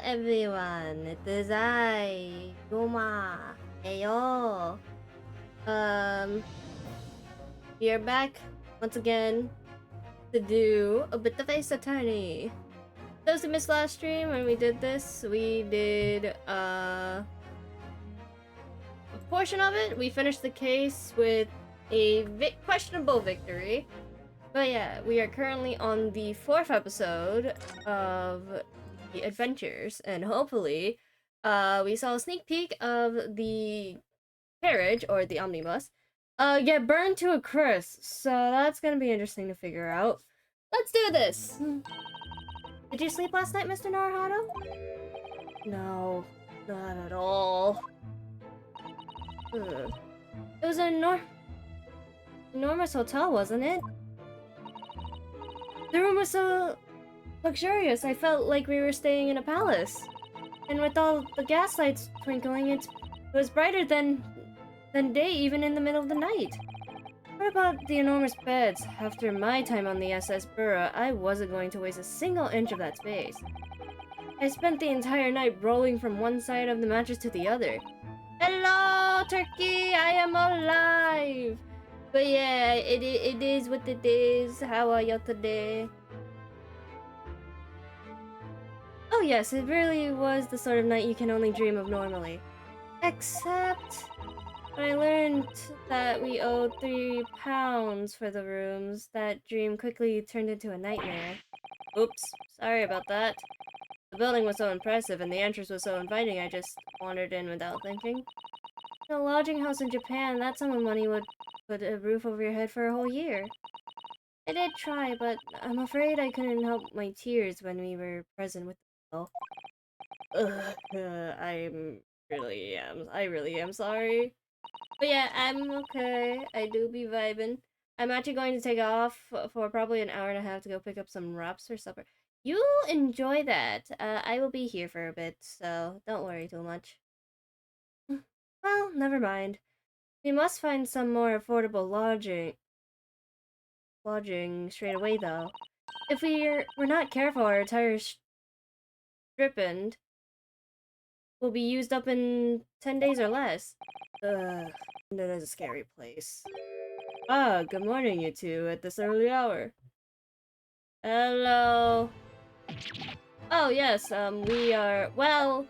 everyone, it is I, Yuma. Heyo. We are back once again to do a bit of Ace Attorney. Those who missed last stream when we did this, we did a portion of it. We finished the case with a questionable victory. But yeah, we are currently on the 4th episode of the adventures, and hopefully, we saw a sneak peek of the carriage, or the omnibus, get burned to a crisp, so that's gonna be interesting to figure out. Let's do this! Did you sleep last night, Mr. Naruhodo? No, not at all. Ugh. It was an enormous hotel, wasn't it? The room was so luxurious, I felt like we were staying in a palace. And with all the gas lights twinkling, it was brighter than day, even in the middle of the night. What about the enormous beds? After my time on the SS Burra, I wasn't going to waste a single inch of that space. I spent the entire night rolling from one side of the mattress to the other. Hello, Turkey! I am alive! But yeah, it is what it is. How are you today? Oh yes, it really was the sort of night you can only dream of normally. Except when I learned that we owed £3 for the rooms, that dream quickly turned into a nightmare. Oops, sorry about that. The building was so impressive and the entrance was so inviting, I just wandered in without thinking. In a lodging house in Japan, that sum of money would put a roof over your head for a whole year. I did try, but I'm afraid I couldn't help my tears when we were present with the bill. I really am sorry. But yeah, I'm okay. I do be vibing. I'm actually going to take off for probably an hour and a half to go pick up some wraps for supper. You enjoy that. I will be here for a bit, so don't worry too much. Well, never mind. We must find some more affordable lodging straight away, though. If we're not careful, our entire stipend will be used up in 10 days or less. Ugh, London is a scary place. Ah, good morning, you two, at this early hour. Hello. Oh, yes, we are, well...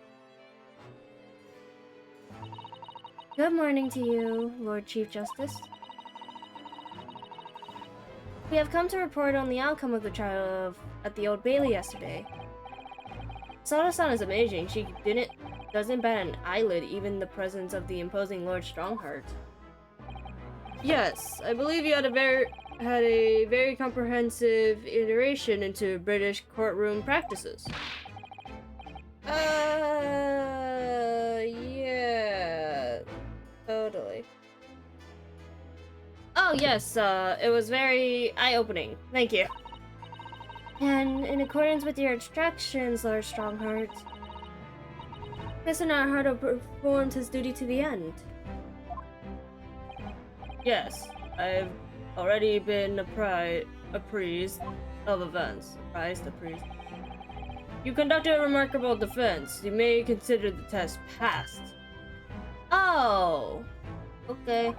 Good morning to you, Lord Chief Justice. We have come to report on the outcome of the trial at the Old Bailey yesterday. Sada-san is amazing. She doesn't bat an eyelid, even in the presence of the imposing Lord Strongheart. Yes, I believe you had a very comprehensive iteration into British courtroom practices. Yeah, totally. Oh yes, it was very eye-opening. Thank you. And in accordance with your instructions, Lord Strongheart, Mr. Naruhodo performed his duty to the end. Yes, I've already been apprised of events. You conducted a remarkable defense. You may consider the test passed. Oh, okay.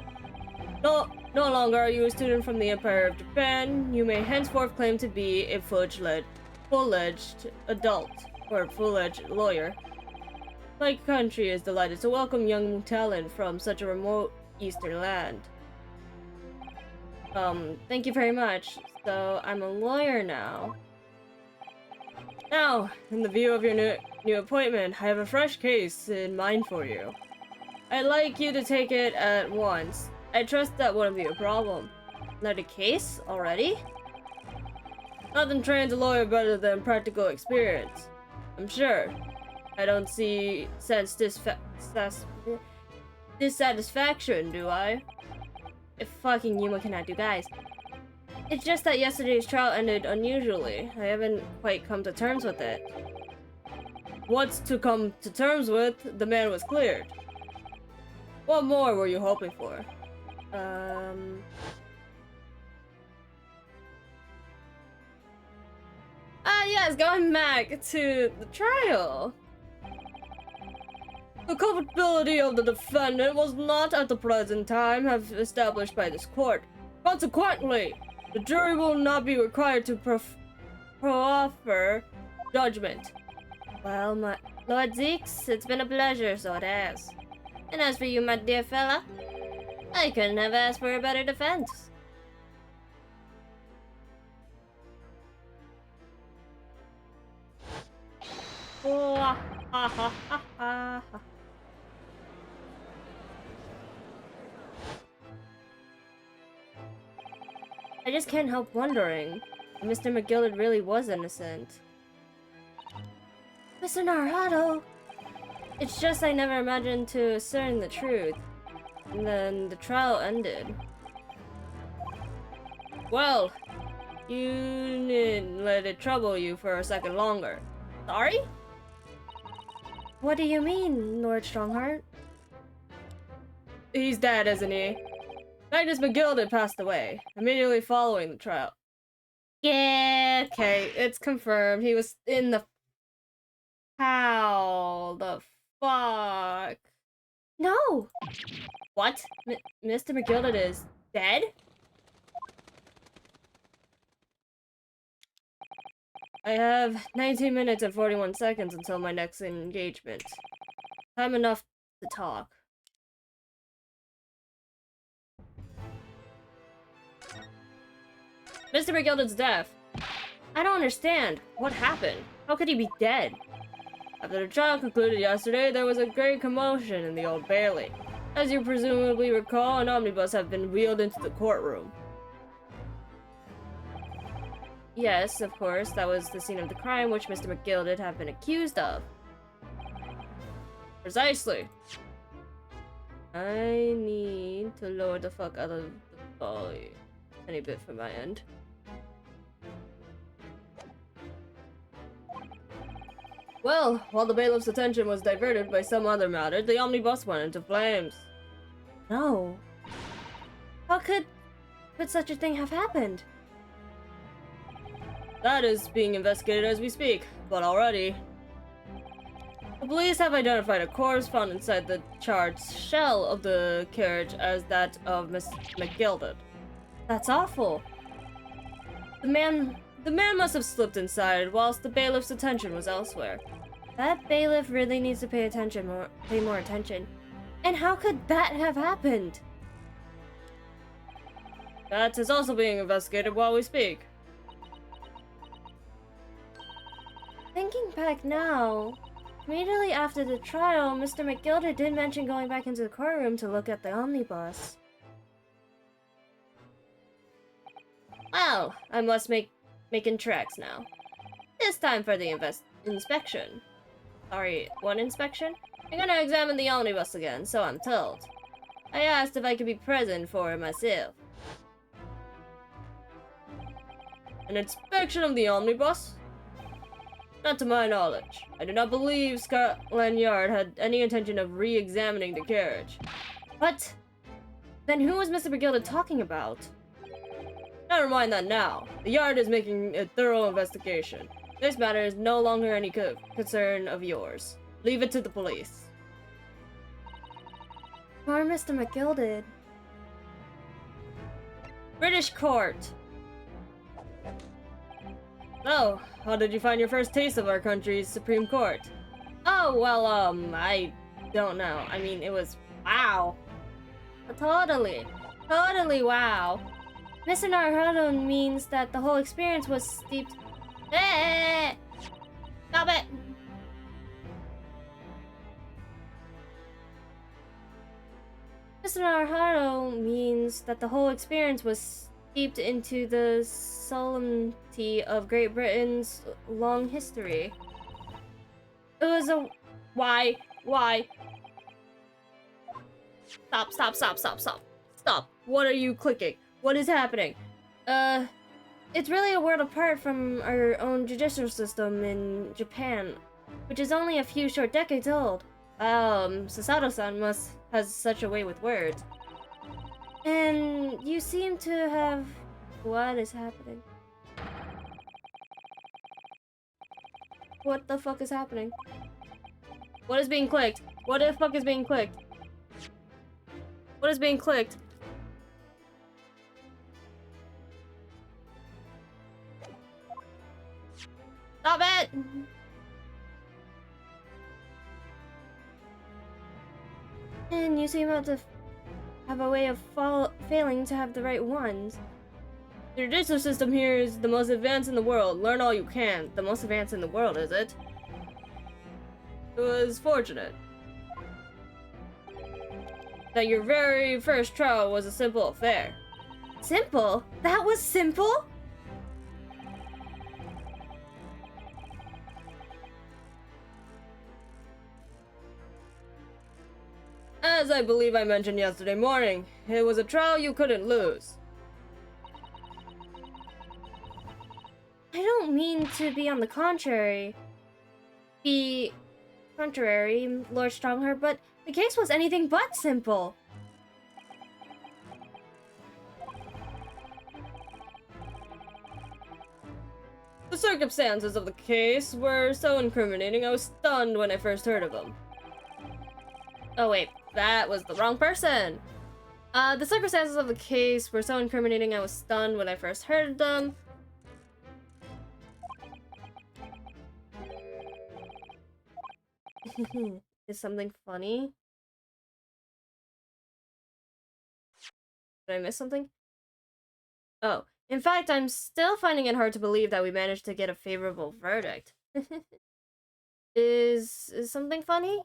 No longer are you a student from the Empire of Japan. You may henceforth claim to be a full-fledged adult, or full-fledged lawyer. My country is delighted to welcome young talent from such a remote eastern land. Thank you very much. So, I'm a lawyer now. Now, in the view of your new appointment, I have a fresh case in mind for you. I'd like you to take it at once. I trust that wouldn't be a problem. Not a case already? Nothing trains a lawyer better than practical experience. I'm sure. I don't see dissatisfaction, do I? If fucking Yuma cannot do, guys. It's just that yesterday's trial ended unusually. I haven't quite come to terms with it. What's to come to terms with? The man was cleared. What more were you hoping for? Yes, going back to the trial. The culpability of the defendant was not at the present time have established by this court. Consequently, the jury will not be required to proffer judgment. Well, my Lord Zeeks, it's been a pleasure, so it has. And as for you, my dear fella, I couldn't have asked for a better defense. Oh, ha ha ha ha ha. I just can't help wondering if Mr. McGilded really was innocent. Mr. Naruto! It's just I never imagined to ascertain the truth. And then the trial ended. Well, you didn't let it trouble you for a second longer. Sorry? What do you mean, Lord Strongheart? He's dead, isn't he? Magnus McGilded passed away, immediately following the trial. Yeah, okay, it's confirmed. He was in the... How the fuck? No! What? Mr. McGilded is dead? I have 19 minutes and 41 seconds until my next engagement. Time enough to talk. Mr. McGilded's death. I don't understand. What happened? How could he be dead? After the trial concluded yesterday, there was a great commotion in the Old Bailey. As you presumably recall, an omnibus had been wheeled into the courtroom. Yes, of course, that was the scene of the crime which Mr. McGilded had been accused of. Precisely. I need to lower the fuck out of the volume any bit from my end. Well, while the bailiff's attention was diverted by some other matter, the omnibus went into flames. No. How could such a thing have happened? That is being investigated as we speak, but already. The police have identified a corpse found inside the charred shell of the carriage as that of Miss McGilded. That's awful. The man must have slipped inside whilst the bailiff's attention was elsewhere. That bailiff really needs to pay more attention. And how could that have happened? That is also being investigated while we speak. Thinking back now, immediately after the trial, Mr. McGilded did mention going back into the courtroom to look at the omnibus. Well, I must making tracks now. This time for the inspection. Sorry, what inspection? I'm gonna examine the omnibus again, so I'm told. I asked if I could be present for it myself. An inspection of the omnibus? Not to my knowledge. I do not believe Scotland Yard had any intention of re-examining the carriage. What? Then who was Mr. McGilded talking about? Never mind that now. The Yard is making a thorough investigation. This matter is no longer any concern of yours. Leave it to the police. Poor Mr. McGilded. British court. So, how did you find your first taste of our country's Supreme Court? Oh, well, I don't know. I mean, it was wow. Totally wow. Mr. Naruto means that the whole experience was steeped... Hey! Stop it! Mr. Naruto means that the whole experience was steeped into the solemnity of Great Britain's long history. It was a... Why? Stop. What are you clicking? What is happening? It's really a world apart from our own judicial system in Japan, which is only a few short decades old. Sasato-san has such a way with words. And you seem to have... What is happening? What the fuck is happening? What is being clicked? What the fuck is being clicked? What is being clicked? Stop it! And you seem to have a way of failing to have the right ones. The judicial system here is the most advanced in the world. Learn all you can. The most advanced in the world, is it? It was fortunate that your very first trial was a simple affair. Simple? That was simple? As I believe I mentioned yesterday morning, it was a trial you couldn't lose. I don't mean to be on the contrary. Lord Strongheart, but the case was anything but simple. The circumstances of the case were so incriminating I was stunned when I first heard of them. Oh wait, that was the wrong person. The circumstances of the case were so incriminating I was stunned when I first heard them. Is something funny? Did I miss something? Oh, in fact, I'm still finding it hard to believe that we managed to get a favorable verdict. Is something funny?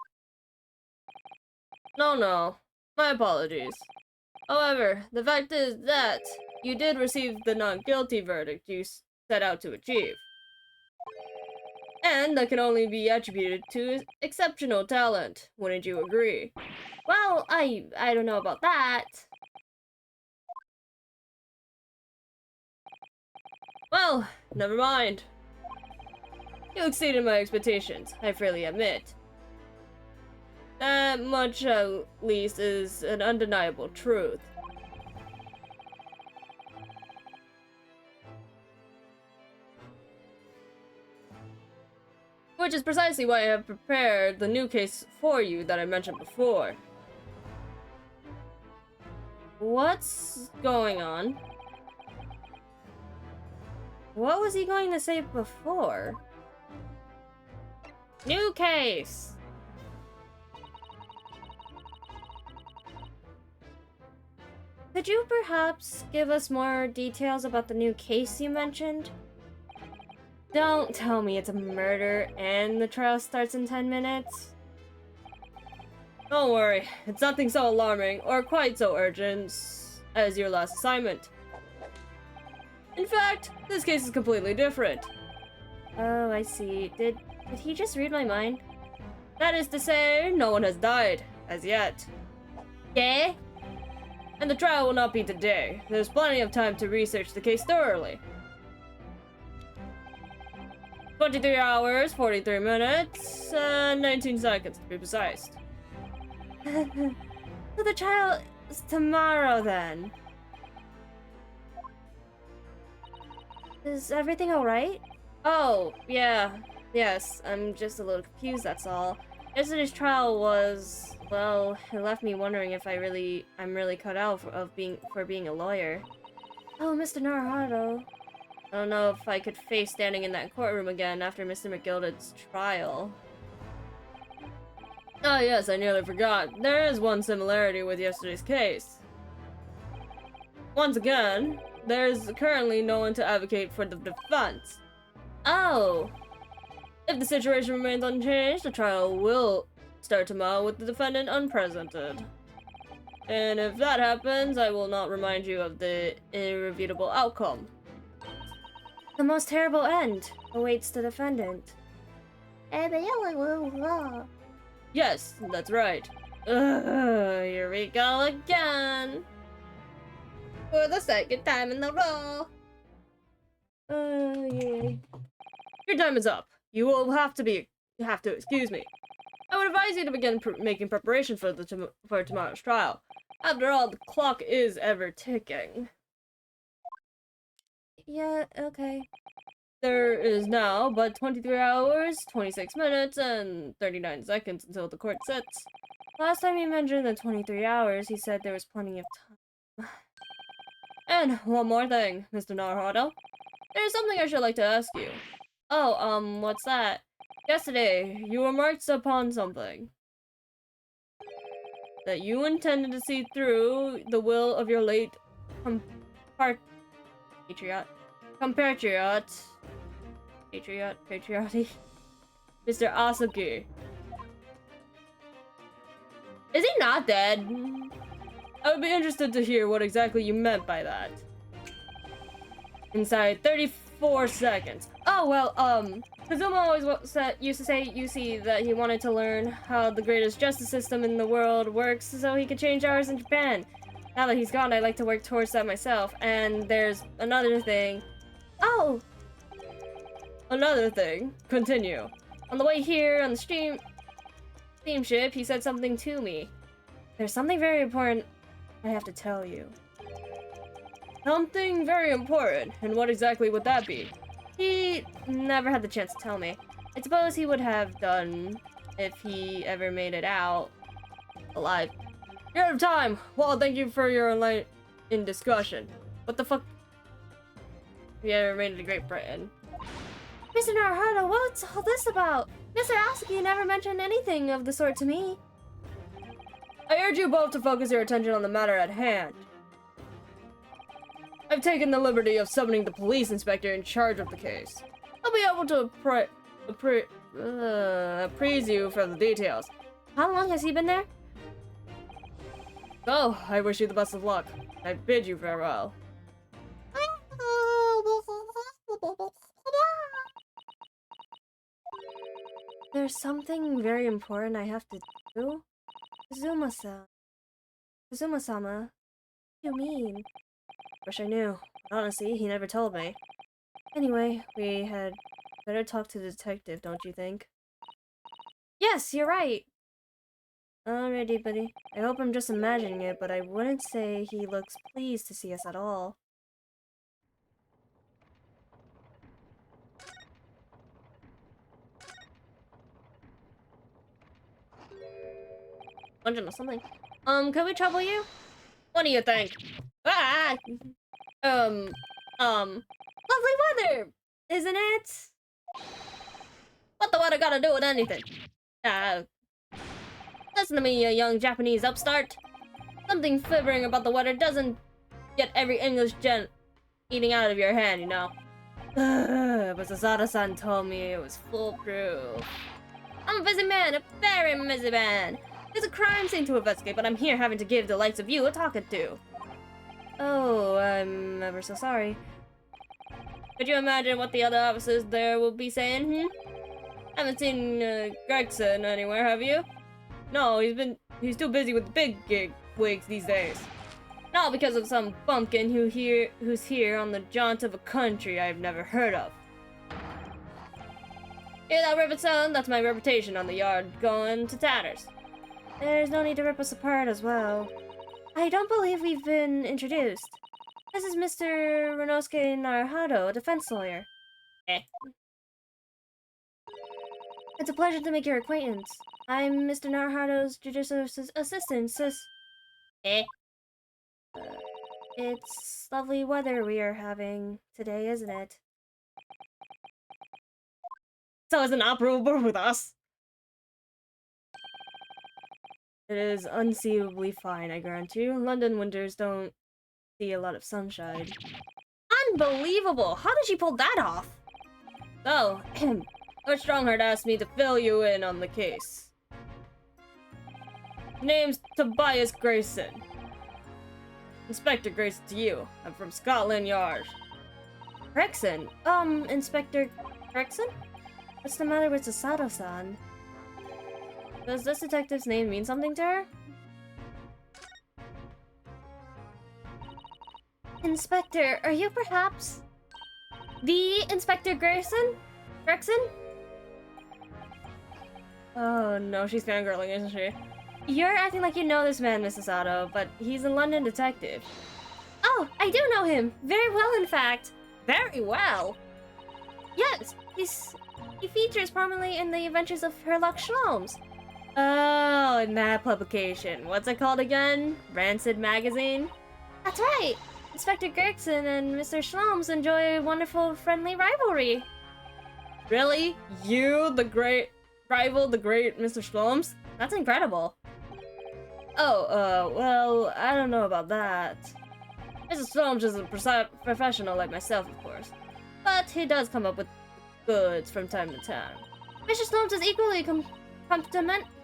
No. My apologies. However, the fact is that you did receive the not guilty verdict you set out to achieve. And that can only be attributed to exceptional talent, wouldn't you agree? Well, I don't know about that. Well, never mind. You exceeded my expectations, I freely admit. That much, at least, is an undeniable truth. Which is precisely why I have prepared the new case for you that I mentioned before. What's going on? What was he going to say before? New case! Could you perhaps give us more details about the new case you mentioned? Don't tell me it's a murder and the trial starts in 10 minutes. Don't worry, it's nothing so alarming or quite so urgent as your last assignment. In fact, this case is completely different. Oh, I see. Did he just read my mind? That is to say, no one has died, as yet. Yeah? And the trial will not be today. There's plenty of time to research the case thoroughly. 23 hours, 43 minutes, 19 seconds to be precise. So the trial is tomorrow then? Is everything alright? Oh, yeah. Yes, I'm just a little confused, that's all. Yesterday's trial was, well, it left me wondering if I'm really cut out for being a lawyer. Oh, Mr. Naruto. I don't know if I could face standing in that courtroom again after Mr. McGilded's trial. Oh yes, I nearly forgot. There is one similarity with yesterday's case. Once again, there's currently no one to advocate for the defense. Oh! If the situation remains unchanged, the trial will start tomorrow with the defendant unpresented. And if that happens, I will not remind you of the irrefutable outcome. The most terrible end awaits the defendant. Yes, that's right. Here we go again. For the second time in a row. Yeah. Your time is up. You will have to excuse me. I would advise you to begin making preparation for tomorrow's trial. After all, the clock is ever ticking. Yeah, okay. There is now but 23 hours, 26 minutes, and 39 seconds until the court sits. Last time he mentioned the 23 hours, he said there was plenty of time. And one more thing, Mr. Naruhodo. There's something I should like to ask you. Oh, what's that? Yesterday, you remarked upon something. That you intended to see through the will of your late compatriot, Mr. Asuki. Is he not dead? I would be interested to hear what exactly you meant by that. Inside 34 seconds. Oh, well, Kazuma always used to say, you see, that he wanted to learn how the greatest justice system in the world works so he could change ours in Japan. Now that he's gone, I'd like to work towards that myself. And there's another thing. Oh! Another thing. Continue. On the way here, on the steamship, he said something to me. There's something very important I have to tell you. Something very important, and what exactly would that be? He never had the chance to tell me. I suppose he would have done if he ever made it out alive. You're out of time! Well, thank you for your enlightening discussion. What the fuck? Have you ever made it to Great Britain? Mr. Naruhodo, what's all this about? Mr. Asuki never mentioned anything of the sort to me. I urge you both to focus your attention on the matter at hand. I've taken the liberty of summoning the police inspector in charge of the case. I'll be able to appraise you for the details. How long has he been there? Oh, I wish you the best of luck. I bid you farewell. There's something very important I have to do? Kazuma-sama. Kazuma-sama? What do you mean? Wish I knew. Honestly, he never told me. Anyway, we had better talk to the detective, don't you think? Yes, you're right! Alrighty, buddy. I hope I'm just imagining it, but I wouldn't say he looks pleased to see us at all. Dungeon or something. Could we trouble you? What do you think? Ah! Lovely weather, isn't it? What the weather gotta do with anything? Listen to me, you young Japanese upstart. Something fibbering about the weather doesn't get every English gent eating out of your hand, you know. But Sasada-san told me it was foolproof. I'm a busy man, a very busy man. There's a crime scene to investigate, but I'm here having to give the likes of you a talking to. Oh, I'm ever so sorry. Could you imagine what the other officers there will be saying, Haven't seen Gregson anywhere, have you? No, he's too busy with the big wigs these days. Not because of some bumpkin who's here on the jaunt of a country I've never heard of. Hear that rivet sound? That's my reputation on the yard going to tatters. There's no need to rip us apart as well. I don't believe we've been introduced. This is Mr. Renosuke Naruhodo, a defense lawyer. It's a pleasure to make your acquaintance. I'm Mr. Naruhodo's judicial assistant, it's lovely weather we are having today, isn't it? So is an operable with us? It is unseeably fine, I grant you. London winters don't see a lot of sunshine. Unbelievable! How did she pull that off? So, Lord Strongheart asked me to fill you in on the case. Name's Tobias Grayson. Inspector Grayson to you. I'm from Scotland Yard. Gregson? Inspector Gregson? What's the matter with Sasato-san? Does this detective's name mean something to her? Inspector, are you perhaps the Inspector Gregson? Oh no, she's fangirling, isn't she? You're acting like you know this man, Mrs. Sato, but he's a London detective. Oh, I do know him! Very well, in fact. Very well! Yes, he features prominently in the adventures of Herlock Sholmes. Oh, in that publication. What's it called again? Rancid Magazine? That's right! Inspector Gregson and Mr. Sholmes enjoy a wonderful friendly rivalry. Really? You, the great rival, the great Mr. Sholmes? That's incredible. Oh, well, I don't know about that. Mr. Sholmes is a professional like myself, of course. But he does come up with goods from time to time. Mr. Sholmes is equally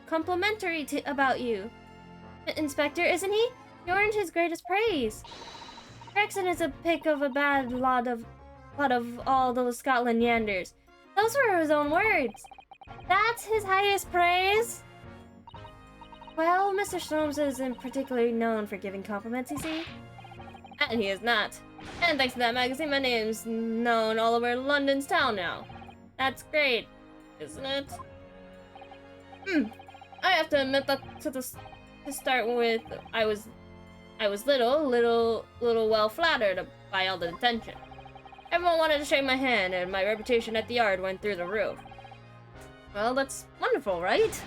complimentary about you, Inspector, isn't he? You earned his greatest praise. Gregson is a pick of a bad lot of all those Scotland Yanders. Those were his own words. That's his highest praise? Well, Mr. Sholmes isn't particularly known for giving compliments, you see. And he is not. And thanks to that magazine, my name's known all over London's town now. That's great, isn't it? I have to admit that to start with, I was little well flattered by all the attention. Everyone wanted to shake my hand, and my reputation at the yard went through the roof. Well, that's wonderful, right?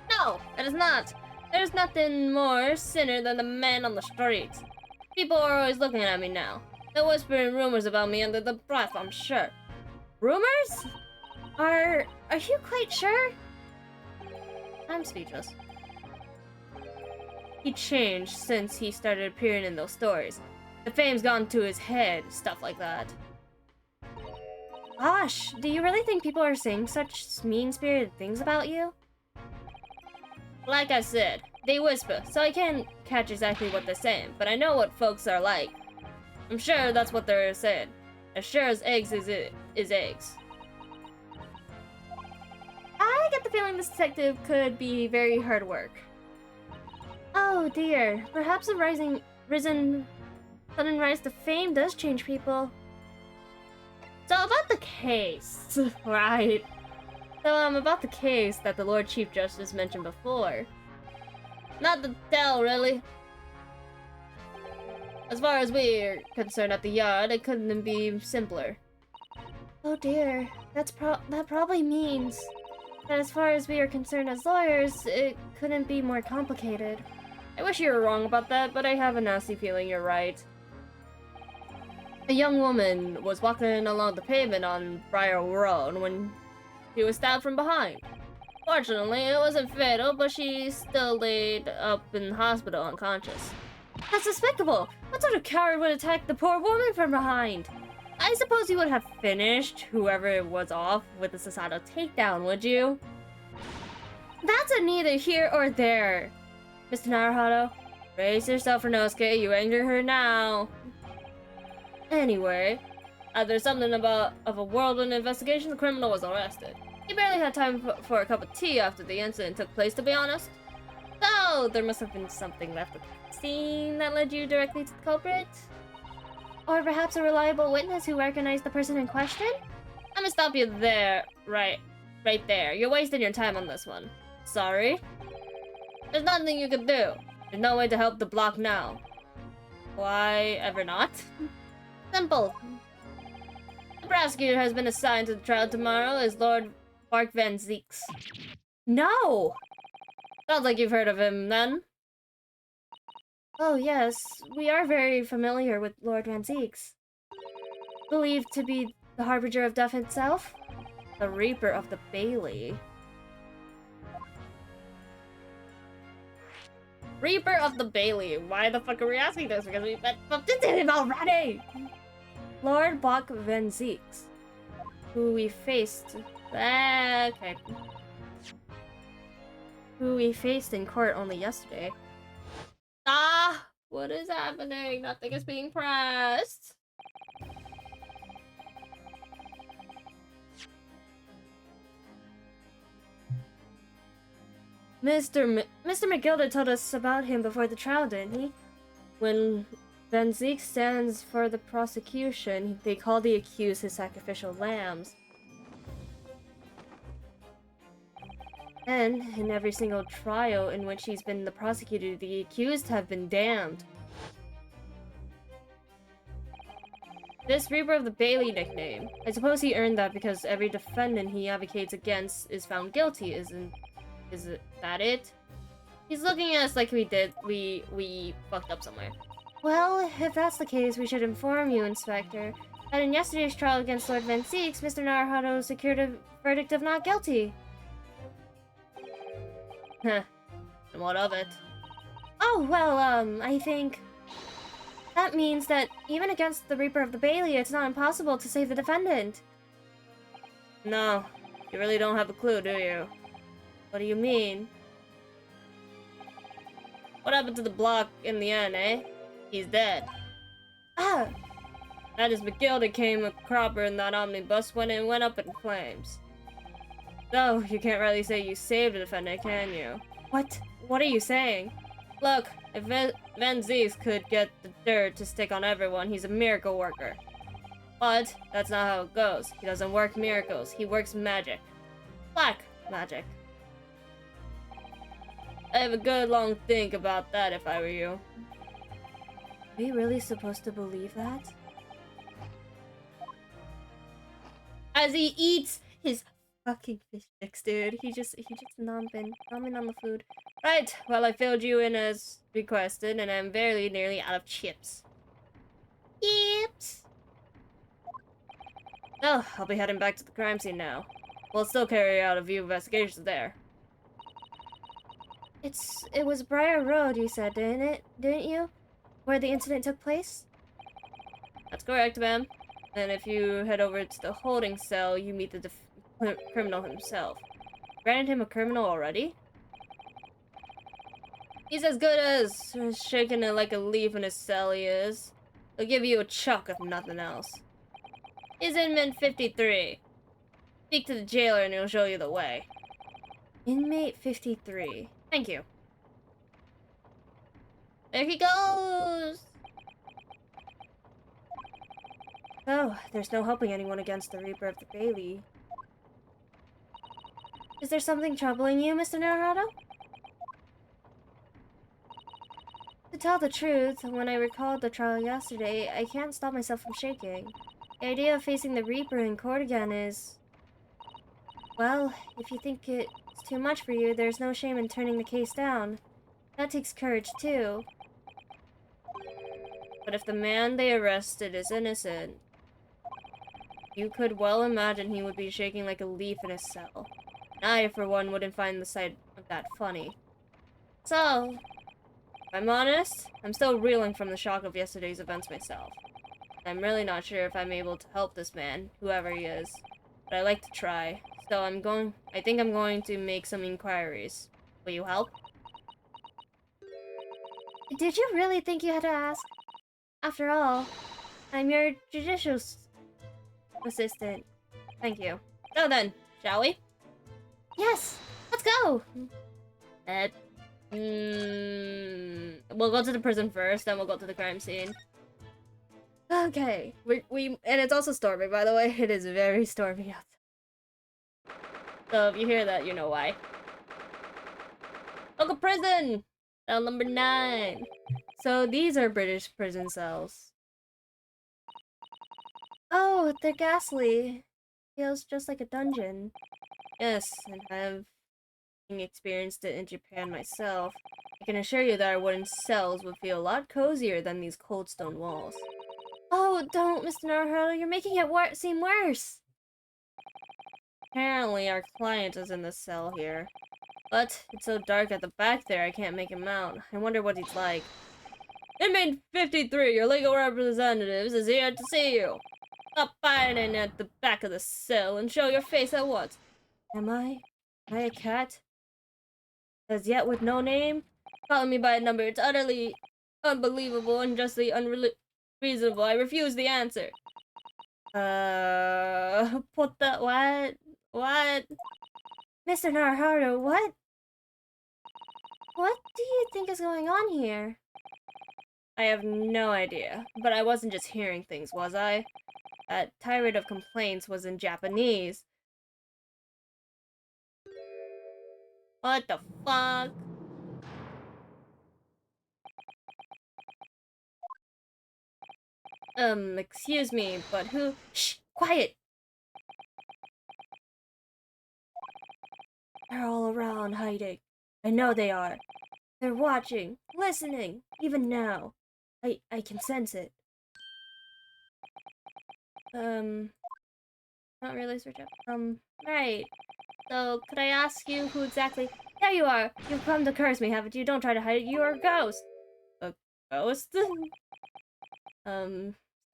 No, it is not. There's nothing more sinner than the man on the streets. People are always looking at me now. They're whispering rumors about me under the breath, I'm sure. Rumors? Are you quite sure? I'm speechless. He changed since he started appearing in those stories. The fame's gone to his head, stuff like that. Gosh, do you really think people are saying such mean-spirited things about you? Like I said, they whisper, so I can't catch exactly what they're saying, but I know what folks are like. I'm sure that's what they're saying. As sure as eggs is eggs. I get the feeling this detective could be very hard work. Oh dear, perhaps a sudden rise to fame does change people. So about the case, right? So about the case that the Lord Chief Justice mentioned before. Not to tell, really. As far as we're concerned at the yard, it couldn't be simpler. Oh dear, that probably means that as far as we are concerned as lawyers, it couldn't be more complicated. I wish you were wrong about that, but I have a nasty feeling you're right. A young woman was walking along the pavement on Briar Road when she was stabbed from behind. Fortunately, it wasn't fatal, but she still laid up in the hospital unconscious. That's despicable! What sort of coward would attack the poor woman from behind? I suppose you would have finished whoever was off with a societal takedown, would you? That's a neither here or there. Mr. Naruhodo, brace yourself, Renosuke. You anger her now. Anyway, after something of a whirlwind investigation, the criminal was arrested. He barely had time for a cup of tea after the incident took place, to be honest. So, there must have been something left at the scene that led you directly to the culprit? Or perhaps a reliable witness who recognized the person in question? I'm gonna stop you there, right there. You're wasting your time on this one. Sorry? There's nothing you can do. There's no way to help the block now. Why ever not? Simple. The prosecutor has been assigned to the trial tomorrow as Lord Mark Van Zeeks. No! Sounds like you've heard of him, then. Oh, yes. We are very familiar with Lord Van Zeeks. Believed to be the harbinger of death itself? The Reaper of the Bailey. Reaper of the Bailey. Why the fuck are we asking this? Because we met him already! Lord Bok Van Zeeks, who we faced... okay. Who we faced in court only yesterday. Ah! What is happening? Nothing is being pressed. Mr. McGilder told us about him before the trial, didn't he? When Van Zeek stands for the prosecution, they call the accused his sacrificial lambs. And in every single trial in which he's been the prosecutor, the accused have been damned. This Reaper of the Bailey nickname. I suppose he earned that because every defendant he advocates against is found guilty, is that it? He's looking at us like we fucked up somewhere. Well, if that's the case, we should inform you, Inspector, that in yesterday's trial against Lord Van Seeks, Mr. Naruhodo secured a verdict of not guilty. Heh. And what of it? Oh, well, I think that means that even against the Reaper of the Bailey, it's not impossible to save the defendant. No, you really don't have a clue, do you? What do you mean? What happened to the block in the end, eh? He's dead. Ah! That is McGill came a cropper in that omnibus when it went up in flames. So, you can't really say you saved a defendant, can you? What? What are you saying? Look, if Van Zees could get the dirt to stick on everyone, he's a miracle worker. But that's not how it goes. He doesn't work miracles, he works magic. Black magic. I have a good long think about that if I were you. Are we really supposed to believe that? As he eats his fucking fish sticks, dude. He just nomming on the food. Right, well I filled you in as requested, and I'm very nearly out of chips. Chips! Oh, I'll be heading back to the crime scene now. We'll still carry out a few investigations there. It was Briar Road, you said, didn't you? Where the incident took place? That's correct, ma'am. And if you head over to the holding cell, you meet the criminal himself. Granted him a criminal already? He's as good as shaking it like a leaf in his cell, he is. He'll give you a chuck if nothing else. He's inmate 53. Speak to the jailer and he'll show you the way. Inmate 53. Thank you. There he goes! Oh, there's no helping anyone against the Reaper of the Bailey. Is there something troubling you, Mr. Naruhodo? To tell the truth, when I recalled the trial yesterday, I can't stop myself from shaking. The idea of facing the Reaper in court again is... Well, if you think it's too much for you, there's no shame in turning the case down. That takes courage, too. But if the man they arrested is innocent, you could well imagine he would be shaking like a leaf in his cell. I, for one, wouldn't find the sight of that funny. So, if I'm honest, I'm still reeling from the shock of yesterday's events myself. I'm really not sure if I'm able to help this man, whoever he is. But I like to try. So I think I'm going to make some inquiries. Will you help? Did you really think you had to ask? After all, I'm your judicial assistant. Thank you. So then, shall we? Yes! Let's go! We'll go to the prison first, then we'll go to the crime scene. Okay. And it's also stormy, by the way. It is very stormy outside. So if you hear that, you know why. Local prison! Cell number 9. So these are British prison cells. Oh, they're ghastly. Feels just like a dungeon. Yes, and having experienced it in Japan myself, I can assure you that our wooden cells would feel a lot cozier than these cold stone walls. Oh, don't, Mr. Naruhodo, you're making it seem worse. Apparently, our client is in the cell here. But it's so dark at the back there, I can't make him out. I wonder what he's like. Inmate 53, your legal representative is here to see you. Stop by in at the back of the cell and show your face at once. Am I a cat? As yet with no name? Calling me by a number, it's utterly unbelievable and justly unreasonable. I refuse the answer. What the, what? What? Mr. Naruhodo, what? What do you think is going on here? I have no idea, but I wasn't just hearing things, was I? That tirade of complaints was in Japanese. What the fuck? Excuse me, but who? Shh! Quiet! They're all around hiding. I know they are. They're watching, listening, even now. I can sense it. Not really search up. Right. So, could I ask you who exactly? There you are! You've come to curse me, haven't you? Don't try to hide it. You are a ghost! A ghost?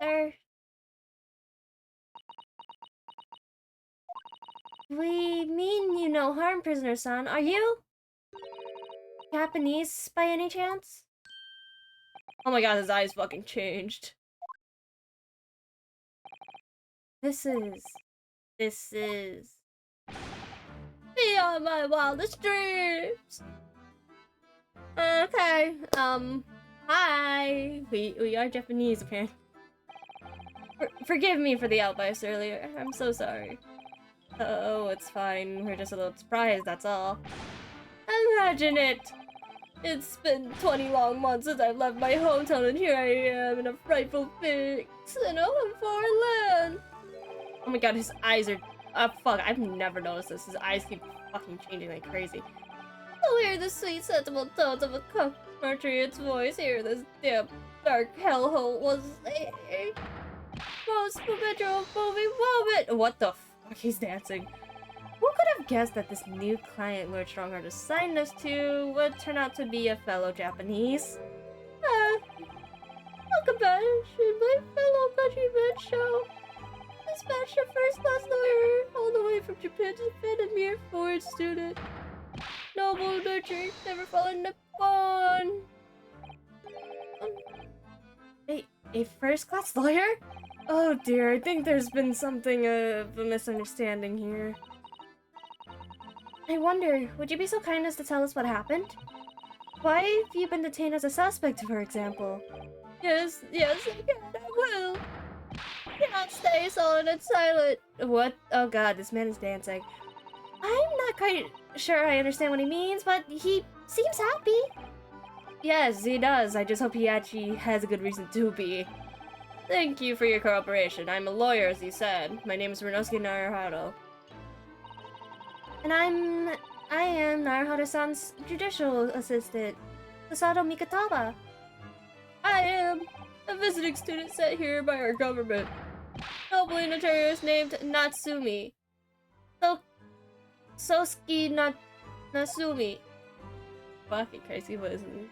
Sir? We mean you no harm, prisoner-san. Are you Japanese by any chance? Oh my god, his eyes fucking changed. This is beyond my wildest dreams. Okay, hi. We are Japanese, apparently. Forgive me for the outburst earlier. I'm so sorry. Oh, it's fine. We're just a little surprised, that's all. Imagine it! It's been 20 long months since I've left my hometown, and here I am in a frightful fix in a foreign land. Oh my god, his eyes are... fuck, I've never noticed this. His eyes keep fucking changing like crazy. Oh, hear the sweet, sensible tones of a compatriot's voice. Hear this damn dark hellhole was a most perpetual moving moment. What the fuck? He's dancing. Who could have guessed that this new client Lord Stronghart assigned us to would turn out to be a fellow Japanese? No compassion, my fellow countrymen show. Dispatched a first-class lawyer all the way from Japan to defend a mere foreign student. Noble nurture, never fallen Nippon. A first-class lawyer? Oh dear, I think there's been something of a misunderstanding here. I wonder, would you be so kind as to tell us what happened? Why have you been detained as a suspect, for example? Yes, I can, I will. Cannot stay sullen and silent. What? Oh god, this man is dancing. I'm not quite sure I understand what he means, but he seems happy. Yes, he does. I just hope he actually has a good reason to be. Thank you for your cooperation. I'm a lawyer, as you said. My name is Renosuke Naruhado. And I am Naruhado-san's judicial assistant, Sasato Mikataba. I am a visiting student sent here by our government. Nobly notorious named Natsumi. Sosuke Natsumi. Fucking crazy, what is it?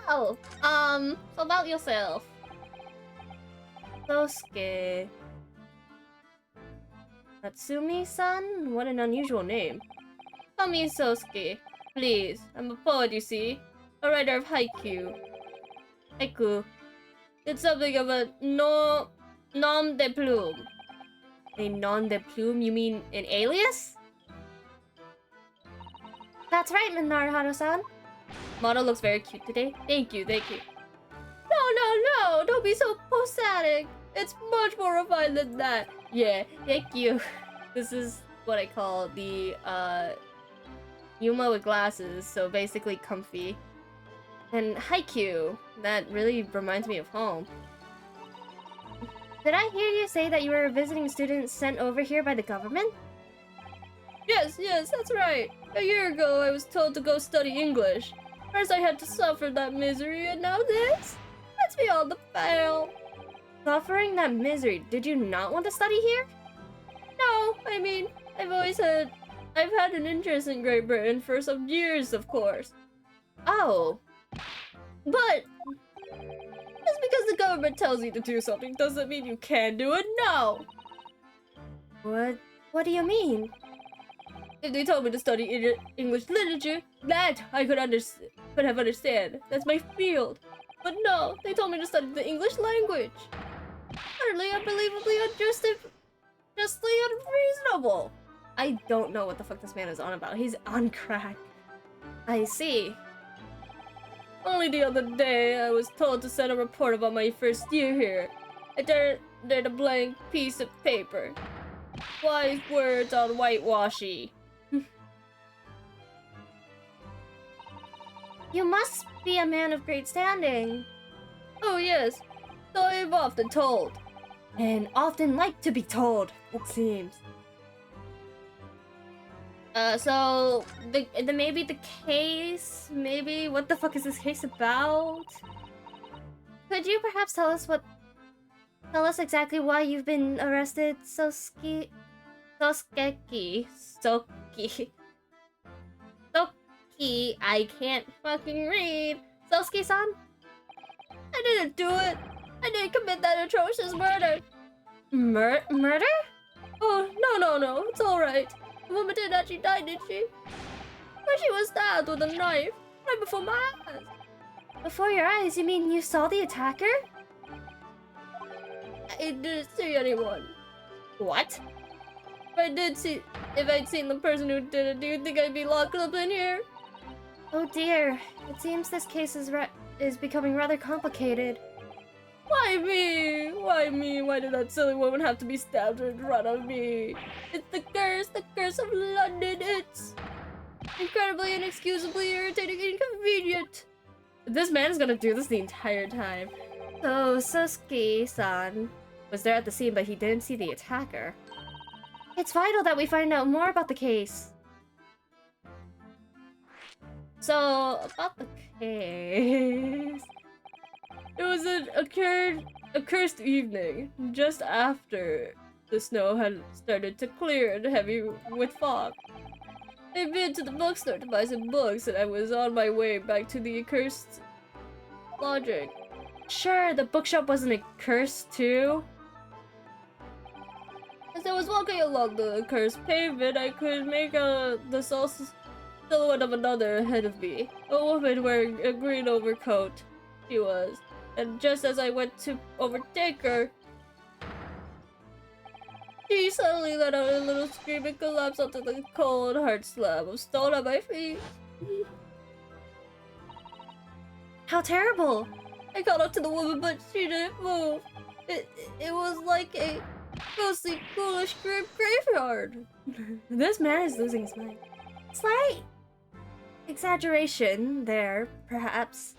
So about yourself. Sosuke Natsumi-san? What an unusual name. Call me Sosuke, please. I'm a poet, you see. A writer of haiku. It's something of a nom de plume. A nom de plume? You mean an alias? That's right, Naruhado-san. Model looks very cute today. Thank you. No, don't be so poetic. It's much more refined than that. Yeah, thank you. This is what I call the, Yuma with glasses, so basically comfy. And haiku, that really reminds me of home. Did I hear you say that you were a visiting student sent over here by the government? Yes, that's right. A year ago, I was told to go study English. First I had to suffer that misery, and now this? That's beyond the pale. Suffering that misery, did you not want to study here? No, I mean, I've had an interest in Great Britain for some years, of course. Oh. But just because the government tells you to do something doesn't mean you can do it, no! What do you mean? If they told me to study English literature, that I could have understand. That's my field. But no, they told me to study the English language. Utterly, unbelievably, justly unreasonable. I don't know what the fuck this man is on about. He's on crack. I see. Only the other day, I was told to send a report about my first year here. I turned a blank piece of paper. Wise words on whitewashy. You must be a man of great standing. Oh yes. So I've often told. And often like to be told, it seems. So maybe the case, maybe what the fuck is this case about? Could you perhaps tell us exactly why you've been arrested, Soski? Soki, I can't fucking read. Soski-san? I didn't do it. I didn't commit that atrocious murder. Murder? Oh, no, it's alright. The woman didn't actually die, did she? But she was stabbed with a knife, right before my eyes. Before your eyes? You mean you saw the attacker? I didn't see anyone. What? If I'd seen the person who did it, do you think I'd be locked up in here? Oh dear, it seems this case is becoming rather complicated. Why me? Why me? Why did that silly woman have to be stabbed in front of me? It's the curse of London. It's incredibly, inexcusably irritating and inconvenient. This man is gonna do this the entire time. So, Sosuke-san was there at the scene, but he didn't see the attacker. It's vital that we find out more about the case. So, about the case... It was a cursed evening, just after the snow had started to clear and heavy with fog. I'd been to the bookstore to buy some books, and I was on my way back to the accursed lodging. Sure, the bookshop wasn't accursed too. As I was walking along the accursed pavement, I could make the silhouette of another ahead of me. A woman wearing a green overcoat, she was. And just as I went to overtake her, she suddenly let out a little scream and collapsed onto the cold, hard slab of stone at my feet. How terrible! I called out to the woman, but she didn't move. It was like a ghostly, ghoulish graveyard. This man is losing his mind. Slight exaggeration there, perhaps.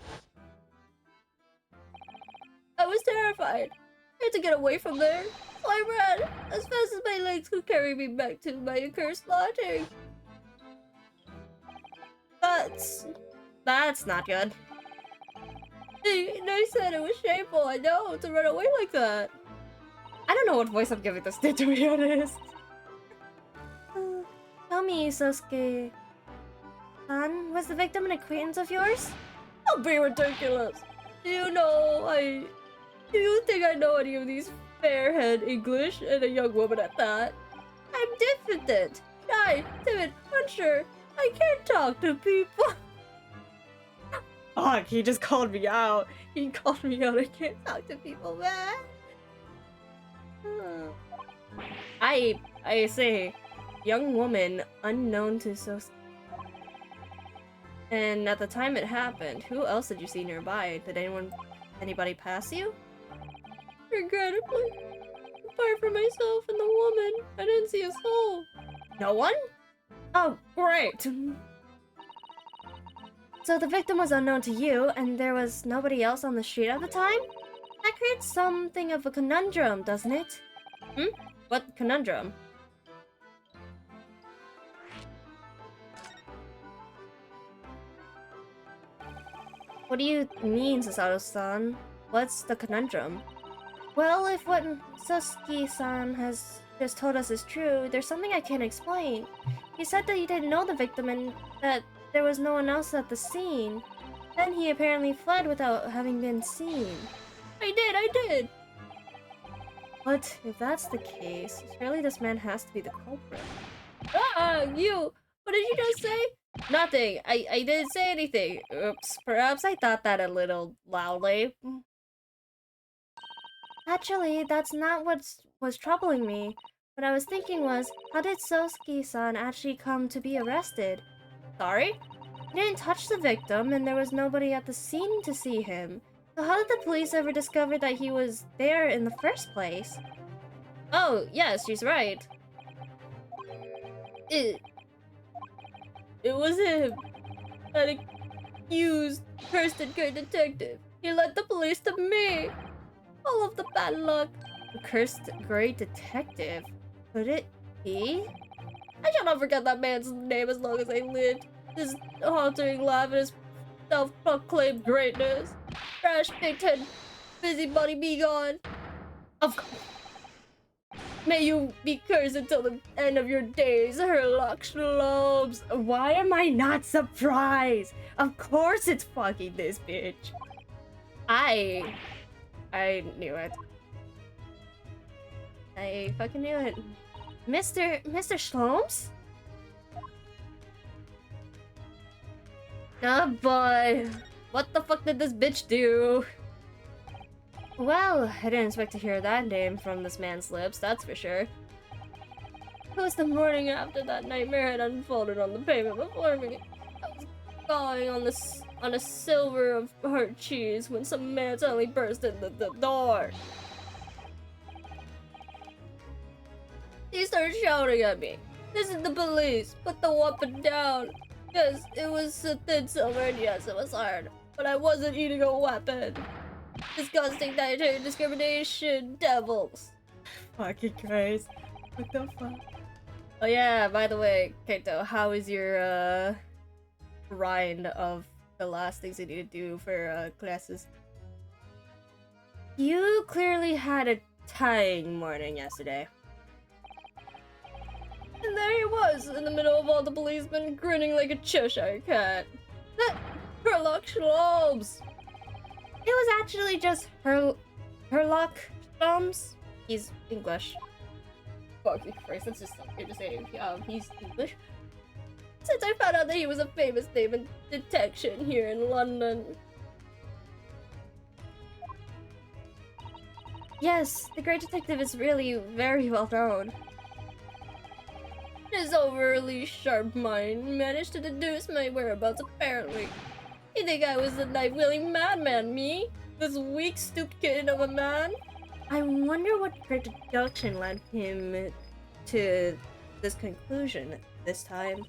I was terrified. I had to get away from there. So I ran as fast as my legs could carry me back to my accursed lodging. That's not good. They said it was shameful, I know, to run away like that. I don't know what voice I'm giving this to be honest. Tell me, Sosuke-san, was the victim an acquaintance of yours? Don't be ridiculous. Do you think I know any of these fair-head English and a young woman at that? I'm diffident, shy, timid, unsure. I can't talk to people. Fuck, he just called me out. He called me out. I can't talk to people, man. I say, young woman unknown to And at the time it happened, who else did you see nearby? Did anybody pass you? Regrettably, apart from myself and the woman, I didn't see a soul. No one? Oh, great. So the victim was unknown to you, and there was nobody else on the street at the time? That creates something of a conundrum, doesn't it? What conundrum? What do you mean, Susato-san? What's the conundrum? Well, if what Sosuke-san has just told us is true, there's something I can't explain. He said that he didn't know the victim and that there was no one else at the scene. Then he apparently fled without having been seen. I did! But if that's the case, surely this man has to be the culprit. You! What did you just say? Nothing. I didn't say anything. Oops, perhaps I thought that a little loudly. Actually, that's not what was troubling me. What I was thinking was, how did Sosuke-san actually come to be arrested? Sorry? He didn't touch the victim, and there was nobody at the scene to see him. So how did the police ever discover that he was there in the first place? Oh, yes, she's right. It was him. An accused, cursed and good detective. He led the police to me. All of the bad luck. The cursed great detective. Could it be? I shall not forget that man's name as long as I lived. His haunting laugh and his self-proclaimed greatness. Trash, big head, busybody, be gone. Of course. May you be cursed until the end of your days, Herlock Schlobes. Why am I not surprised? Of course it's fucking this bitch. I knew it. I fucking knew it. Mr. Schloms? Oh boy. What the fuck did this bitch do? Well, I didn't expect to hear that name from this man's lips, that's for sure. It was the morning after that nightmare had unfolded on the pavement before me. I was gawing on a silver of hard cheese when some man suddenly burst in the door. He started shouting at me. This is the police. Put the weapon down. Yes, it was a thin silver and yes, it was hard. But I wasn't eating a weapon. Disgusting dietary discrimination, devils. Fucking Christ. What the fuck? Oh yeah, by the way, Keito, how is your grind of the last things you need to do for classes? You clearly had a tiring morning yesterday. And there he was, in the middle of all the policemen, grinning like a Cheshire cat. That Herlock Schlobes! It was actually just Herlock Schlobes. He's English. Fucking Christ, that's just something to say. He's English. Since I found out that he was a famous name in detection here in London. Yes, the great detective is really very well known. His overly sharp mind managed to deduce my whereabouts, apparently. You think I was a knife-wielding madman, me? This weak, stooped kid of a man? I wonder what great deduction led him to this conclusion this time.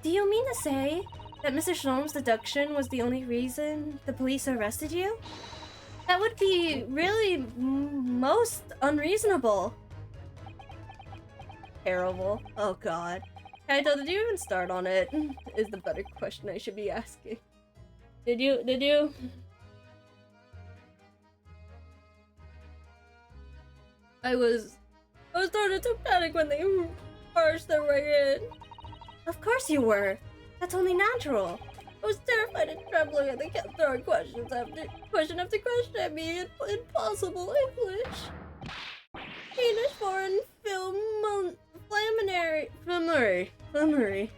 Do you mean to say that Mr. Schlom's deduction was the only reason the police arrested you? That would be really most unreasonable. Terrible. Oh god. Kaito, did you even start on it? Is the better question I should be asking. Did you? I was starting to panic when they barged their way in. Of course you were. That's only natural. I was terrified and trembling and they kept throwing question after question at me in impossible English. Danish foreign film flummery.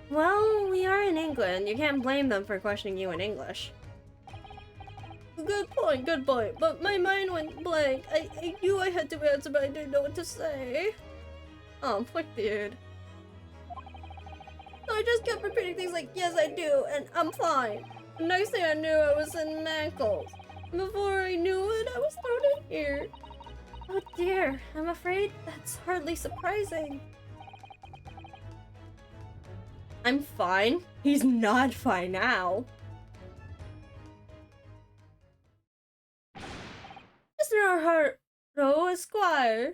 Well, we are in England. You can't blame them for questioning you in English. Good point. But my mind went blank. I knew I had to answer, but I didn't know what to say. Oh, fuck, dude. So I just kept repeating things like, yes, I do, and I'm fine. The next thing I knew, I was in Mankles. Before I knew it, I was thrown in here. Oh dear, I'm afraid that's hardly surprising. I'm fine. He's not fine now. Mr. Naruto, Esquire.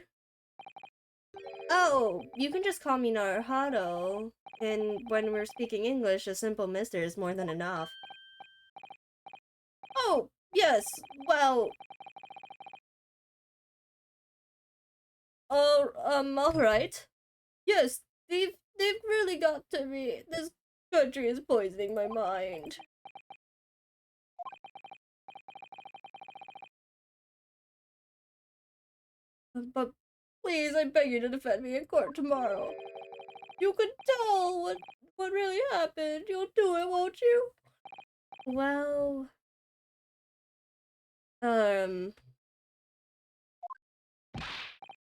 Oh, you can just call me Naruto. And when we're speaking English, a simple mister is more than enough. Oh, yes, well... Oh, alright. Yes, they've really got to me. This country is poisoning my mind. But please, I beg you to defend me in court tomorrow. You can tell what really happened. You'll do it, won't you? Well...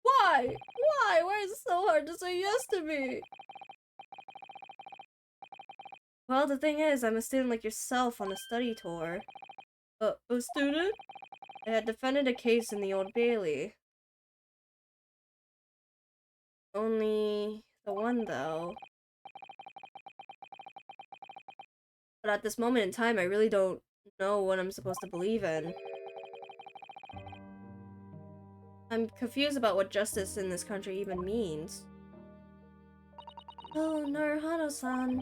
Why? Why is it so hard to say yes to me? Well, the thing is, I'm a student like yourself on a study tour. A student? I had defended a case in the Old Bailey. Only the one, though. But at this moment in time, I really don't know what I'm supposed to believe in. I'm confused about what justice in this country even means. Oh, Naruhado-san.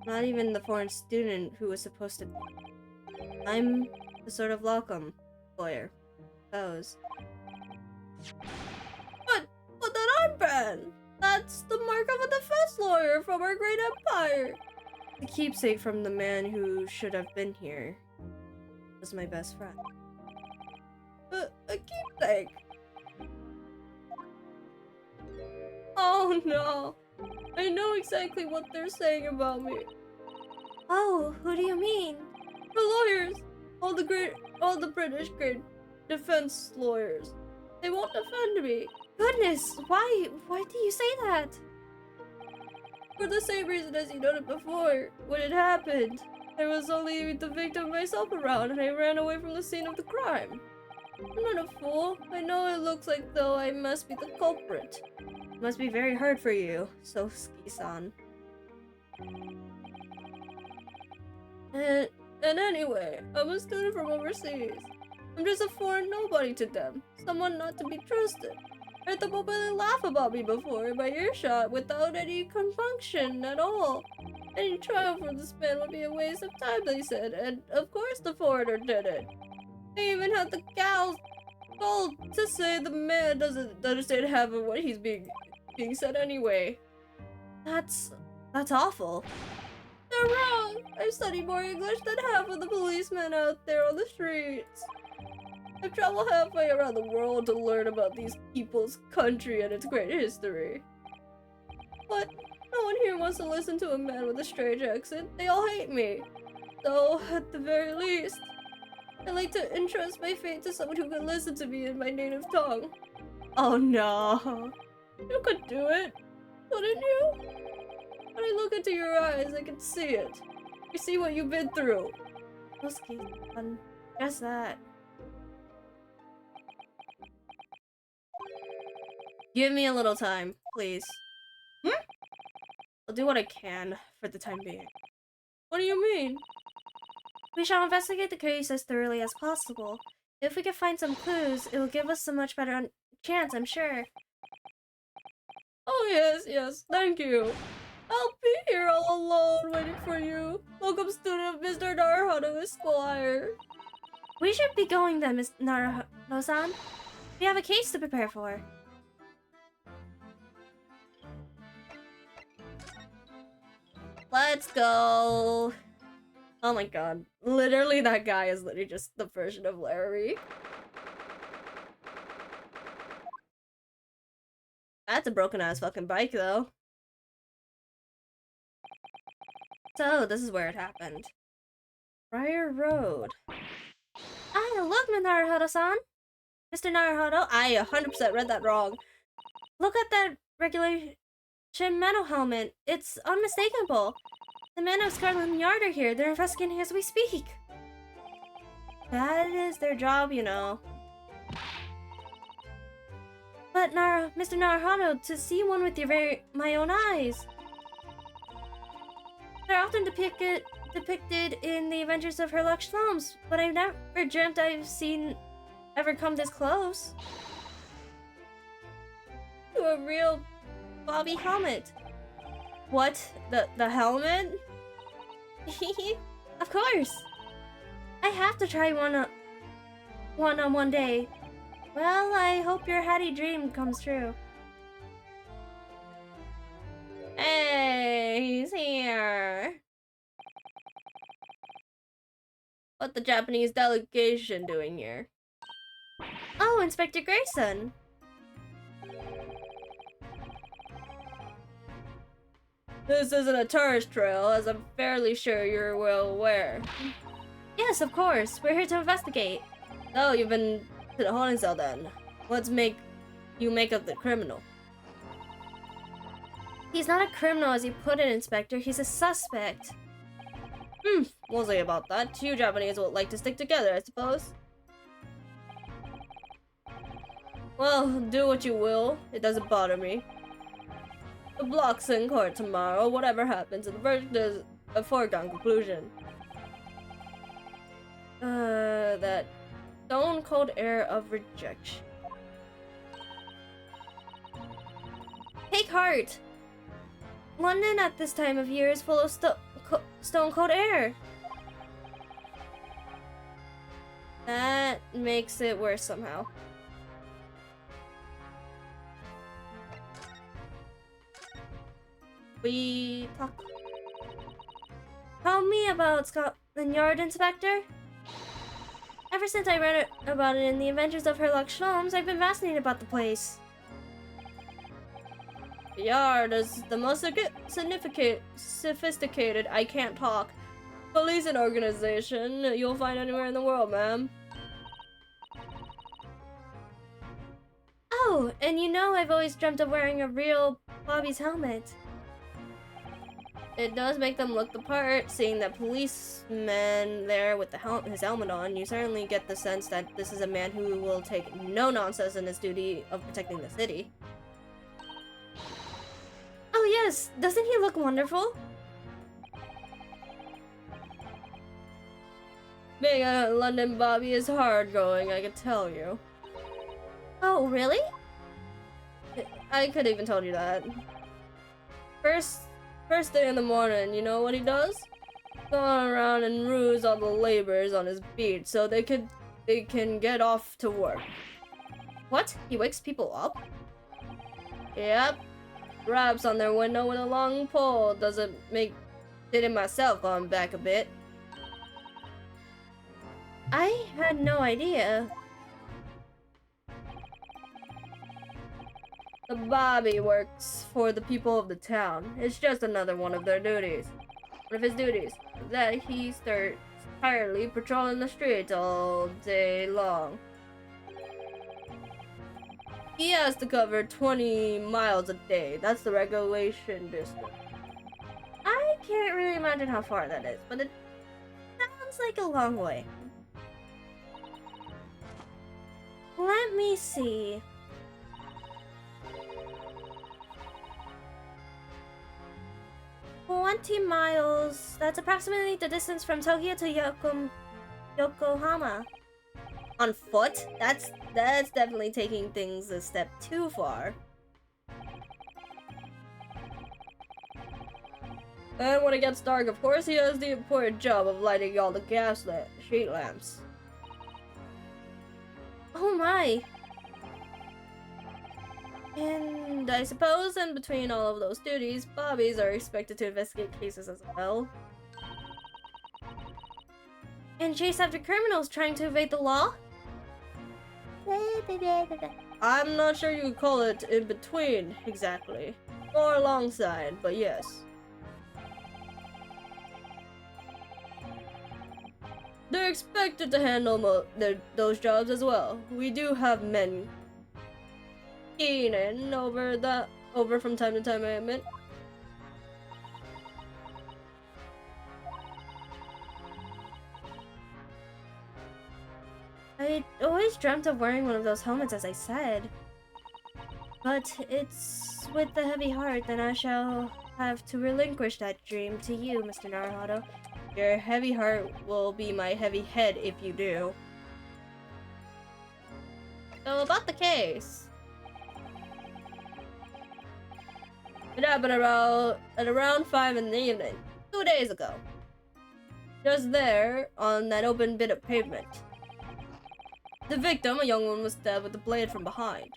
Not even the foreign student who was supposed to be. I'm the sort of welcome lawyer. Those. But that armband! That's the mark of a defense lawyer from our great empire! The keepsake from the man who should have been here was my best friend. A keepsake? Oh no! I know exactly what they're saying about me. Oh, who do you mean? The lawyers! All the British great defense lawyers. They won't defend me. Goodness, why do you say that? For the same reason as you noted before, when it happened. I was only the victim myself around and I ran away from the scene of the crime. I'm not a fool. I know it looks like though I must be the culprit. It must be very hard for you, Sosuke-san. And anyway, I'm a student from overseas. I'm just a foreign nobody to them, someone not to be trusted. I heard them openly laugh about me before in my earshot without any compunction at all. Any trial for this man would be a waste of time, they said, and of course the foreigner did it. They even had the gals bold to say the man doesn't understand half of what he's being said anyway. That's awful. They're wrong! I study more English than half of the policemen out there on the streets. I've traveled halfway around the world to learn about these people's country and its great history. But no one here wants to listen to a man with a strange accent. They all hate me. So, at the very least, I'd like to entrust my fate to someone who can listen to me in my native tongue. Oh no. You could do it, couldn't you? When I look into your eyes, I can see it. I see what you've been through. Sosuke-san, just that. Give me a little time, please. I'll do what I can for the time being. What do you mean? We shall investigate the case as thoroughly as possible. If we can find some clues, it will give us a much better chance, I'm sure. Oh yes, thank you. I'll be here all alone waiting for you. Welcome student of Mr. Naruhodo Esquire. We should be going then, Miss Naruhodo-san. We have a case to prepare for. Let's go. Oh my god. Literally that guy is literally just the version of Larry. That's a broken ass fucking bike though. So this is where it happened. Briar Road. Ah, look, Naruhodo-san. Mr. Naruhodo, I 100% read that wrong. Look at that regulation metal helmet. It's unmistakable. The men of Scotland Yard are here. They're investigating as we speak. That is their job, you know. But Mr. Naruhodo, to see one with my own eyes. They're often depicted in the adventures of Herlock films, but I've never dreamt I've seen ever come this close. To a real Bobby helmet. What? The helmet? Of course. I have to try one on one day. Well, I hope your Hattie dream comes true. Hey, he's here. What the Japanese delegation doing here? Oh, Inspector Grayson. This isn't a tourist trail, as I'm fairly sure you're well aware. Yes, of course. We're here to investigate. Oh, you've been to the holding cell then. Let's make you make up the criminal. He's not a criminal as you put it, Inspector. He's a suspect. We'll see about that. Two Japanese would like to stick together, I suppose. Well, do what you will. It doesn't bother me. The block's in court tomorrow. Whatever happens, the verdict is a foregone conclusion. That stone cold air of rejection. heart. London at this time of year is full of stone cold air. That makes it worse somehow. We talk. Tell me about Scotland Yard, Inspector. Ever since I read about it in The Adventures of Sherlock Holmes, I've been fascinated about the place. The Yard is the most sophisticated, I can't talk, police and organization you'll find anywhere in the world, ma'am. Oh, and you know I've always dreamt of wearing a real Bobby's helmet. It does make them look the part. Seeing that policeman there with his helmet on, you certainly get the sense that this is a man who will take no nonsense in his duty of protecting the city. Oh yes, doesn't he look wonderful? Being a London Bobby is hard going, I can tell you. Oh, really? I could even told you that. First thing in the morning, you know what he does? Going around and ruse all the laborers on his beat so they can get off to work. What? He wakes people up? Yep. Raps on their window with a long pole. Did it myself going back a bit. I had no idea. The Bobby works for the people of the town. It's just another one of their duties. One of his duties. That he starts tirelessly patrolling the streets all day long. He has to cover 20 miles a day. That's the regulation distance. I can't really imagine how far that is, but it sounds like a long way. Let me see. 20 miles. That's approximately the distance from Tokyo to Yokohama. On foot? That's definitely taking things a step too far. And when it gets dark, of course, he has the important job of lighting all the street lamps. Oh my! And I suppose in between all of those duties, Bobbies are expected to investigate cases as well. And chase after criminals trying to evade the law? I'm not sure you could call it in between, exactly. Or alongside, but yes. They're expected to handle those jobs as well. We do have men keen in over from time to time, I admit. I always dreamt of wearing one of those helmets, as I said. But it's with a heavy heart that I shall have to relinquish that dream to you, Mr. Naruhodo. Your heavy heart will be my heavy head if you do. So about the case. It happened at around 5 in the evening, 2 days ago. Just there, on that open bit of pavement. The victim, a young woman, was stabbed with a blade from behind.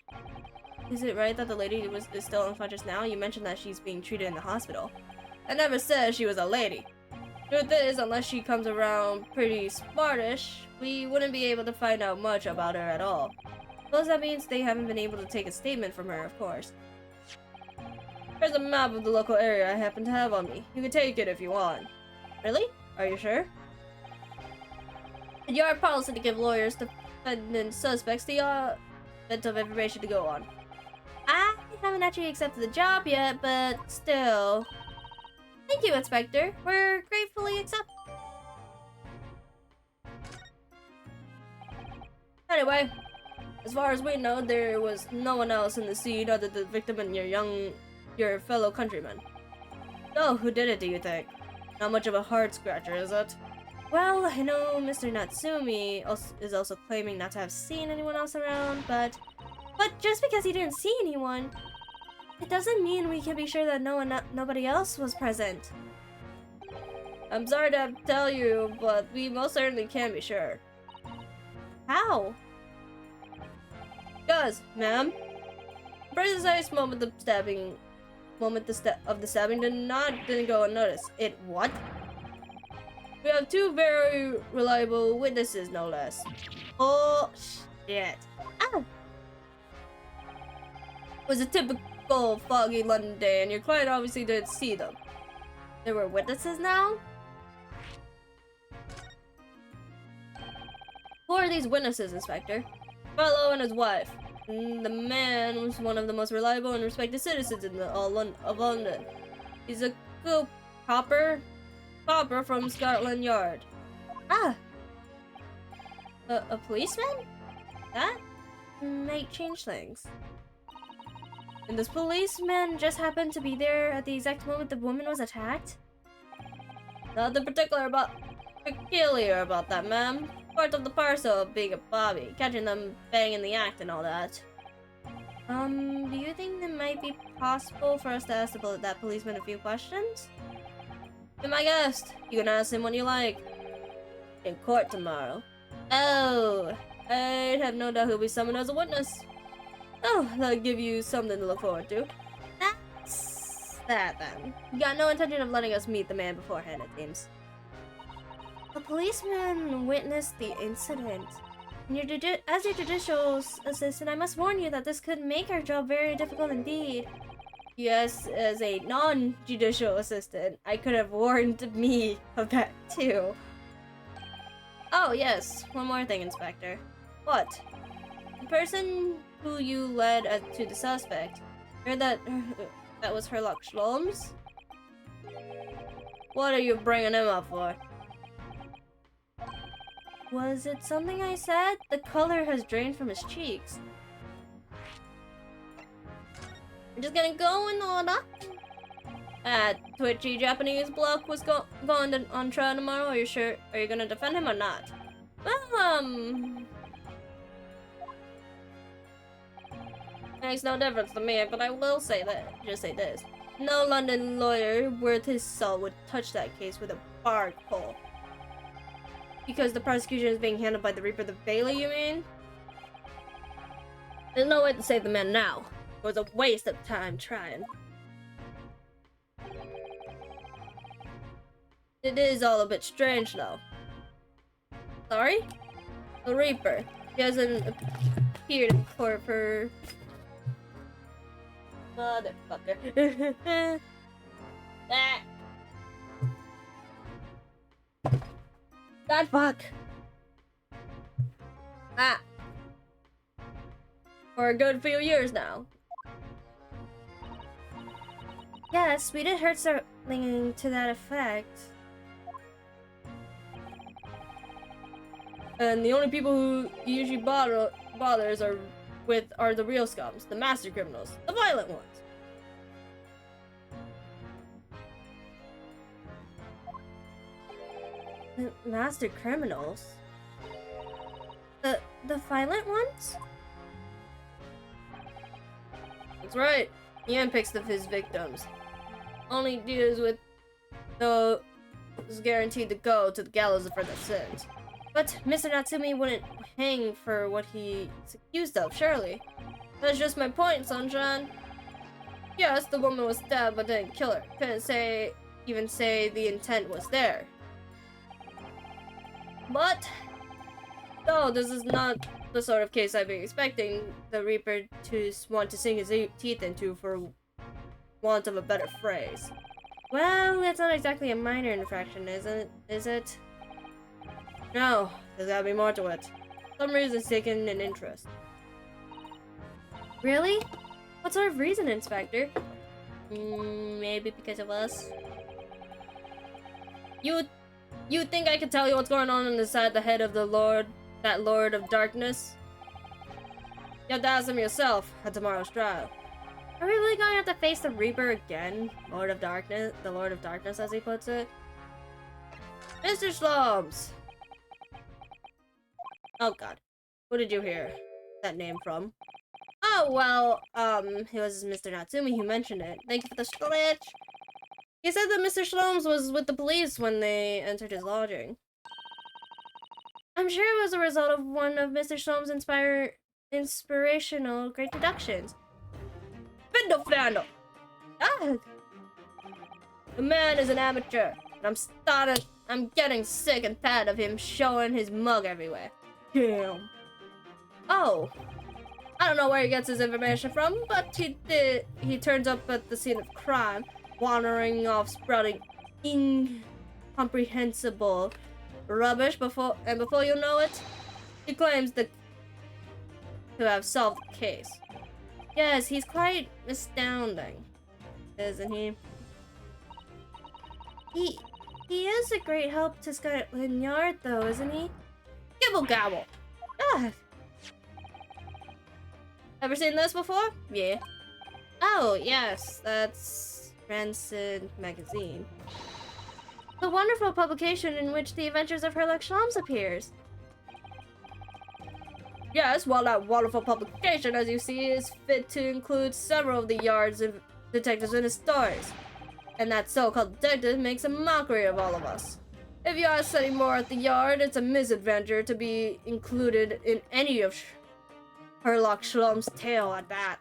Is it right that the lady is still unconscious now? You mentioned that she's being treated in the hospital. I never said she was a lady. Truth is, unless she comes around pretty smartish, we wouldn't be able to find out much about her at all. Suppose that means they haven't been able to take a statement from her, of course. Here's a map of the local area I happen to have on me. You can take it if you want. Really? Are you sure? It's your policy to give lawyers to defendant suspects the bit of information to go on. I haven't actually accepted the job yet, but still. Thank you, Inspector. We're gratefully accept. Anyway, as far as we know, there was no one else in the scene other than the victim and your fellow countrymen. So, who did it, do you think? Not much of a heart scratcher, is it? Well, I know Mr. Natsumi is also claiming not to have seen anyone else around, but just because he didn't see anyone, It doesn't mean we can be sure that nobody else was present. I'm sorry to have to tell you, but we most certainly can be sure. How? Because, ma'am, the precise moment of the stabbing didn't go unnoticed. It what? We have two very reliable witnesses, no less. Oh shit! Ah! It was a typical foggy London day, and your client obviously didn't see them. There were witnesses now? Who are these witnesses, Inspector? Fellow and his wife. The man was one of the most reliable and respected citizens in of London. He's a good copper from Scotland Yard. Ah! A policeman? That might change things. And this policeman just happened to be there at the exact moment the woman was attacked? Nothing peculiar about that, ma'am. Part of the parcel of being a bobby, catching them banging the act and all that. Do you think it might be possible for us to ask that policeman a few questions? Be my guest. You can ask him when you like. In court tomorrow. Oh, I'd have no doubt he'll be summoned as a witness. Oh, that'll give you something to look forward to. That's that then. You got no intention of letting us meet the man beforehand, it seems. A policeman witnessed the incident. And as your judicial assistant, I must warn you that this could make our job very difficult indeed. Yes, as a non-judicial assistant, I could have warned me of that too. Oh yes, one more thing, Inspector. What? The person who you led to the suspect, heard that was Herlock Sholmes? What are you bringing him up for? Was it something I said? The color has drained from his cheeks. We're just gonna go in order. Twitchy Japanese bloke was going on trial tomorrow. Are you sure? Are you gonna defend him or not? Well, makes no difference to me, but I will say just say this. No London lawyer worth his salt would touch that case with a barred pole. Because the prosecution is being handled by the Reaper the Bailey, you mean? There's no way to save the man now. It was a waste of time trying. It is all a bit strange, though. Sorry? The Reaper. He hasn't appeared in court for... Motherfucker. Ah. God fuck. Ah. For a good few years now. Yes, we did heard something to that effect. And the only people who he usually bothers are the real scums, the master criminals, the violent ones. The master criminals? The violent ones? That's right. He handpicks his victims. Only deals with those guaranteed to go to the gallows for their sins. But Mr. Natsumi wouldn't hang for what he's accused of, surely. That's just my point, Sunshine. Yes, the woman was stabbed but didn't kill her. Couldn't even say the intent was there. But, no, this is not the sort of case I've been expecting the Reaper to want to sink his teeth into, for want of a better phrase. Well, that's not exactly a minor infraction, is it? No, there's gotta be more to it. Some reason's taken an interest. Really? What sort of reason, Inspector? Maybe because of us? You think I could tell you what's going on inside the head of that Lord of Darkness? You have to ask him yourself at tomorrow's trial. Are we really going to have to face the Reaper again? The Lord of Darkness as he puts it. Mr. Sholmes! Oh god. Who did you hear that name from? Oh, well, it was Mr. Natsumi who mentioned it. Thank you for the glitch. He said that Mr. Shlomes was with the police when they entered his lodging. I'm sure it was a result of one of Mr. Shlomes' inspirational great deductions. Spindle Fandle! Ah! The man is an amateur, and I'm getting sick and tired of him showing his mug everywhere. Damn. Oh. I don't know where he gets his information from, but he turns up at the scene of crime, wandering off sprouting incomprehensible rubbish before you know it, he claims to have solved the case. Yes, he's quite astounding, isn't he? He is a great help to Scotland Yard, though, isn't he? Gibble gabble. Ah. Ever seen this before? Yeah. Oh, yes, that's Rancid Magazine. The wonderful publication in which the adventures of Herlock Sholmes appears. Yes, well, that wonderful publication, as you see, is fit to include several of the Yard's detectives in his stories. And that so-called detective makes a mockery of all of us. If you ask any more at the Yard, it's a misadventure to be included in any of Herlock Sholmes' tale at that.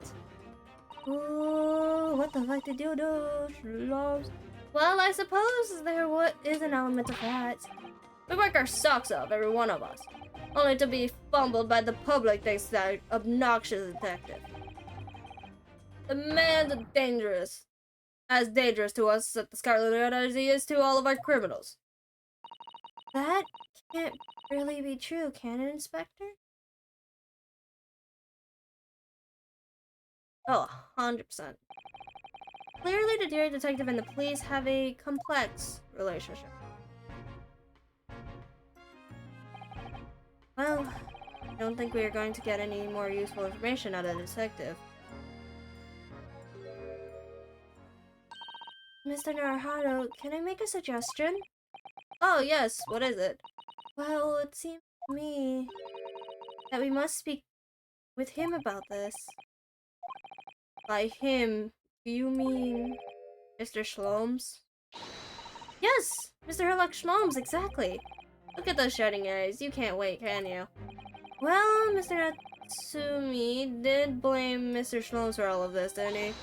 Ooh, what the fuck did you do, Sholmes? Well, I suppose there is an element of that. We work our socks off, every one of us, only to be fumbled by the public thanks to that obnoxious detective. The man's as dangerous to us at the Scotland Yard as he is to all of our criminals. That can't really be true, can it, Inspector? Oh, 100%. Clearly, the dear detective and the police have a complex relationship. Well, I don't think we are going to get any more useful information out of the detective. Mr. Naruhado, can I make a suggestion? Oh, yes, what is it? Well, it seems to me that we must speak with him about this. By him, do you mean Mr. Shlomes? Yes, Mr. Herlock Shlomes, exactly. Look at those shining eyes. You can't wait, can you? Well, Mr. Natsumi did blame Mr. Shlomes for all of this, didn't he?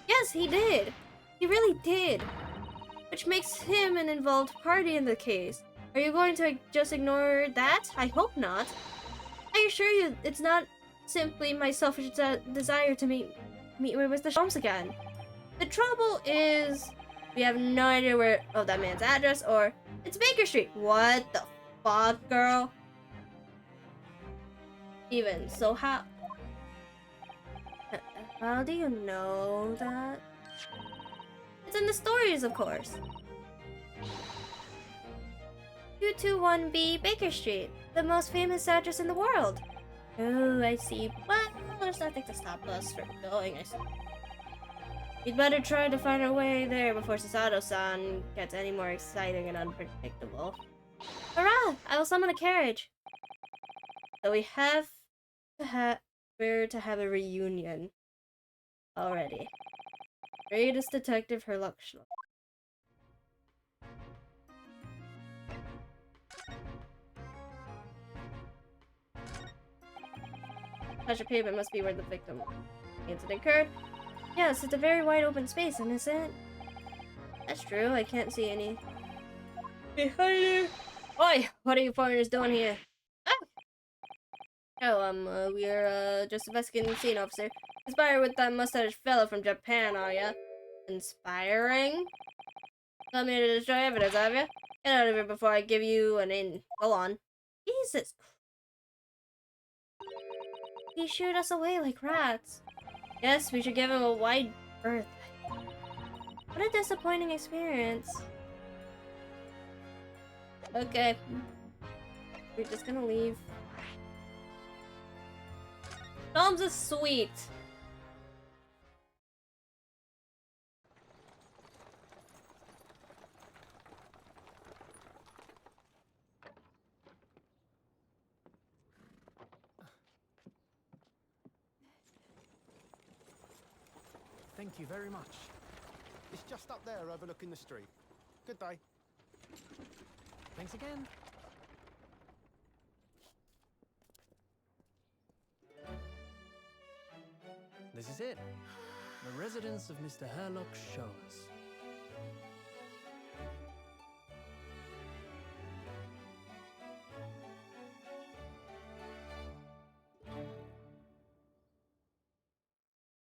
Yes, he did. He really did. Which makes him an involved party in the case. Are you going to just ignore that? I hope not. I assure you, it's not simply my selfish desire to meet with Mr. Shlomes again. The trouble is, we have no idea where that man's address, or it's Baker Street. What the fuck, girl? Even so, how do you know that? It's in the stories, of course. 221B Baker Street, the most famous address in the world. Oh, I see. Well, there's nothing to stop us from going, I see. We'd better try to find our way there before Sasato-san gets any more exciting and unpredictable. Hurrah! I will summon a carriage. So we have to have a reunion already. Greatest detective Herlock Sholmes. Pleasure pavement must be where the victim incident occurred. Yes, it's a very wide open space, isn't it? That's true, I can't see any. Behind you! Oi! What are you foreigners doing here? Oh, we're, just investigating the scene, officer. Inspired with that mustache fellow from Japan, are ya? Inspiring? Come here to destroy evidence, have ya? Get out of here before I give you an in. Go on. Jesus. He shooed us away like rats. Yes, we should give him a wide berth. What a disappointing experience. Okay. We're just gonna leave. Tom's is sweet. Thank you very much. It's just up there overlooking the street. Good day. Thanks again. This is it. The residence of Mr. Herlock Shores.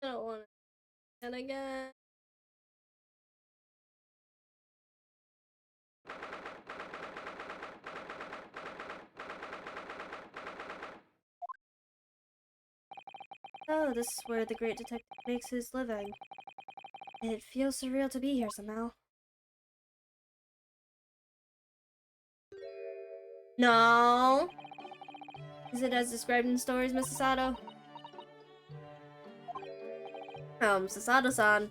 I don't want to. And again. Oh, this is where the great detective makes his living. It feels surreal to be here somehow. No. Is it as described in stories, Mrs. Sato? Sasato-san.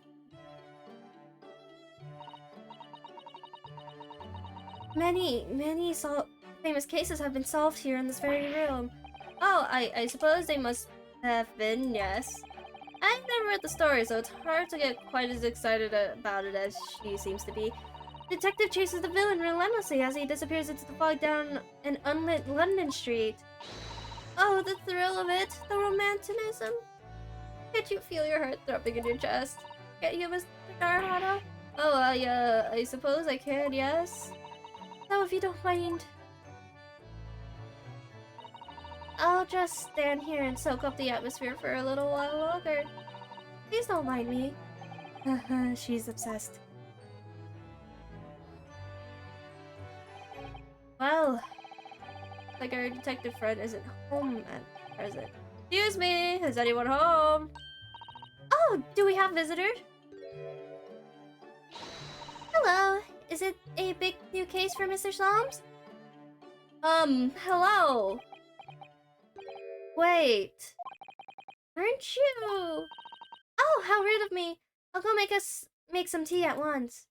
Many famous cases have been solved here in this very room. Oh, I suppose they must have been, yes. I've never read the story, so it's hard to get quite as excited about it as she seems to be. Detective chases the villain relentlessly as he disappears into the fog down an unlit London street. Oh, the thrill of it, the romanticism. Can't you feel your heart throbbing in your chest? Can't you, Mr. Naruto? Oh, I suppose I can, yes. No, if you don't mind. I'll just stand here and soak up the atmosphere for a little while longer. Please don't mind me. She's obsessed. Well, like our detective friend isn't home at present. Excuse me, is anyone home? Oh, do we have visitors? Hello, is it a big new case for Mr. Slums? Hello. Wait, aren't you? Oh, how rude of me. I'll go make some tea at once.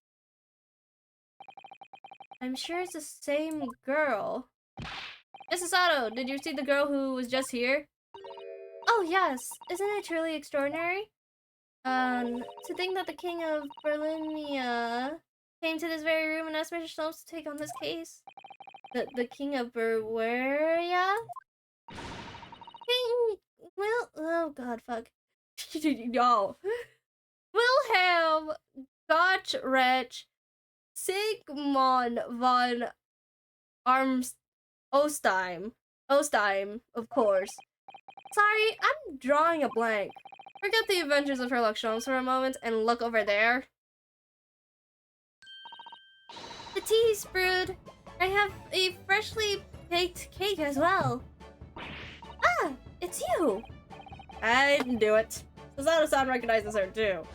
I'm sure it's the same girl. Mrs. Sato, did you see the girl who was just here? Oh yes, isn't it truly extraordinary? To think that the king of Berlinia came to this very room and asked Mr. Slums to take on this case. The king of Berweria? King oh god, fuck. No. Wilhelm Gottrecht Sigmund von Ostheim, of course. Sorry, I'm drawing a blank. Forget the adventures of Herlock Sholmes for a moment and look over there. The tea's brewed. I have a freshly baked cake as well. Ah, it's you. I didn't do it. Sasato-san recognizes her too.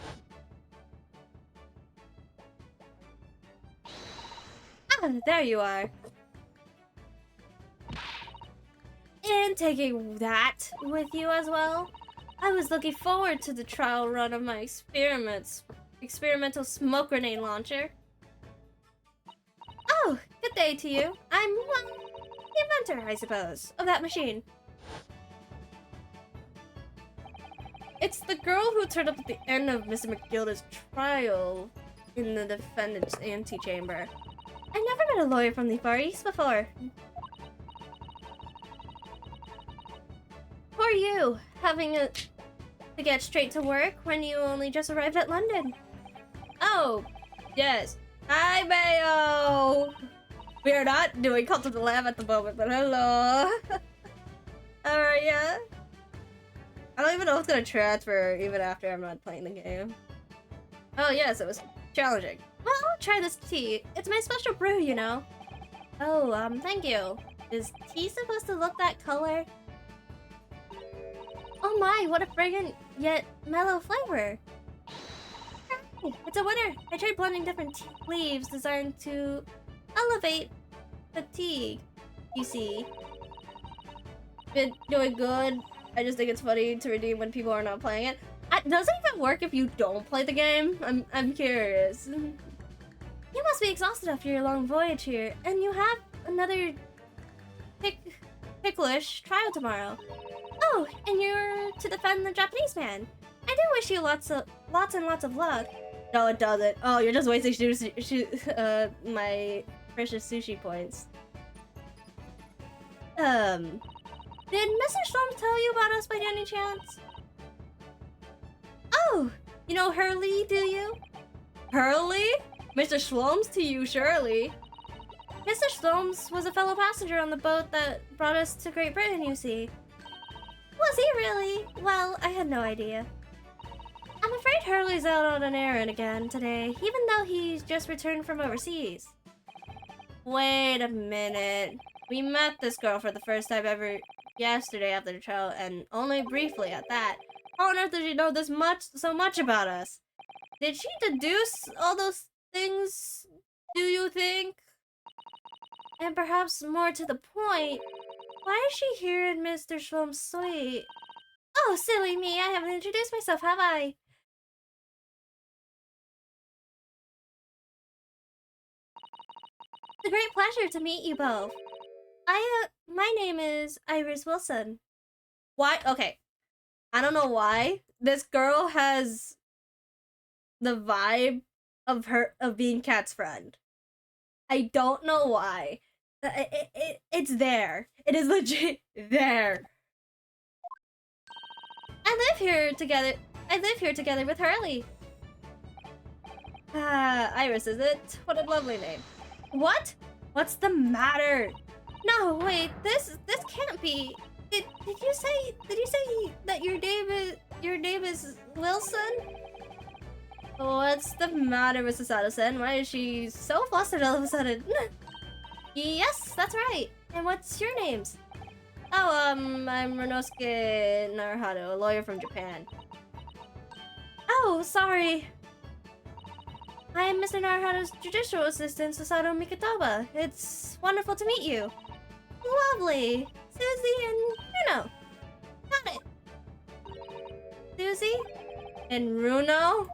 Ah, there you are. And taking that with you as well. I was looking forward to the trial run of my experimental smoke grenade launcher. Oh, good day to you. I'm, the inventor, I suppose, of that machine. It's the girl who turned up at the end of Mr. McGilda's trial in the defendant's antechamber. I've never met a lawyer from the Far East before. Who are you, having to get straight to work when you only just arrived at London? Oh, yes. Hi, Mayo! We are not doing Cult of the Lamb at the moment, but hello! How are ya? I don't even know if it's gonna transfer even after I'm not playing the game. Oh yes, it was challenging. Well, I'll try this tea. It's my special brew, you know. Oh, thank you. Is tea supposed to look that color? Oh my, what a fragrant yet mellow flavor. It's a winner. I tried blending different tea leaves designed to elevate fatigue, you see. Been doing good. I just think it's funny to redeem when people are not playing it. Does it even work if you don't play the game? I'm curious. You must be exhausted after your long voyage here, and you have another picklish trial tomorrow. Oh, and you're to defend the Japanese man. I do wish you lots of lots and lots of luck. No, it doesn't. Oh, you're just wasting my precious sushi points. Did Mr. Storm tell you about us by any chance? Oh, you know Hurley, do you? Hurley? Mr. Shlom's to you, surely. Mr. Shlom's was a fellow passenger on the boat that brought us to Great Britain, you see. Was he really? Well, I had no idea. I'm afraid Hurley's out on an errand again today, even though he's just returned from overseas. Wait a minute. We met this girl for the first time ever yesterday after the trial, and only briefly at that. How on earth did she know so much about us? Did she deduce all those things, do you think? And perhaps more to the point, why is she here in Mr. Shlom's suite? Oh, silly me, I haven't introduced myself, have I? It's a great pleasure to meet you both. My name is Iris Wilson. Why? Okay. I don't know why. This girl has the vibe of being Kat's friend. I don't know why. It's there. It is legit there. I live here together with Hurley. Iris, is it? What a lovely name. What? What's the matter? No, wait, this can't be. Did you say that your name is Wilson? What's the matter, Mrs. Addison? Why is she so flustered all of a sudden? Yes, that's right. And what's your names? Oh, I'm Renosuke Naruhado, a lawyer from Japan. Oh, sorry. I'm Mr. Naruhado's judicial assistant, Susato Mikitoba. It's wonderful to meet you. Lovely. Susie and Runo. Got it. Susie and Runo?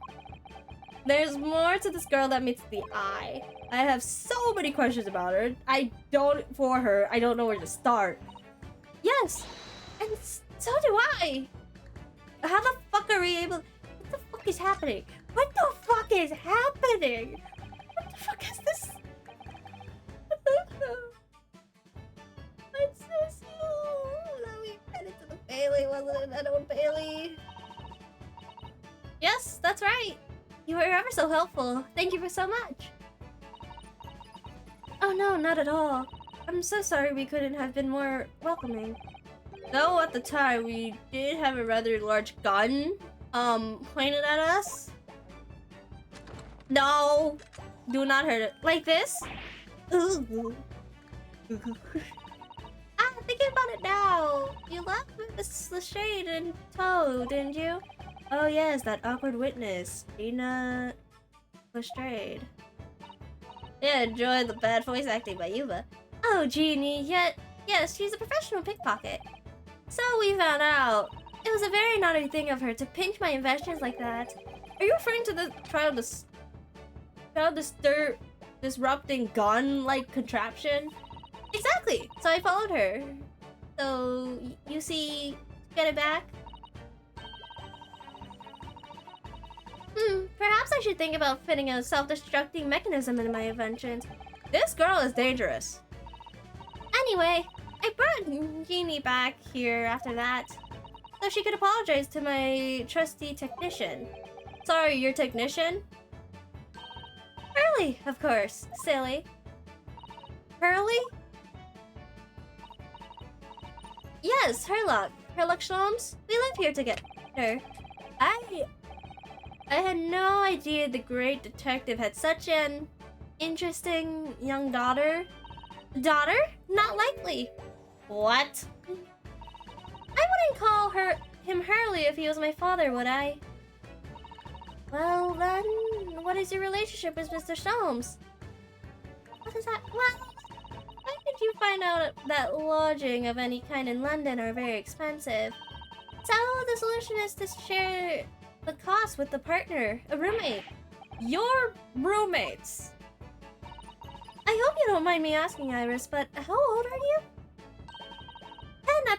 There's more to this girl that meets the eye. I have so many questions about her. I don't know where to start. Yes, and so do I. How the fuck are we able... What the fuck is happening? What the fuck is happening? What the fuck is this? It's so slow. Let me head into the Bailey, wasn't it? That old Bailey. Yes, that's right. You were ever so helpful. Thank you for so much. Oh no, not at all. I'm so sorry we couldn't have been more welcoming. Though at the time we did have a rather large gun, pointed at us. No, do not hurt it. Like this? Ooh. Thinking about it now. You left with the shade in tow, didn't you? Oh yes, that awkward witness, Gina Lestrade. Yeah, enjoy the bad voice acting by Yuma. Oh, Jeannie, yes, she's a professional pickpocket. So we found out. It was a very naughty thing of her to pinch my investments like that. Are you referring to the trial disrupting gun-like contraption? Exactly! So I followed her. So, you see, get it back? Perhaps I should think about fitting a self-destructing mechanism into my inventions. This girl is dangerous. Anyway, I brought Jeannie back here after that, so she could apologize to my trusty technician. Sorry, your technician? Hurley, of course. Silly. Hurley? Yes, Herlock. Herlock Sholmes. We live here together. I had no idea the great detective had such an interesting young daughter. Daughter? Not likely. What? I wouldn't call him Hurley if he was my father, would I? Well then, what is your relationship with Mr. Sholmes? What is that? Well, how did you find out that lodging of any kind in London are very expensive? So the solution is to share the cost with the partner, a roommate. Your roommates. I hope you don't mind me asking, Iris, but how old are you?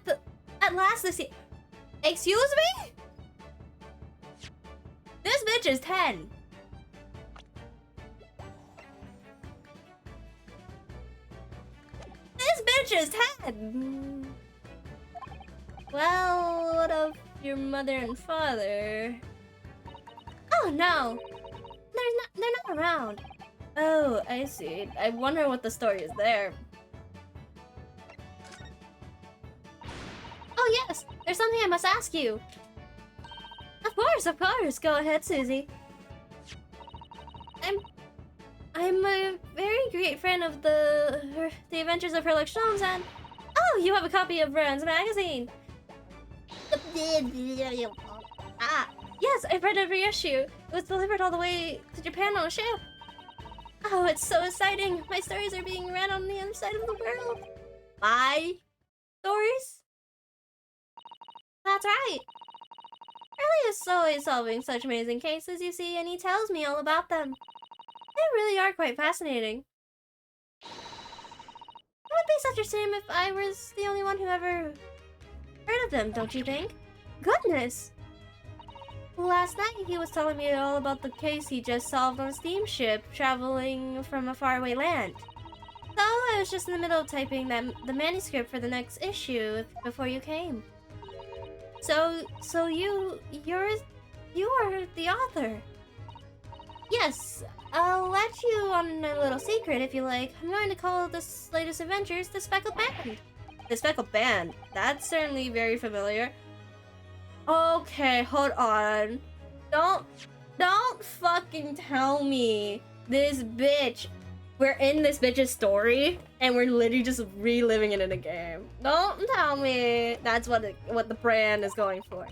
10 at last this year. Excuse me? This bitch is 10. This bitch is 10. Well, what of your mother and father? Oh no, they're not around. Oh, I see. I wonder what the story is there. Oh yes, there's something I must ask you. Of course. Go ahead, Susie. I'm a very great fan of the Adventures of Herlock Sholmes, and oh, you have a copy of Brand's magazine. Ah, yes, I've read every issue. It was delivered all the way to Japan on a ship. Oh, it's so exciting. My stories are being read on the other side of the world. My stories? That's right. Riley is always solving such amazing cases, you see, and he tells me all about them. They really are quite fascinating. It would be such a shame if I was the only one who ever heard of them, don't you think? Goodness! Last night, he was telling me all about the case he just solved on a steamship traveling from a faraway land. So I was just in the middle of typing the manuscript for the next issue before you came. So you are the author. Yes, I'll let you on a little secret if you like. I'm going to call this latest adventures the Speckled Band. The Speckled Band? That's certainly very familiar. Okay, hold on. Don't fucking tell me this bitch. We're in this bitch's story and we're literally just reliving it in a game. Don't tell me that's what the brand is going for.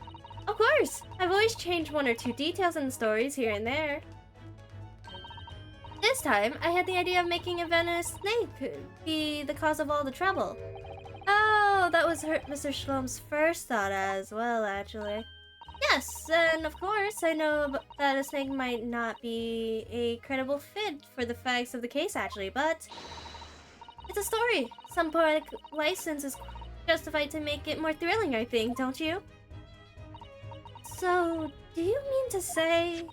Of course, I've always changed one or two details in the stories here and there. This time, I had the idea of making a venomous snake be the cause of all the trouble. Oh, that was Mr. Shlom's first thought as well, actually. Yes, and of course, I know that a snake might not be a credible fit for the facts of the case, actually, but it's a story. Some poetic license is justified to make it more thrilling, I think, don't you? So, do you mean to say...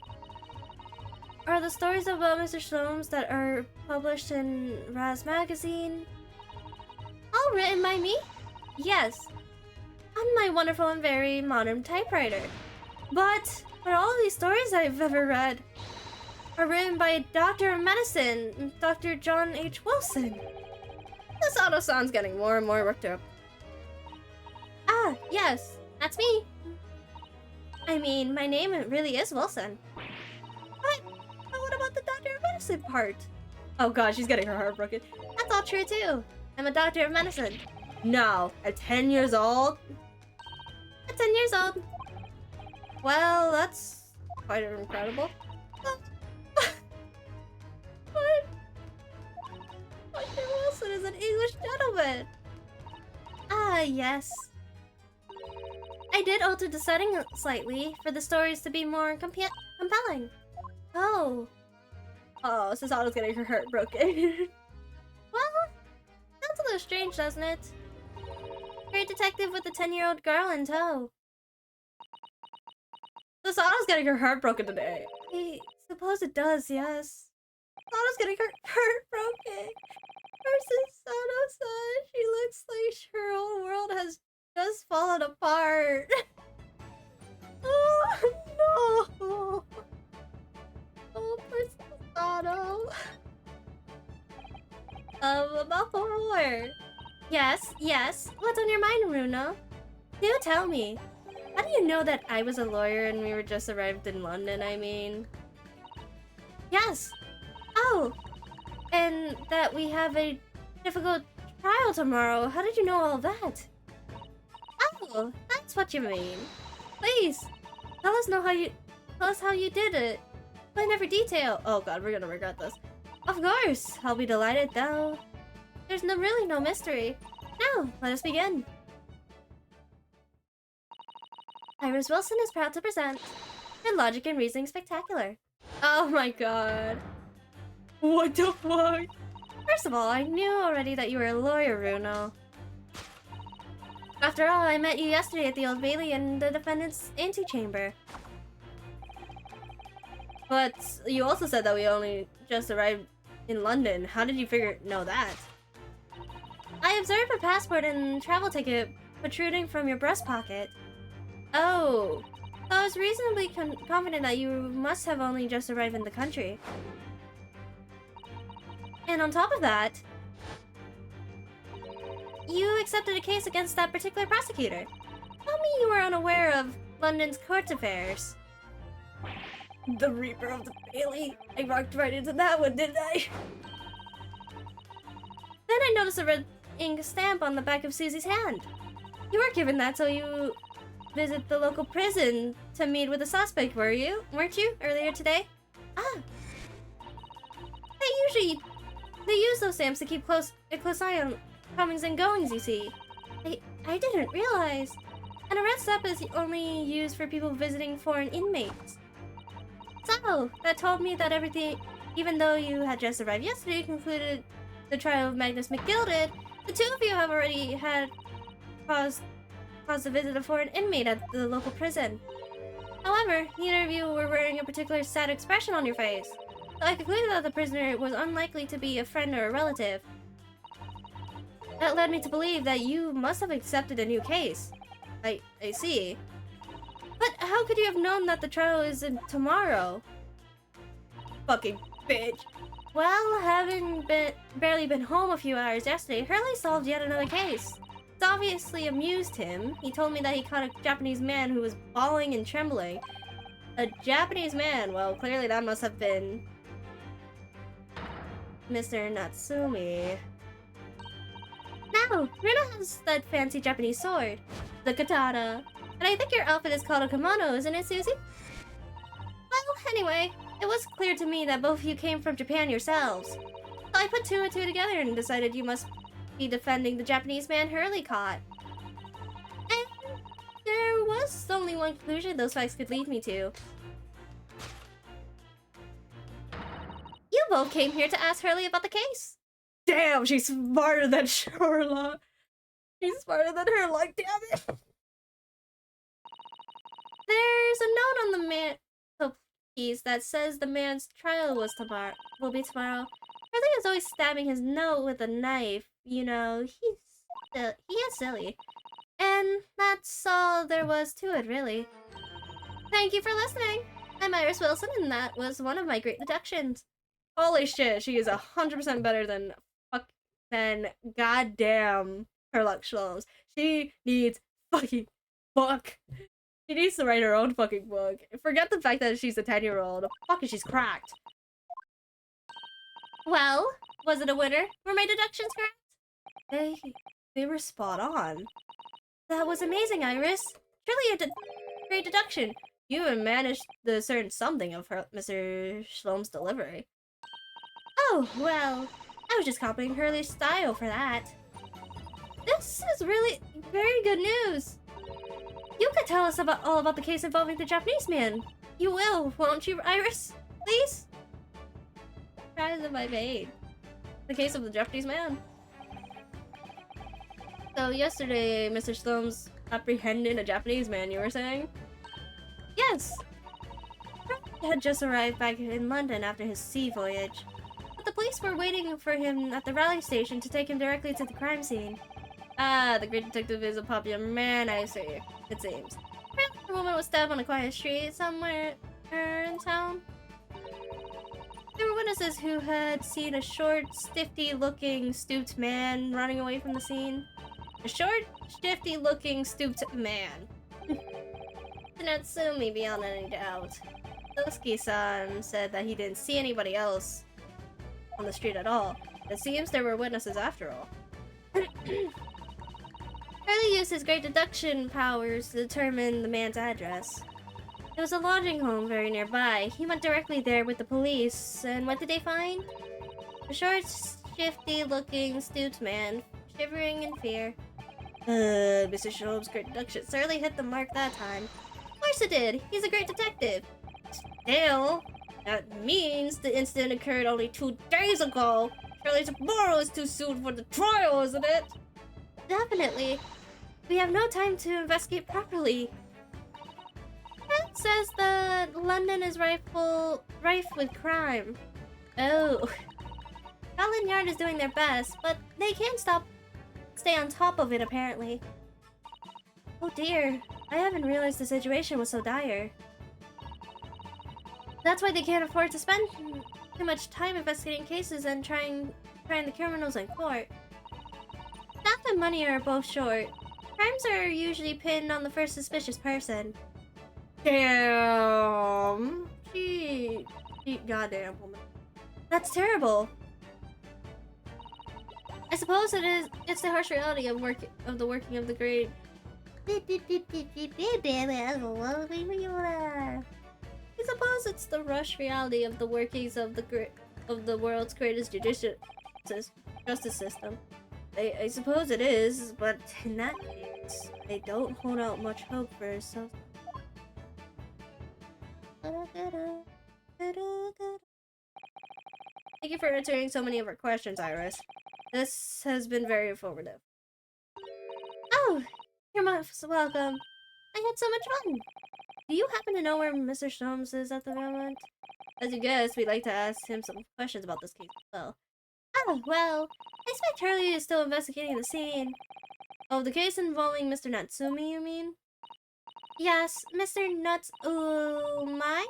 Are the stories about Mr. Shlom's that are published in Raz magazine all written by me? Yes, on my wonderful and very modern typewriter. But all of these stories I've ever read are written by a doctor of medicine, Dr. John H. Wilson. This auto-sound's getting more and more worked up. Ah, yes, that's me. I mean, my name really is Wilson. But what about the doctor of medicine part? Oh god, she's getting her heart broken. That's all true too. I'm a doctor of medicine. No, at 10 years old? At 10 years old. Well, that's quite incredible. What? Dr. Wilson is an English gentleman. Ah, yes. I did alter the setting slightly for the stories to be more compelling. Oh. Oh, Sasano's getting her heart broken. Well, that's a little strange, doesn't it? Great detective with a 10-year-old girl in tow. Sasano's getting her heart broken today. I suppose it does, yes. Sasano's getting her heart broken. Sasano-san, she looks like her whole world has just fallen apart. Oh, no. Oh, poor Sasano. About more. Yes. What's on your mind, Runo? Do tell me. How do you know that I was a lawyer and we were just arrived in London, I mean? Yes. Oh. And that we have a difficult trial tomorrow. How did you know all that? Oh, that's what you mean. Please, tell us how you did it. Explain every detail. Oh god, we're gonna regret this. Of course, I'll be delighted though. There's really no mystery. Now, let us begin. Iris Wilson is proud to present her Logic and Reasoning Spectacular. Oh my god. What the fuck? First of all, I knew already that you were a lawyer, Runo. After all, I met you yesterday at the Old Bailey in the defendant's antechamber. But you also said that we only just arrived in London. How did you know that? I observed a passport and travel ticket protruding from your breast pocket. Oh, I was reasonably confident that you must have only just arrived in the country. And on top of that, you accepted a case against that particular prosecutor. Tell me you were unaware of London's court affairs. The Reaper of the Bailey. I walked right into that one, didn't I? Then I noticed a red ink stamp on the back of Susie's hand. You were given that so you visit the local prison to meet with a suspect, weren't you, earlier today? Ah. They use those stamps to keep a close eye on comings and goings, you see. I didn't realize. And a red stamp is only used for people visiting foreign inmates. So, that told me that everything, even though you had just arrived yesterday, concluded the trial of Magnus McGilded, the two of you have already had caused a visit of a foreign inmate at the local prison. However, neither of you were wearing a particular sad expression on your face, so I concluded that the prisoner was unlikely to be a friend or a relative. That led me to believe that you must have accepted a new case. I see. But how could you have known that the trial is tomorrow? Fucking bitch. Well, having barely been home a few hours yesterday, Hurley solved yet another case. It obviously amused him. He told me that he caught a Japanese man who was bawling and trembling. A Japanese man? Well, clearly that must have been Mr. Natsumi. Now, Runa has that fancy Japanese sword, the katana. And I think your outfit is called a kimono, isn't it, Susie? Well, anyway, it was clear to me that both of you came from Japan yourselves. So I put two and two together and decided you must be defending the Japanese man Hurley caught. And there was only one conclusion those facts could lead me to. You both came here to ask Hurley about the case. Damn, she's smarter than Sherlock. She's smarter than Sherlock, damn it. There's a note on the mantelpiece that says the man's trial will be tomorrow. Hurley is always stabbing his note with a knife. You know, he is silly. And that's all there was to it, really. Thank you for listening. I'm Iris Wilson, and that was one of my great deductions. Holy shit, she is 100% better than goddamn Sherlock Holmes. She needs fucking book. She needs to write her own fucking book. Forget the fact that she's a 10-year-old. Fucking she's cracked. Well, was it a winner? Were my deductions correct? They were spot on. That was amazing, Iris. Truly a great deduction. You even managed to discern something of Mr. Shlom's delivery. Oh, well, I was just copying Hurley's style for that. This is really very good news. You could tell us all about the case involving the Japanese man. You will, won't you, Iris? Please? Tries of my made. The case of the Japanese man. So yesterday, Mr. Sloane's apprehended a Japanese man, you were saying? Yes. He had just arrived back in London after his sea voyage. But the police were waiting for him at the rally station to take him directly to the crime scene. Ah, the great detective is a popular man, I see. It seems. Apparently, a woman was stabbed on a quiet street somewhere in town. There were witnesses who had seen a short, stifty-looking, stooped man running away from the scene. A short, shifty-looking, stooped man. Natsumi, beyond any doubt. Tosuke-san said that he didn't see anybody else on the street at all. It seems there were witnesses after all. Hurley used his great deduction powers to determine the man's address. It was a lodging home very nearby. He went directly there with the police, and what did they find? A short, shifty-looking, stooped man, shivering in fear. Mr. Sholmes' great deduction certainly hit the mark that time. Of course it did. He's a great detective. Still, that means the incident occurred only 2 days ago. Surely tomorrow is too soon for the trial, isn't it? Definitely. We have no time to investigate properly. It says that London is rife with crime. Oh. Scotland Yard is doing their best, but they can't stay on top of it apparently. Oh dear, I haven't realized the situation was so dire. That's why they can't afford to spend too much time investigating cases and trying the criminals in court. Staff and money are both short. Crimes are usually pinned on the first suspicious person. Damn. She goddamn woman. That's terrible. I suppose it's the harsh reality of the working of the great. I suppose it's the rush reality of the workings of the world's greatest justice system. I suppose it is, but in that case, I don't hold out much hope for herself. Thank you for answering so many of our questions, Iris. This has been very informative. Oh, you're most welcome. I had so much fun. Do you happen to know where Mr. Sholmes is at the moment? As you guessed, we'd like to ask him some questions about this case as well. Oh, well, I expect Charlie is still investigating the scene. Oh, the case involving Mr. Natsumi, you mean? Yes, Mr. Natsumi?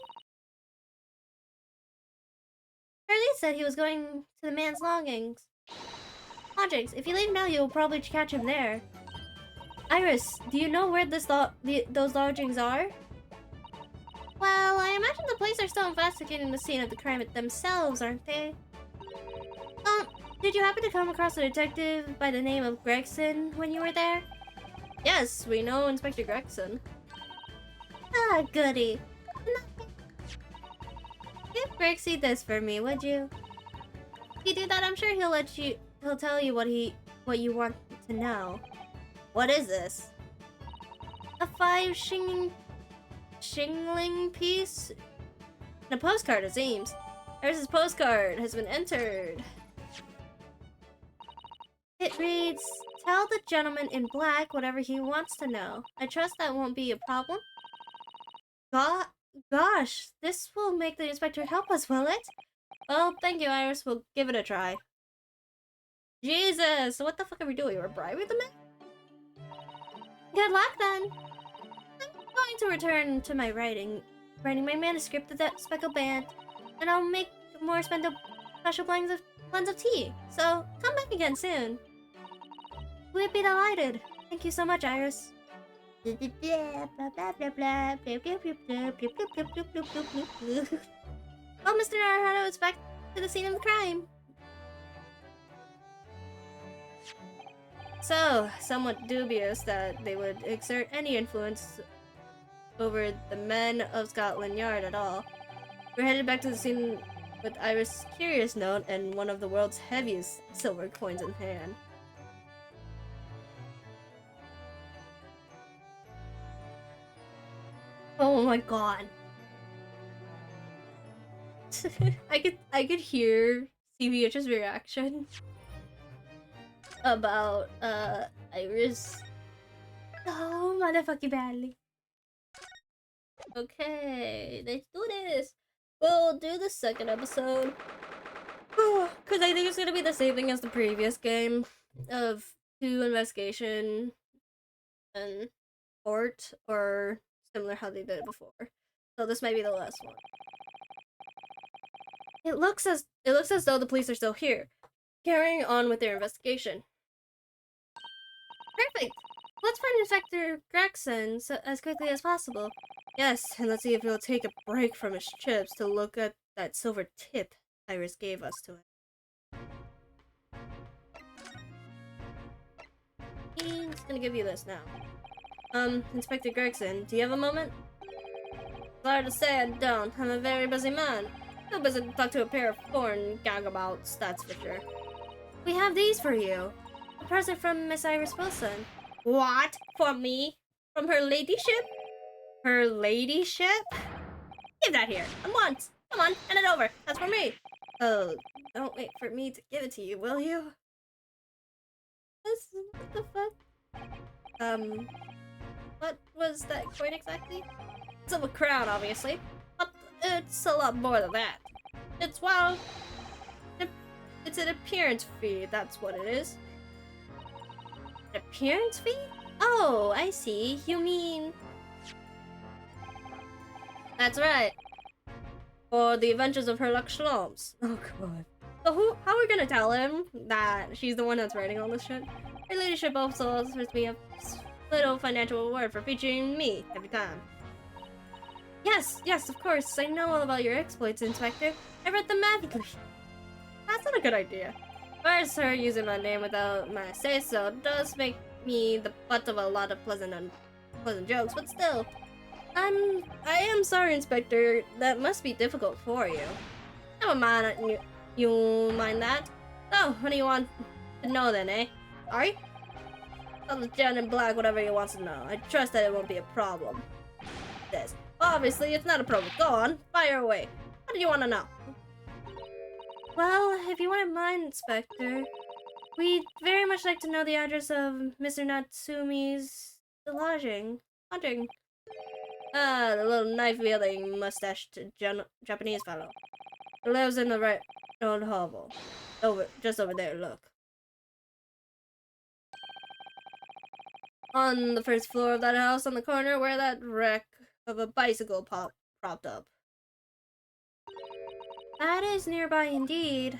Charlie said he was going to the man's lodgings. If you leave now, you'll probably catch him there. Iris, do you know where those lodgings are? Well, I imagine the police are still investigating the scene of the crime themselves, aren't they? Did you happen to come across a detective by the name of Gregson when you were there? Yes, we know Inspector Gregson. Ah, goody. Give Gregsy this for me, would you? If you do that, I'm sure he'll tell you what you want to know. What is this? A 5 shingling piece? And a postcard, it seems. Iris's postcard has been entered. It reads, tell the gentleman in black whatever he wants to know. I trust that won't be a problem. Gosh, this will make the inspector help us, will it? Well, thank you, Iris. We'll give it a try. Jesus, what the fuck are we doing? We're bribing the man? Good luck, then. I'm going to return to my writing my manuscript of that speckled band, and I'll make more special blends of tea. So, come back again soon. We'd be delighted. Thank you so much, Iris. Oh, Mr. Naruto is back to the scene of the crime. So, somewhat dubious that they would exert any influence over the men of Scotland Yard at all. We're headed back to the scene with Iris' curious note and one of the world's heaviest silver coins in hand. Oh my god. I could hear CVH's reaction about Iris. Oh, motherfucking badly. Okay, let's do this. We'll do the second episode. Because I think it's gonna be the same thing as the previous game of 2 investigation and court, or similar how they did it before. So this might be the last one. It looks as though the police are still here, carrying on with their investigation. Perfect. Let's find Inspector Gregson as quickly as possible. Yes, and let's see if he'll take a break from his chips to look at that silver tip Iris gave us to it. He's gonna give you this now. Inspector Gregson, do you have a moment? Sorry to say I don't. I'm a very busy man. Too busy to talk to a pair of foreign gagabouts, that's for sure. We have these for you. A present from Miss Iris Wilson. What? For me? From her ladyship? Her ladyship? Give that here. At once. Come on, hand it over. That's for me. Oh, don't wait for me to give it to you, will you? What the fuck? What was that coin exactly? Silver crown, obviously. It's a lot more than that. It's, well, it's an appearance fee, that's what it is. An appearance fee? Oh, I see. You mean... That's right. For the adventures of Herlock Sholmes. Oh god. So how are we gonna tell him that she's the one that's writing all this shit? Her ladyship also offers me a little financial reward for featuring me every time. Yes, of course. I know all about your exploits, Inspector. I read them magically. That's not a good idea. Of course, her using my name without my say-so does make me the butt of a lot of pleasant jokes, but still. I am sorry, Inspector. That must be difficult for you. Never mind, you mind that? So, what do you want to know then, eh? Sorry? Tell the Jen in Black whatever he wants to know. I trust that it won't be a problem. This. Obviously, it's not a problem. Go on, fire away. What do you want to know? Well, if you wouldn't mind, Inspector, we'd very much like to know the address of Mr. Natsumi's lodging. The little knife-wielding, mustached Japanese fellow. He lives in the right old hovel. Just over there, look. On the first floor of that house on the corner where that wreck of a bicycle propped up. That is nearby indeed.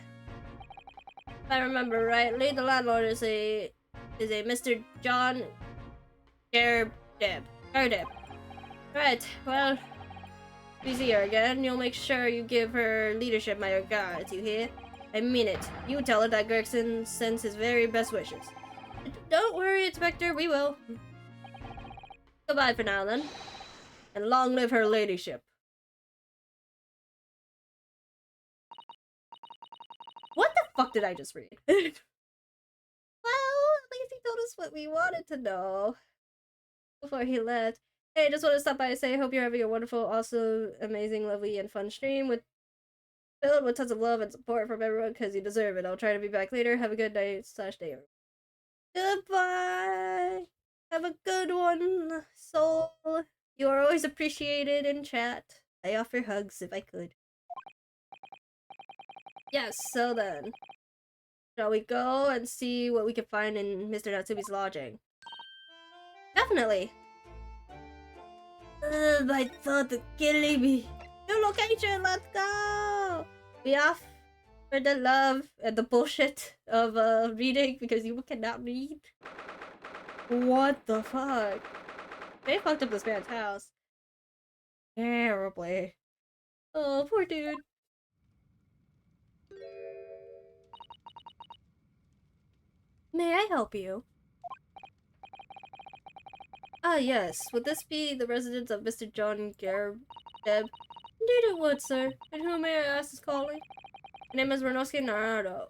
If I remember rightly, the landlord is a Mr. John Gardeb. Right, well, if you see her again, you'll make sure you give her leadership my regards, you hear? I mean it. You tell her that Gregson sends his very best wishes. Don't worry, Inspector, we will. Goodbye for now, then. And long live her ladyship. What the fuck did I just read? Well, at least he told us what we wanted to know before he left. Hey, just want to stop by and say I hope you're having a wonderful, awesome, amazing, lovely, and fun stream filled with tons of love and support from everyone because you deserve it. I'll try to be back later. Have a good night/day. Goodbye. Have a good one, soul. You are always appreciated in chat. I offer hugs if I could. Yes, so then. Shall we go and see what we can find in Mr. Natsumi's lodging? Definitely. My thoughts are killing me. New location, let's go! We off for the love and the bullshit of reading because you cannot read. What the fuck? They fucked up this man's house. Terribly. Oh, poor dude. May I help you? Ah, yes. Would this be the residence of Mr. John Gardeb? Indeed it would, sir. And who may I ask is calling? My name is Renosuke Naruhado.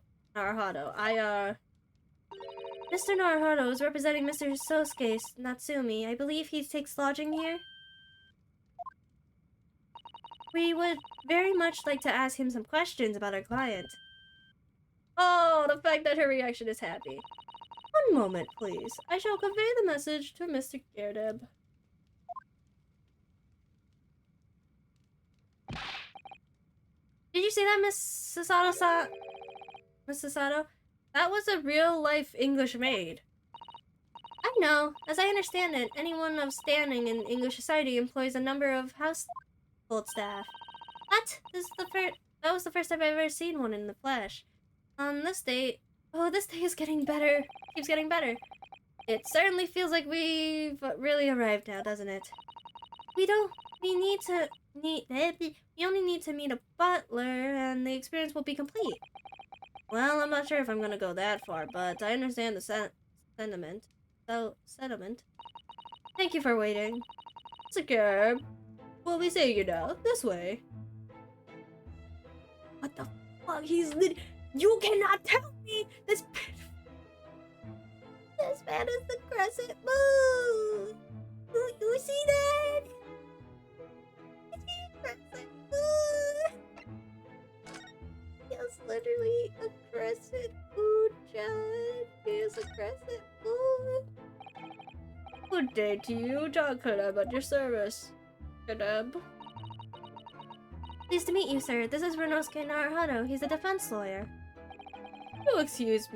Mr. Naruhado is representing Mr. Sosuke Natsumi. I believe he takes lodging here. We would very much like to ask him some questions about our client. Oh, the fact that her reaction is happy. One moment, please. I shall convey the message to Mr. Gardeb. Did you see that, Miss Sasato? Miss Sasato? That was a real-life English maid. I know. As I understand it, anyone of standing in English society employs a number of household staff. What? That was the first time I've ever seen one in the flesh. On this day... Oh, this day is getting better. Keeps getting better. It certainly feels like we've really arrived now, doesn't it? We only need to meet a butler and the experience will be complete. Well, I'm not sure if I'm gonna go that far, but I understand the sentiment. Thank you for waiting. Secure. Well, we say you know, this way. What the fuck? You cannot tell me this man is the crescent moon. You see that? Crescent moon. It's literally a crescent moon, John. It's a crescent moon. Good day to you, John Collab at your service. Collab. Pleased to meet you, sir. This is Renosuke Naruhado. He's a defense lawyer. Oh, excuse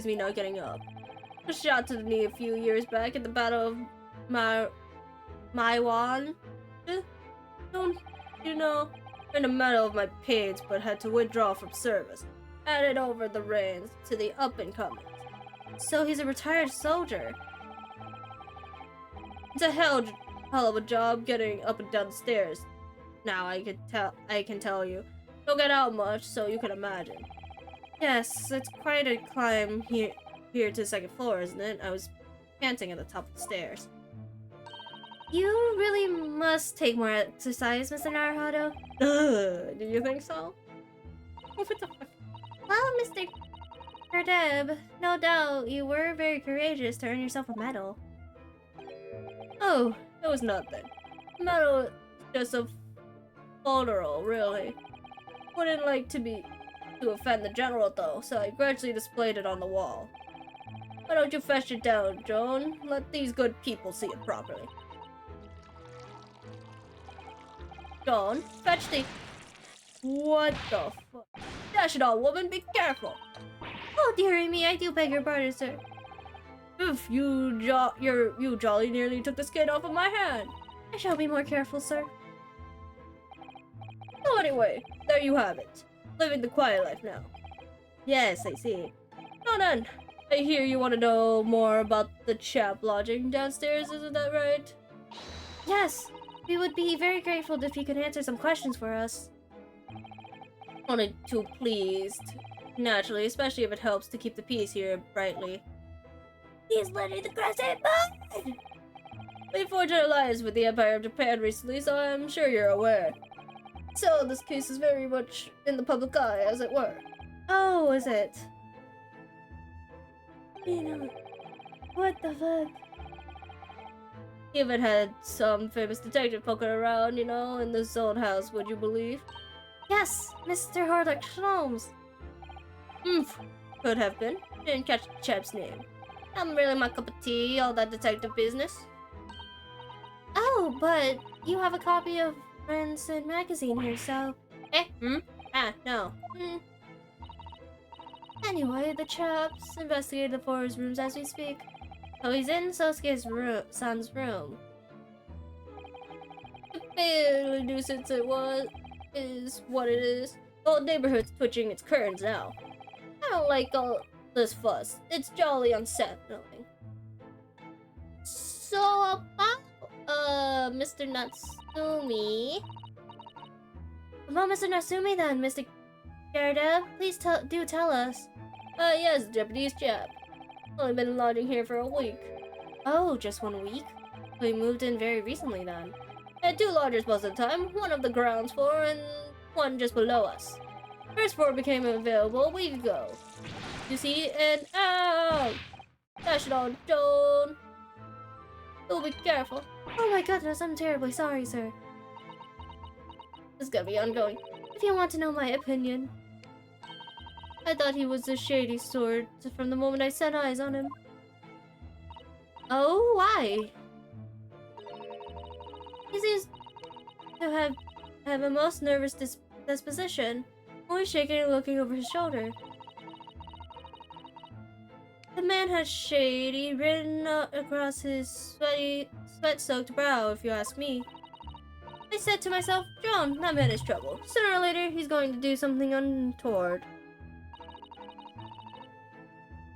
me not getting up. I was shot to the knee a few years back at the Battle of Maiwan. Don't you know? In the middle of my page, but had to withdraw from service. Handed over the reins to the up-and-comings. So he's a retired soldier. It's a hell of a job getting up and down the stairs. Now I can tell you. Don't get out much, so you can imagine. Yes, it's quite a climb here to the second floor, isn't it? I was panting at the top of the stairs. You really must take more exercise, Mr. Naruhado. Do you think so? What the fuck? Well, Mr. Deb, no doubt you were very courageous to earn yourself a medal. Oh, it was nothing. A medal is just a folderol, really. Wouldn't like to offend the general, though, so I gradually displayed it on the wall. Why don't you fetch it down, Joan? Let these good people see it properly. Joan, fetch the... What the fuck? Dash it all, woman, be careful! Oh, dearie me, I do beg your pardon, sir. Oof, you jolly nearly took the skin off of my hand. I shall be more careful, sir. So anyway, there you have it. Living the quiet life now. Yes, I see. Now then, I hear you want to know more about the chap lodging downstairs, isn't that right? Yes, we would be very grateful if you could answer some questions for us. Only too pleased. Naturally, especially if it helps to keep the peace here brightly. He's letting the grass hit mine! We forged an alliance with the Empire of Japan recently, so I'm sure you're aware. So, this case is very much in the public eye, as it were. Oh, is it? You know, what the fuck? Even had some famous detective poking around, you know, in this old house, would you believe? Yes, Mr. Harlock Holmes. Could have been. Didn't catch the chap's name. Not really my cup of tea, all that detective business. Oh, but you have a copy of Friends and magazine here, so... No. Anyway, the chaps investigated the four rooms as we speak. So he's in Sosuke's son's room. A big nuisance is what it is. The whole neighborhood's twitching its curtains now. I don't like all this fuss. It's jolly unsettling. So about, Mr. Natsumi... About Mr. Natsumi then, Mr. Gardev, please do tell us. Yes, Japanese chap. Only been lodging here for a week. Oh, just 1 week? We moved in very recently then. Had 2 lodgers most of the time, one of the ground floor and one just below us. First floor became available a week ago. You see, and ow! Dash it on, Joan! Oh, be careful. Oh my goodness, I'm terribly sorry, sir. This is gonna be ongoing. If you want to know my opinion. I thought he was a shady sort from the moment I set eyes on him. Oh, why? He seems to have a most nervous disposition, always shaking and looking over his shoulder. The man has shady written across his sweat-soaked brow, if you ask me. I said to myself, John, that man is trouble. Sooner or later, he's going to do something untoward.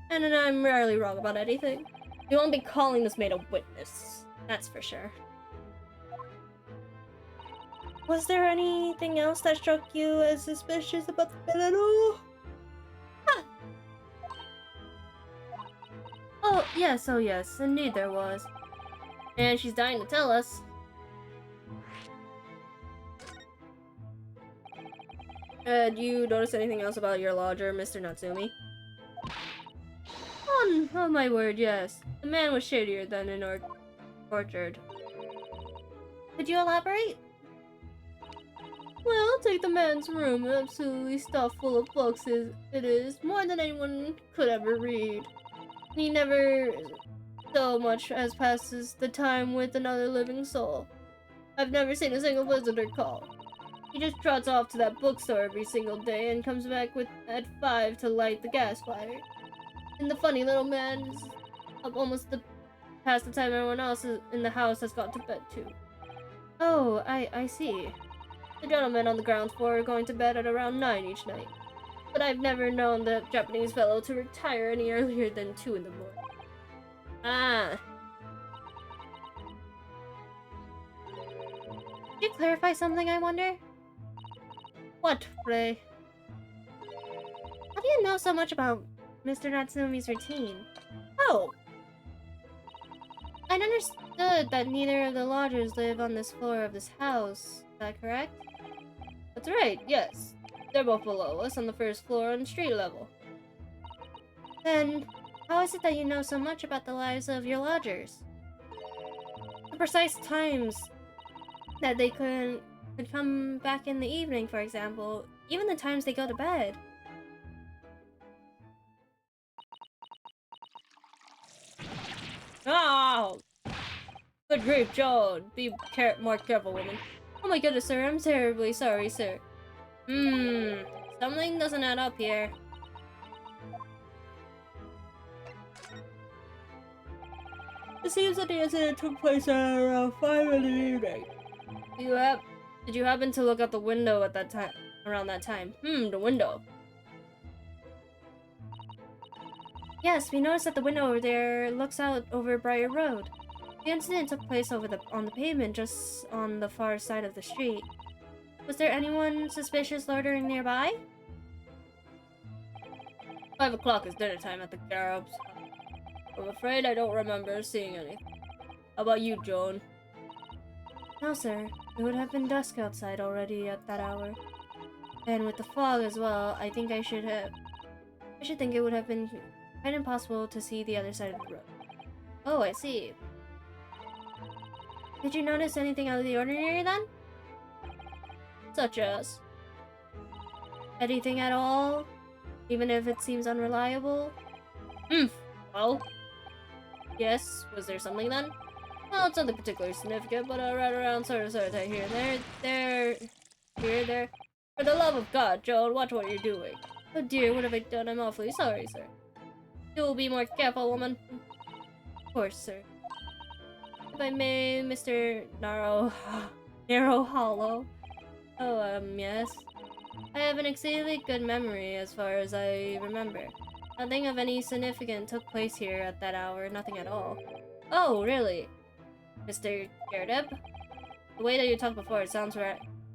And I'm rarely wrong about anything. You won't be calling this maid a witness, that's for sure. Was there anything else that struck you as suspicious about the bed at all? Huh. Oh yes, indeed there was. And she's dying to tell us. Do you notice anything else about your lodger, Mr. Natsumi? Oh my word, yes. The man was shadier than an orchard. Could you elaborate? Well, take the man's room, absolutely stuffed full of books it is, more than anyone could ever read. He never so much as passes the time with another living soul. I've never seen a single visitor call. He just trots off to that bookstore every single day and comes back at 5 to light the gas fire. And the funny little man is up almost past the time everyone else in the house has gone to bed too. Oh, I see. The gentlemen on the ground floor are going to bed at around 9 each night. But I've never known the Japanese fellow to retire any earlier than 2 in the morning. Ah. Could you clarify something, I wonder? What, Ray? How do you know so much about Mr. Natsumi's routine? Oh! I'd understood that neither of the lodgers live on this floor of this house. Is that correct? That's right, yes. They're both below us on the first floor on street level. Then, how is it that you know so much about the lives of your lodgers? The precise times that they could come back in the evening, for example. Even the times they go to bed. Oh! Good grief, Joan. Be more careful, woman. Oh my goodness, sir. I'm terribly sorry, sir. Something doesn't add up here. It seems that the incident took place at around 5 in the evening. Did you happen to look out the window at that time? Around that time? The window. Yes, we noticed that the window over there looks out over Briar Road. The incident took place on the pavement, just on the far side of the street. Was there anyone suspicious loitering nearby? 5 o'clock is dinner time at the Garobs. I'm afraid I don't remember seeing anything. How about you, Joan? No, sir. It would have been dusk outside already at that hour. And with the fog as well, I should think it would have been quite impossible to see the other side of the road. Oh, I see. Did you notice anything out of the ordinary then? Such as? Anything at all? Even if it seems unreliable? Well? Yes, was there something then? Well, it's nothing particularly significant, but right around sort of here and there. For the love of God, Joan, watch what you're doing. Oh dear, what have I done? I'm awfully sorry, sir. You'll be more careful, woman. Of course, sir. If I may, Mr. Narrow Hollow. Oh, yes. I have an exceedingly good memory as far as I remember. Nothing of any significance took place here at that hour, nothing at all. Oh, really? Mr. Gerda? The way that you talked before, it sounds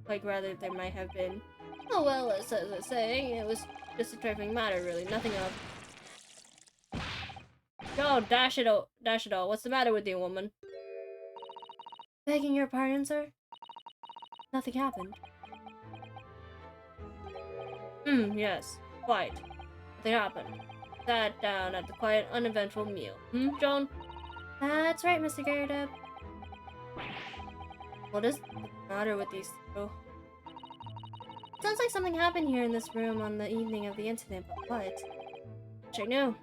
like rather there might have been. Oh well, as I was saying, it was just a trifling matter, really, nothing of. No, dash it all. What's the matter with you, woman? Begging your pardon, sir? Nothing happened. Yes, quite. Nothing happened. Sat down at the quiet, uneventful meal. Joan? That's right, Mr. Gerda. What is the matter with these two? Sounds like something happened here in this room on the evening of the incident, but what? Which I knew.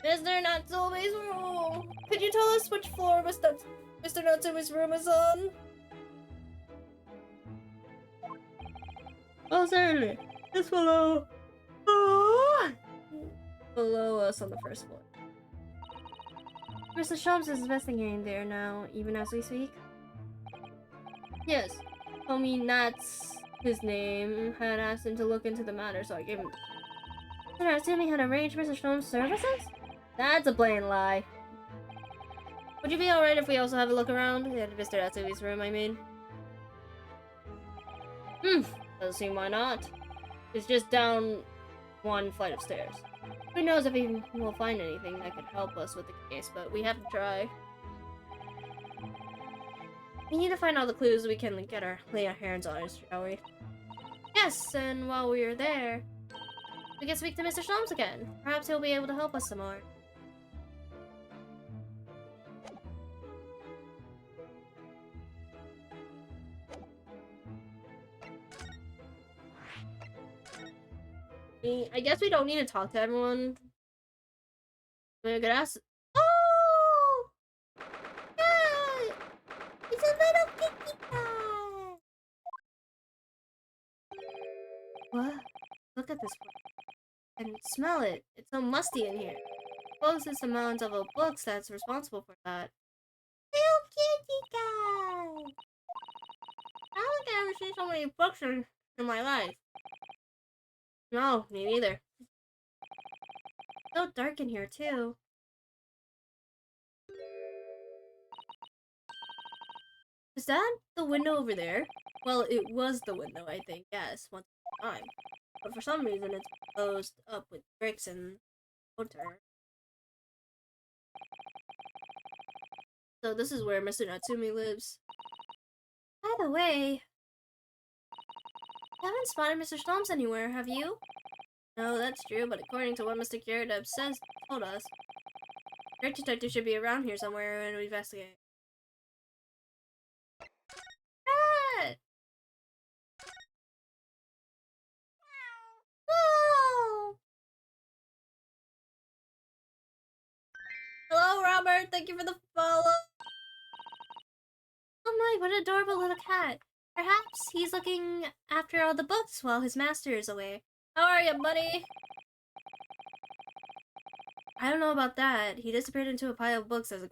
Mr. Natsumi's room! Could you tell us which floor Mr. Natsumi's room is on? Oh, certainly. It's below. Below us on the first floor. Mr. Shums is investigating there now, even as we speak. Yes. Homie Nat's his name had asked him to look into the matter, so I gave him. Mr. Natsumi had arranged Mr. Shums' services? That's a blatant lie. Would you be alright if we also have a look around? At Mr. Natsumi's room, I mean. Doesn't seem why not. It's just down one flight of stairs. Who knows if we will find anything that could help us with the case, but we have to try. We need to find all the clues we can lay our hands on it, shall we? Yes, and while we are there, we can speak to Mr. Shums again. Perhaps he'll be able to help us some more. I guess we don't need to talk to everyone. We're gonna ask. Oh! Yeah! It's a little kitty cat! this place. I can smell it. It's so musty in here. Suppose it's the mounds of old books that's responsible for that. Little kitty guy! I don't think I've ever seen so many books in my life. No, me neither. It's so dark in here, too. Is that the window over there? Well, it was the window, I think, yes, once upon a time. But for some reason, it's closed up with bricks and mortar. So this is where Mr. Natsumi lives. By the way, I haven't spotted Mr. Stomps anywhere, have you? No, that's true, but according to what Mr. Kiradeb told us, Great Detective should be around here somewhere and we investigate. Ah! Oh! Hello, Robert. Thank you for the follow. Oh my, what an adorable little cat. Perhaps he's looking after all the books while his master is away. How are you, buddy? I don't know about that. He disappeared into a pile of books as a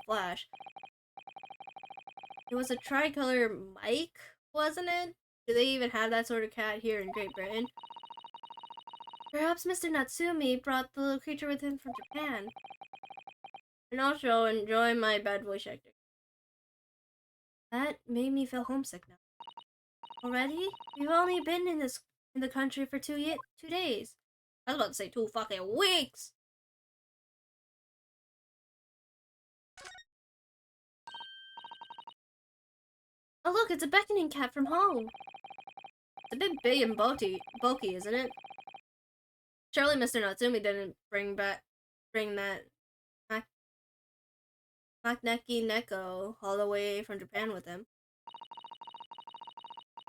flash. It was a tricolor Mike, wasn't it? Do they even have that sort of cat here in Great Britain? Perhaps Mr. Natsumi brought the little creature with him from Japan. And also enjoy my bad voice acting. That made me feel homesick now. Already? We've only been in the country for 2 days. I was about to say 2 fucking weeks! Oh look, it's a beckoning cat from home. It's a bit big and bulky, isn't it? Surely Mr. Natsumi didn't bring that Makneki Neko all the way from Japan with him.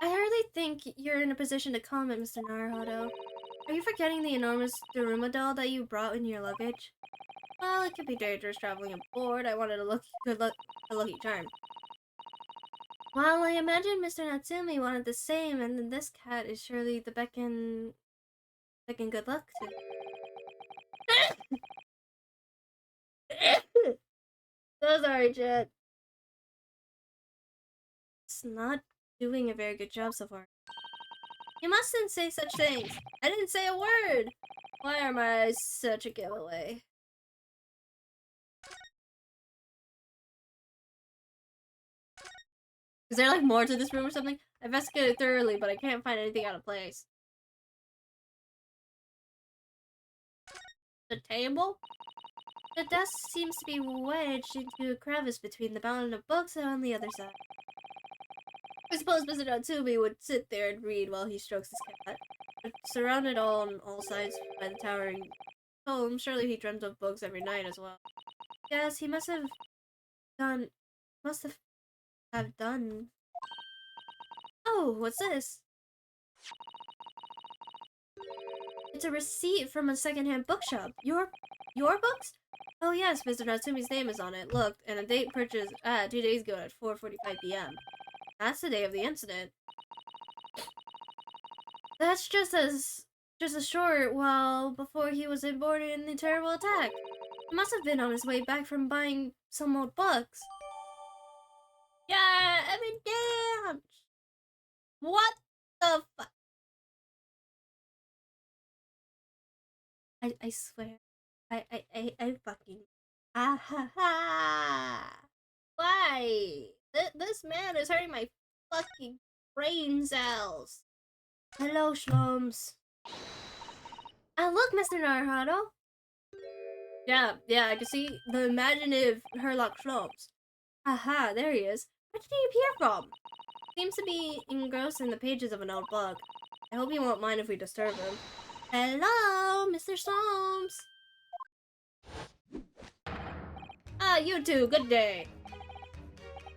I hardly think you're in a position to comment, Mr. Naruhodo. Are you forgetting the enormous Daruma doll that you brought in your luggage? Well, it could be dangerous traveling aboard. I wanted a lucky charm. Well, I imagine Mr. Natsumi wanted the same, and then this cat is surely the beckon good luck to. So sorry, Jet. It's not doing a very good job so far. You mustn't say such things. I didn't say a word. Why am I such a giveaway? Is there like more to this room or something? I investigated thoroughly, but I can't find anything out of place. The table? The desk seems to be wedged into a crevice between the mountain of books and on the other side. I suppose Mr. Natsumi would sit there and read while he strokes his cat. But surrounded on all sides by the towering home, surely he dreamt of books every night as well. Yes, he must have done. Oh, what's this? It's a receipt from a secondhand bookshop. Your books? Oh yes, Mr. Natsumi's name is on it. Look, and a date purchased 2 days ago at 4:45 p.m. That's the day of the incident. That's just a short while before he was aboard in the terrible attack. He must have been on his way back from buying some old books. Yeah, I mean, damn! What the fuck? I swear. I fucking... Ah ha ha! Why? This man is hurting my fucking brain cells. Hello, Shlums. Ah, look, Mr. Naruhodo. Yeah, I can see the imaginative Herlock Shlums. Aha, there he is. Where did he appear from? Seems to be engrossed in the pages of an old book. I hope you won't mind if we disturb him. Hello, Mr. Shlums. Ah, you two, good day.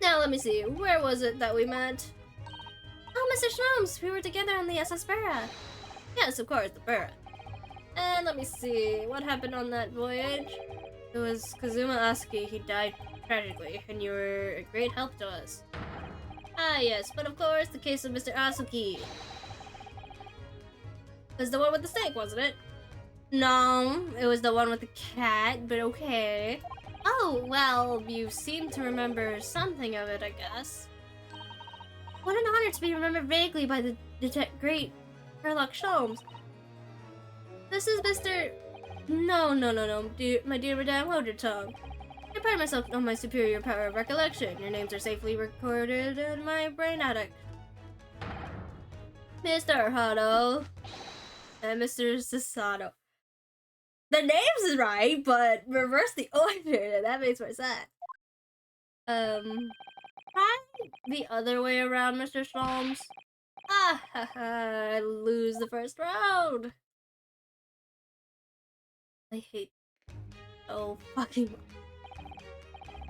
Now let me see, where was it that we met? Oh, Mr. Shlums, we were together on the SS Burra. Yes, of course, the Burra. And let me see, what happened on that voyage? It was Kazuma Asuki, he died tragically, and you were a great help to us. Ah yes, but of course, the case of Mr. Asuki. It was the one with the snake, wasn't it? No, it was the one with the cat, but okay. Oh, well, you seem to remember something of it, I guess. What an honor to be remembered vaguely by the great Sherlock Holmes. This is Mr. No, my dear madame, hold your tongue. I pride myself on my superior power of recollection. Your names are safely recorded in my brain attic. Mr. Hutto and Mr. Sasato. The names is right, but reverse the order. That makes more sense. Try the other way around, Mr. Sholmes. Ah ha ha! I lose the first round. I hate so fucking much.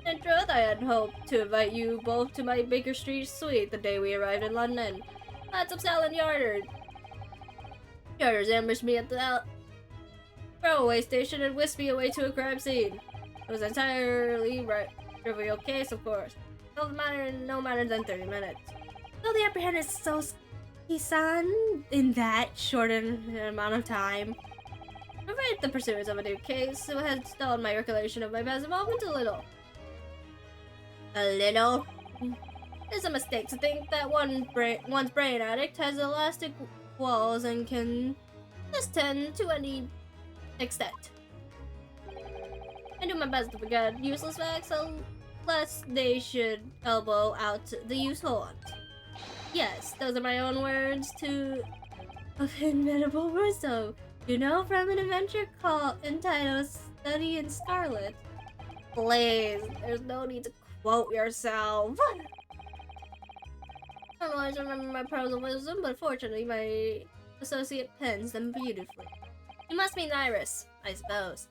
In truth, I had hoped to invite you both to my Baker Street suite the day we arrived in London. Lots of Salad Yarders. Yarders ambushed me at the throwaway station and whisked me away to a crime scene. It was entirely trivial case, of course. No matter than 30 minutes. Though they apprehended Soski-san in that short amount of time. I'm afraid the pursuance of a new case has stalled my recollection of my past involvement a little. A little? It's a mistake to think that one's brain addict has elastic walls and can just tend to any extent. I do my best to forget useless facts unless they should elbow out the useful ones. Yes, those are my own words to of inimitable wisdom. You know, from an adventure entitled Study in Scarlet. Please, there's no need to quote yourself. I don't always remember my pearls of wisdom, but fortunately my associate pens them beautifully. You must mean Iris, I suppose.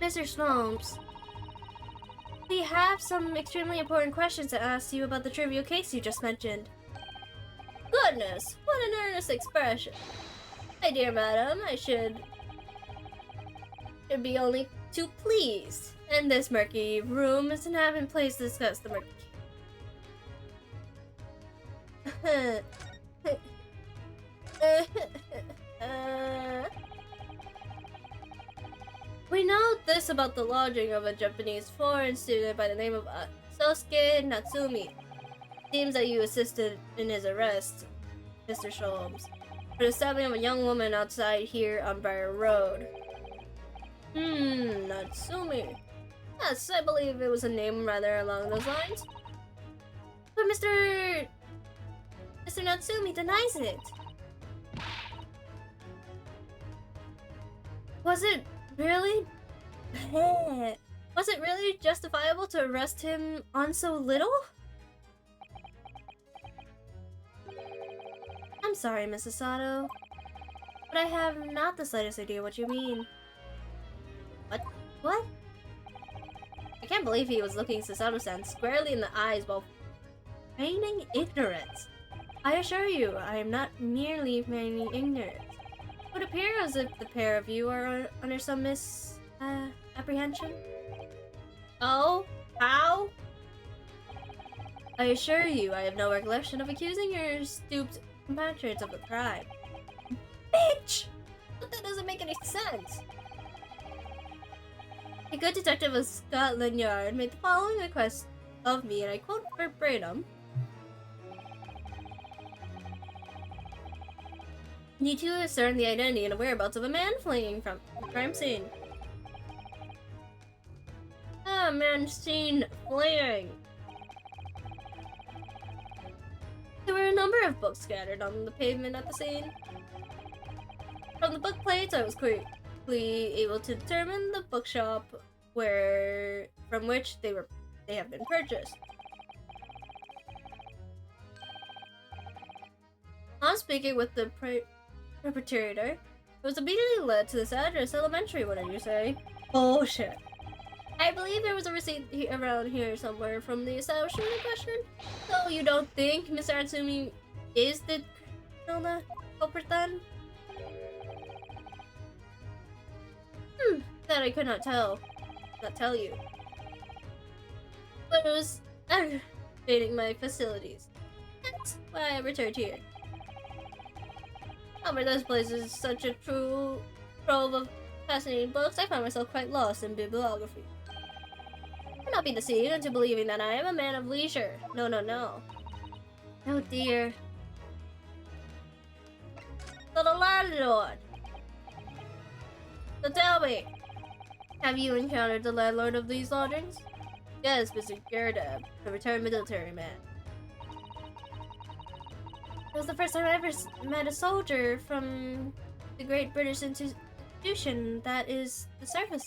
Mr. Sholmes, we have some extremely important questions to ask you about the trivial case you just mentioned. Goodness, what an earnest expression. My dear madam, I should be only too pleased. And this murky room isn't having place to discuss the murky We know this about the lodging of a Japanese foreign student by the name of Sosuke Natsumi. Seems that you assisted in his arrest, Mr. Sholmes, for the stabbing of a young woman outside here on Briar Road. Natsumi. Yes, I believe it was a name rather along those lines. But Mr. Natsumi denies it. Was it really justifiable to arrest him on so little? I'm sorry, Mrs. Sato, but I have not the slightest idea what you mean. What? I can't believe he was looking Sasato-san squarely in the eyes while feigning ignorance. I assure you, I am not merely feigning ignorance. It would appear as if the pair of you are under some misapprehension. Oh? How? I assure you, I have no recollection of accusing your stooped compatriots of the crime. Bitch! But that doesn't make any sense. A good detective of Scotland Yard made the following request of me, and I quote verbatim. Need to discern the identity and whereabouts of a man fleeing from the crime scene. A man seen fleeing. There were a number of books scattered on the pavement at the scene. From the book plates, I was quickly able to determine the bookshop from which they have been purchased. On speaking with the perpetrator, it was immediately led to this address. Elementary, what did you say? Bullshit. I believe there was a receipt around here somewhere from the establishment in question. So you don't think Mr. Natsumi is the culprit then? That I could not tell you. But it was aggravating my facilities. That's why I returned here. However, this place is such a true trove of fascinating books, I find myself quite lost in bibliography. Do not be deceived into believing that I am a man of leisure. No, no, no. Oh dear. So the landlord. So tell me, have you encountered the landlord of these lodgings? Yes, Mr. Gerdab, a retired military man. It was the first time I ever met a soldier from the Great British institution that is the service.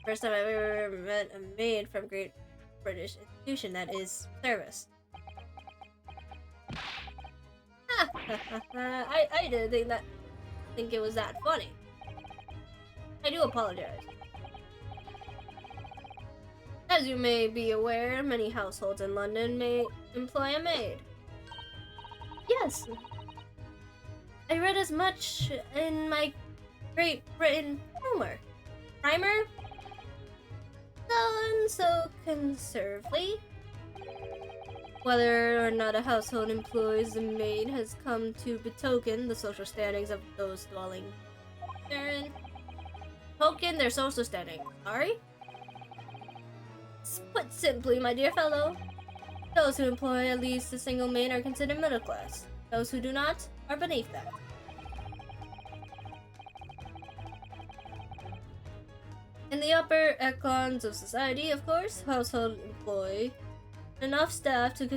First time I ever met a maid from Great British institution that is service. I didn't think it was that funny. I do apologize. As you may be aware, many households in London may employ a maid. Yes. I read as much in my Great Britain primer. So conservatively. Whether or not a household employs a maid has come to betoken the social standings of those dwelling therein. Token their social standing. Sorry? Put simply, my dear fellow, those who employ at least a single maid are considered middle class. Those who do not are beneath that. In the upper echelons of society, of course, households employ enough staff to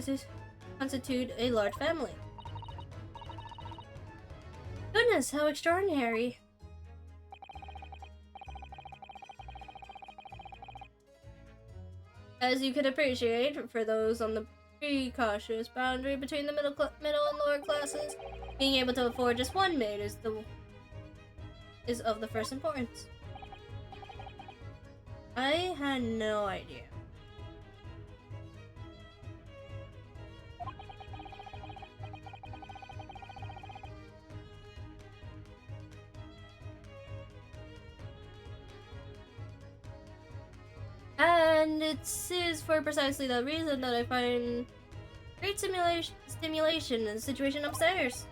constitute a large family. Goodness, how extraordinary. As you can appreciate, for those on the precautious boundary between the middle and lower classes, being able to afford just one maid is of the first importance. I had no idea. And it is for precisely that reason that I find great stimulation in the situation upstairs.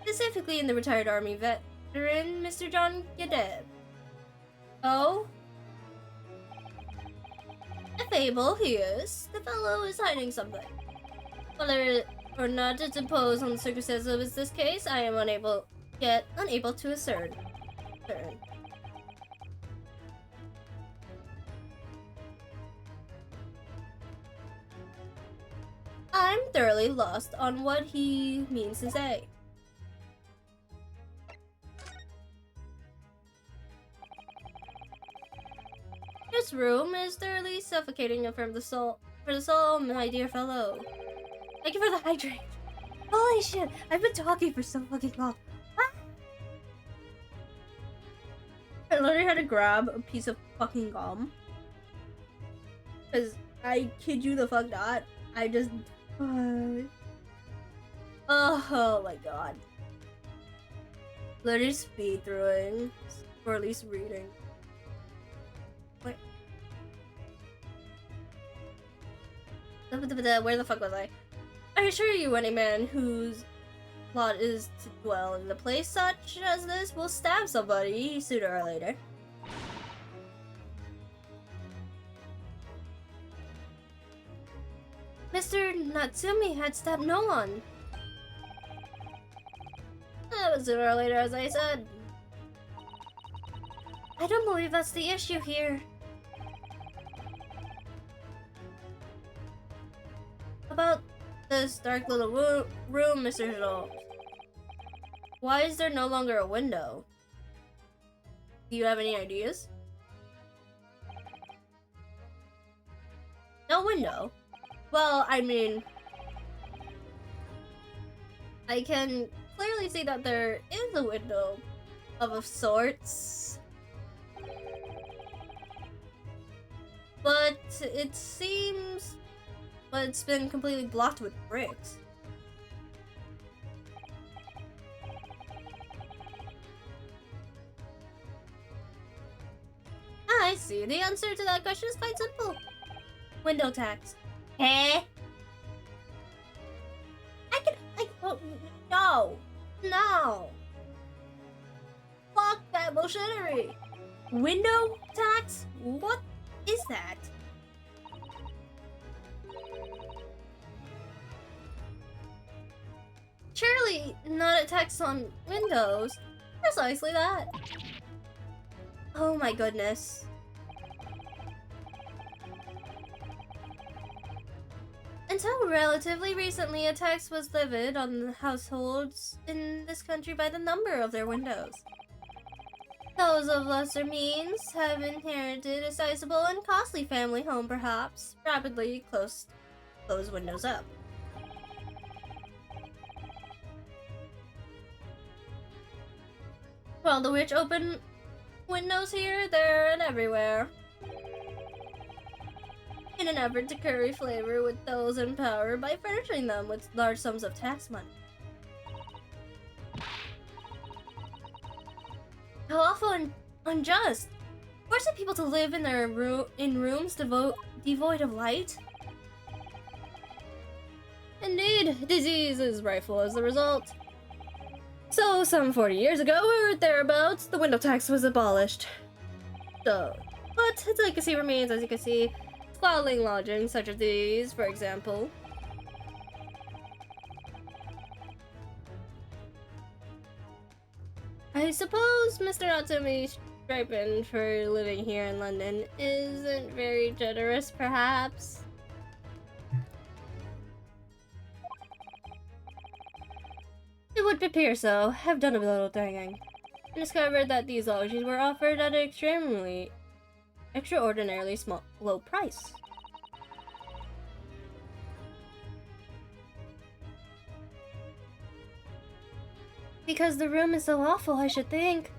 Specifically in the retired army veteran, Mr. John Gedeb. Oh? If able, he is. The fellow is hiding something. Whether or not it's imposed on the circumstances of this case, I am unable to ascertain. I'm thoroughly lost on what he means to say. This room is thoroughly suffocating for the soul, my dear fellow. Thank you for the hydrate. Holy shit, I've been talking for so fucking long. Ah! I literally had to grab a piece of fucking gum. Cause I kid you the fuck not, I just... oh my god. Literally speed throughing, or at least reading. Wait. Where the fuck was I? I assure you, any man whose plot is to dwell in a place such as this will stab somebody sooner or later. Mr. Natsumi had stabbed no one. But sooner or later, as I said. I don't believe that's the issue here. About this dark little room, Mr. Jones. Why is there no longer a window? Do you have any ideas? No window? Well, I mean, I can clearly see that there is a window of sorts. But it seems... but it's been completely blocked with bricks. I see. The answer to that question is quite simple. Window tax. Eh? now! Fuck that bullshittery! Window tax? What is that? Surely not a tax on windows. Precisely that. Oh my goodness. Until relatively recently, a tax was levied on the households in this country by the number of their windows. Those of lesser means have inherited a sizable and costly family home, perhaps, rapidly close those windows up. While the rich open windows here, there, and everywhere, in an effort to curry flavor with those in power by furnishing them with large sums of tax money. How awful and unjust! Forcing people to live in their rooms devoid of light? Indeed, disease is rightful as the result. So, some 40 years ago, or thereabouts, the window tax was abolished. But its legacy remains, as you can see, squalling lodgings such as these, for example. I suppose Mr. Natsumi's stipend for living here in London isn't very generous, perhaps. It would appear so. I've done a little digging and discovered that these lodgings were offered at an extraordinarily low price. Because the room is so awful, I should think.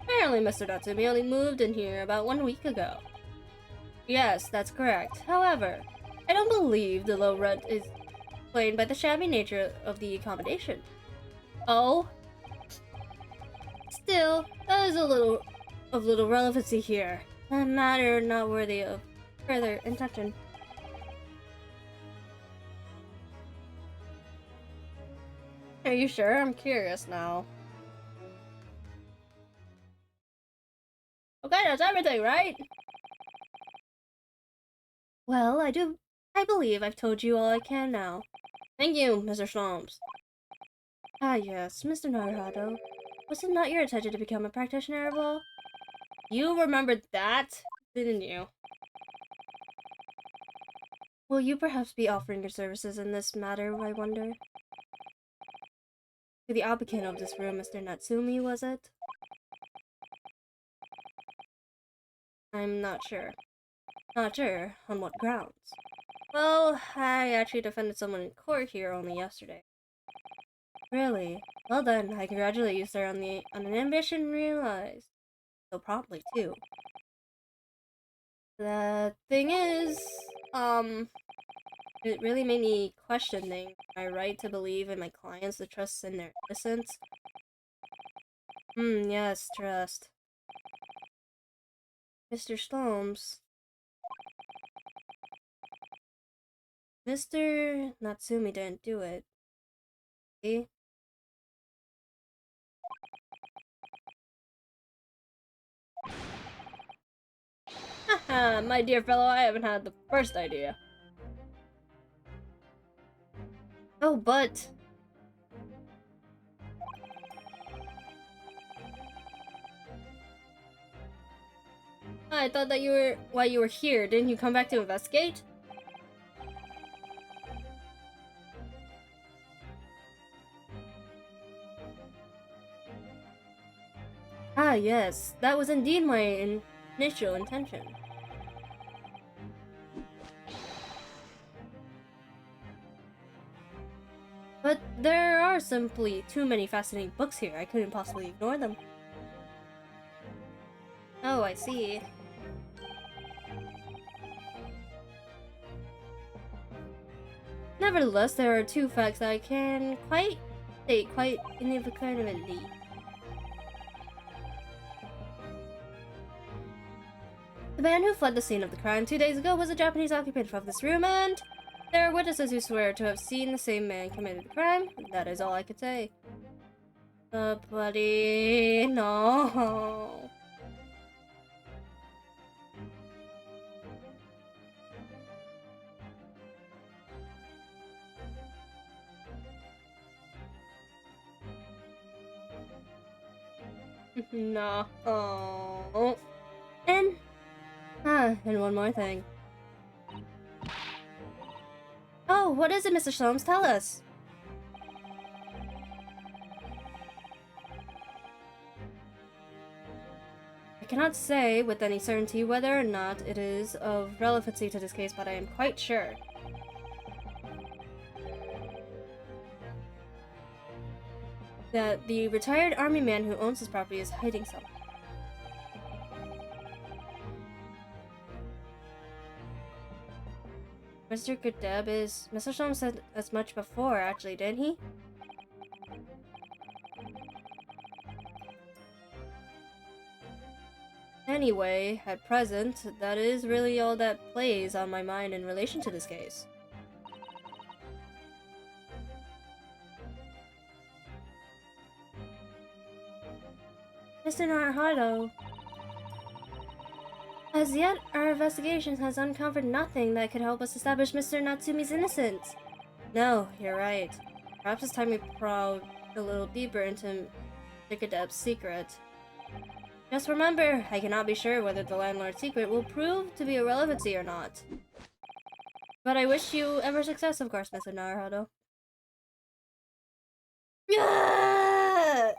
Apparently, Mr. Natsumi only moved in here about 1 week ago. Yes, that's correct. However, I don't believe the low rent is explained by the shabby nature of the accommodation. Oh? Still, that is of little relevancy here. A matter not worthy of further attention. Are you sure? I'm curious now. Okay, that's everything, right? Well, I believe I've told you all I can now. Thank you, Mr. Slumps. Ah yes, Mr. Naruhado. Was it not your intention to become a practitioner of law? You remembered that, didn't you? Will you perhaps be offering your services in this matter, I wonder? To the applicant of this room, Mr. Natsumi, was it? I'm not sure. Not sure on what grounds. Well, I actually defended someone in court here only yesterday. Really? Well then, I congratulate you, sir, on an ambition realized. So promptly, too. The thing is, it really made me question my right to believe in my clients, to trust in their innocence. Yes, trust. Mr. Slumps. Mr. Natsumi didn't do it. See? Haha, my dear fellow, I haven't had the first idea. Oh, but... I thought that why you were here. Didn't you come back to investigate? Ah, yes. That was indeed my initial intention. But there are simply too many fascinating books here. I couldn't possibly ignore them. Oh, I see. Nevertheless, there are two facts that I can state quite inequivocally. The man who fled the scene of the crime 2 days ago was a Japanese occupant of this room, and there are witnesses who swear to have seen the same man committed the crime. That is all I could say. Buddy, no. No. And one more thing. Oh, what is it, Mr. Sholmes? Tell us. I cannot say with any certainty whether or not it is of relevancy to this case, but I am quite sure. That the retired army man who owns this property is hiding something. Mr. Goodeb is... Mr. Sholmes said as much before, actually, didn't he? Anyway, at present, that is really all that plays on my mind in relation to this case. Mr. Naruhodo, as yet, our investigation has uncovered nothing that could help us establish Mr. Natsumi's innocence. No, you're right. Perhaps it's time we probe a little deeper into Godeb's secret. Just remember, I cannot be sure whether the landlord's secret will prove to be a relevancy or not. But I wish you every success, of course, Mr. Naruhodo. Yeah!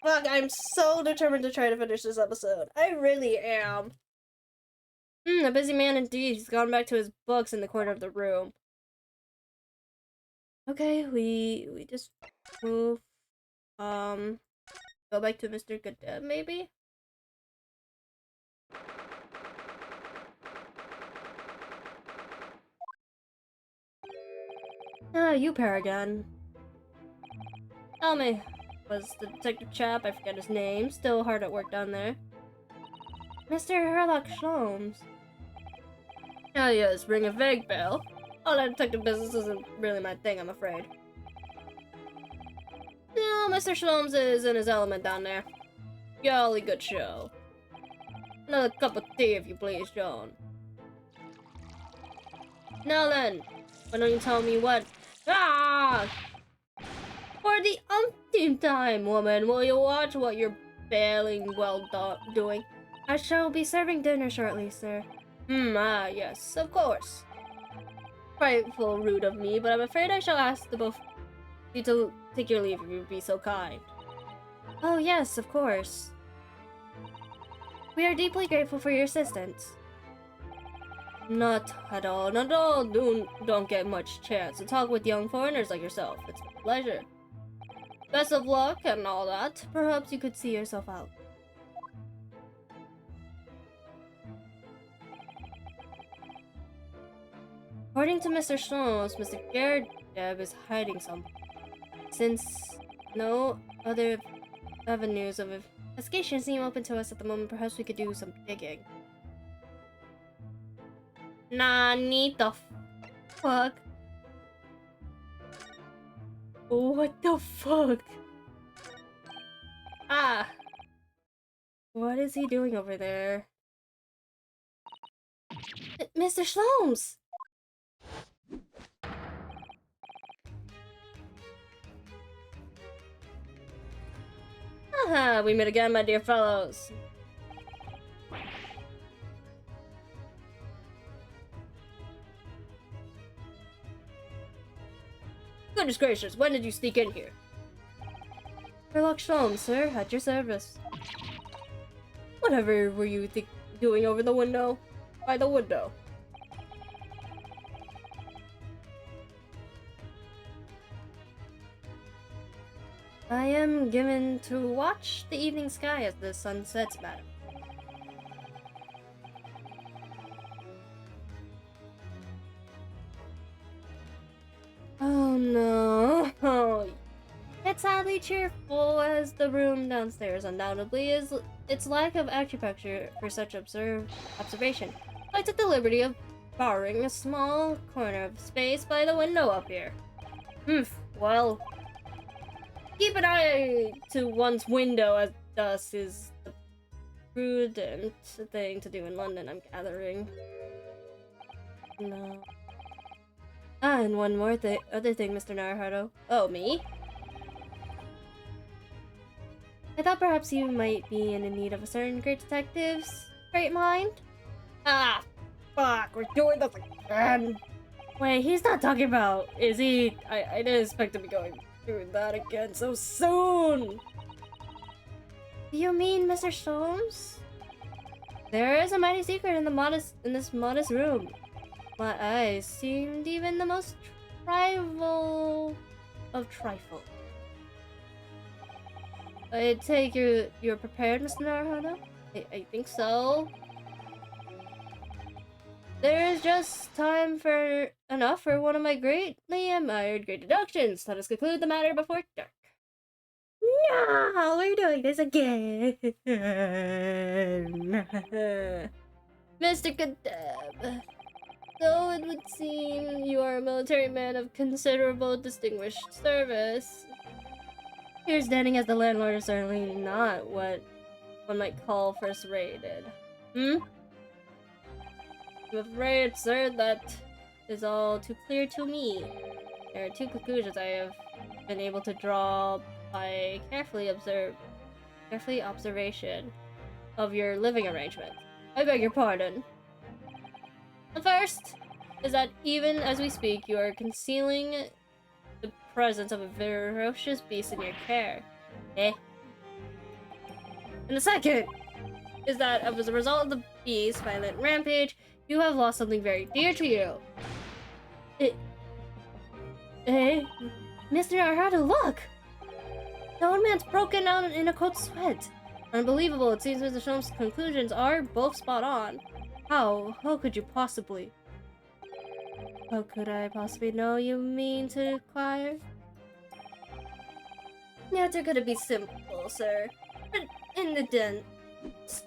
Fuck, I'm so determined to try to finish this episode. I really am. A busy man indeed. He's gone back to his books in the corner of the room. Okay, we just move. Go back to Mr. Godeb, maybe? You pair again. Tell me, was the detective chap, I forget his name, still hard at work down there? Mr. Herlock Sholmes. Ah yes, ring a vague bell. All that detective business isn't really my thing, I'm afraid. No, Mr. Sholmes is in his element down there. Jolly good show. Another cup of tea, if you please, John. Now then, why don't you tell me what... Ah! For the umpteenth time, woman, will you watch what you're failing doing? I shall be serving dinner shortly, sir. Yes, of course. Frightful rude of me, but I'm afraid I shall ask the both of you to take your leave if you would be so kind. Oh yes, of course. We are deeply grateful for your assistance. Not at all, not at all. Don't get much chance to talk with young foreigners like yourself. It's a pleasure. Best of luck and all that. Perhaps you could see yourself out. According to Mr. Sholmes, Mr. Godeb is hiding something. Since no other avenues of investigation seem open to us at the moment, perhaps we could do some digging. Nani the fuck? What the fuck? Ah! What is he doing over there? Mr. Sholmes! Aha! We meet again, my dear fellows. Goodness gracious, when did you sneak in here? Herlock Sholmes, sir, at your service. Whatever were you doing over the window? By the window. I am given to watch the evening sky as the sun sets, madam. Oh no. It's oddly cheerful as the room downstairs undoubtedly is its lack of acupuncture for such observation. I took the liberty of borrowing a small corner of space by the window up here. Well, Keep an eye to one's window at dusk is the prudent thing to do in London, I'm gathering. No. Ah, and one more other thing, Mr. Naruhodo. Oh, me? I thought perhaps you might be in need of a certain great detective's great mind. Ah, fuck, we're doing this again. Wait, he's not talking about, is he? I didn't expect to be going through that again so soon. Do you mean Mr. Sholmes? There is a mighty secret in this modest room. My eyes seemed even the most trivial of trifle. I take you're prepared, Mr. Naruhodo? I think so. There is just time for enough for one of my greatly admired great deductions. Let us conclude the matter before dark. No, we're doing this again. Mr. Kadab, though it would seem you are a military man of considerable distinguished service, your standing as the landlord is certainly not what one might call first-rated. I'm afraid, sir, that is all too clear to me. There are two conclusions I have been able to draw by carefully observation of your living arrangement. I beg your pardon. The first is that even as we speak, you are concealing the presence of a ferocious beast in your care. Eh? And the second is that as a result of the beast's violent rampage, you have lost something very dear to you. Mr. Naruhodo, look! The old man's broken out in a cold sweat. Unbelievable, it seems Mr. Sholmes' conclusions are both spot on. How could you possibly? How could I possibly know, you mean to inquire? The answer could be simple, sir. But in the dense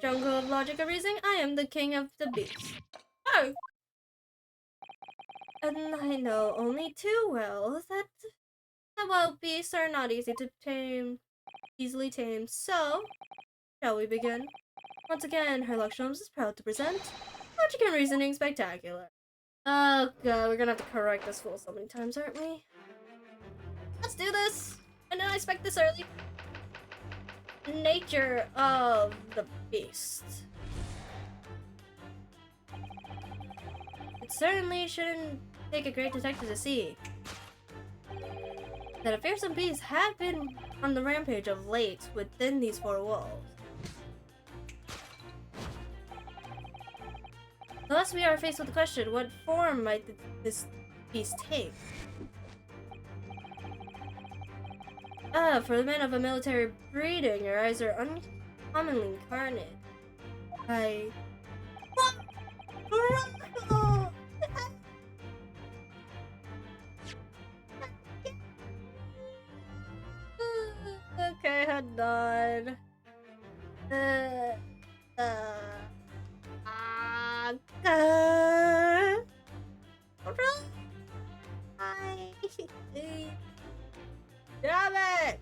jungle of logic and reasoning, I am the king of the beasts. Oh! And I know only too well that wild beasts are not easily tamed. So, shall we begin? Once again, Herlock Sholmes is proud to present Logic and Reasoning Spectacular. Oh god, we're gonna have to correct this fool so many times, aren't we? Let's do this! I didn't expect this early. Nature of the beast. It certainly shouldn't take a great detective to see that a fearsome beast have been on the rampage of late within these four walls. Thus, we are faced with the question: what form might this beast take? For the men of a military breeding, your eyes are uncommonly incarnate. Okay, hold on. Damn it!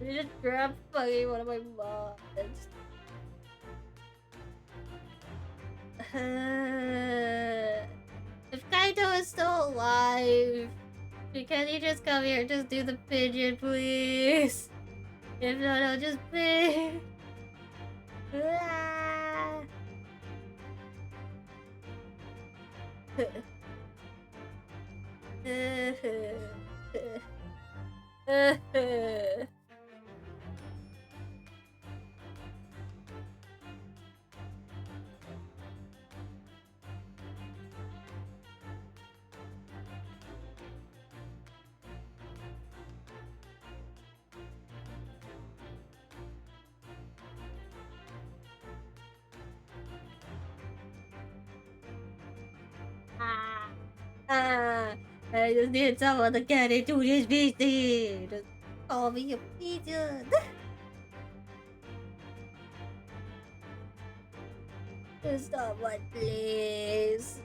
You just grabbed fucking one of my mods. If Kaito is still alive, can you just come here and just do the pigeon, please? If not, I'll just pay. I just need someone to get into this business. Just call me a pigeon. Just someone, please.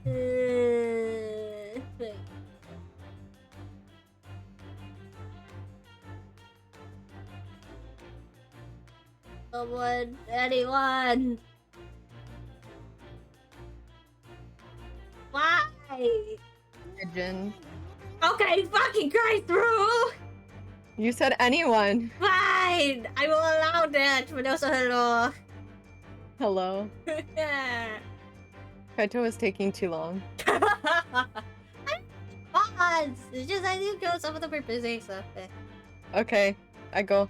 Wait. Someone, anyone. Why? Pigeon. Okay, fucking Christ, through. You said anyone. Fine, I will allow that, but also hello. Hello. Yeah. Kaito is taking too long. Pause. It's just I need to go. Some of them are busy, so. Okay, I go.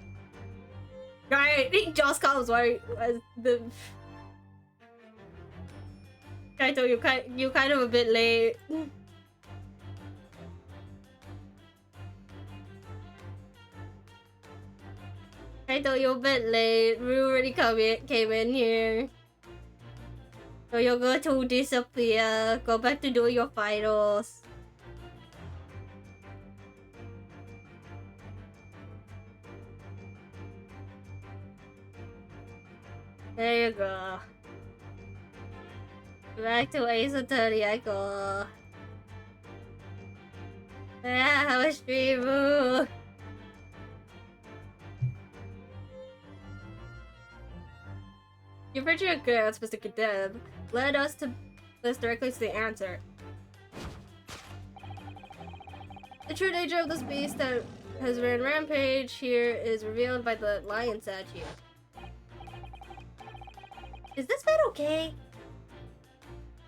Right, he just comes right as the. Kaito, you kind of a bit late. Kaito, you're a bit late. We already came in here. So you're going to disappear. Go back to do your finals. There you go. Back to Ace Attorney I go. Yeah, have a stream. Ooh. Your virtual grants, Mr. Kadeb, led us directly to the answer. The true nature of this beast that has ran rampage here is revealed by the lion statue. Is this man okay?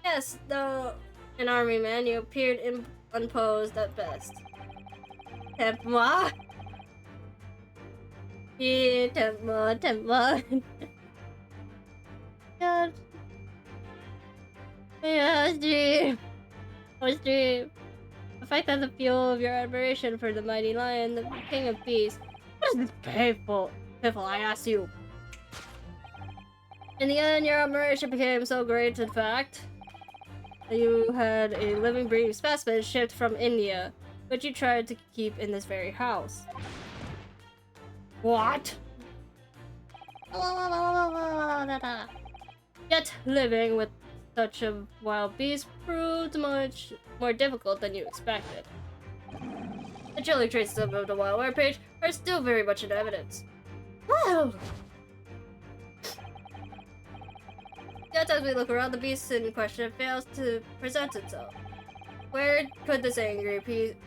Yes, though an army man, you appeared unposed at best. Temp-moi? Yeah, temp-moi. God. Yeah, stream. Oh, stream. The fact that the fuel of your admiration for the mighty lion, the king of beasts. What is this painful? Piffle, I ask you. In the end, your admiration became so great, in fact, that you had a living breeding specimen shipped from India, which you tried to keep in this very house. What? Yet, living with such a wild beast proved much more difficult than you expected. The chilling traces of the wild rampage are still very much in evidence. Wow! Yet as we look around, the beast in question fails to present itself. Where could this angry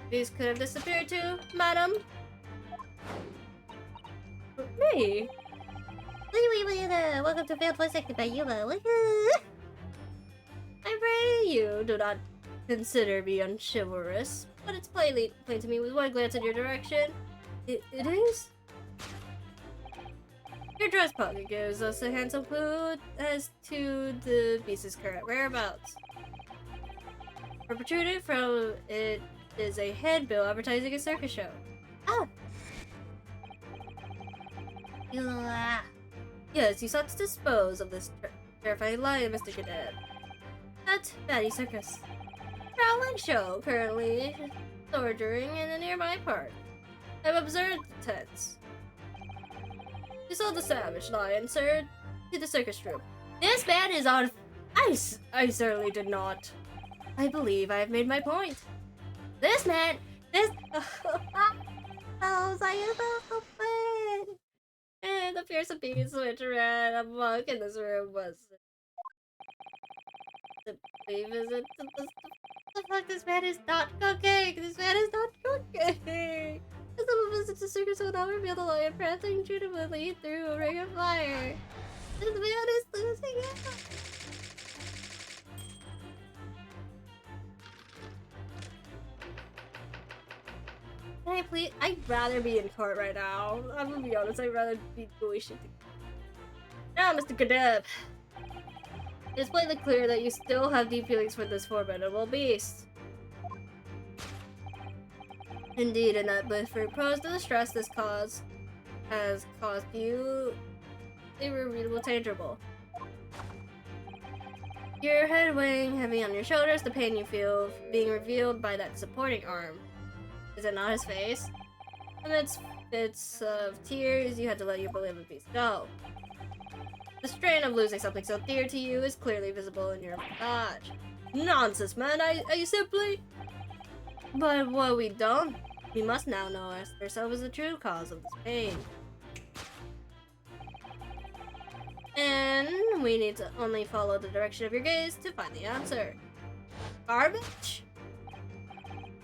beast could have disappeared to, madam? Me? Welcome to Failed Voice Acting by Yuma. I pray you do not consider me unchivalrous, but it's plain to me with one glance in your direction. It is? Your dress pocket gives us a handsome clue as to the beast's current whereabouts. Protruded from it is a handbill advertising a circus show. Ah! Yes, you sought to dispose of this terrifying lion, Mr. Cadet. At Batty Circus. Traveling show currently sojourning in a nearby park. I've observed the tents. You sold the savage lion, sir, to the circus troupe. This man is on ice! I certainly did not. I believe I have made my point. This man, this... oh, so bad. And the fearsome beast which ran amok in this room was... simply visit to the fuck, this man is not cooking! This man is not cooking! As someone visits the circus will not reveal the lion prancing intuitively through a ring of fire. This man is losing it! Can I please? I'd rather be in court right now. I'm gonna be honest, I'd rather be doing shit. Now, Mr. Kadeb. It's plainly clear that you still have deep feelings for this formidable beast. Indeed, and that but for opposed to the stress this cause has caused you, they were readable tangible. Your head weighing heavy on your shoulders, the pain you feel being revealed by that supporting arm. Is it not his face? Amidst fits of tears, you had to let your beloved beast go. The strain of losing something so dear to you is clearly visible in your visage. Nonsense, man. I simply... But what we don't, we must now know ourselves as the true cause of this pain. And we need to only follow the direction of your gaze to find the answer. Garbage?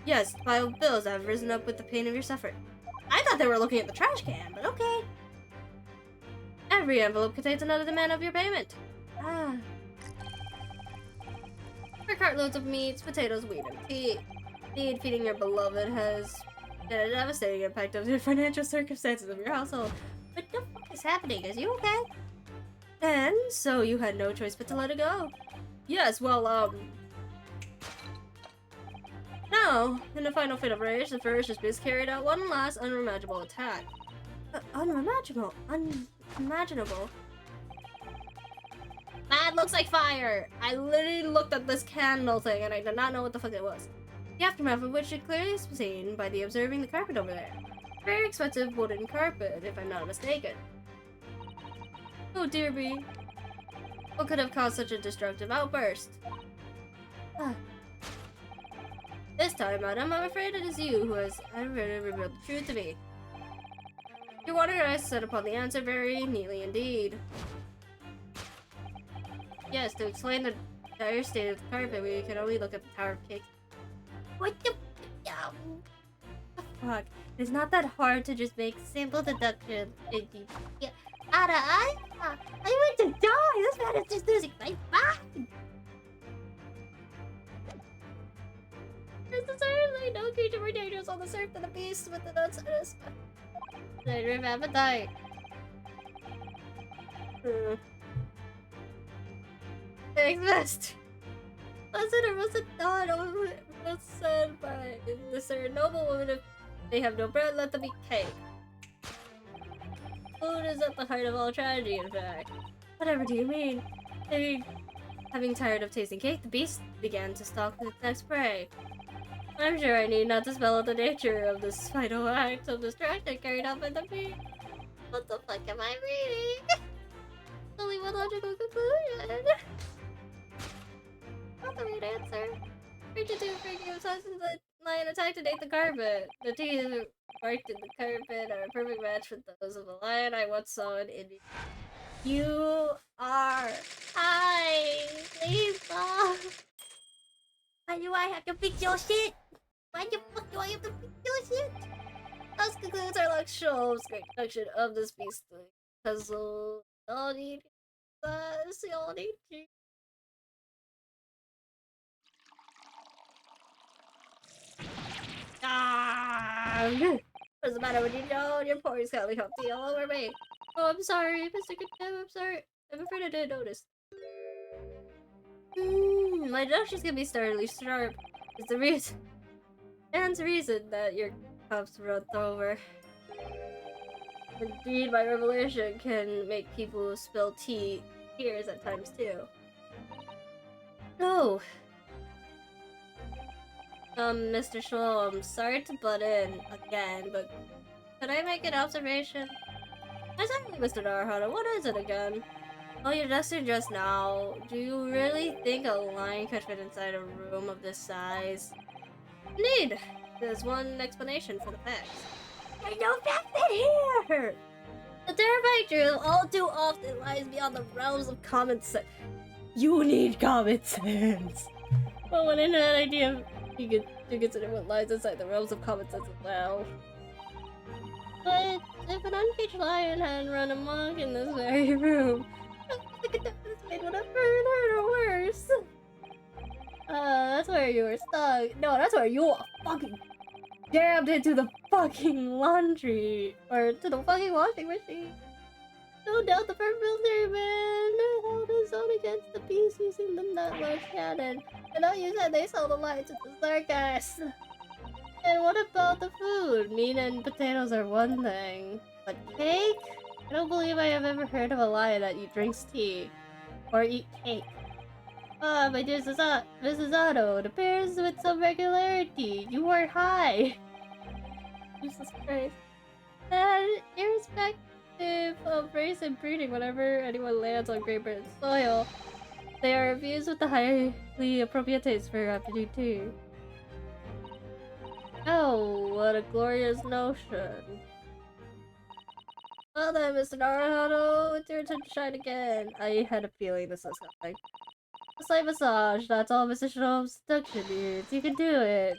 Yes, pile of bills that have risen up with the pain of your suffering. I thought they were looking at the trash can, but okay. Every envelope contains another demand of your payment. Ah. For cartloads of meats, potatoes, wheat, and tea. Indeed, feeding your beloved has had a devastating impact on the financial circumstances of your household. What the fuck is happening? Is you okay? And so you had no choice but to let it go. Yes, well, now, in a final fit of rage, the ferocious beast carried out one last unimaginable attack. Unimaginable? Unimaginable? That looks like fire! I literally looked at this candle thing and I did not know what the fuck it was. The aftermath of which is clearly seen by the observing the carpet over there. Very expensive wooden carpet, if I'm not mistaken. Oh dear me. What could have caused such a destructive outburst? This time, madam, I'm afraid it is you who has revealed the truth to me. Your wandering eyes set upon the answer very neatly indeed. Yes, to explain the dire state of the carpet, we can only look at the Tower of Cakes. What the fuck? It's not that hard to just make simple deductions. I want to die! This man is just losing my mind! There's certainly no creature more dangerous on the surf than a beast with an unsatisfied appetite. Thanks, best. It wasn't done. It was said by the certain noble woman if they have no bread, let them eat cake. Food is at the heart of all tragedy, in fact. Whatever do you mean? Having tired of tasting cake, the beast began to stalk its next prey. I'm sure I need not to spell out the nature of this final act of destruction carried out by the beast. What the fuck am I reading? Only one logical conclusion. Not the right answer. Creature 2 freaking obsessed with the lion attacked and ate the carpet. The teeth marked in the carpet are a perfect match for those of the lion I once saw in India. You are high! Please stop! Why do I have to fix your shit? Why the fuck do I have to fix your shit? Thus concludes our lecture great collection of this beastly puzzle. Y'all need us, y'all need you. What's the matter with you, Joan? Your pores got me humpty all over me. Oh, I'm sorry, Mr. Goodman, I'm sorry. I'm afraid I didn't notice. My deductions can be startlingly sharp. It's the reason. And the reason that your cups run over. Indeed, my revelation can make people spill tears at times too. No. Mr. Schwall, I'm sorry to butt in again, but could I make an observation? Exactly, Mr. Narahana, what is it again? Oh, you're dusting just now. Do you really think a lion could fit inside a room of this size? Indeed, there's one explanation for the facts. There's no facts in here! The terrifying truth all too often lies beyond the realms of common sense. You need common sense! Well, when internet idea, you get to consider what lies inside the realms of common sense as well. But if an uncaged lion had run amok in this very room, I could definitely made one up hurt or worse. That's where you were stuck. No, that's where you were fucking jammed into the fucking laundry. Or to the fucking washing machine. No doubt the purple man held his own against the beast using the nut-large cannon. And now you said they saw the lights with the circus. And what about the food? Meat and potatoes are one thing. But cake? I don't believe I have ever heard of a lion that drinks tea. Or eat cake. Ah, my dear Mrs. Otto, it appears with some regularity. You are high. Jesus Christ. And irrespective of race and breeding, whenever anyone lands on Great Britain soil, They are infused with the highly appropriate taste for afternoon tea. Oh, what a glorious notion. Well then, Mr. Naruto, it's your turn to shine again. I had a feeling this was coming. A slight massage, that's all Mr. Shinobu's seduction needs. You can do it.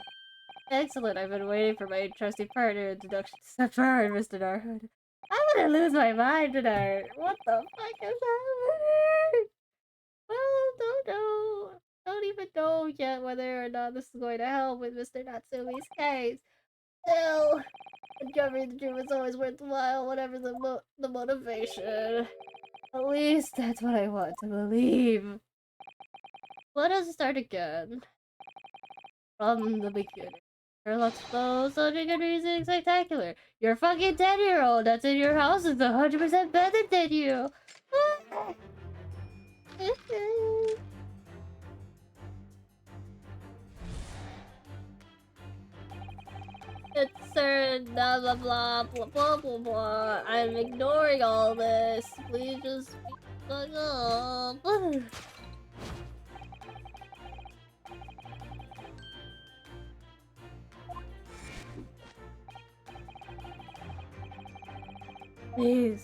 Excellent, I've been waiting for my trusty partner introduction to step forward, Mr. Naruto. I'm gonna lose my mind tonight. What the fuck is happening? Well, don't know. Don't even know yet whether or not this is going to help with Mr. Natsumi's case. Still, uncovering the truth is always worthwhile, whatever the motivation. At least that's what I want to believe. Let us start again. From the beginning. Sherlock's flow, something amazing, spectacular. Your fucking 10-year-old that's in your house is 100% better than you. It's certain blah blah blah blah blah blah blah. I'm ignoring all this. Please just fuck up. Please.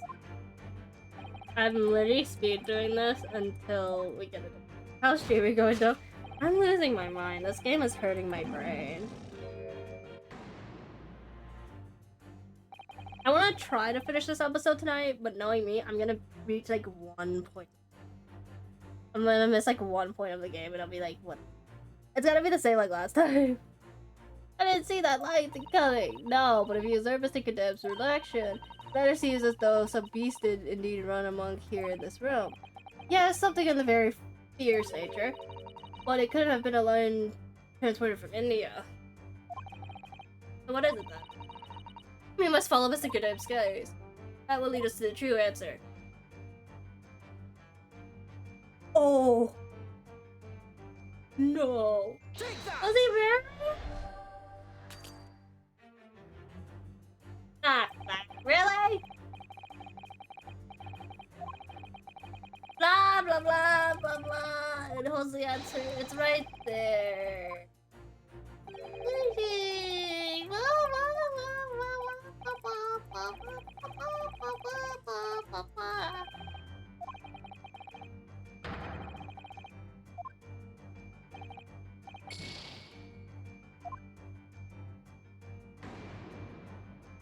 I'm literally speed doing this until we get it. How's streaming going though? I'm losing my mind. This game is hurting my brain. I want to try to finish this episode tonight, but knowing me, I'm gonna reach like 1 point. I'm gonna miss like 1 point of the game and I'll be like, what? It's gonna be the same like last time. I didn't see that light coming. No, but if you observe Mr. Kadeb's reaction, better seems as though some beast did indeed run among here in this room. Yeah, something in the very fierce nature. But it could have been a lion transported from India. So what is it then? We must follow Mr. Kadeb's gaze. That will lead us to the true answer. Oh! No! Was he married? Ah, really? Blah blah blah blah blah. It holds the answer. It's right there.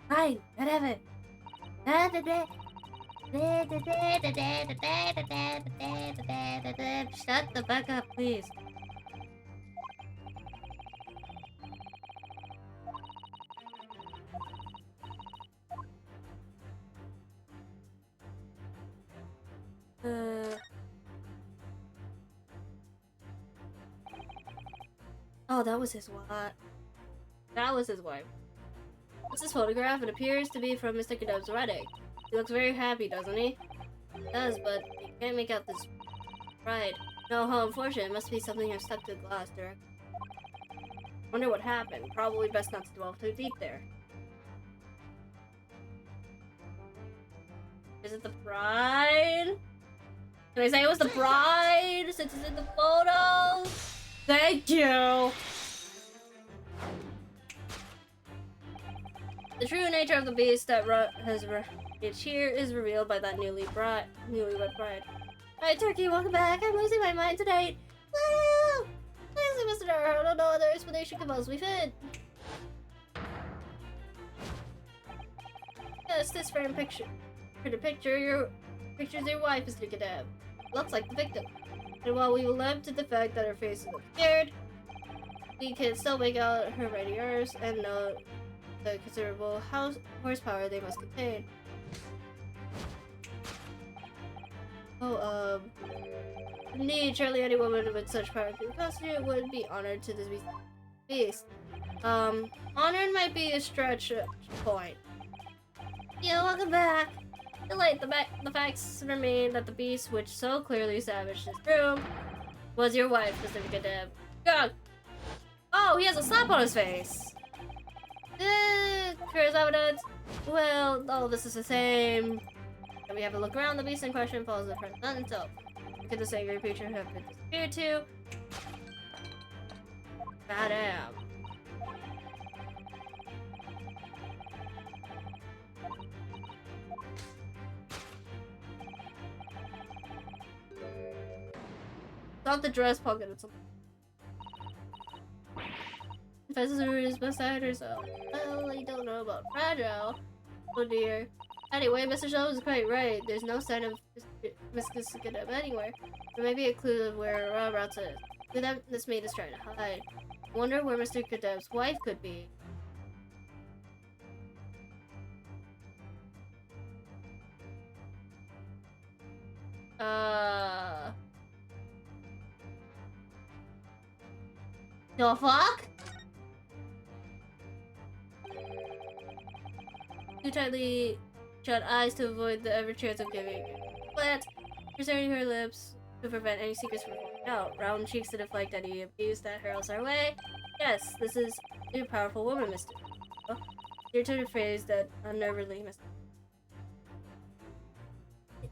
Fine, whatever. Shut the fuck up, please. Oh, that was his wife. That was his wife. What's this photograph? It appears to be from Mr. Kadeb's wedding. He looks very happy, doesn't he? He does, but you can't make out this bride. No, how unfortunate. It must be something I've stuck to the glass directly. Wonder what happened. Probably best not to dwell too deep there. Is it the bride? Can I say it was the bride since it's in the photo? Thank you! The true nature of the beast that has reached here is revealed by that newlywed bride. Alright, Turkey, welcome back. I'm losing my mind tonight. Woo! Thanks, Mr. Naruto. No other explanation can possibly fit. Yes, this frame picture. For the pictures your wife, Mr. Kadeb. Looks like the victim. And while we will lamp to the fact that her face is scared, we can still make out her red ears and know the considerable horsepower they must contain. Oh, indeed, surely any woman with such power and costume would be honored to this beast. Honored might be a stretch point. Yeah, welcome back. The facts remain that the beast which so clearly savaged this room was your wife, Mr. Kadeb. God! Oh, he has a slap on his face! Clear evidence. Well, all of this is the same. And we have a look around. The beast in question follows the front none itself. could this angry creature have been disappeared to? Goddamn. Not the dress pocket or something. Professor is beside herself. Well, I don't know about fragile. Oh dear. Anyway, Mr. Shell is quite right. There's no sign of Mr. Skidab anywhere. There may be a clue of where Roberts is. Who that this maid is trying to hide. I wonder where Mr. Kadab's wife could be. The fuck? Too tightly shut eyes to avoid the ever chance of giving. But preserving her lips to prevent any secrets from coming out. Round cheeks to deflect any abuse that hurls our way. Yes, this is a powerful woman, Mr. Your turn to phrase that unnervingly, Mr.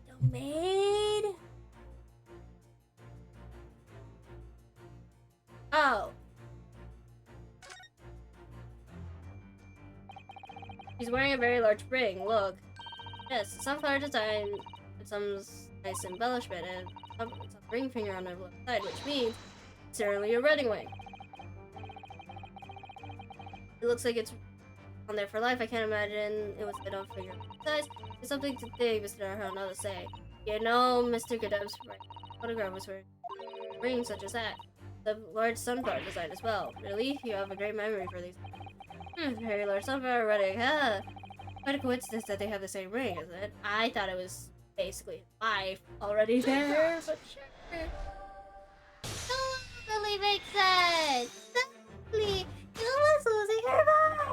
The maid? Oh. He's wearing a very large ring, look. Yes, sunflower design with some nice embellishment and some ring finger on the left side, which means it's certainly a wedding ring. It looks like it's on there for life. I can't imagine it was fit on finger size. It's something to think, Mr. Narhel, not to say. You know, Mr. Gadeb's photograph was wearing a ring such as that. The large sunflower design as well. Really? You have a great memory for these. Very large sunflower wedding, huh? Quite a coincidence that they have the same ring, isn't it? I thought it was basically life already there, but sure. Totally makes sense! Exactly! Yuma's losing her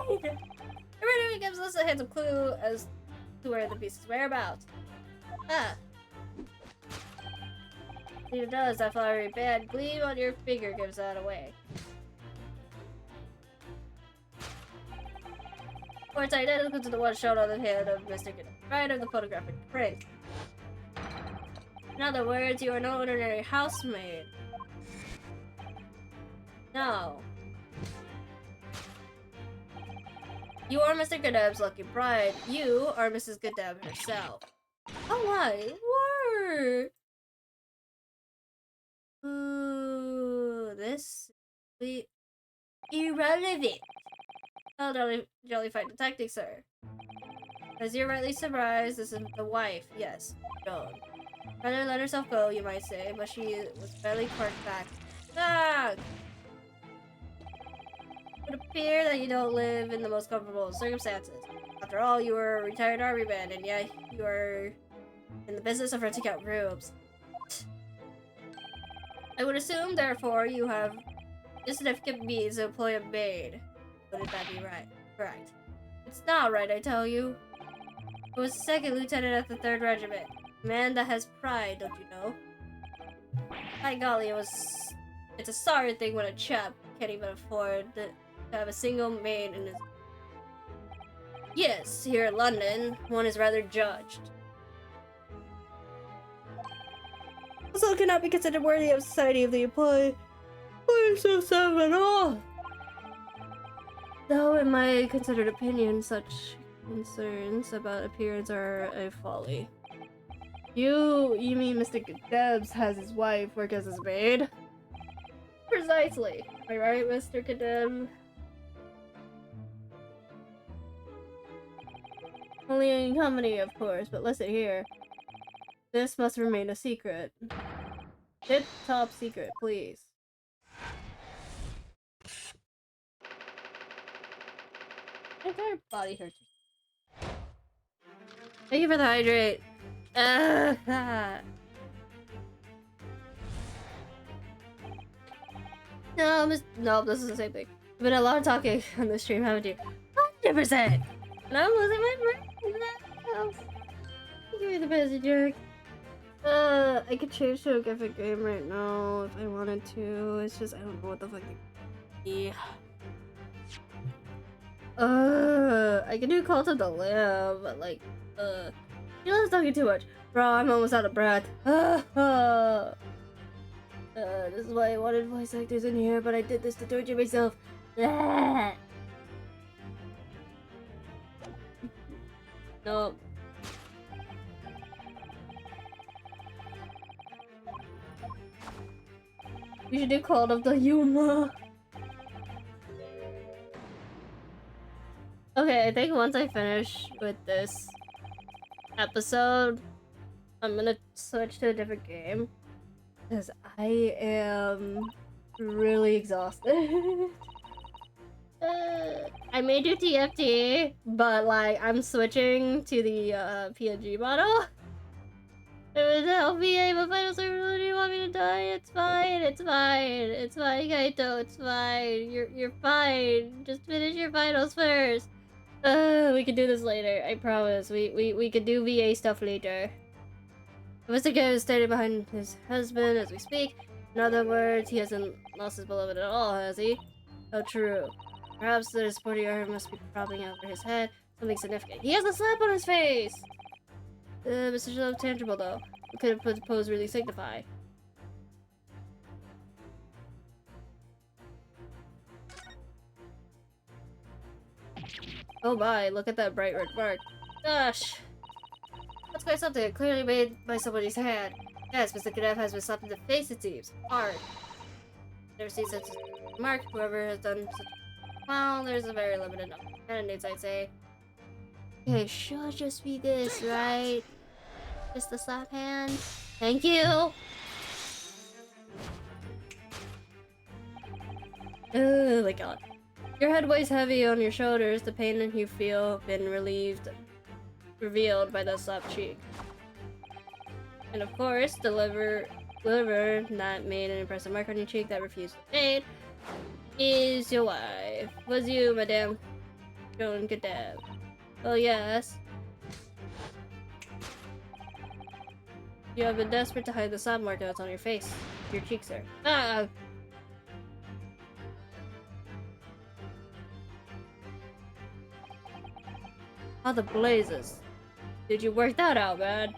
mind! The rendering gives us a handsome clue as to where the beast's whereabouts. Ah. Neither does that flowery band gleam on your finger gives that away. Or it's identical to the one shown on the hand of Mr. Gideon, right of the photographic print. In other words, you are no ordinary housemaid. No. You are Mr. Gadab's lucky bride. You are Mrs. Gadab herself. Oh my word! Ooh, this is irrelevant. Oh, jolly fine detecting, sir. As you're rightly surprised, this is the wife. Yes, Joan. Rather let herself go, you might say, but she was barely parked back. Ah! It would appear that you don't live in the most comfortable circumstances. After all, you were a retired army man, and yet you are in the business of renting out rooms. I would assume, therefore, you have significant means to employ a maid. Wouldn't that be right? Correct. It's not right, I tell you. I was second lieutenant at the 3rd Regiment. A man that has pride, don't you know? By golly, it's a sorry thing when a chap can't even afford to have a single maid in his... Yes, here in London, one is rather judged. Also cannot be considered worthy of society if they employ... I'm so sad at all. Though, in my considered opinion, such concerns about appearance are a folly. You mean Mr. Debs has his wife work as his maid? Precisely. Am I right, Mr. Kadeb? Only in company, of course, but listen here. This must remain a secret. Tip top secret, please. My entire body hurts. Thank you for the hydrate. No, this is the same thing. You've been a lot of talking on the stream, haven't you? 100%! And I'm losing my brain. Give me the busy jerk. I could change to a graphic game right now if I wanted to. It's just I don't know what the fuck to be. I can do Cult of the Lamb, but like, She loves talking too much. Bro, I'm almost out of breath. This is why I wanted voice actors in here, but I did this to torture myself. No. We should do Call of the Yuma. Okay, I think once I finish with this episode, I'm gonna switch to a different game. Because I am really exhausted. I may do TFT, but like I'm switching to the PNG model. It was help me, I'm a final server, really didn't want me to die. It's fine, it's fine. It's fine, Kaito, it's fine. You're fine. Just finish your finals first. We can do this later, I promise. We can do VA stuff later. Mr. K is standing behind his husband as we speak. In other words, he hasn't lost his beloved at all, has he? Oh, true. Perhaps the supporting arm must be propping over his head. Something significant. He has a slap on his face! Mr. So tangible, though. We could have put the pose really signify. Oh my, look at that bright red mark. Gosh! That's quite something. Clearly made by somebody's hand. Yes, Mr. Cadev has been slapped in the face, it seems. Hard. Never seen such a mark. Whoever has done such. Well, there's a very limited number of candidates, I'd say. Okay, should just be this, right? Just the slap hand. Thank you! Oh my god. Your head weighs heavy on your shoulders. The pain that you feel been revealed by the slapped cheek. And of course, the liver that made an impressive mark on your cheek that refused to fade is your wife. Was you, Madame Joan Cadev? Well, yes. You have been desperate to hide the slap mark that's on your face. Your cheeks, sir. Ah! How the blazes. Did you work that out, man?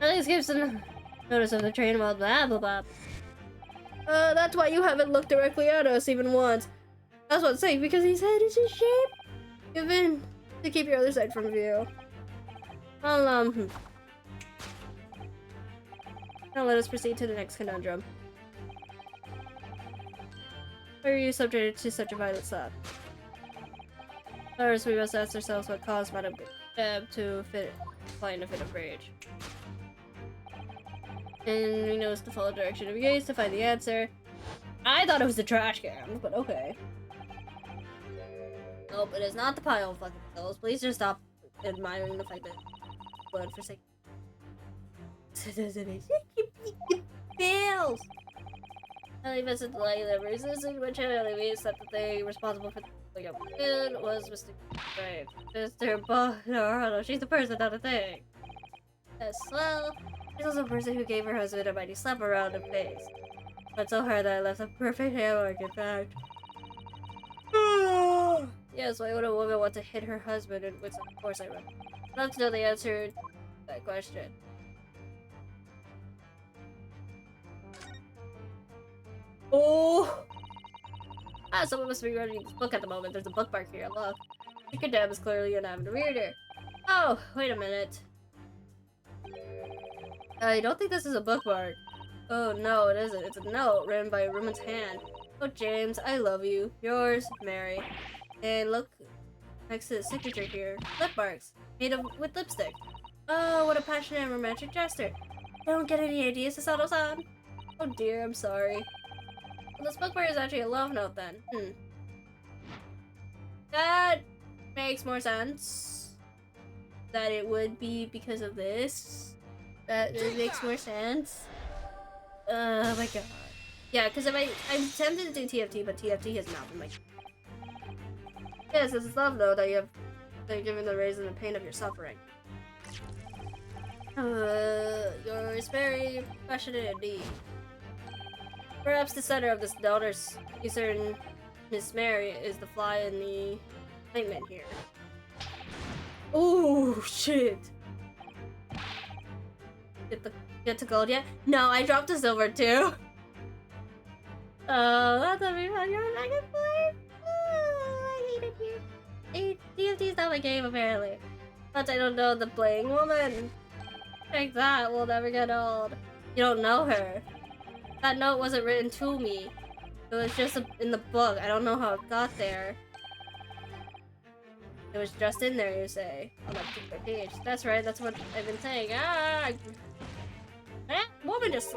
At least give some notice of the train while blah blah blah. That's why you haven't looked directly at us even once. That's what I'm saying, because his head is in shape. Given to keep your other side from view. Well, now let us proceed to the next conundrum. Why are you subjected to such a violent slap? First, we must ask ourselves what caused Madame Cadev to fly in a fit of rage. And we notice the follow direction of your gaze to find the answer. I thought it was the trash can, but okay. Nope, it is not the pile of fucking pills. Please just stop admiring the fact that blood for sake. Pills! Ellie visited the lady that resisted, which Ellie means that they responsible for the up food was Mr. Brave. Mr. No, she's the person, not a thing. As well, she's also a person who gave her husband a mighty slap around the face. But so hard that I left a perfect hammer, in fact. Yes, why would a woman want to hit her husband with some force I read? I'd love to know the answer to that question. Oh! Someone must be reading this book at the moment. There's a bookmark here, look. Cadev is clearly an avid reader. Oh, wait a minute. I don't think this is a bookmark. Oh no, it isn't. It's a note written by a woman's hand. Oh, James, I love you. Yours, Mary. And look, next to the signature here, lip marks, made with lipstick. Oh, what a passionate and romantic gesture. I don't get any ideas, Sasato-san. Oh dear, I'm sorry. Well, this bookmark is actually a love note then. That makes more sense. That it would be because of this. That it makes more sense. Oh my god. Yeah, because I'm tempted to do TFT, but TFT has not been my. Yes, it's love though that you're given the reason and pain of your suffering. You're very passionate indeed. Perhaps the center of this daughter's concern, Miss Mary, is the fly in the ointment here. Oh shit! get to gold yet? No, I dropped to silver too. Oh, that's a big fun. You're in second place. I hate it here. DFT's not my game apparently. But I don't know the playing woman. Like that will never get old. You don't know her. That note wasn't written to me. It was just in the book. I don't know how it got there. It was just in there, you say, on that particular page. That's right, that's what I've been saying. Woman just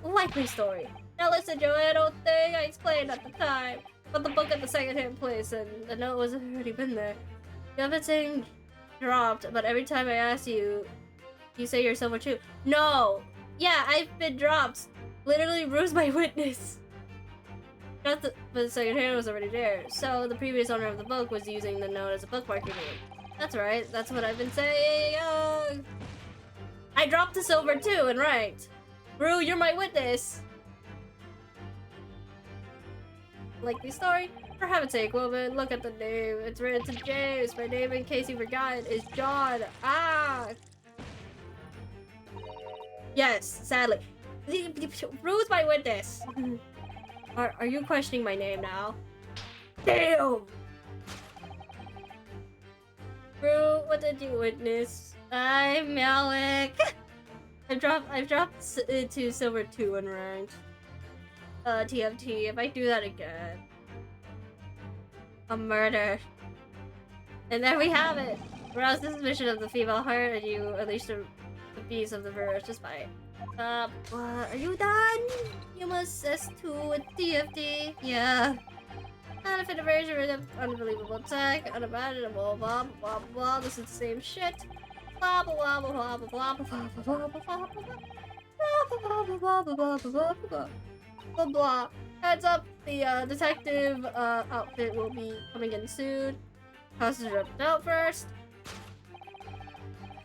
likely story. Now listen, Joanne, old thing I explained at the time. But the book at the second-hand place, and the note was already been there. You haven't saying dropped, but every time I ask you, you say you're silver too. No! Yeah, I've been dropped. Literally, Rue's my witness. But the second hand was already there, so the previous owner of the book was using the note as a bookmark you need. That's right, that's what I've been saying. I dropped the silver too, and right. Rue, you're my witness. Likely story? For heaven's sake, woman, look at the name. It's written to James. My name, in case you forgot, is John. Yes, sadly. Rue's my witness. Are you questioning my name now? Damn! Rue, what did you witness? I'm Malik. I've dropped to silver 2 unranked. TFT, if I do that again. A murder. And there we have it! Arouse the suspicion of the female heart and you unleash the beast of the ferocious bite. Are you done? You must S2 with TFT. Yeah. Unfit version of unbelievable tech, unimaginable, blah blah blah. This is the same shit. Blah blah blah blah blah blah blah blah blah blah blah blah. Heads up, the detective outfit will be coming in soon. How's the jumped out first?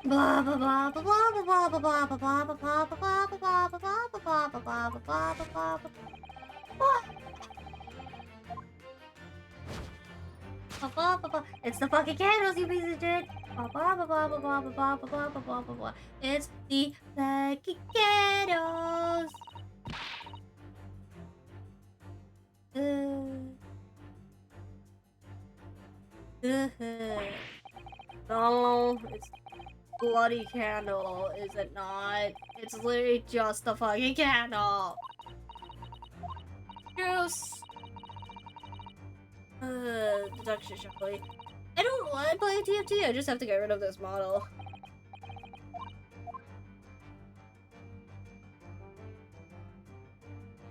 Blah blah blah blah blah blah blah blah blah blah blah blah blah blah blah blah blah blah blah blah. It's the fucking candles, you piece of shit. It's the fucking candles. No, it's bloody candle, is it not? It's literally just a fucking candle. Juice. Deduction shuffling. I don't want to play TFT, I just have to get rid of this model.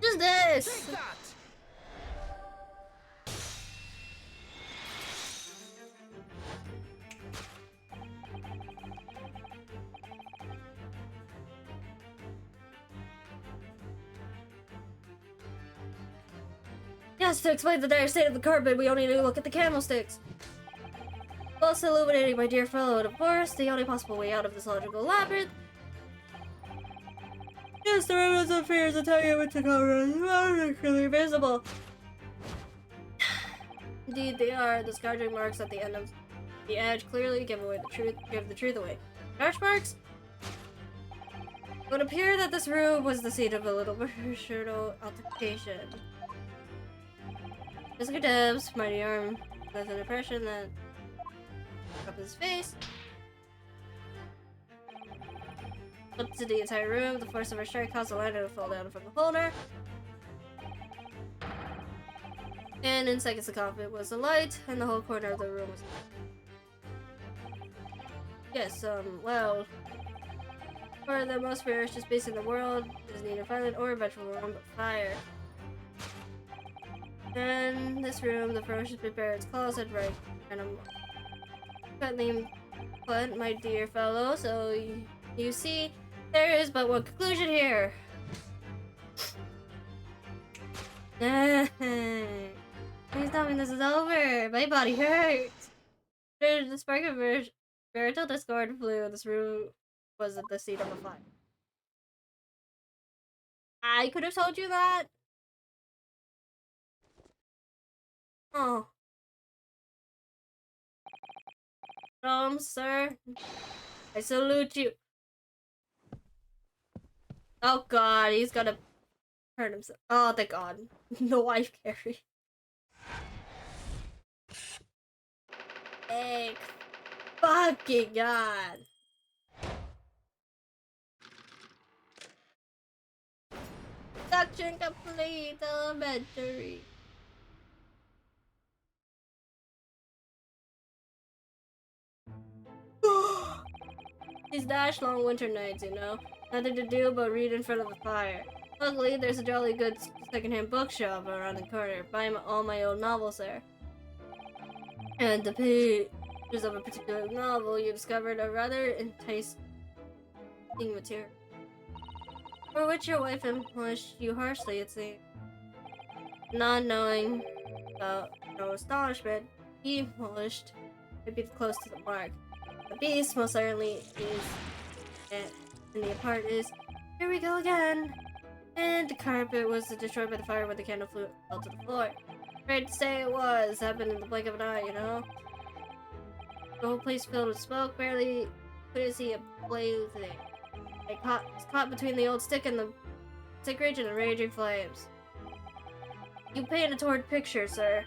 Just this! Take that! Yes, to explain the dire state of the carpet, we only need to look at the candlesticks. Thus illuminating, my dear fellow, and of course, the only possible way out of this logical labyrinth. Yes, the remnants of fears that tell you what to cover are clearly visible. Indeed, they are. The scourging marks at the end of the edge clearly give the truth away. Dark marks? It would appear that this room was the seat of a little brutal altercation. Physical depths, mighty arm, left an impression that up his face. Up to the entire room, the force of her strike caused the lantern to fall down from the holder. And in seconds the coffin was alight, and the whole corner of the room was yes, well, for the most ferocious beast in the world is neither violent or vengeful but fire. In this room, the ferocious prepare its claws and right, and I'm cutting put, my dear fellow, so you see, there is but one conclusion here. Please tell me this is over. My body hurts. There's the spark of marital discord flew. This room was at the seat of a fire. I could have told you that. Oh. Sir. I salute you. Oh god, he's gonna hurt himself. Oh, thank god. The wife carry. Thank fucking god. Production complete, elementary. These dash long winter nights, you know? Nothing to do but read in front of the fire. Luckily, there's a jolly good secondhand bookshop around the corner. Buy all my old novels there. And the pages of a particular novel, you discovered a rather enticing material. For which your wife punished you harshly, it seems. Not knowing about no astonishment, he punished would be close to the mark. The beast most certainly is, and the apart is, here we go again! And the carpet was destroyed by the fire when the candle fell to the floor. Great to say it was, happened in the blink of an eye, you know? The whole place filled with smoke, barely couldn't see a blazing. Was caught between the old stick and the stick ridge and the raging flames. You painted a torrid picture, sir.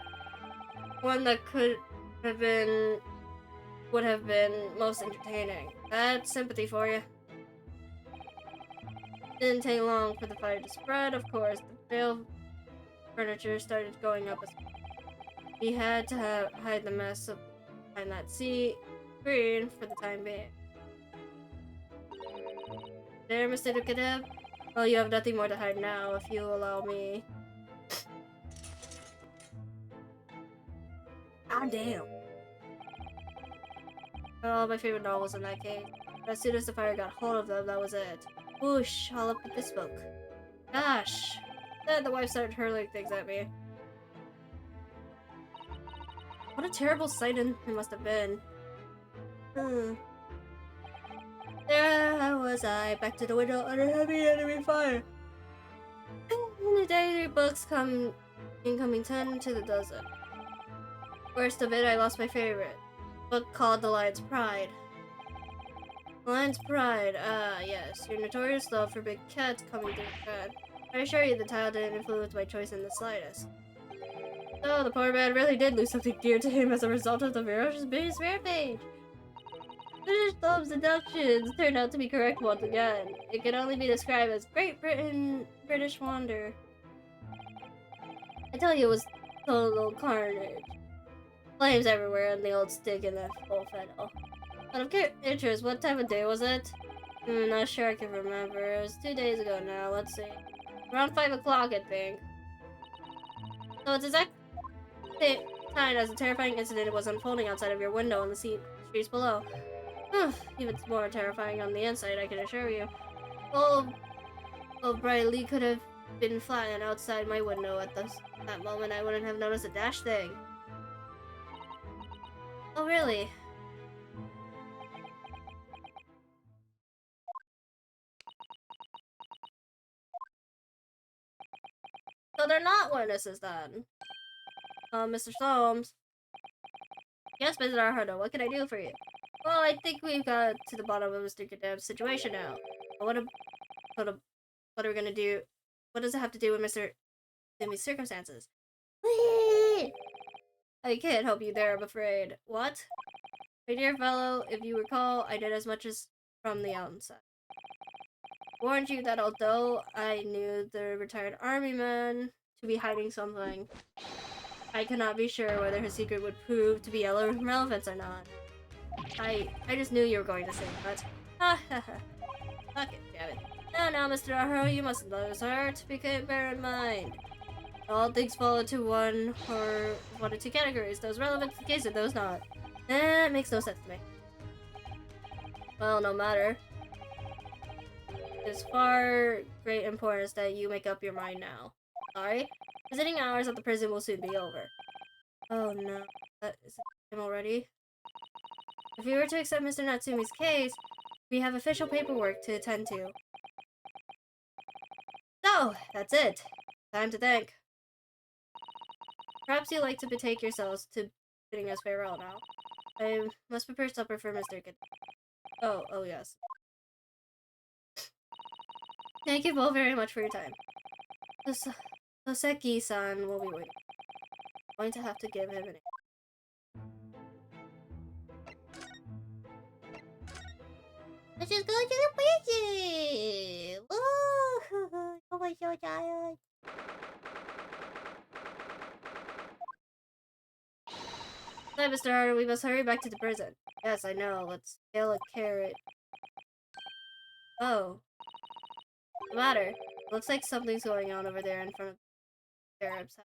One that would have been most entertaining. That's sympathy for you. Didn't take long for the fire to spread, of course. The bale furniture started going up. We had to hide the mess behind that sea screen for the time being. There, Mr. Dukadev? Well, you have nothing more to hide now, if you allow me. Ah, damn. Oh, my favorite novels in that case. As soon as the fire got hold of them, that was it. Whoosh, all up with the smoke. Gosh. Then the wife started hurling things at me. What a terrible sight it must have been. There was I, back to the window under heavy enemy fire. The daily books incoming 10 to the dozen. Worst of it, I lost my favorite. Book called The Lion's Pride. Lion's Pride, yes. Your notorious love for big cats coming through the bed. I assure you the title didn't influence my choice in the slightest. So, the poor man really did lose something dear to him as a result of the ferocious British rampage. British Thumb's deductions turned out to be correct once again. It can only be described as Great Britain British wonder. I tell you, it was total carnage. Flames everywhere and the old stick in the full fiddle. Out of interest, what time of day was it? Not sure I can remember. It was 2 days ago now, let's see. Around 5 o'clock, I think. So it's exact time as a terrifying incident was unfolding outside of your window on the streets below. Even more terrifying on the inside, I can assure you. Oh, brightly could have been flattened outside my window at that moment. I wouldn't have noticed a dash thing. Oh, really? So they're not witnesses then. Mr. Solms. Yes, Mr. Arhado, what can I do for you? Well, I think we've got to the bottom of Mr. Gadev's situation now. What are we gonna do? What does it have to do with Mr. Jimmy's circumstances? I can't help you there, I'm afraid. What? My dear fellow, if you recall, I did as much as from the outset. Warned you that although I knew the retired army man to be hiding something, I could not be sure whether his secret would prove to be relevant or not. I just knew you were going to say that. Ha ha ha. Fuck it, damn it. Now, Mr. Arho, you mustn't lose heart. Bear in mind. All things fall into one or two categories. Those relevant to the case and those not. That makes no sense to me. Well, no matter. It's far great importance that you make up your mind now. Sorry? Visiting hours at the prison will soon be over. Oh no. Is it time already? If we were to accept Mr. Natsumi's case, we have official paperwork to attend to. So, that's it. Time to thank. Perhaps you'd like to betake yourselves to bidding us farewell now. I must prepare supper for Mr. Kid. Oh yes. Thank you both very much for your time. Soseki-san will be waiting. I'm going to have to give him an... Let's just go to the prison! Woo! Oh my god. Hi, Mr. Harder, we must hurry back to the prison. Yes, I know. Let's scale a carrot. Oh. What's the matter? Looks like something's going on over there in front of the sheriff's house.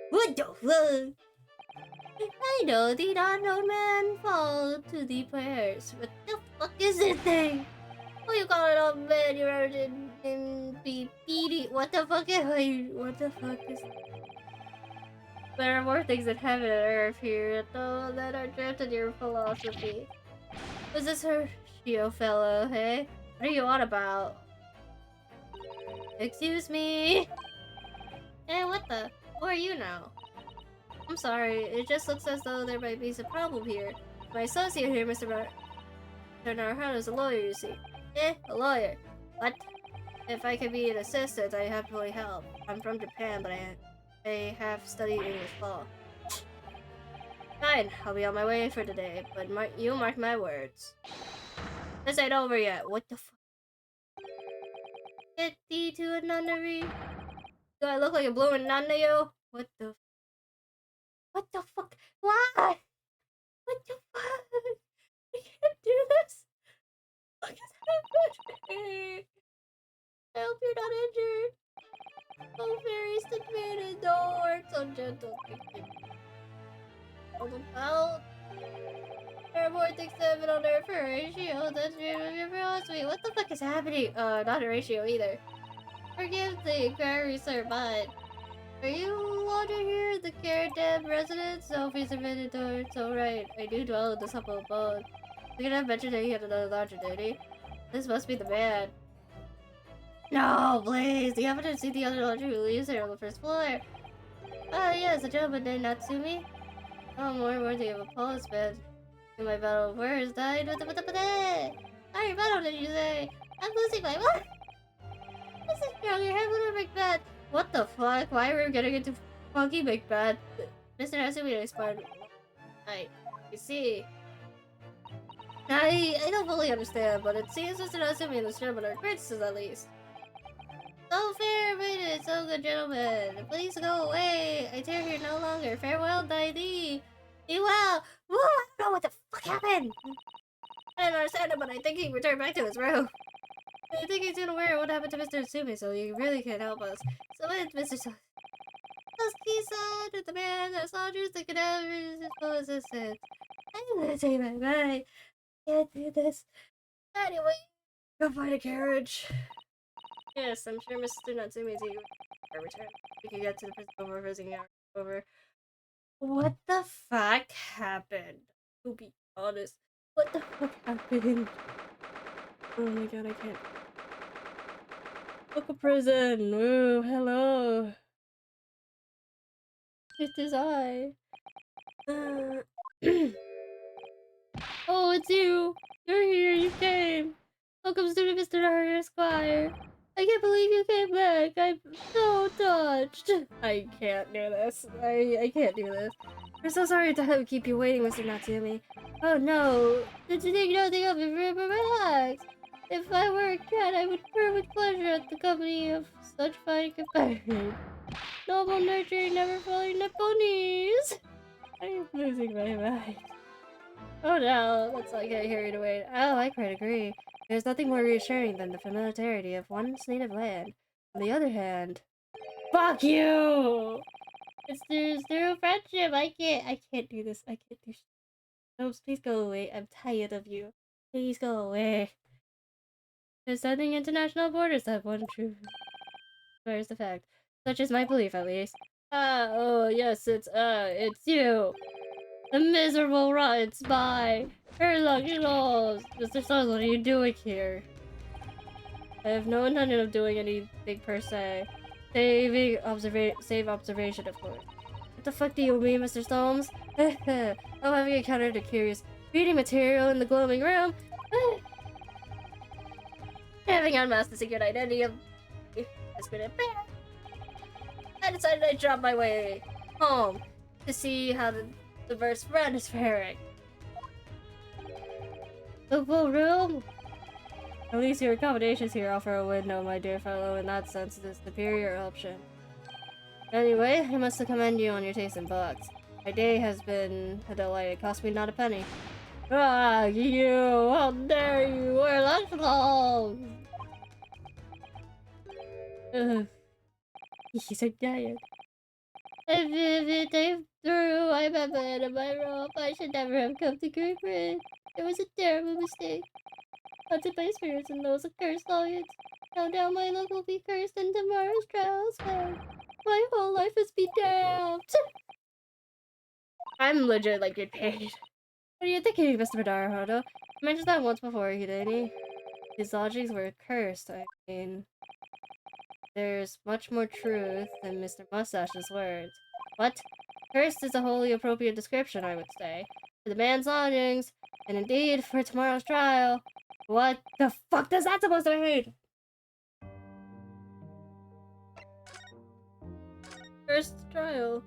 What the fuck? I know the unknown man fall to the prayers. What the fuck is this thing? What you call it old man? You're in BPD. What the fuck is what the fuck is... There are more things in heaven and earth here, though, that are dreamt in your philosophy. Was this Hershio fellow, hey? What are you on about? Excuse me? Hey, what the? Who are you now? I'm sorry, it just looks as though there might be some problem here. My associate here, Mr. Naruto, is a lawyer, you see. Eh? A lawyer? What? If I could be an assistant, I have to help. I'm from Japan, but I have studied English law. Fine, I'll be on my way for today, but you mark my words. This ain't over yet. What the fuck? Get thee to a nunnery? Do I look like a blue nun to you? What the? What the fuck? Why? What the fuck? I can't do this. What is happening? I hope you're not injured. Oh, fairies, the man, don't work so gentle. All about. There are more things to heaven on earth for Horatio. That's your philosophy. What the fuck is happening? Not Horatio either. Forgive the inquiry, sir, but are you water here, the Caradam residence? Sophie's admitted to it. It's alright. I do dwell in this humble abode. We could have mentioned that he had another larger duty. This must be the man. No, please! You haven't seen the other laundry who lives here on the first floor. Ah, yes, a gentleman named Natsumi. Oh, more worthy of a Polish man. In my battle of words, died with the Sorry, battle, did you say? I'm losing my mind. This is stronger, heaven or Macbeth. What the fuck? Why are we getting into funky Macbeth? Mr. Natsumi responded. You see. I don't fully understand, but it seems Mr. Natsumi and the Sherman are acquaintances at least. So fair, maiden, so good gentlemen. Please go away. I tarry here no longer. Farewell, die thee. Be well. Woo, I don't know what the fuck happened. I don't understand it, but I think he returned back to his room. I think he's unaware of what happened to Mr. Natsumi, so he really can't help us. So it's Mr. Husky-san with the man, the soldiers, the cadavers, his full assistant. I'm gonna take my mind. Can't do this. Anyway, go find a carriage. Yes, I'm sure Mr. Natsumi's eager to return. We can get to the prison over visiting hour over. What the fuck happened? To be honest, what the fuck happened? Oh my god, I can't. Look a prison. Ooh, hello. It is I. Oh, it's you. You're here. You came. Welcome, student Mr. Harry Esquire. I can't believe you came back. I'm so touched. I can't do this. I can't do this. We're so sorry to keep you waiting, Mr. Natsumi. Oh no. Did you think nothing of it? Relax. If I were a cat, I would purr with pleasure at the company of such fine companions. Noble nurturing, never falling ponies. I'm losing my mind. Oh no, let's not get carried away. Oh, I quite agree. There's nothing more reassuring than the familiarity of one's native land. On the other hand, fuck you! It's through friendship. I can't do this. I can't do. Oops, please go away. I'm tired of you. Please go away. There's nothing international borders that one true. Where's the fact? Such is my belief, at least. Oh yes, it's you. The miserable rotten spy! Herlock, you know! Mr. Stars, what are you doing here? I have no intention of doing anything per se. Save observation, of course. What the fuck do you mean, Mr. Stones? Oh, having encountered a curious reading material in the glowing room? having unmasked the secret identity of this minute bear, I decided I'd drop my way home to see how the diverse friend is faring. The full room? At least your accommodations here offer a window, my dear fellow. In that sense, it is the superior option. Anyway, I must commend you on your taste in books. My day has been a delight. It cost me not a penny. Ah, you! How dare you wear lunch clothes! He's a giant. If they threw I'm a man of my rope, I should never have come to grief with it. It was a terrible mistake. Haunted by spirits and those of cursed longings. Now my luck will be cursed and tomorrow's trials fair. My whole life has been damned. I'm legit like getting paid. What are you thinking, Mr. Madarahodo? I mentioned that once before, Hideni. His lodgings were cursed. I mean, there's much more truth than Mr. Mustache's words. What? Cursed is a wholly appropriate description, I would say. For the man's lodgings, and indeed for tomorrow's trial. What the fuck does that supposed to mean? Cursed trial.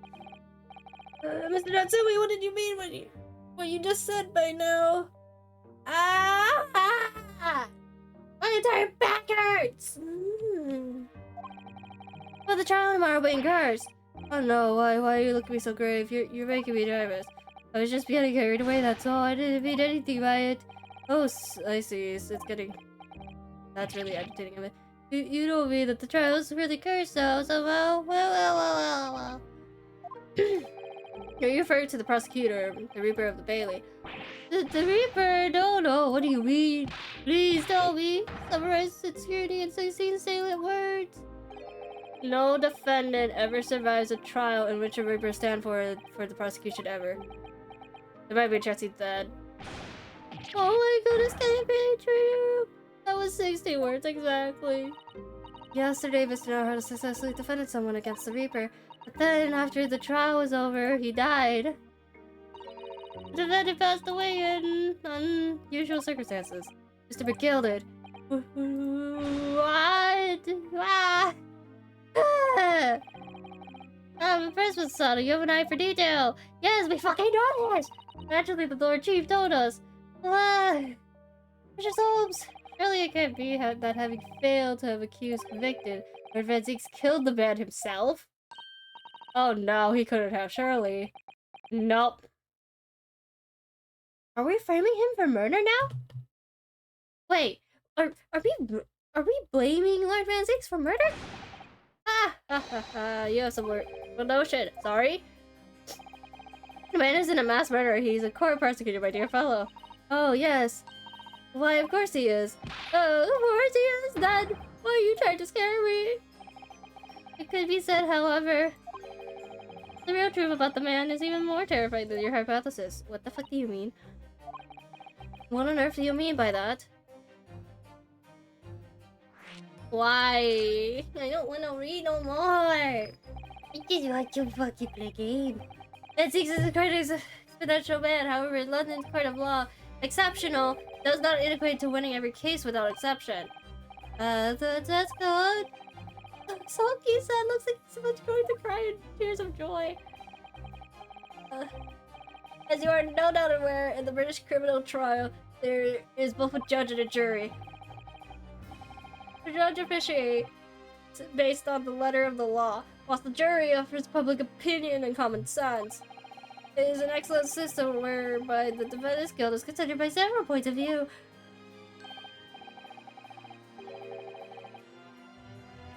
Mr. Natsumi, what did you mean when what you just said by now? Ah! My entire back hurts! For the trial tomorrow being cursed. Oh no, why are you looking at me so grave? You're making me nervous. I was just getting carried away, that's all. I didn't mean anything by it. Oh, I see. It's getting... That's really agitating of it. You don't mean that the trial's really cursed, though, so well. You're referring to the prosecutor, the Reaper of the Bailey. The Reaper? No, what do you mean? Please tell me. Summarize security in 16 salient words. No defendant ever survives a trial in which a Reaper stands for the prosecution ever. There might be a chance he's dead. Oh my goodness, can it be true? That was 60 words exactly. Yesterday, Mr. Naruto successfully defended someone against the Reaper. But then, after the trial was over, he died. The defendant passed away in unusual circumstances. Mr. McGill did. What? I'm impressed with Sada. You have an eye for detail. Yes, we fucking know this. Naturally, the Lord Chief told us. Precious Holmes. Surely it can't be that having failed to have accused convicted, Lord Van Zeeks killed the man himself. Oh no, he couldn't have, surely. Nope. Are we framing him for murder now? Wait, are we blaming Lord Van Zeeks for murder? You have some word. Well, no shit. Sorry. The man isn't a mass murderer. He's a court prosecutor, my dear fellow. Oh yes. Why, of course he is. Oh, of course he is. Then why are you trying to scare me? It could be said, however, the real truth about the man is even more terrifying than your hypothesis. What the fuck do you mean? What on earth do you mean by that? Why? I don't want to read no more. I just want to fucking play game. That Zeeks is quite an exponential man. However, in London's court of law, exceptional does not equate to winning every case without exception. That's good. Sulky-san looks like he's much going to cry in tears of joy. As you are no doubt aware, in the British criminal trial, there is both a judge and a jury. The judge officiates based on the letter of the law, whilst the jury offers public opinion and common sense. It is an excellent system whereby the defendant's guilt is considered by several points of view.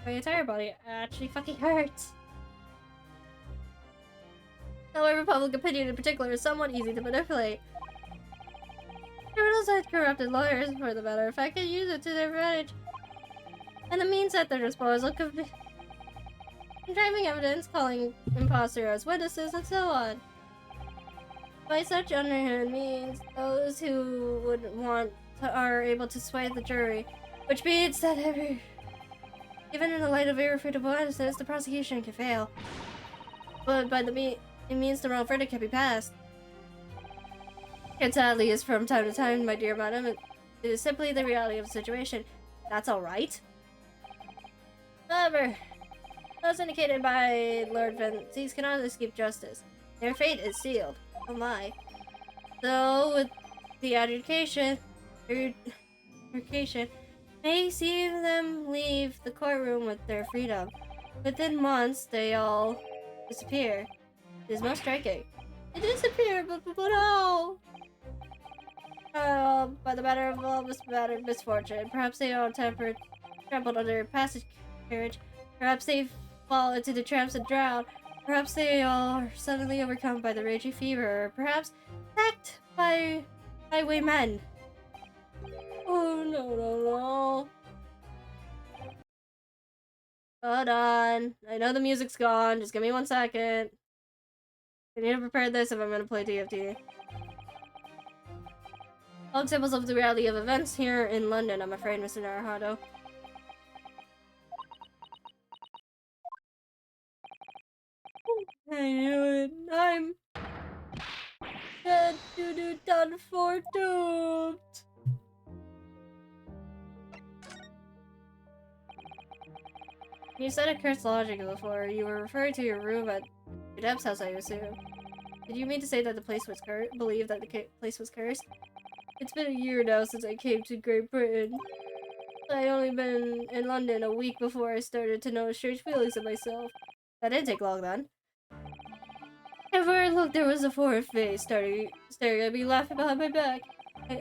My entire body actually fucking hurts. However, public opinion in particular is somewhat easy to manipulate. Criminals and corrupted lawyers, for the matter of fact, can use it to their advantage. And the means at their disposal could be driving evidence, calling imposters as witnesses, and so on. By such underhand means, those who would want are able to sway the jury, which means that even in the light of irrefutable evidence, the prosecution can fail. But it means the wrong verdict can be passed. And sadly, is from time to time, my dear madam, it is simply the reality of the situation. that's alright. However, those indicated by Lord Van, these cannot escape justice. Their fate is sealed. Oh my. So, with the adjudication, may see them leave the courtroom with their freedom. Within months, they all disappear. It is most striking. They disappear, but how? By the matter of all misfortune. Perhaps they are trampled under passage carriage. Perhaps they fall into the tramps and drown. Perhaps they are suddenly overcome by the raging fever. Or perhaps attacked by highwaymen. Oh no. Hold on. I know the music's gone. Just give me 1 second. I need to prepare this if I'm gonna play DFT. All examples of the reality of events here in London, I'm afraid, Mr. Naruhodo. I knew it. I'm dead done for doomed. You said a cursed logic before. You were referring to your room at your Deb's house, I assume. Did you mean to say that the place was cursed? Believe that the place was cursed? It's been a year now since I came to Great Britain. I only been in London a week before I started to notice strange feelings in myself. That didn't take long then. Everywhere I looked, there was a foreign face staring at me, laughing behind my back.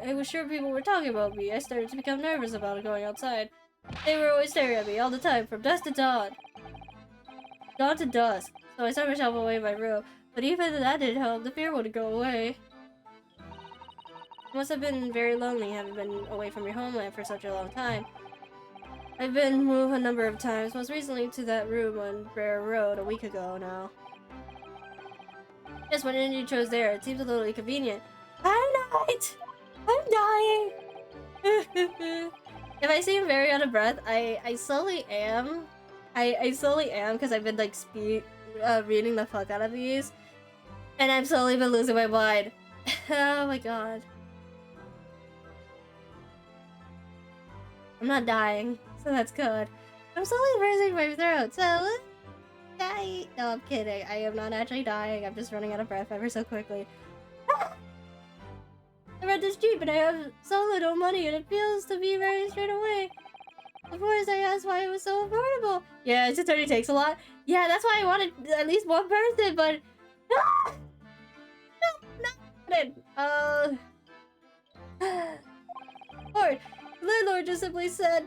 I was sure people were talking about me. I started to become nervous about going outside. They were always staring at me all the time, from dusk to dawn. Dawn to dusk. So I sat myself away in my room. But even that didn't help. The fear wouldn't go away. You must have been very lonely, having been away from your homeland for such a long time. I've been moved a number of times, most recently to that room on Bear Road a week ago now. Yes, when you chose there, it seems a little inconvenient. I'm not! I'm dying! If I seem very out of breath, I slowly am. I slowly am because I've been like reading the fuck out of these. And I've slowly been losing my mind. Oh my god. I'm not dying, so that's good. I'm slowly losing my throat, so die. No, I'm kidding. I am not actually dying. I'm just running out of breath ever so quickly. I read this cheap, but I have so little money, and it feels to be very straight away. Of course, I asked why it was so affordable. Yeah, it just only takes a lot. Yeah, that's why I wanted at least one person, but Lord, the landlord just simply said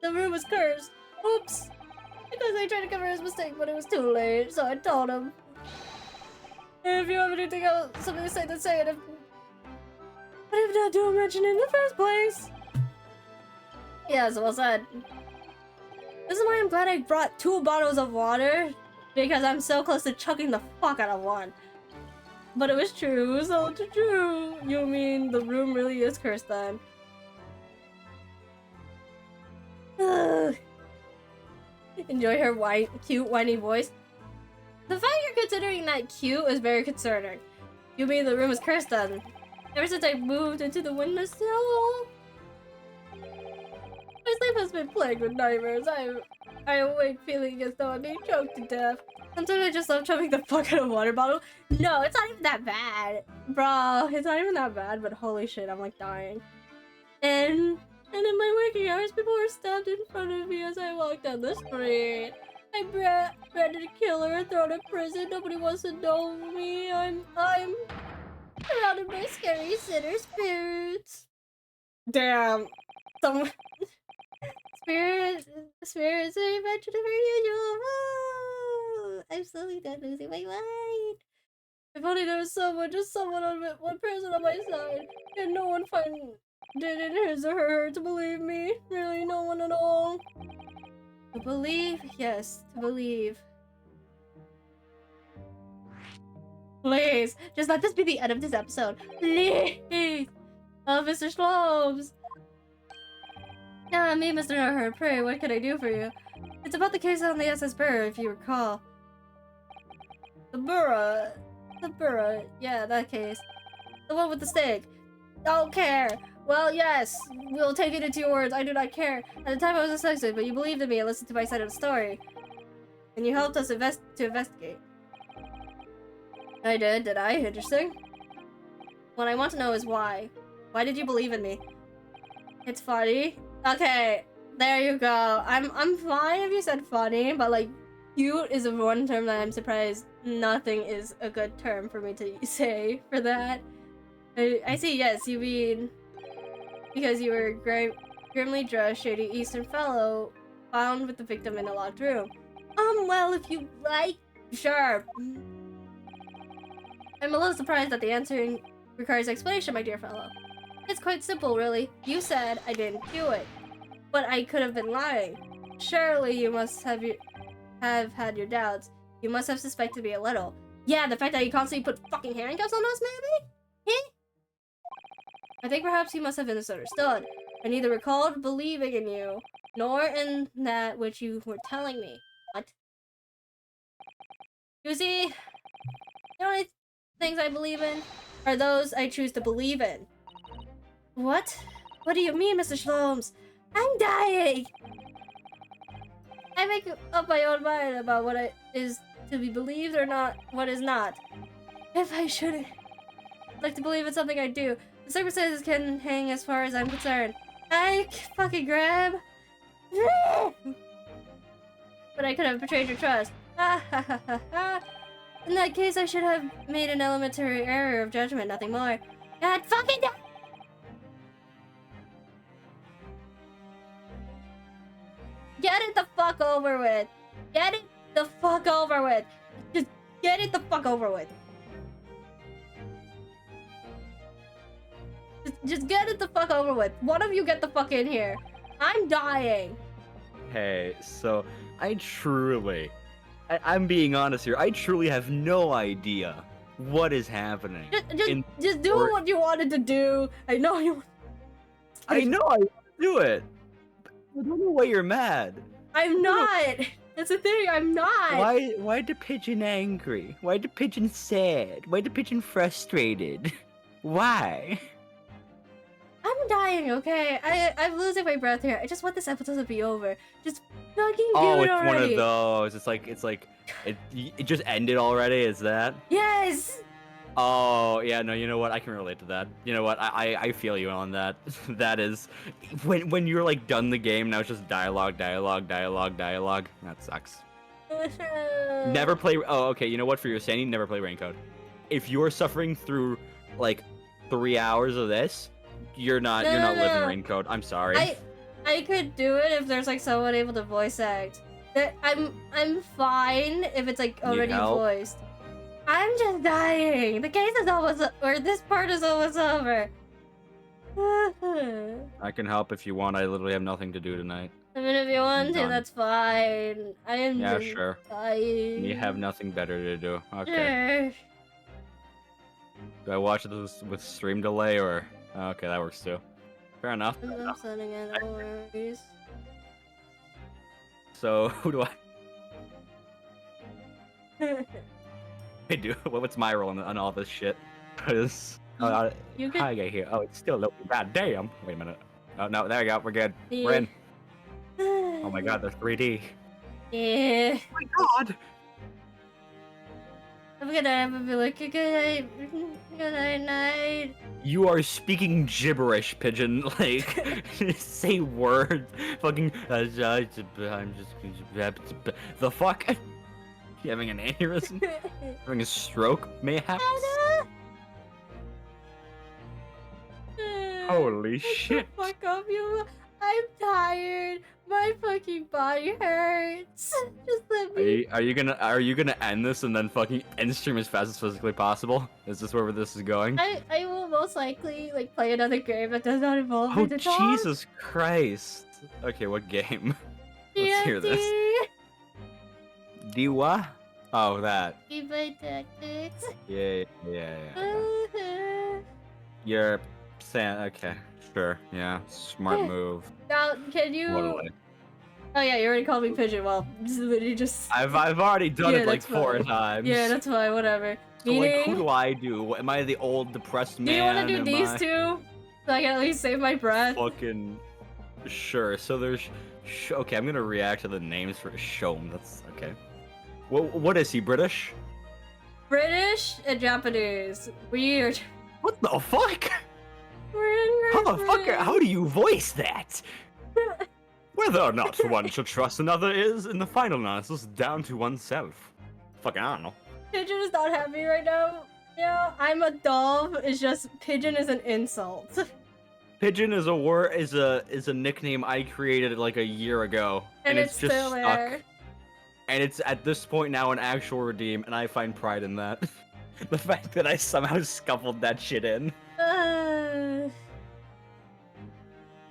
the room was cursed. Oops. Because I tried to cover his mistake, but it was too late, so I told him. If you have anything else, something to say, then say it. But if not, don't mention it in the first place. Yeah, so well said. This is why I'm glad I brought 2 bottles of water, because I'm so close to chugging the fuck out of one. But it was true, it was all true. You mean the room really is cursed then? Ugh. Enjoy her cute, whiny voice. The fact you're considering that cute is very concerning. You mean the room is cursed then? Ever since I moved into the windowsill? My sleep has been plagued with nightmares. I awake feeling as though I'm being choked to death. Sometimes I just love chugging the fuck out of a water bottle. No, it's not even that bad. Bro, it's not even that bad, but holy shit, I'm like dying. And in my waking hours, people were stabbed in front of me as I walked down the street. I branded a killer and thrown in prison. Nobody wants to know me. I'm surrounded by scary sinner spirits. Damn. Some spirits are mentioned per usual. Oh, I'm slowly done losing my mind. If only there was someone, just someone one person on my side, and no one did it his or her to believe me. Really, no one at all. To believe? Yes, to believe. Please, just let this be the end of this episode. Please! Oh, Mr. Slobs! Yeah, me, Mr. Narher, pray, what can I do for you? It's about the case on the SS Burr, if you recall. The Burra, yeah, that case. The one with the stake. Don't care. Well, yes, we'll take it into your words. I do not care. At the time I was dyslexic, but you believed in me and listened to my side of the story. And you helped us to investigate. I did I? Interesting. What I want to know is why. Why did you believe in me? It's funny. Okay, there you go. I'm fine if you said funny, but like, cute is the one term that I'm surprised nothing is a good term for me to say for that. I see, yes, you mean because you were grimly dressed, shady Eastern fellow found with the victim in a locked room. Well, if you like, sure. I'm a little surprised that the answer requires explanation, my dear fellow. It's quite simple, really. You said I didn't do it, but I could have been lying. Surely you must have had your doubts. You must have suspected me a little. Yeah, the fact that you constantly put fucking handcuffs on us, maybe? Eh? I think perhaps you must have misunderstood. I neither recalled believing in you, nor in that which you were telling me. What? You see, the only things I believe in are those I choose to believe in. What? What do you mean, Mr. Shlomes? I'm dying! I make up my own mind about what is to be believed or not, what is not. If I shouldn't like to believe in something I do, the circumstances can hang as far as I'm concerned. I fucking grab. But I could have betrayed your trust. In that case, I should have made an elementary error of judgment, nothing more. God fucking Get it the fuck over with. Get it the fuck over with. Just get it the fuck over with. Just get it the fuck over with. One of you get the fuck in here. I'm dying. Hey, so I'm being honest here. I truly have no idea what is happening. Just do what you wanted to do. I know you. I know I want to do it. I don't know why you're mad. I'm not. That's the thing. I'm not. Why the pigeon angry? Why the pigeon sad? Why the pigeon frustrated? Why? I'm dying, okay? I'm losing my breath here. I just want this episode to be over. Just fucking do Oh, it it's already. one of those. It just ended already. Is that? Yes. Oh yeah, no. You know what? I can relate to that. You know what? I feel you on that. That is when you're like done the game. Now it's just dialogue. That sucks. Never play. Oh, okay. You know what? For your sanity, never play Raincoat. If you're suffering through like 3 hours of this, you're not living Raincoat. I'm sorry. I could do it if there's like someone able to voice act. I'm fine if it's like already voiced. I'm just dying. The case is almost, or this part is almost over. I can help if you want. I literally have nothing to do tonight. I mean, if you want to, Done. that's fine. I am Yeah, just sure. dying. You have nothing better to do. Okay. Sure. Do I watch this with stream delay or? Okay, that works too. Fair enough. I'm sending it. No worries. So who do I do? What's my role on all this shit? Cause You could. how I get here? Oh, it's still loading. God damn! Wait a minute. Oh no, there we go. We're good. We're in. Oh my god, there's 3D. Yeah. Oh my god! I'm gonna have a be like, good night. Good night. You are speaking gibberish, pigeon. Like, say words. Fucking. I'm just. The fuck? You having an aneurysm? Having a stroke, mayhaps? Holy shit! Fuck off, you. I'm tired. My fucking body hurts. Just let me. Are you gonna end this and then fucking end stream as fast as physically possible? Is this where this is going? I will most likely like play another game that does not involve Oh me to talk. Jesus Christ! Okay, what game? Let's hear this. Diwa? Oh, that. EBay tactics. Yeah. You're saying okay, sure, yeah, smart move. Now, can you? Totally. Oh yeah, you already called me pigeon. Well, literally just. I've already done it like that's 4 fine. times. Yeah, that's fine. Whatever. So, like, who Meaning- do I do? Am I the old depressed man? Do you want to do Am these I- two? So I can at least save my breath. Fucking sure. So there's okay. I'm gonna react to the names for Shom. That's okay. What is he? British? British and Japanese. Weird. What the fuck? We're How the fuck? How do you voice that? Whether or not one should trust another is, in the final analysis, down to oneself. Fucking I don't know. Pigeon is not happy right now. Yeah, I'm a dove. It's just pigeon is an insult. Pigeon is a word is a nickname I created like a year ago, And it's just still stuck. there. And it's at this point now an actual redeem, and I find pride in that. The fact that I somehow scuffled that shit in. I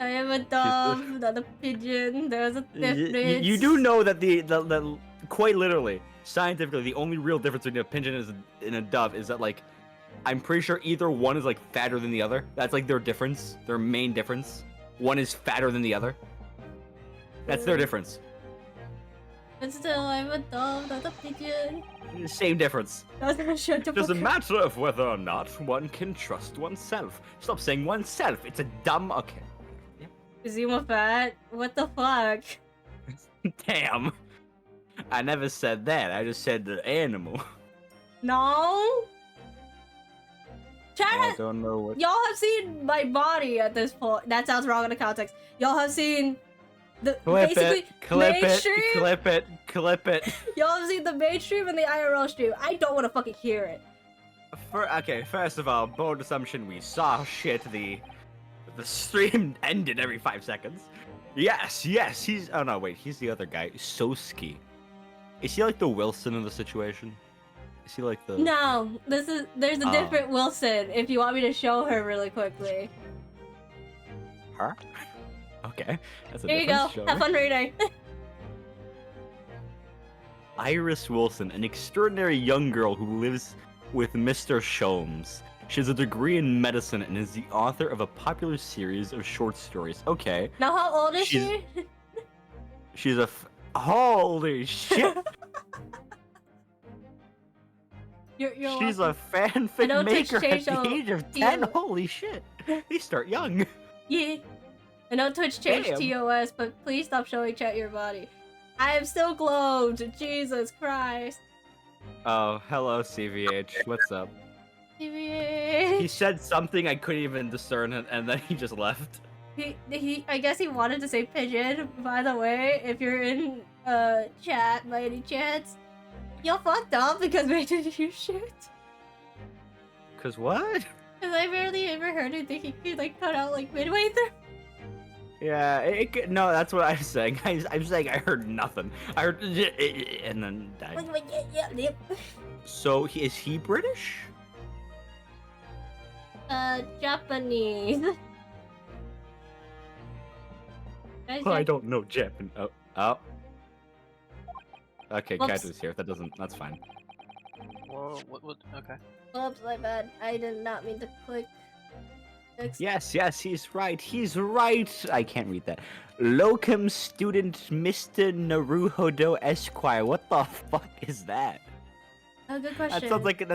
am a dove, not a pigeon. There's a difference. You do know that the quite literally, scientifically, the only real difference between a pigeon and a dove is that like, I'm pretty sure either one is like fatter than the other. That's like their difference, their main difference. One is fatter than the other. That's their difference. But still, I'm a dove, not a pigeon. Same difference. Shut the It doesn't fuck up. matter of whether or not one can trust oneself. Stop saying oneself. It's a dumb. Okay. Is Yuma fat? What the fuck? Damn. I never said that. I just said the animal. No? I Chat, don't know what. y'all have seen my body at this point. That sounds wrong in the context. Y'all have seen the basically mainstream. Clip it. Y'all have seen the mainstream and the IRL stream. I don't want to fucking hear it. Okay, first of all, bold assumption, we saw shit. The stream ended every 5 seconds. Yes, he's. Oh no, wait, he's the other guy. Soski. Is he like the Wilson of the situation? Is he like the? No, there's a Oh. different Wilson. If you want me to show her really quickly. Her? Okay, that's a Here you go. difference. Show Have me. fun reading. Iris Wilson, an extraordinary young girl who lives with Mr. Sholmes. She has a degree in medicine and is the author of a popular series of short stories. Okay. Now, how old is She's- she? She's a holy shit. You're She's welcome. a I fanfic know Twitch maker at changed the all- age of yeah. 10. Holy shit. They start young. Yeah. I know Twitch changed Damn. TOS, but please stop showing chat your body. I am still glowed. Jesus Christ. Oh, hello, CVH. What's up? He He, said something I couldn't even discern, and then he just left. I guess he wanted to say pigeon. By the way, if you're in chat by any chance, you're fucked up because where did you shoot? Cause what? Because I barely ever heard him think he could like cut out like midway through. Yeah, no, that's what I'm saying. I'm saying I heard nothing. I heard and then died. So is he British? Japanese. Guys, I don't know Japan. Oh. Okay, Whoops. Kaiju's here. That's fine. Whoa, what? Okay. Oops, my bad. I did not mean to click. Yes, he's right. He's right. I can't read that. Locum student Mr. Naruhodo Esquire. What the fuck is that? Oh, good question. That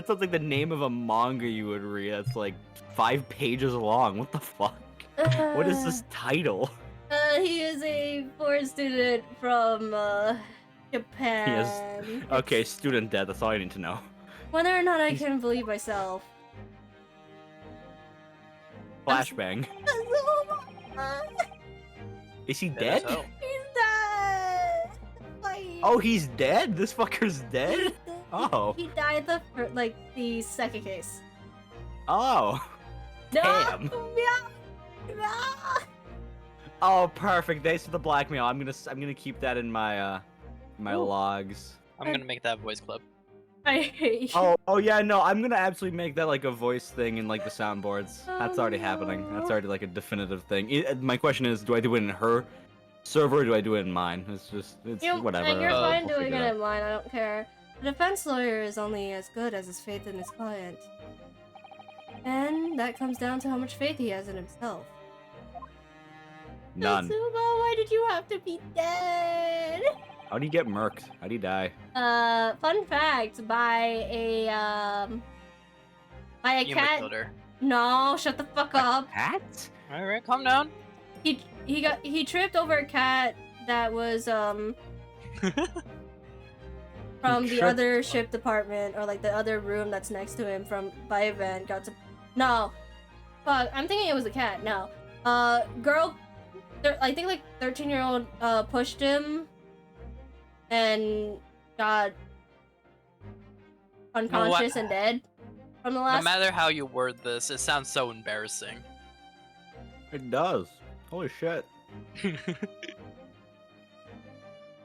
sounds like the name of a manga you would read. That's like 5 pages long. What the fuck? What is this title? He is a foreign student from Japan. Okay, student dead. That's all I need to know. Whether or not I can believe myself. Flashbang. Is he dead? as hell. He's dead. Like, Oh, he's dead? This fucker's dead? he's dead. Oh. He died the second case. Oh. No. Damn. No. Oh, perfect. Thanks for the blackmail. I'm gonna keep that in my my Ooh. logs. I'm gonna make that voice clip. I hate you. Oh yeah, no, I'm gonna absolutely make that like a voice thing in like the soundboards. That's already happening. That's no. already like a definitive thing. My question is, do I do it in her server or do I do it in mine? It's whatever. And you're fine We'll doing figure it out. in mine, I don't care. A defense lawyer is only as good as his faith in his client. And that comes down to how much faith he has in himself. None. Natsumo, why did you have to be dead? How do you get murked? How do you die? Fun fact, by a Yuma cat. killed her. No, shut the fuck up. Cat? All right, calm down. He tripped over a cat that was from the tripped- other ship department, or like the other room that's next to him from by event. No, fuck. I'm thinking it was a cat. No, girl. I think like 13-year-old pushed him and got unconscious and dead from the No last. matter how you word this, it sounds so embarrassing. It does. Holy shit.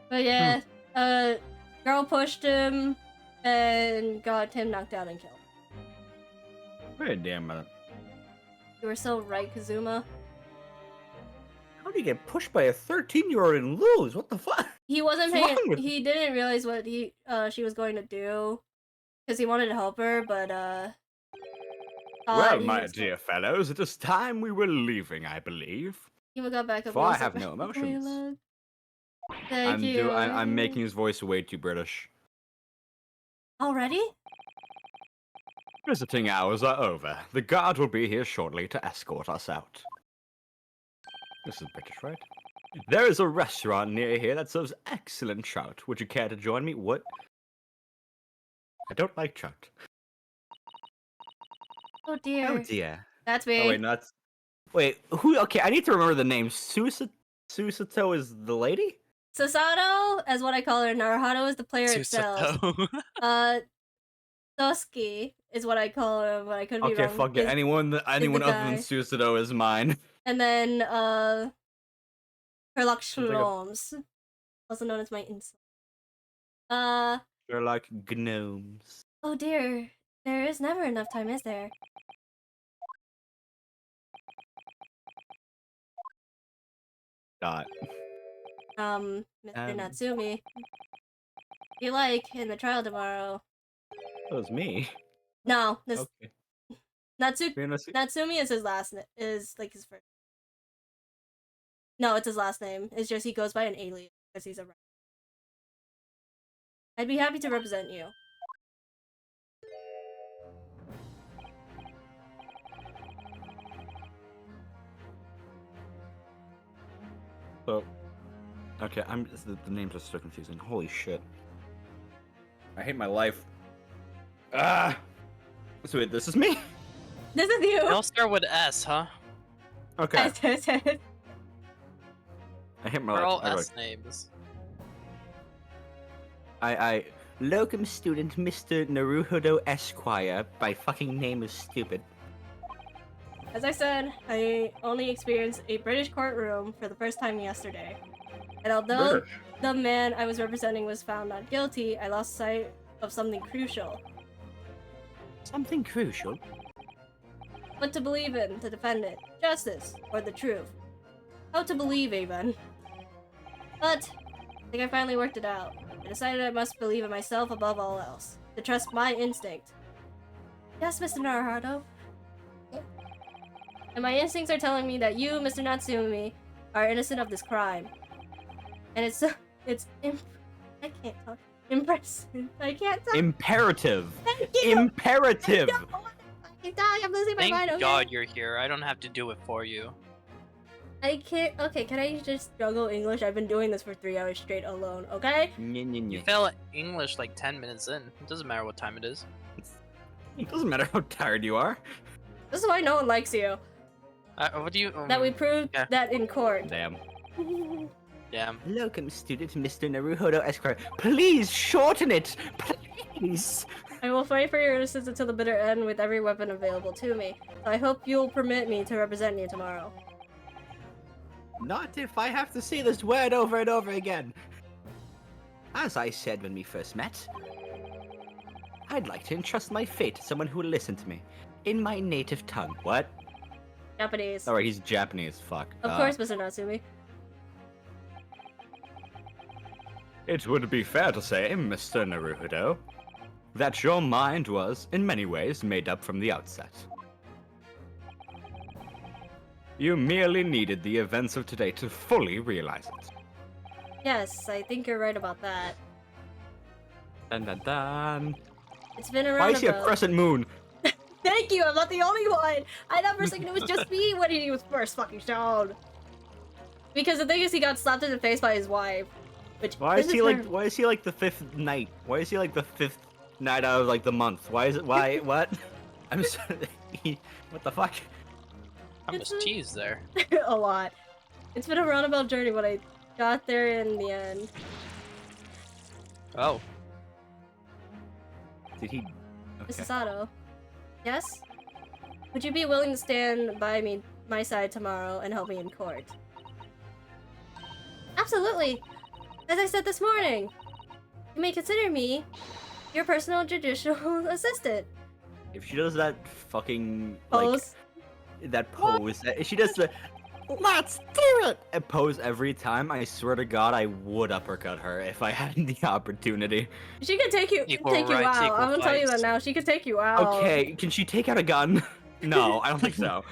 But yeah, girl pushed him and got him knocked out and killed. Wait a damn minute. You were so right, Kazuma. How do you get pushed by a 13-year-old and lose? What the fuck? He wasn't What's paying. wrong with- He didn't realize what she was going to do, because he wanted to help her, but Well, he my was- dear fellows, it is time we were leaving, I believe. He got back up. For and I was have like, no emotions. "Look." Thank you. I'm making his voice way too British. Already? Visiting hours are over. The guard will be here shortly to escort us out. This is British, right? There is a restaurant near here that serves excellent trout. Would you care to join me? What? I don't like trout. Oh dear. Oh dear. That's me. Oh wait, not. Wait, who? Okay, I need to remember the name. Susato is the lady? Sasato, as what I call her, Naruhado is the player itself. Susato. Soski is what I call him, but I could be Okay, wrong. fuck it. Is- Anyone other than guy. Susato is mine. And then, Herlock like a- Shloms, also known as my insult. They're like gnomes. Oh dear. There is never enough time, is there? Dot. Mr. Um. Natsumi. If you like, in the trial tomorrow. That was me. No, this Okay. Natsumi is his last name. Is like his first. No, it's his last name. It's just he goes by an alien because he's a. I'd be happy to represent you. So, okay, the names are so confusing. Holy shit. I hate my life. Ah! So wait, this is me? This is They you. all start with S, huh? Okay. I hate my They're all life. S names. I locum student Mr. Naruhodo Esquire. My fucking name is stupid. As I said, I only experienced a British courtroom for the first time yesterday. And although the man I was representing was found not guilty, I lost sight of something crucial. Something crucial? What to believe in, the defendant, justice, or the truth. How to believe, even. But, I think I finally worked it out. I decided I must believe in myself above all else. To trust my instinct. Yes, Mr. Naruhado. And my instincts are telling me that you, Mr. Natsumi, are innocent of this crime. And I can't talk. Impressive. I can't talk. Imperative. Thank you. Imperative. I don't want to fucking die. I'm losing my Thank mind. Okay? God you're here. I don't have to do it for you. I can't. Okay, can I just juggle English? I've been doing this for 3 hours straight alone. Okay. You fail English like 10 minutes in. It doesn't matter what time it is. It doesn't matter how tired you are. This is why no one likes you. What do you? That we proved yeah. that in court. Damn. Damn. Locum student Mr. Naruhodo Esquire. Please shorten it. Please. I will fight for your innocence until the bitter end with every weapon available to me. So I hope you'll permit me to represent you tomorrow. Not if I have to say this word over and over again. As I said when we first met, I'd like to entrust my fate to someone who will listen to me. In my native tongue. What? Japanese. Alright, he's Japanese. Fuck. Of course, Mr. Natsumi. It would be fair to say, Mr. Naruhodo, that your mind was, in many ways, made up from the outset. You merely needed the events of today to fully realize it. Yes, I think you're right about that. Dun dun dun. It's been around. Why is he a crescent moon? Thank thank you. I'm not the only one. I thought for a second it was just me when he was first fucking shown. Because the thing is, he got slapped in the face by his wife. Which Why is he her- like? Why is he like the fifth night? Why is he like the fifth night out of like the month? Why is it? Why? What? I'm sorry. What the fuck? How much cheese there? a lot. It's been a roundabout journey, but I got there in the end. Oh. Did he? Okay. Mrs. Sato. Yes? Would you be willing to stand by my side tomorrow and help me in court? Absolutely! As I said this morning, you may consider me your personal judicial assistant. If she does that fucking like Pose. that pose, if she does the "let's do it" pose every time, I swear to God, I would uppercut her if I had the opportunity. She could take you Equal out. rights, I'm equal gonna tell you that fights. now. She could take you out. Okay, can she take out a gun? No, I don't think so.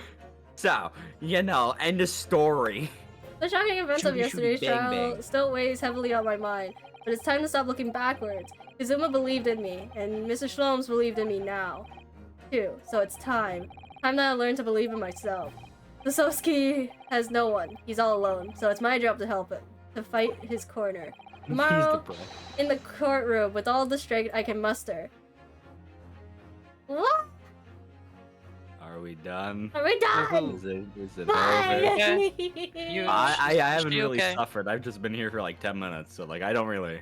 So, you know, end of story. The shocking events of Shooty, shooty, yesterday's bang, trial bang. still weighs heavily on my mind, but it's time to stop looking backwards. Kazuma believed in me, and Mr. Shloms believed in me now, too. So it's time. Time that I learn to believe in myself. Soseki has no one. He's all alone, so it's my job to help him, to fight his corner. He's Tomorrow, the bro. in the courtroom, with all the strength I can muster. What? Are we done? Are we done? Is it over? Bye! You- I haven't she really okay? suffered. I've just been here for like 10 minutes, so like I don't really.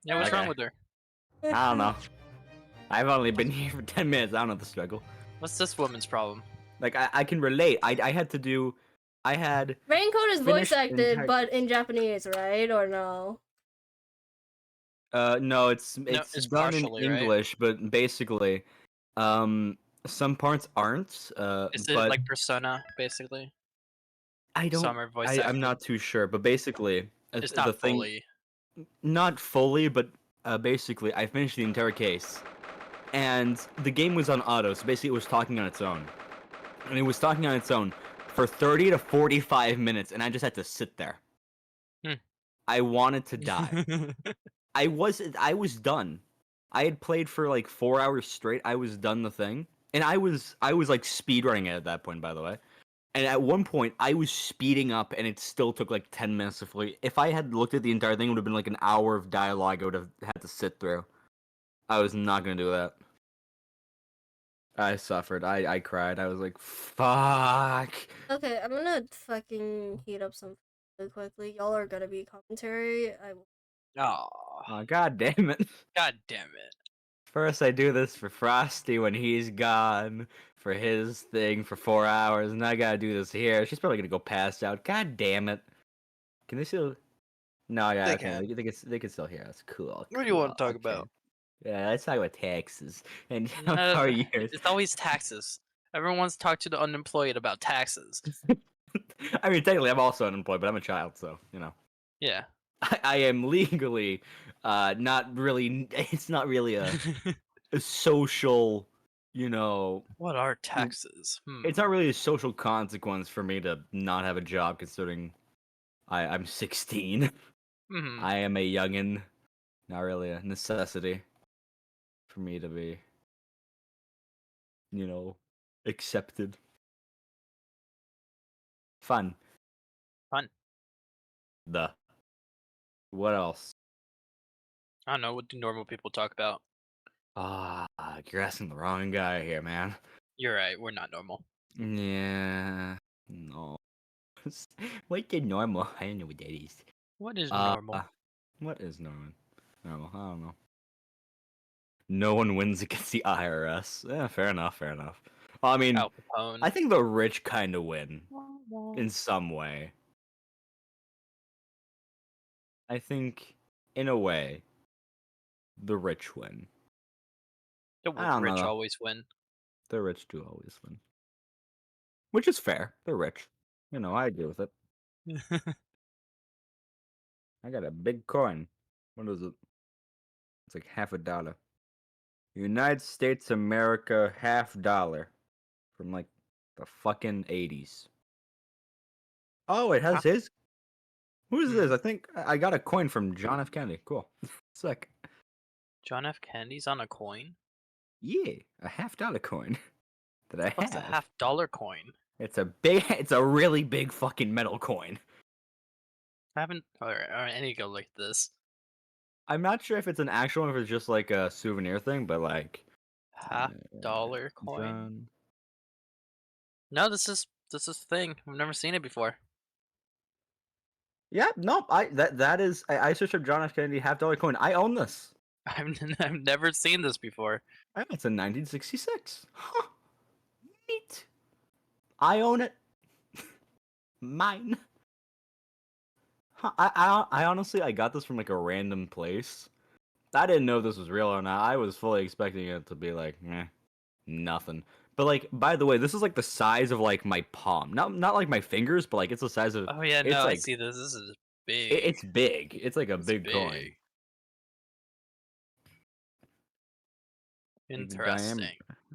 Yeah, what's Okay. wrong with her? I don't know. I've only been here for 10 minutes. I don't know the struggle. What's this woman's problem? Like I can relate. I had to do. I had. Raincoat is voice Finished acted, entire- but in Japanese, right? Or no? No, it's it's done in partially, right? English, but basically, some parts aren't. Is it but like Persona, basically? I don't. Some are voice I'm acted. not too sure, but basically, It's the not thing, fully. not fully, but basically, I finished the entire case, and the game was on auto, so basically, it was talking on its own, and it was talking on its own for 30 to 45 minutes, and I just had to sit there. Hmm. I wanted to die. I was done. I had played for like 4 hours straight. I was done the thing, and I was like speedrunning it at that point, by the way. And at one point, I was speeding up, and it still took like 10 minutes to fully. If I had looked at the entire thing, it would have been like an hour of dialogue I would have had to sit through. I was not gonna do that. I suffered. I cried. I was like, fuck. Okay, I'm gonna fucking heat up some really quickly. Y'all are gonna be commentary. I will. Oh, Oh, god damn it. god damn it. First, I do this for Frosty when he's gone for his thing for 4 hours, and I gotta do this here. She's probably gonna go pass out. God damn it! Can they still? No, yeah, They okay. can. They can still hear us. Cool. What do you want to cool, talk about? Yeah, let's talk about taxes and No, how far years. It's always taxes. Everyone wants to talk to the unemployed about taxes. I mean, technically, I'm also unemployed, but I'm a child, so you know. Yeah. I am legally, not really. It's not really a social, you know. What are taxes? It's not really a social consequence for me to not have a job, considering I'm 16. Mhm. I am a youngin. Not really a necessity for me to be, you know, accepted. Fun. Fun. What else? I don't know. What do normal people talk about? Ah, you're asking the wrong guy here, man. You're right. We're not normal. Yeah. No. What the normal? I don't know what that is. What is normal? What is normal? Normal? I don't know. No one wins against the IRS. Yeah, fair enough. Fair enough. Well, I mean, Al Capone. I think the rich kind of win in some way. I think, in a way, the rich win. The I don't rich know. always win. The rich do always win. Which is fair. They're rich. You know, I agree with it. I got a big coin. What is it? It's like $50. United States America $50 from like the fucking 80s. Oh, it has his. Who's this? I think I got a coin from John F. Kennedy. Cool. Sick. John F. Kennedy's on a coin. Yeah, a $50 coin. that I What's a have. $half coin? It's a really big fucking metal coin. I haven't. Alright, I need to go look at this. I'm not sure if it's an actual one or if it's just like a souvenir thing, but like $half coin. John. No, this is a thing. I've never seen it before. Yeah, nope. I searched up John F. Kennedy $half coin. I own this. I've never seen this before. It's in 1966. Huh. Neat. I own it. Mine. Huh. I honestly I got this from like a random place. I didn't know this was real or not. I was fully expecting it to be like, nothing. But like, by the way, this is like the size of like my palm. Not like my fingers, but like it's the size of. Oh yeah, It's no, I like see this. This is big. it's big. It's like a It's big coin. Interesting.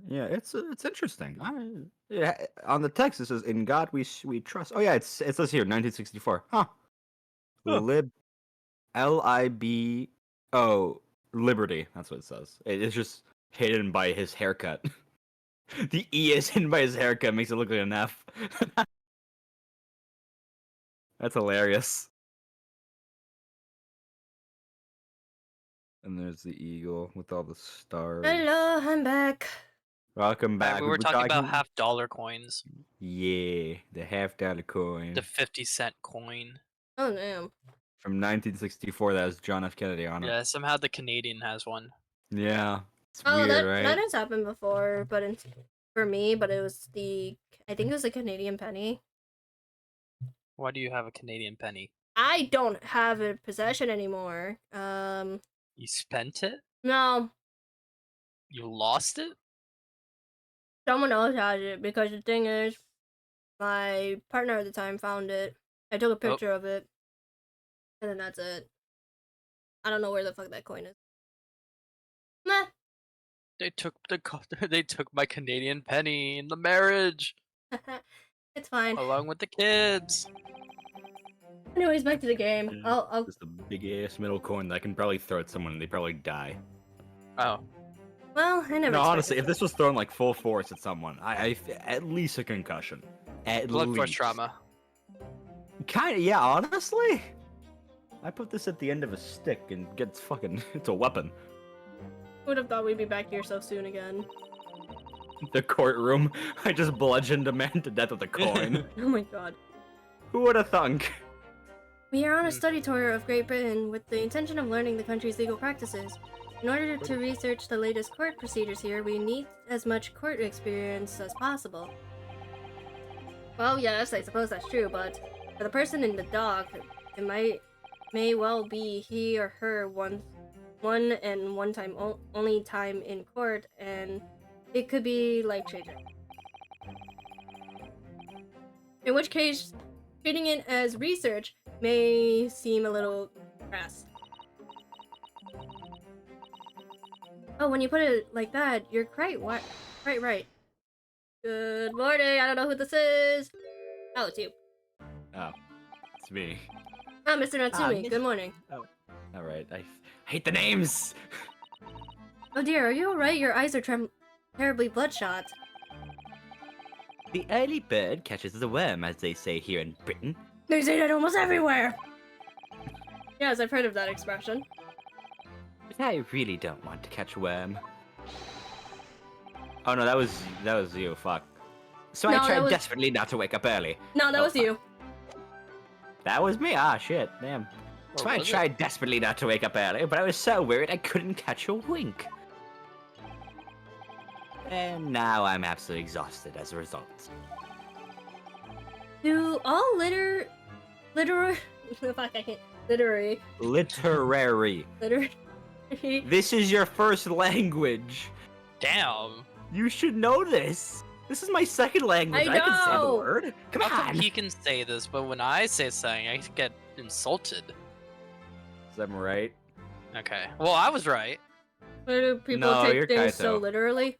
Yeah, it's interesting. Yeah, on the text it says, "In God we trust." Oh yeah, it says here 1964. Huh. Huh. LIBO Liberty. That's what it says. It's just hidden by his haircut. The E is hidden by his haircut, makes it look like an F. That's hilarious. And there's the eagle with all the stars. Hello, I'm back. Welcome back. We were talking about $half coins. Yeah, the $half coin. The 50-cent coin. Oh damn. From 1964, that has John F. Kennedy on it. Yeah, somehow the Canadian has one. Yeah. It's Oh, weird, that right? has happened before, but for me, but it was I think it was a Canadian penny. Why do you have a Canadian penny? I don't have a possession anymore. You spent it? No, You lost it? someone else has it because the thing is, my partner at the time found it. I took a picture of it, and then that's it. I don't know where the fuck that coin is. Meh. They took they took my Canadian penny in the marriage, It's fine. along with the kids. Anyways, back to the game. I'll Just a big ass metal coin that I can probably throw at someone and they probably die. Oh, well, I never. No, honestly, expected if this was thrown like full force at someone, I at least a concussion. At blood least. force trauma. Kinda, yeah, honestly. I put this at the end of a stick and gets fucking. It's a weapon. Would have thought we'd be back here so soon again. The courtroom. I just bludgeoned a man to death with a coin. Oh my god. Who would have thunk? We are on a study tour of Great Britain with the intention of learning the country's legal practices. In order to research the latest court procedures here, we need as much court experience as possible. Well, yes, I suppose that's true, but for the person in the dock, it may well be he or her one time only time in court, and it could be life-changing. In which case, treating it as research may seem a little crass. Oh, when you put it like that, you're quite right. Good morning, I don't know who this is. Oh, it's you. Oh, it's me. Ah, Mr. Natsumi, Miss- good morning. All right, I hate the names. Oh dear, are you alright? Your eyes are terribly bloodshot. The early bird catches the worm, as they say here in Britain. They say that almost everywhere! Yes, I've heard of that expression. But I really don't want to catch a worm. Oh no, that was you. Fuck. So No, I that tried was- desperately not to wake up early. No, that Oh, was you. That was me. Ah, shit. Damn. So Or I was it? tried desperately not to wake up early, but I was so worried I couldn't catch a wink. And now I'm absolutely exhausted as a result. Do all literary fuck, I can't. Literary. This is your first language. Damn. You should know this. This is my second language. I can say the know. word. Come How come on. he can say this, but when I say something, I get insulted. Is that right? Okay. Well, I was right. Why do people No, you're take things so Kaito. literally?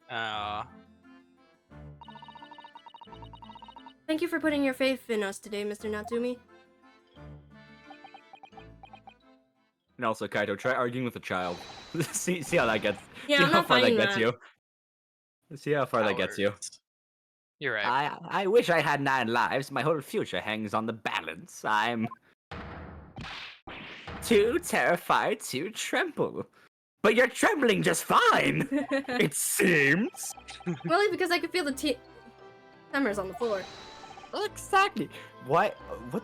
Thank you for putting your faith in us today, Mr. Natsumi. And also, Kaito, try arguing with a child. see how that gets. Yeah, see I'm how not far that finding gets that. you. See how far that gets you. Cowards. You're right. I wish I had 9 lives. My whole future hangs on the balance. I'm too terrified to tremble. But you're trembling just fine, it seems. Really, because I could feel the tremors on the floor. Exactly. What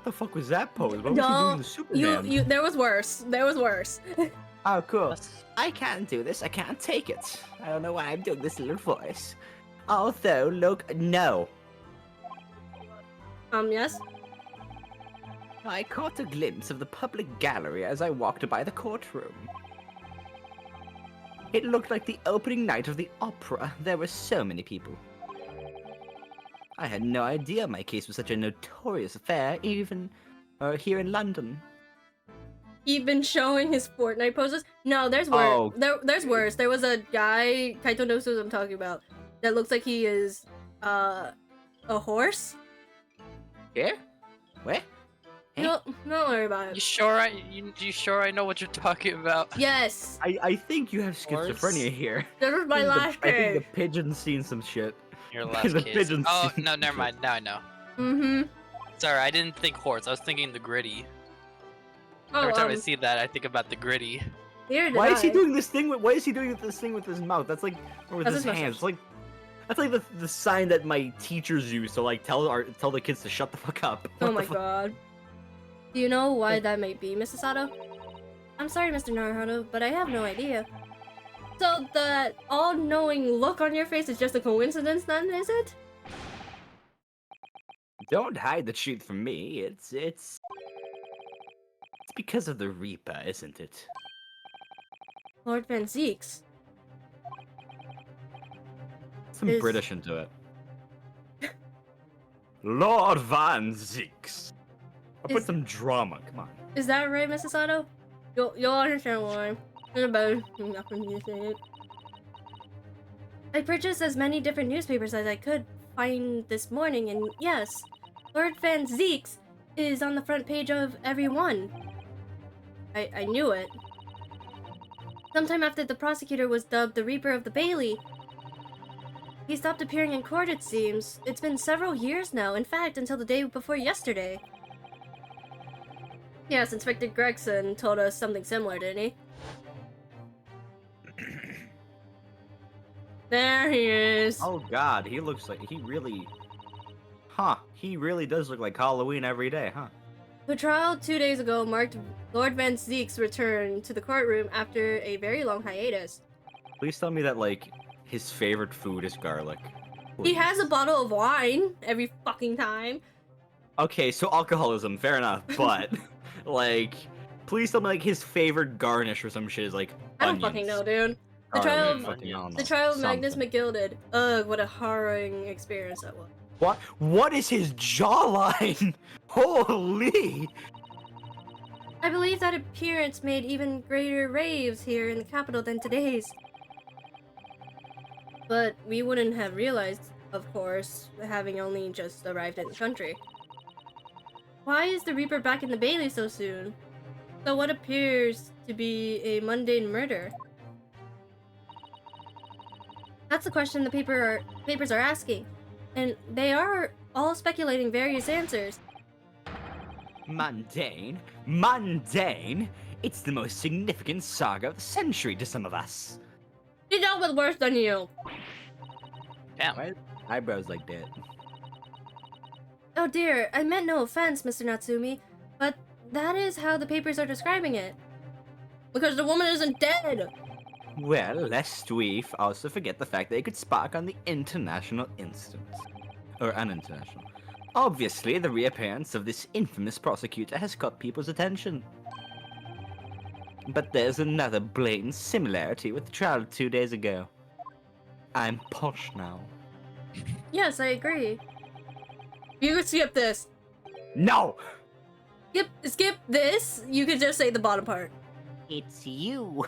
the fuck was that pose? What was he doing to Superman? There was worse. There was worse. Oh, cool. I can't do this. I can't take it. I don't know why I'm doing this little voice. Although, look, no. Yes? I caught a glimpse of the public gallery as I walked by the courtroom. It looked like the opening night of the opera. There were so many people. I had no idea my case was such a notorious affair, even here in London. Even showing his Fortnite poses? No, there's worse. Oh. There's worse. There was a guy, Kaito knows who I'm talking about, that looks like he is a horse. Yeah? What? Don't worry about You it. sure you sure I know what you're talking about? Yes, I think you have Horse? schizophrenia here. this was my last I think day. the pigeon's seen some shit. Your last The case. pigeons Oh seem no, never to- mind. Now I know. Mm-hmm. Sorry, I didn't think horse. I was thinking the gritty. Oh, Every time I see that, I think about the gritty. here did Why is he I. doing this thing with? Why is he doing this thing with his mouth? That's like, or with That's his his hands. mustache. Like, that's like the sign that my teachers use to like tell the kids to shut the fuck up. Oh What my the fuck? god. Do you know why that may be, Mrs. Sato? I'm sorry, Mr. Naruto, but I have no idea. So the all-knowing look on your face is just a coincidence then, is it? Don't hide the truth from me. It's because of the Reaper, isn't it? Lord Van Zeeks. Some Is- British into it. Lord Van Zeeks. I'll put Is- some drama. Come on. Is that right, Mrs. Sato? You'll understand why. In about nothing you say it. I purchased as many different newspapers as I could find this morning, and yes, Lord Van Zeeks is on the front page of every one. I knew it. Sometime after the prosecutor was dubbed the Reaper of the Bailey, he stopped appearing in court, it seems. It's been several years now, in fact, until the day before yesterday. Yes, Inspector Gregson told us something similar, didn't he? There he is. Oh god, he looks like he really. Huh? He really does look like Halloween every day, huh? The trial 2 days ago marked Lord Van Zeek's return to the courtroom after a very long hiatus. Please tell me that like his favorite food is garlic. He has a Please. bottle of wine every fucking time. Okay, so alcoholism, fair enough, but like, please tell me like his favorite garnish or some shit is like I don't onions. fucking know, dude. The Garlic, trial of fucking, I don't the know, trial of Magnus something. McGilded. Ugh, what a harrowing experience that was. What? What is his jawline? Holy! I believe that appearance made even greater raves here in the capital than today's. But we wouldn't have realized, of course, having only just arrived in the country. Why is the Reaper back in the Bailey so soon? So what appears to be a mundane murder? That's the question the papers are asking, and they are all speculating various answers. Mundane? Mundane? It's the most significant saga of the century to some of us. He dealt with worse than you. Damn. Why eyebrows like that? Oh dear, I meant no offense, Mr. Natsumi, but that is how the papers are describing it. Because the woman isn't dead! Well, lest we also forget the fact that it could spark on the international instance. Or uninternational. Obviously, the reappearance of this infamous prosecutor has caught people's attention. But there's another blatant similarity with the trial 2 days ago. I'm posh now. Yes, I agree. You could skip this. No! Skip this. You could just say the bottom part. It's you.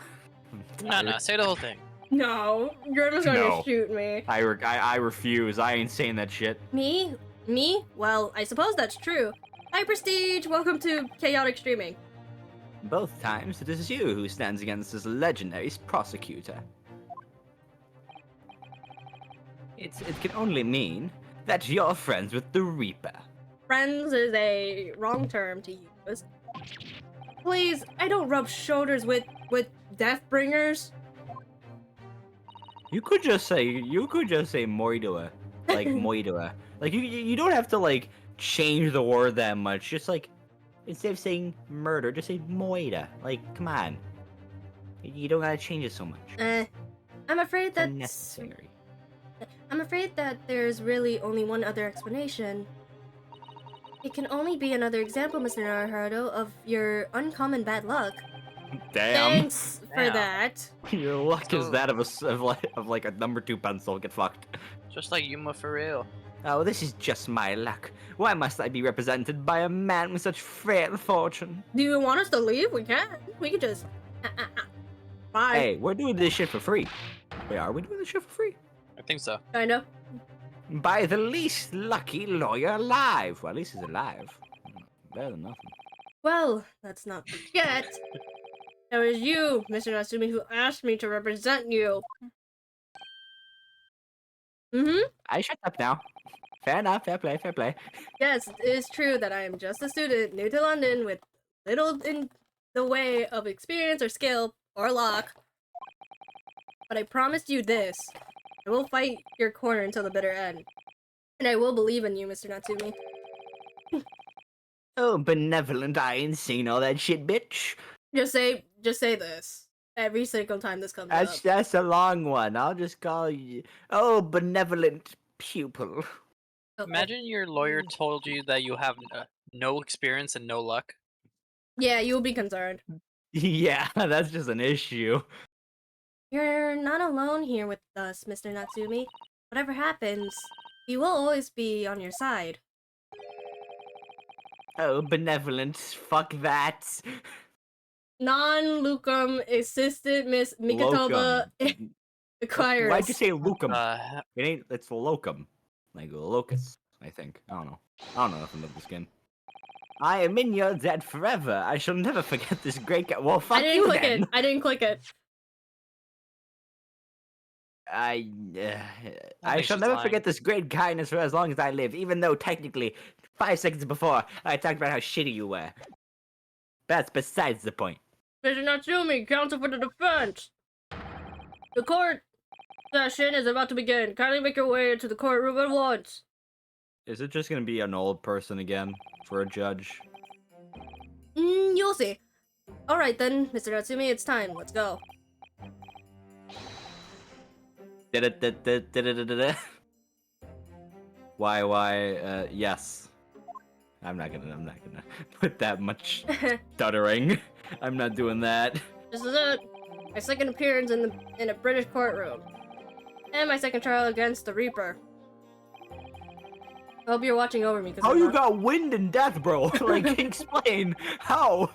No, say the whole thing. No, you're just gonna No. shoot me. I refuse. I ain't saying that shit. Me? Me? Well, I suppose that's true. Hi, Prestige! Welcome to Chaotic Streaming. Both times it is you who stands against this legendary prosecutor. It can only mean that you're friends with the Reaper. Friends is a wrong term to use. Please, I don't rub shoulders with Deathbringers. You could just say Moidua, like Moidua. Like you don't have to like change the word that much. Just like instead of saying murder, just say Moida. Like come on, you don't gotta change it so much. I'm afraid It's that unnecessary. I'm afraid that there's really only one other explanation. It can only be another example, Mr. Naruto, of your uncommon bad luck. Damn. Thanks for Damn. that. Your luck is So- that of like a number 2 pencil. Get fucked. Just like Yuma for real. Oh, this is just my luck. Why must I be represented by a man with such frail fortune? Do you want us to leave? We can. We can just. Bye. Hey, we're doing this shit for free. Wait, are we doing this shit for free? I think so. Kind of. By the least lucky lawyer alive. Well, at least he's alive. Better than nothing. Well, let's not forget. It was you, Mr. Natsumi, who asked me to represent you. I shut up now. Fair enough. Fair play. Fair play. Yes, it is true that I am just a student new to London with little in the way of experience or skill or luck. But I promised you this. I will fight your corner until the bitter end. And I will believe in you, Mr. Natsumi. Oh, benevolent, I ain't seen all that shit, bitch. Just say this. Every single time this comes up. That's a long one. I'll just call you. Oh, benevolent pupil. Okay. Imagine your lawyer told you that you have no experience and no luck. Yeah, you'll be concerned. Yeah, that's just an issue. You're not alone here with us, Mr. Natsumi. Whatever happens, we will always be on your side. Oh, benevolent. Fuck that. Non-Lucum assistant Miss Mikatoba Locum. acquires. Why'd you say locum? Uh, It ain't. It's locum. Like a locust, I think. I don't know. I don't know nothing about this game. I am in your debt forever. I shall never forget this great guy. Well, fuck I didn't you click then. it. I didn't click it. I think shall she's never lying. forget this great kindness for as long as I live, even though technically 5 seconds before I talked about how shitty you were. That's besides the point. Mr. Natsumi, counsel for the defense. The court session is about to begin. Kindly make your way into the courtroom at once. Is it just gonna be an old person again for a judge? You'll see. Alright then, Mr. Natsumi, it's time. Let's go. Why, yes. I'm not gonna put that much stuttering. I'm not doing that. This is it. My second appearance in a British courtroom. And my second trial against the Reaper. I hope you're watching over me. How you got wind and death, bro? Like, explain. How?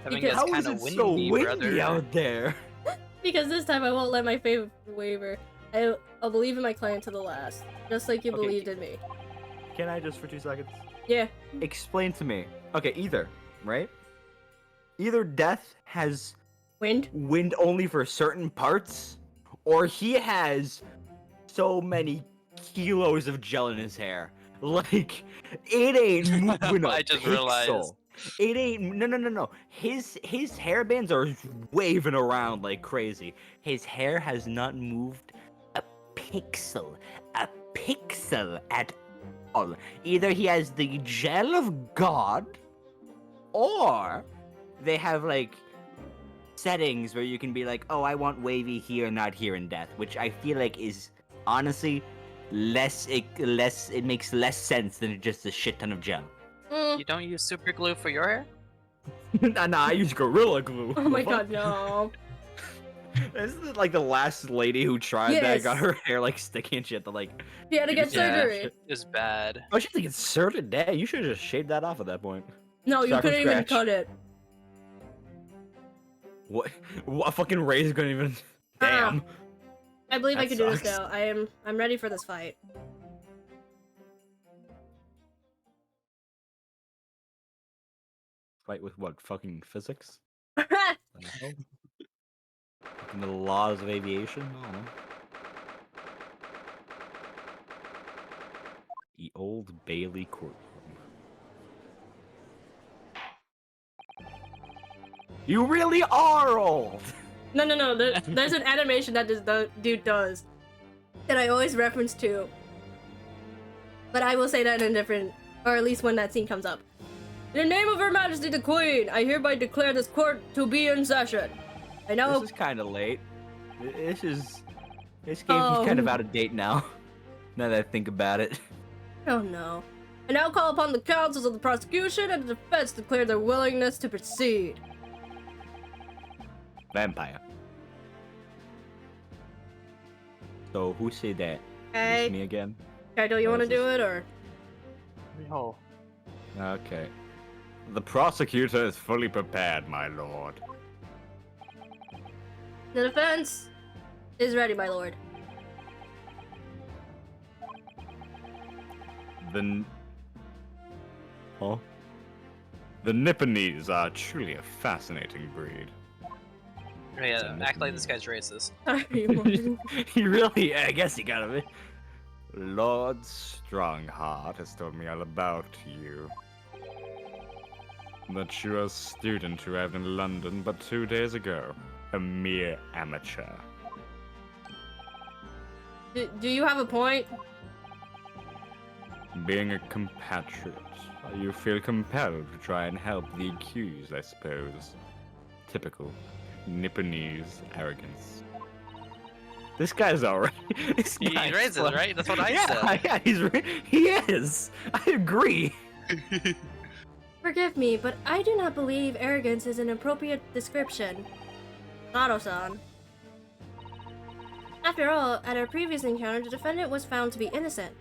I mean, Because- it's How is kind it of so windy, windy brother. out there? Because this time I won't let my favorite waver. I'll believe in my client to the last. Just like you Okay. believed in me. Can I just for 2 seconds? Yeah. Explain to me. Okay, either, right? Either death has Wind? wind only for certain parts, or he has so many kilos of gel in his hair. Like, it ain't moving a I just pixel. realized. It ain't. No. His hairbands are waving around like crazy. His hair has not moved a pixel at all. Either he has the gel of God, or they have like settings where you can be like, oh, I want wavy here, not here in death, which I feel like is honestly it makes less sense than just a shit ton of gel. Mm. You don't use super glue for your hair? Nah, I use Gorilla Glue. Oh my god, no. Isn't it like the last lady who tried that Yes. got her hair like sticky and shit to like He had to get Yeah. surgery. It's bad. oh she had to get inserted? Dang, you should have just shaved that off at that point. No, you Start from couldn't even scratch. cut it. What a fucking Ray's gonna even damn. I believe I That can do this sucks. now. I'm ready for this fight. Fight with what? Fucking physics? What the hell? Fucking the laws of aviation? I don't know. The Old Bailey courtroom. You really are old! No. There's an animation that this dude does that I always reference to. But I will say that in a different, or at least when that scene comes up. In the name of Her Majesty the Queen, I hereby declare this court to be in session. I know. This is kind of late. This game's kind of out of date now. Now that I think about it. Oh no. I now call upon the counsels of the prosecution and the defense to declare their willingness to proceed. Vampire. So who said that? Hey. Is this me again? Kaito, you want to do it or? No. Okay. The prosecutor is fully prepared, my lord. The defense is ready, my lord. Huh? The Nipponese are truly a fascinating breed. Yeah, act like this guy's racist. He really, I guess he got it. Lord Strongheart has told me all about you. That you're a student who arrived in London but 2 days ago. A mere amateur. Do you have a point? Being a compatriot, you feel compelled to try and help the accused, I suppose. Typical Nipponese arrogance. This guy's alright. He's racist, right? That's what I said. Yeah, he is. I agree. Forgive me, but I do not believe arrogance is an appropriate description. Nato-san. After all, at our previous encounter, the defendant was found to be innocent.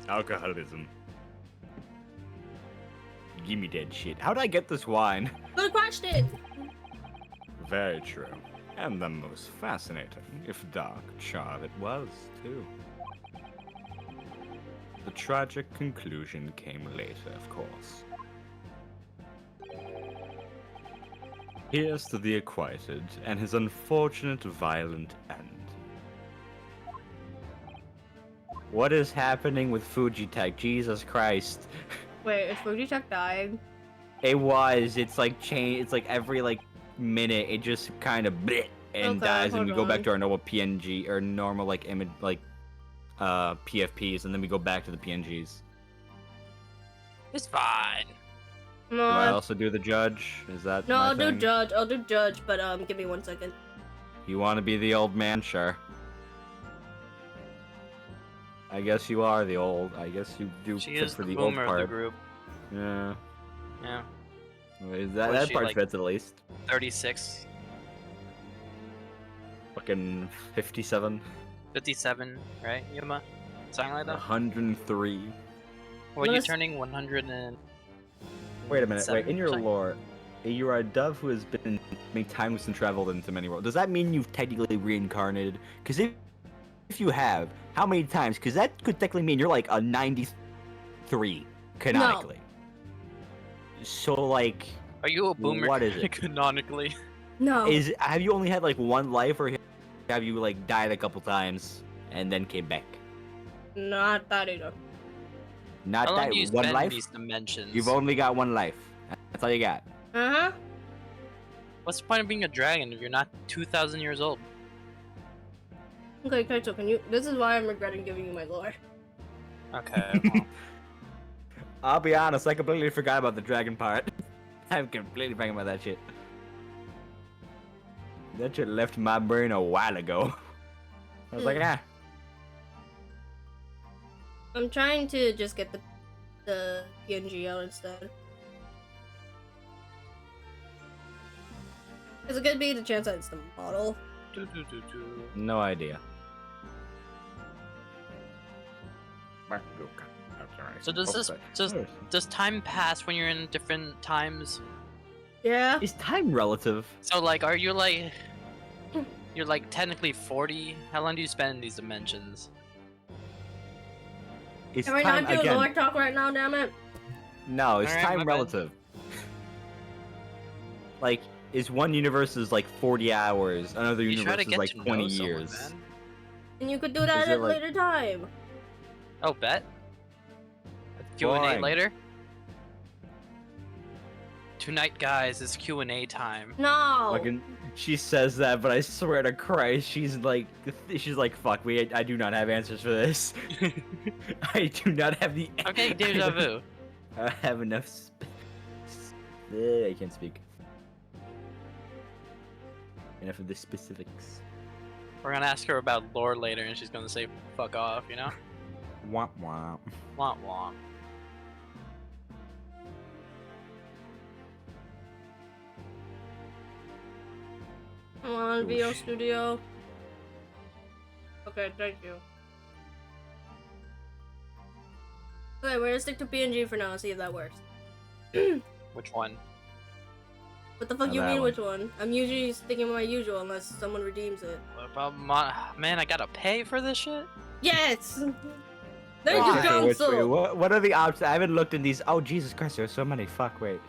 Alcoholism. Give me that shit. How'd I get this wine? Good question! Very true. And the most fascinating, if dark, charm it was, too. The tragic conclusion came later, of course. Here's to the acquitted and his unfortunate violent end. What is happening with Fujitech? Jesus Christ. Wait, is Fujitech dying? It was. It's like it's like every like minute it just kind of bleh and Okay, dies, and we hold go back on. to our normal PNG or normal like image like PFPs, and then we go back to the PNGs. It's fine. Come Do I on. also do the judge? Is that No, my I'll do thing? judge. I'll do judge, but give me 1 second. You want to be the old man? Sure. I guess you are the old. I guess you do She fit is for the the old boomer of part. the group. Yeah. Yeah. That What is that she, part like- fits at least. 36, Fucking 57. 57, right, Yuma? Something like that? 103. When you're Let's- turning 100 and... Wait a minute. Wait. In your Sorry. lore, you are a dove who has been many times and traveled into many worlds. Does that mean you've technically reincarnated? Because if you have, how many times? Because that could technically mean you're like a 93 canonically. So like, Are you a boomer? What is it? Canonically. No. have you only had like one life, or have you like died a couple times and then came back? Not that either. Not How long that do you one spend in life. these dimensions? You've only got one life. That's all you got. Uh-huh. What's the point of being a dragon if you're not 2,000 years old? Okay, Kaito, can you... This is why I'm regretting giving you my lore. Okay. well, I'll be honest, I completely forgot about the dragon part. I'm completely forgetting about that shit. That shit left my brain a while ago. I was like, ah. I'm trying to just get the PNG out instead. Because it could be the chance that it's the model. No idea. So does time pass when you're in different times? Yeah. Is time relative? So like, are you like, you're like technically 40? How long do you spend in these dimensions? Is Can we time not do again? lore talk right now, damn it? No, is Alright, my time bad. relative? Like, is one universe is like 40 hours, another You try universe to is get like to 20 know someone, years. man. And you could do that Is at it a like- later time. Oh, bet. Q&A Boring. later. Tonight, guys, is Q&A time. No. Fucking, she says that, but I swear to Christ, she's like, fuck, I do not have answers for this. I do not have the. I'm getting deja vu. I have enough. I can't speak. Enough of the specifics. We're gonna ask her about lore later, and she's gonna say "fuck off," you know? Womp womp. Womp womp. I want a VO Studio. Okay, thank you. Okay, we're gonna stick to PNG for now and see if that works. Which one? What the fuck Oh, you that mean one. which one? I'm usually sticking with my usual unless someone redeems it. What about my man? I gotta pay for this shit. Yes! Thank you, Okay, wait, council! what are the options? I haven't looked in these. Oh, Jesus Christ, there's so many. Fuck, wait.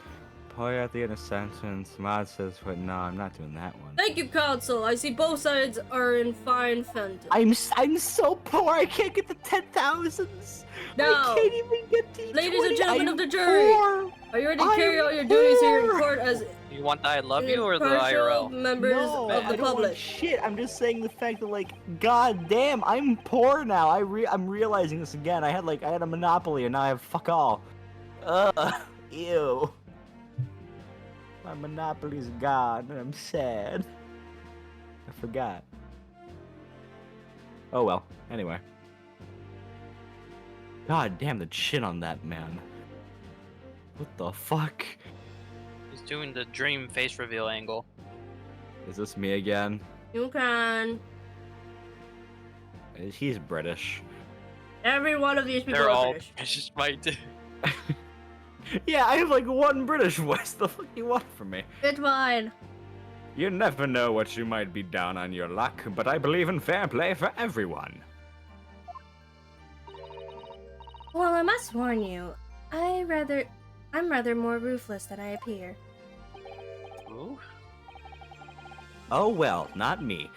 Play at the end of sentence. Mod says, wait, no, I'm not doing that one. Thank you, council. I see both sides are in fine fent. I'm so poor, I can't get the 10,000s. No. I can't even get the Ladies 20. and gentlemen I'm of the jury, poor. are you ready to I carry am out your duties here in poor. court as You want the I love you or the impartial IRL? members No, of I the don't want public? shit. I'm just saying the fact that, like, god damn, I'm poor now. I'm realizing this again. I had a monopoly and now I have fuck all. Ugh, ew. My monopoly's gone and I'm sad. I forgot. Oh well. Anyway. God damn the chin on that man. What the fuck? He's doing the dream face reveal angle. Is this me again? You can. He's British. Every one of these people They're are all British. British, right? Yeah, I have like one British voice. The fuck you want from me? It's fine. You never know what you might be down on your luck, but I believe in fair play for everyone. Well, I must warn you, I'm rather more ruthless than I appear. Ooh. Oh well, not me.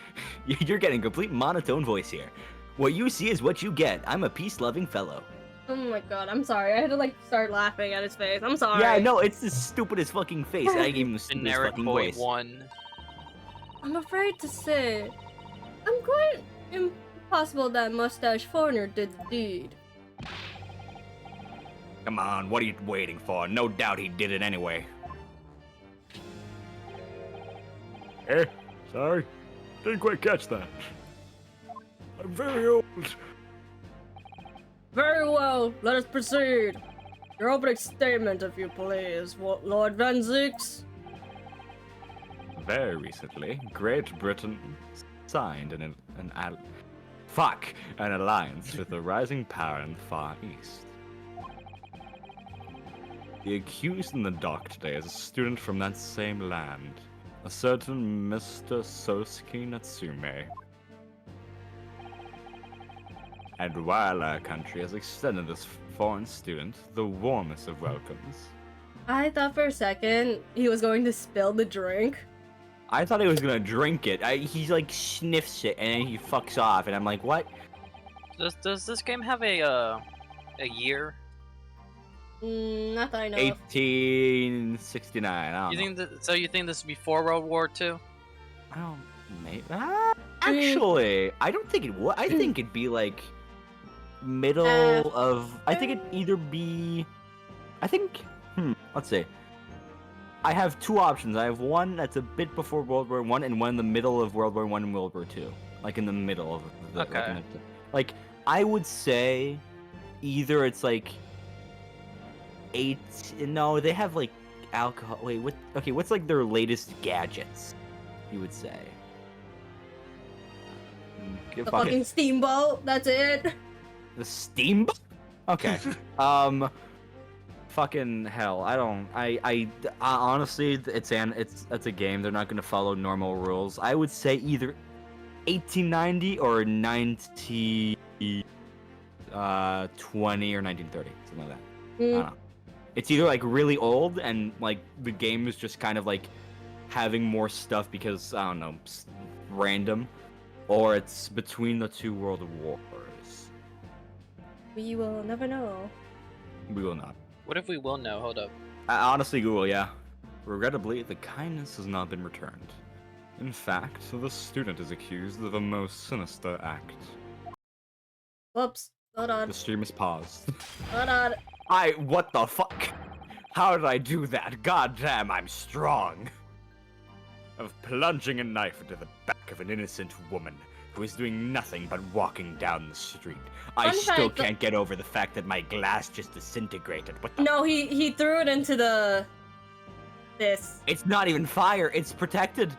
You're getting complete monotone voice here. What you see is what you get. I'm a peace-loving fellow. Oh my god, I'm sorry. I had to like start laughing at his face. I'm sorry. Yeah, no, it's the stupidest fucking face. I gave him the stupidest Generic fucking point voice. one. I'm afraid to say, I'm quite impossible that mustache foreigner did the deed. Come on, what are you waiting for? No doubt he did it anyway. Eh? Sorry? Didn't quite catch that. I'm very old. Very well, let us proceed. Your opening statement, if you please, Lord Van Zix. Very recently, Great Britain signed an alliance with a rising power in the Far East. The accused in the dock today is a student from that same land, a certain Mr. Sosuke Natsume. And while our country has extended this foreign student the warmest of welcomes, I thought for a second he was going to spill the drink. I thought he was gonna drink it. He like sniffs it and then he fucks off, and I'm like, what? Does this game have a year? Not that I know of. 1869. I don't You know. think that? So you think this is before World War II? I don't. Maybe. Actually, I don't think it would. I think it'd be like middle of. I think it'd either be. I think. Let's see. I have two options. I have one that's a bit before World War One, and one in the middle of World War One and World War Two. Like in the middle of the. Okay. Like I would say, either it's like. No, they have like alcohol. Wait, what? Okay, what's like their latest gadgets? You would say. The fucking steamboat, that's it. The steamboat? Okay. Fucking hell. I honestly, it's a game. They're not gonna follow normal rules. I would say either 1890 or 1920 or 1930, something like that. I don't know. It's either like really old and like the game is just kind of like having more stuff because I don't know, random, or it's between the two world wars. We will never know. We will not. What if we will know? Hold up. Honestly, Google, yeah. Regrettably, the kindness has not been returned. In fact, the student is accused of a most sinister act. Whoops. Hold on. The stream is paused. Hold on. What the fuck? How did I do that? God damn, I'm strong. Of plunging a knife into the back of an innocent woman who is doing nothing but walking down the street. I Fun still fact, can't get over the fact that my glass just disintegrated. What the? No, he threw it into this. It's not even fire. It's protected.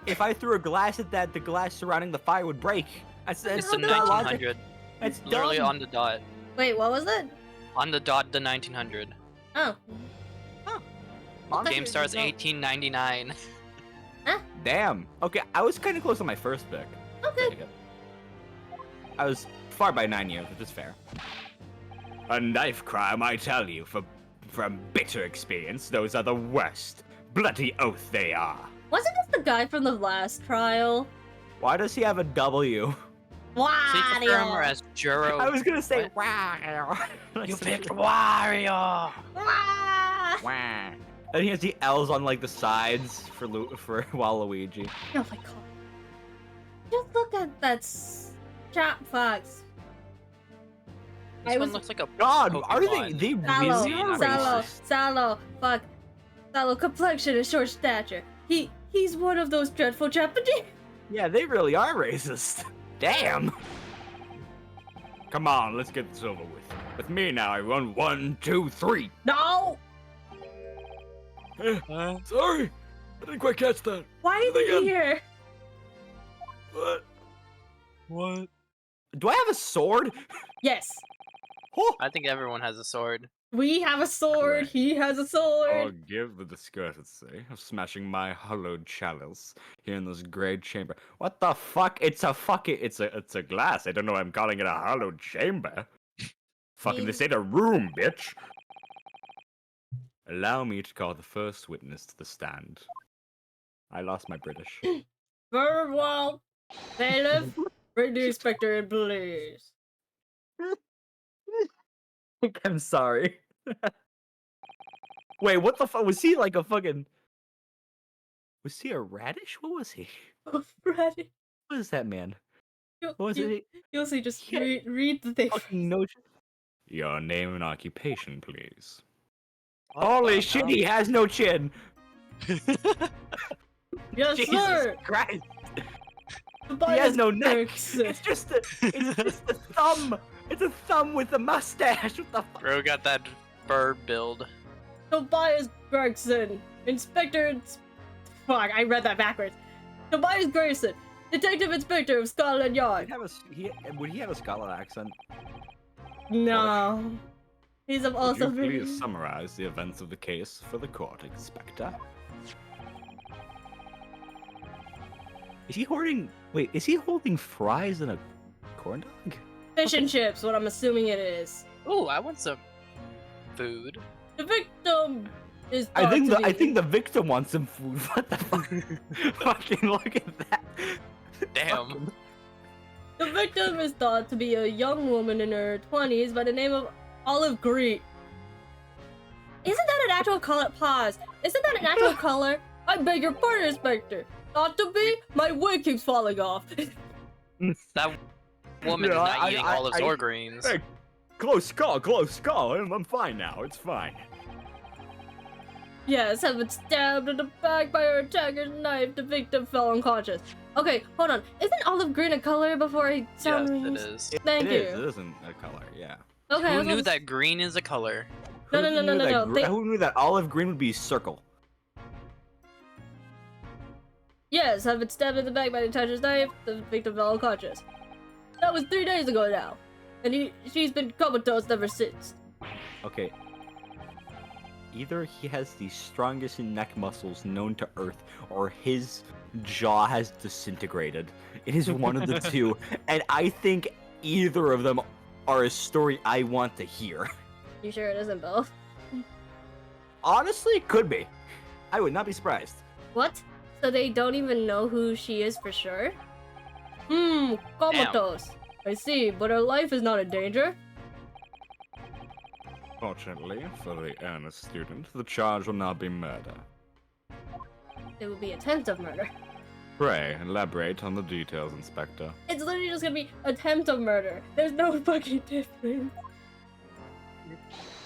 If I threw a glass at that, the glass surrounding the fire would break. It's the not logic. 1900. It's Literally dumb. on the dot. Wait, what was it? On the dot, the 1900. Oh. Honestly, Game starts no. 1899. Damn. Okay, I was kind of close on my first pick. Okay. I was far by 9 years, which is fair. A knife crime, I tell you, from bitter experience, those are the worst. Bloody oath they are. Wasn't this the guy from the last trial? Why does he have a W? Secret Firmer as Juro. I was gonna say What? wow. You picked Wario! Ah! Wow. And he has the L's on like the sides for Waluigi. Oh my god. Just look at that chat fox. This I one was- looks like a God, are Pokemon. they Sallow, really are sallow, racist? sallow, fuck. Sallow complexion and short stature. He's one of those dreadful Japanese. Yeah, they really are racist. Damn. Come on, let's get this over with. With me now, everyone. 1, 2, 3. No! Sorry, I didn't quite catch that. Why is he here? What? What? Do I have a sword? Yes. Oh. I think everyone has a sword. We have a sword. Correct. He has a I'll sword. give the discourtesy of smashing my hollowed chalice here in this great chamber. What the fuck? It's a glass. I don't know why I'm calling it a hollowed chamber. Fucking this ain't a room, bitch. Allow me to call the first witness to the stand. I lost my British. Very well. Bailiff, bring the inspector in, please. I'm sorry. Wait, what the fuck? Was he like a fucking... Was he a radish? What was he? Oh, Freddy. What is that man? You, What was you, it? You'll see, just Yeah. read the thing. Fucking no... Your name and occupation, please. Holy shit, he has no chin! Yes, Jesus sir. Christ! Tobias He has no neck! Gregson. It's just a thumb! It's a thumb with a mustache! What the fuck? Bro got that bird build. Tobias Gregson, Inspector. Fuck, I read that backwards. Tobias Gregson, Detective Inspector of Scotland Yard. Would he have a Scotland accent? No. He's also Would you very. please summarize the events of the case for the court, Inspector? Is he holding... Wait, is he holding fries and a corn dog? Fish and chips, what I'm assuming it is. Ooh, I want some food. The victim is. I think thought to I be- think the victim wants some food. What the fuck? Fucking look at that. Damn. The victim is thought to be a young woman in her 20s by the name of Olive Green. Isn't that an actual color? Pause. Isn't that an actual color? I beg your pardon, Inspector. Not to be. My wig keeps falling off. That woman Yeah, is not I- eating I- olives I- or greens. Hey, close call, close call. I'm fine now. It's fine. Yes, have been stabbed in the back by her attacker's knife. The victim fell unconscious. Okay, hold on. Isn't olive green a color before I Yes, sound it is. Thank It you. is. It isn't a color. Yeah. Okay, I Who was knew gonna- that green is a color? No, Who no, no, knew no, that no, gr- they- Who knew that olive green would be circle? Yes, have been stabbed in the back by the attacker's knife. The victim fell unconscious. That was 3 days ago now. And she's been comatose ever since. Okay. Either he has the strongest neck muscles known to Earth, or his jaw has disintegrated. It is one of the two, and I think either of them are a story I want to hear. You sure it isn't both? Honestly, it could be. I would not be surprised. What? So they don't even know who she is for sure? Comatose. I see, but her life is not in danger. Fortunately for the earnest student, the charge will not be murder. It would be attempt of murder. Pray, elaborate on the details, Inspector. It's literally just gonna be attempt of murder. There's no fucking difference.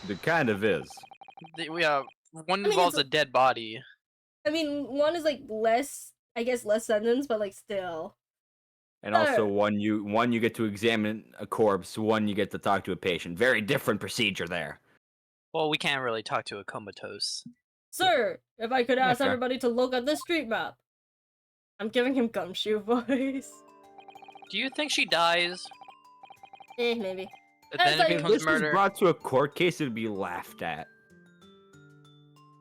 It kind of is. One mean, involves a it's- dead body. I mean, one is like less, I guess, less sentence, but like still. And also, one you get to examine a corpse, one you get to talk to a patient. Very different procedure there. Well, we can't really talk to a comatose. Sir, if I could ask fair. everybody to look at the street map. I'm giving him gumshoe voice. Do you think she dies? Maybe. And As then I- it If becomes this was murder? brought to a court case, it would be laughed at.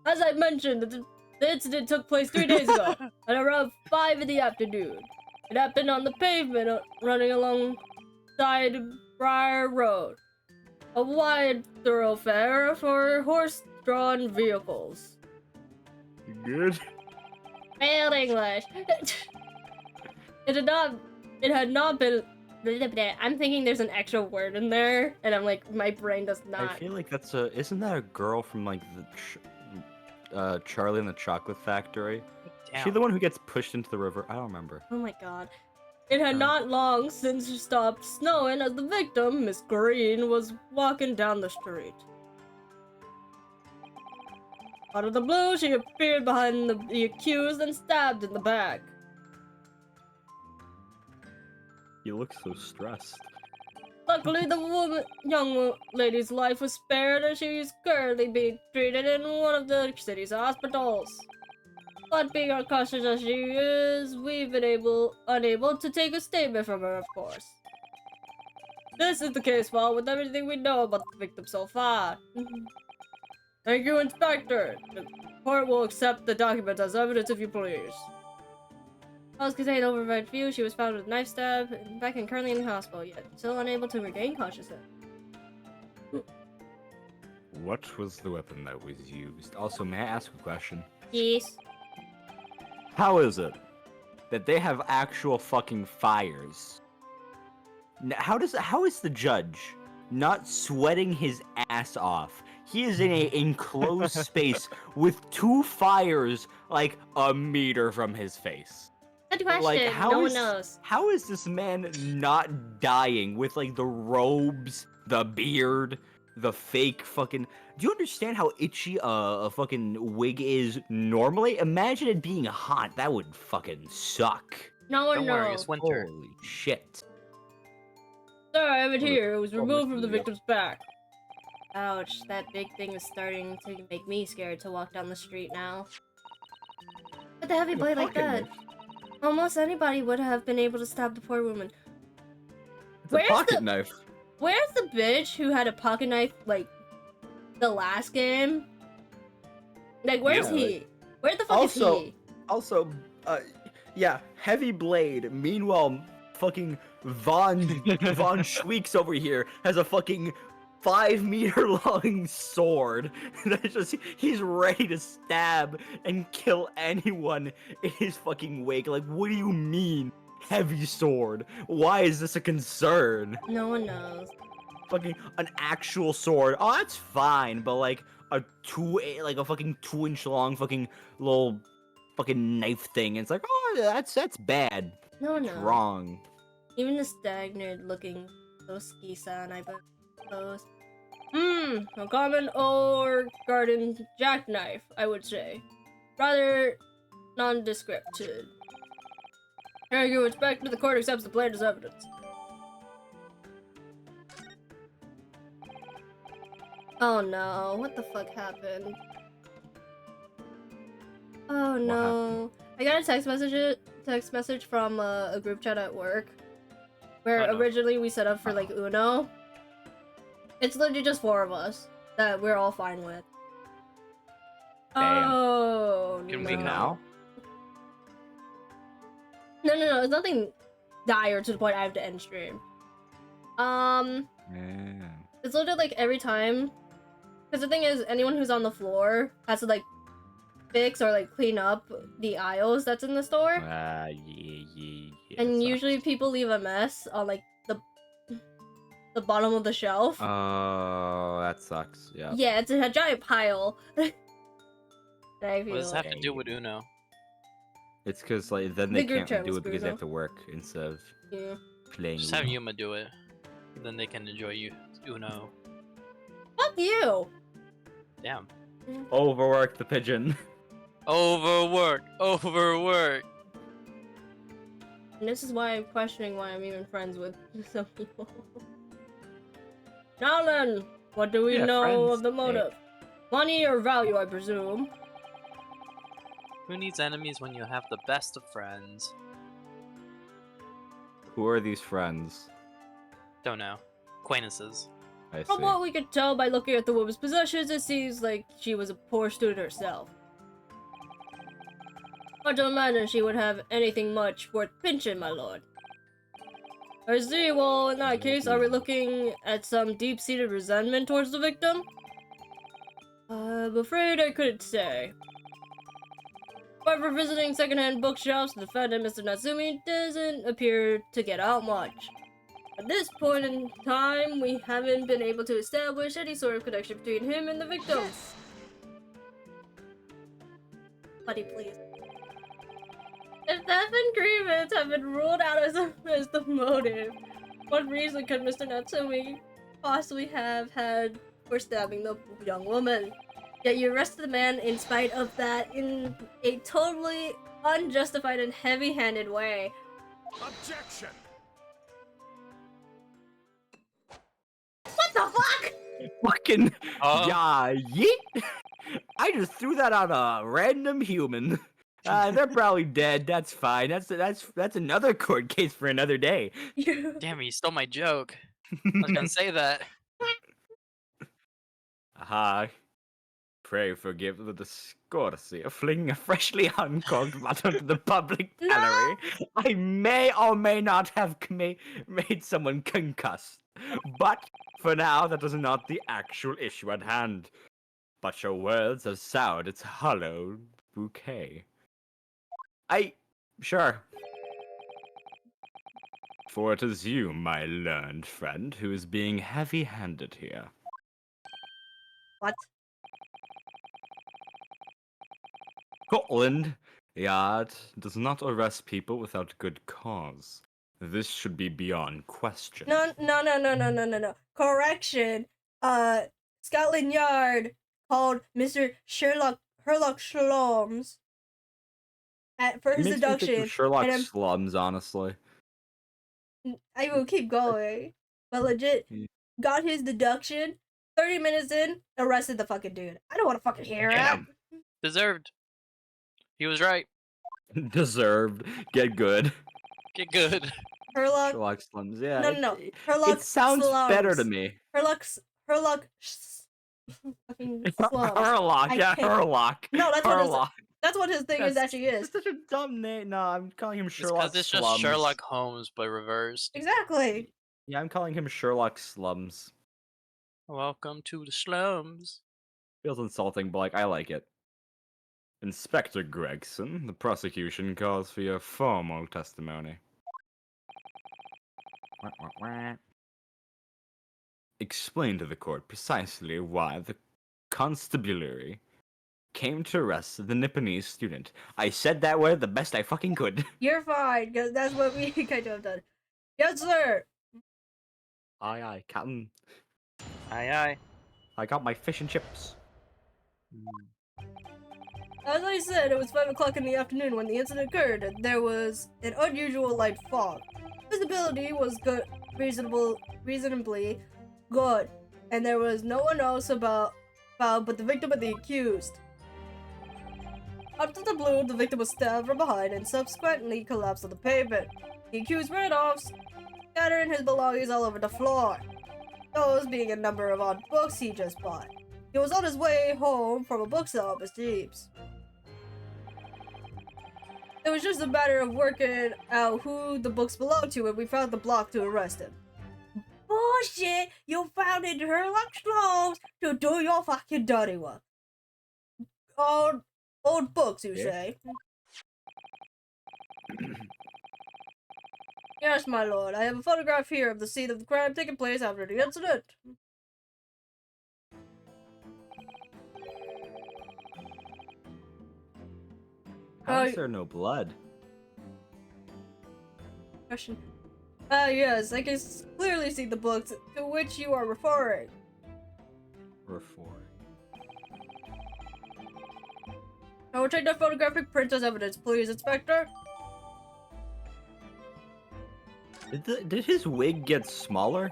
As I mentioned, the incident took place 3 days ago, at around 5 in the afternoon. It happened on the pavement running alongside Briar Road, a wide thoroughfare for horse-drawn vehicles. You good? Failed English. It had not been. I'm thinking there's an extra word in there, and I'm like, my brain does I not. feel like isn't that a girl from like the Charlie and the Chocolate Factory? Is she the one who gets pushed into the river? I don't remember. Oh my god. It had not long since stopped snowing as the victim, Miss Green, was walking down the street. Out of the blue, she appeared behind the accused and stabbed in the back. You look so stressed. Luckily, the young lady's life was spared and she is currently being treated in one of the city's hospitals. But being uncautious as she is, we've been unable to take a statement from her, of course. This is the case file with everything we know about the victim so far. Thank you, Inspector. The court will accept the documents as evidence if you please. While was contained over red view, she was found with a knife stab in the back and currently in the hospital, yet still unable to regain consciousness. What was the weapon that was used? Also, may I ask a question? Yes. How is it that they have actual fucking fires? How is the judge not sweating his ass off? He is in a enclosed space with 2 fires like a meter from his face. Good question. Like, No one knows. How is this man not dying with like the robes, the beard, the fake fucking? Do you understand how itchy a fucking wig is normally? Imagine it being hot. That would fucking suck. No one Don't worry, knows. it's winter. Holy shit. Sir, I have it Oh, here. It was oh, removed from the yeah. victim's back. Ouch, that big thing is starting to make me scared to walk down the street now. With a heavy blade like that, almost anybody would have been able to stab the poor woman. It's a pocket knife. Where's the bitch who had a pocket knife, like, the last game? Like, where's Yeah, he? Where the fuck is he? Also, yeah, heavy blade. Meanwhile, fucking Von Schweeks over here has a fucking 5-meter long sword. That's just he's ready to stab and kill anyone in his fucking wake. Like, what do you mean, heavy sword? Why is this a concern? No one knows. Fucking an actual sword. Oh, that's fine, but like a fucking 2-inch long fucking little fucking knife thing. It's like, oh, that's bad. No one It's knows. wrong. Even the stagnant looking Toski-san, I suppose. A common or garden jackknife, I would say. Rather nondescript. Here you Inspector, the court accepts the blade as evidence. Oh no, what the fuck happened? Oh no. I got a text message from a group chat at work where Oh, no. originally we set up for like Uno. It's literally just 4 of us that we're all fine with. Damn. Oh Can no. we Now? No, it's nothing dire to the point I have to end stream. Man. It's literally like every time, because the thing is, anyone who's on the floor has to like fix or like clean up the aisles that's in the store. Yeah. And sucks. usually people leave a mess on like the bottom of the shelf. Oh, that sucks. Yeah. Yeah, it's a giant pile. I What feel does that have to Yeah, do with Uno? It's because like then The they group can't chat do was it because they have Bruno. to work instead of Yeah. playing. Just have Uno. Yuma do it. Then they can enjoy Uno. Fuck you! Damn. Overwork the pigeon. Overwork. Overwork. And this is why I'm questioning why I'm even friends with some people. Now then, what do we Yeah, know friends. of the Hey. motive? Money or value, I presume. Who needs enemies when you have the best of friends? Who are these friends? Don't know. Acquaintances. I see. From what we could tell by looking at the woman's possessions, it seems like she was a poor student herself. Hard to imagine she would have anything much worth pinching, my lord. I see, well, in that case, are we looking at some deep-seated resentment towards the victim? I'm afraid I couldn't say. However, visiting secondhand bookshops, the defendant, Mr. Natsumi, doesn't appear to get out much. At this point in time, we haven't been able to establish any sort of connection between him and the victim. Yes! Buddy, please. If theft and grievance have been ruled out as the motive, what reason could Mr. Natsumi possibly have had for stabbing the young woman? Yet you arrested the man in spite of that in a totally unjustified and heavy-handed way. Objection! What the fuck? Fucking Oh. yeah, yeet! I just threw that on a random human. They're probably dead. That's fine. That's another court case for another day. Damn it, you stole my joke. I was gonna say that. Aha. Pray forgive the discourtesy of flinging a freshly uncorked bottle to the public No. gallery. I may or may not have made someone concussed. But for now, that is not the actual issue at hand. But your words have soured its hollow bouquet. Sure. For it is you, my learned friend, who is being heavy-handed here. What? Scotland Yard does not arrest people without good cause. This should be beyond question. No. Correction. Scotland Yard called Mr. Sherlock Sholmes for his It makes me think deduction. of Sherlock and I'm- Slums, honestly. I will keep going. But legit, Yeah. got his deduction. 30 minutes in, arrested the fucking dude. I don't want to fucking hear it. Damn. Deserved. He was right. Deserved. Get good. Get good. Herlock. Slums, yeah. No. It Herlock sounds better to slums. me. Herlock fucking slums. Herlock, I yeah, can't- Herlock. No, that's what his- Herlock. That's what his thing is actually is. It's such a dumb name. No, I'm calling him It's Sherlock because it's just Slums. Sherlock Holmes but reversed. Exactly. Yeah, I'm calling him Sherlock Slums. Welcome to the slums. Feels insulting, but like I like it. Inspector Gregson, the prosecution calls for your formal testimony. Explain to the court precisely why the constabulary came to arrest the Nipponese student. I said that word the best I fucking could. You're fine, because that's what we kind of have done. Yes, sir. Aye, Captain. Aye. I got my fish and chips. As I said, it was 5 o'clock in the afternoon when the incident occurred, and there was an unusual light fog. Visibility was good, reasonably good, and there was no one else about but the victim and the accused. Out of the blue, the victim was stabbed from behind and subsequently collapsed on the pavement. The accused ran off, scattering his belongings all over the floor. Those being a number of odd books he just bought. He was on his way home from a bookstop, it seems. It was just a matter of working out who the books belonged to, and we found the block to arrest him. Bullshit! You found it in Sherlock Holmes to do your fucking dirty work. Old books, you Yeah. say? Yes, my lord. I have a photograph here of the scene of the crime taking place after the incident. How is there no blood? Question. Ah, yes, I can clearly see the books to which you are referring. I will take the photographic print as evidence, please, Inspector. Did his wig get smaller?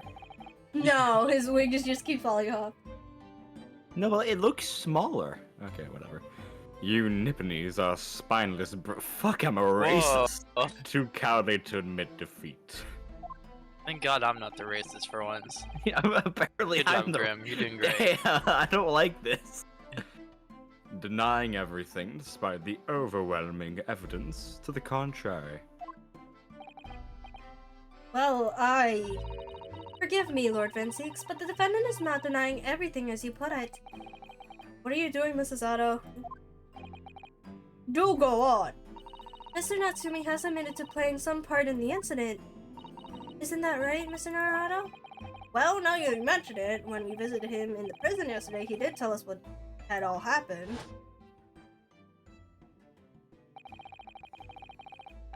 No, his wig just keeps falling off. No, well, it looks smaller. Okay, whatever. You Nipponese are spineless fuck, I'm a racist. Whoa. Too cowardly to admit defeat. Thank God I'm not the racist for once. Yeah, apparently Good I'm job, the... Grim. You're doing great. Hey, I don't like this. Denying everything despite the overwhelming evidence to the contrary. Well, Forgive me, Lord Vinsix, but the defendant is not denying everything as you put it. What are you doing, Mrs. Otto? Do go on! Mr. Natsumi has admitted to playing some part in the incident. Isn't that right, Mr. Naruto? Well, now you mention it, when we visited him in the prison yesterday, he did tell us what had all happened.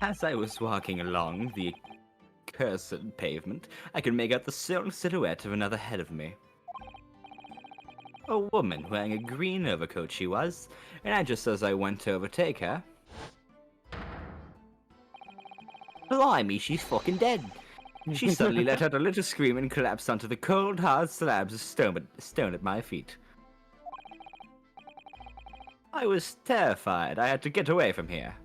As I was walking along the cursed pavement, I could make out the silhouette of another ahead of me. A woman wearing a green overcoat she was, and just as I went to overtake her... Blimey, she's fucking dead! She suddenly let out a little scream and collapsed onto the cold, hard slabs of stone at my feet. I was terrified. I had to get away from here.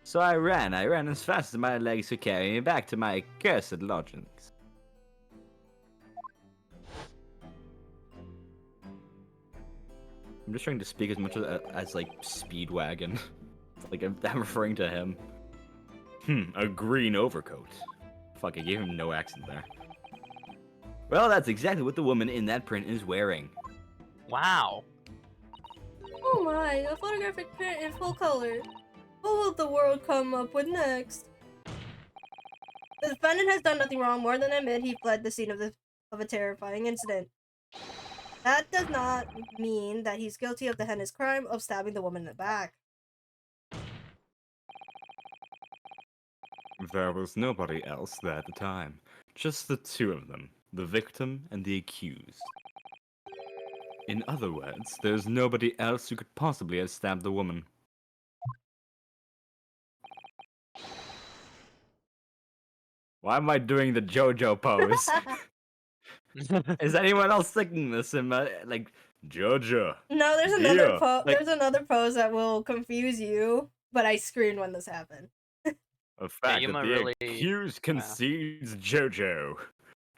So I ran as fast as my legs could carry me back to my cursed lodgings. I'm just trying to speak as much as like Speedwagon. Like I'm referring to him. A green overcoat. Fuck, I gave him no accent there. Well, that's exactly what the woman in that print is wearing. Wow. Oh my, a photographic print in full color. What will the world come up with next? The defendant has done nothing wrong more than admit he fled the scene of a terrifying incident. That does not mean that he's guilty of the heinous crime of stabbing the woman in the back. There was nobody else there at the time. Just the two of them, the victim and the accused. In other words, there's nobody else who could possibly have stabbed the woman. Why am I doing the JoJo pose? Is anyone else thinking this in my, like, JoJo? No, there's another Like, there's another pose that will confuse you, but I screened when this happened. a fact Yuma that the really- accused concedes JoJo.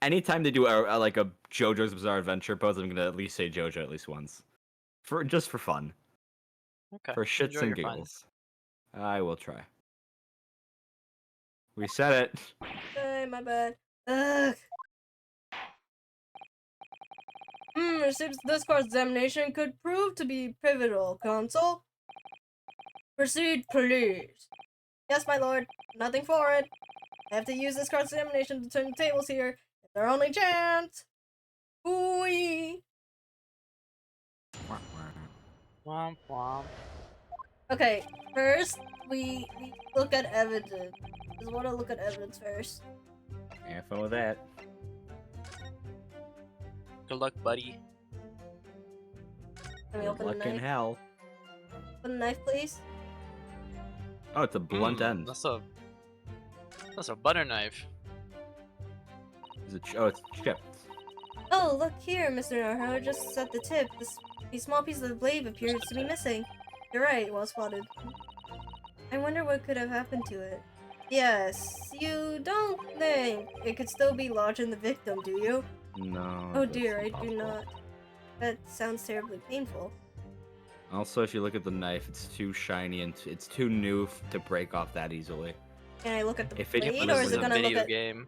Anytime they do like a JoJo's Bizarre Adventure pose, I'm gonna at least say JoJo at least once, just for fun, Okay. for shits enjoy and your fun. giggles. I will try. We said it. Hey, my bad. Ugh. It seems this cross-examination could prove to be pivotal, Consul. Proceed, please. Yes, my lord. Nothing for it. I have to use this cross-examination to turn the tables here. It's our only chance. Ooh-wee. Womp womp. Okay, first, we look at evidence. Just want to look at evidence first. Have fun with that. Good luck, buddy. Let me Good open the luck in knife. hell. Open the knife, please. Oh, it's a blunt end. That's a butter knife. Is it? Oh, it's chipped. Oh, look here, Mr. Naruto. Just at the tip, the small piece of the blade appears to be missing. You're right, well spotted. I wonder what could have happened to it. Yes, you don't think it could still be lodged in the victim, do you? No. Oh that's dear, I do impossible. not. That sounds terribly painful. Also, if you look at the knife, it's too shiny and it's too new to break off that easily. Can I look at the If it blade, was or is a it gonna look video at... game.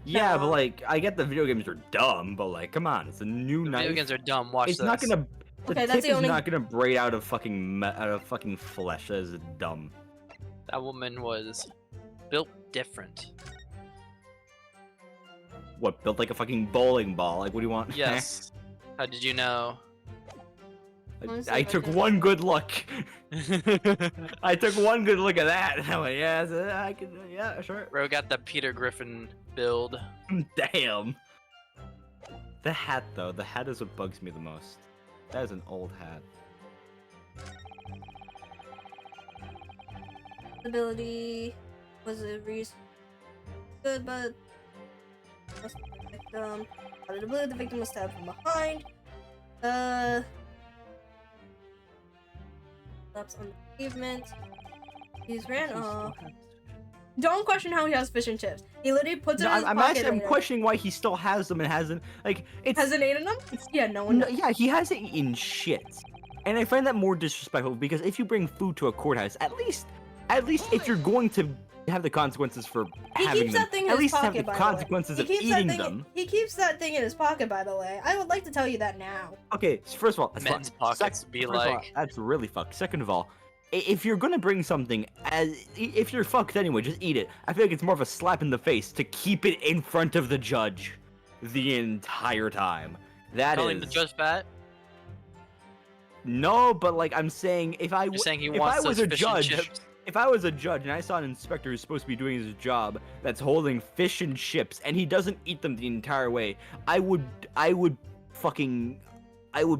Yeah, but No. like, I get the video games are dumb, but like, come on, it's a new The knife. video games are dumb. Watch It's this. not gonna. The Okay, tip that's the is only- not gonna braid out of fucking flesh. That is dumb. That woman was built different. What, built like a fucking bowling ball? Like, what do you want? Yes. How did you know? Honestly, I if I took could- one good look. I took one good look at that. And I went, yeah, I can, yeah, sure. Bro got the Peter Griffin build. Damn. The hat, though. The hat is what bugs me the most. That is an old hat. Ability was a reason good, but must be the victim. Out of the blue, the victim was stabbed from behind. Laps on the pavement. He's ran off. Don't question how he has fish and chips. He literally puts it No, in his I'm pocket. actually, I'm later. questioning why he still has them and hasn't, like, it's... Hasn't eaten them? Yeah, no one No, knows. yeah, he hasn't eaten shit. And I find that more disrespectful because if you bring food to a courthouse, at least if you're going to have the consequences for He having keeps them, that thing in at his least have pocket, the by the way. consequences He of keeps that eating thing. them. He keeps that thing in his pocket, by the way. I would like to tell you that now. Okay, so first of all, that's Men's fucked. pockets be first of all, like. that's really fucked. Second of all, if you're gonna bring something, if you're fucked anyway, just eat it. I feel like it's more of a slap in the face to keep it in front of the judge the entire time. That Calling is the judge fat? no, but like I'm saying, if I You're saying he if wants I was those a fish and judge, chips? if I was a judge and I saw an inspector who's supposed to be doing his job that's holding fish and chips and he doesn't eat them the entire way, I would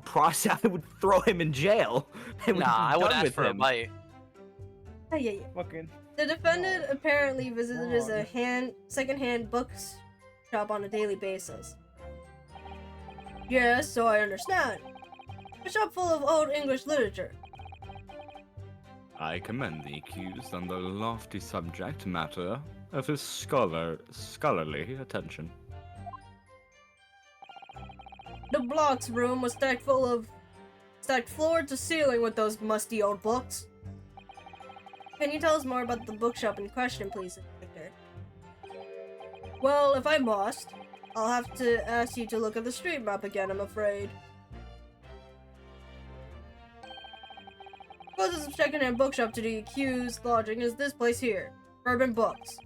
process, I would throw him in jail. And Nah, I would ask for a bite. Oh, yeah. Fucking. The defendant apparently visited his second-hand books shop on a daily basis. Yes, so I understand. A shop full of old English literature. I commend the accused on the lofty subject matter of his scholarly attention. The blocks room was stacked floor to ceiling with those musty old books. Can you tell us more about the bookshop in question, please, Inspector? Well, if I must, I'll have to ask you to look at the street map again, I'm afraid. Closest second-hand bookshop to the accused lodging is this place here, Urban Books.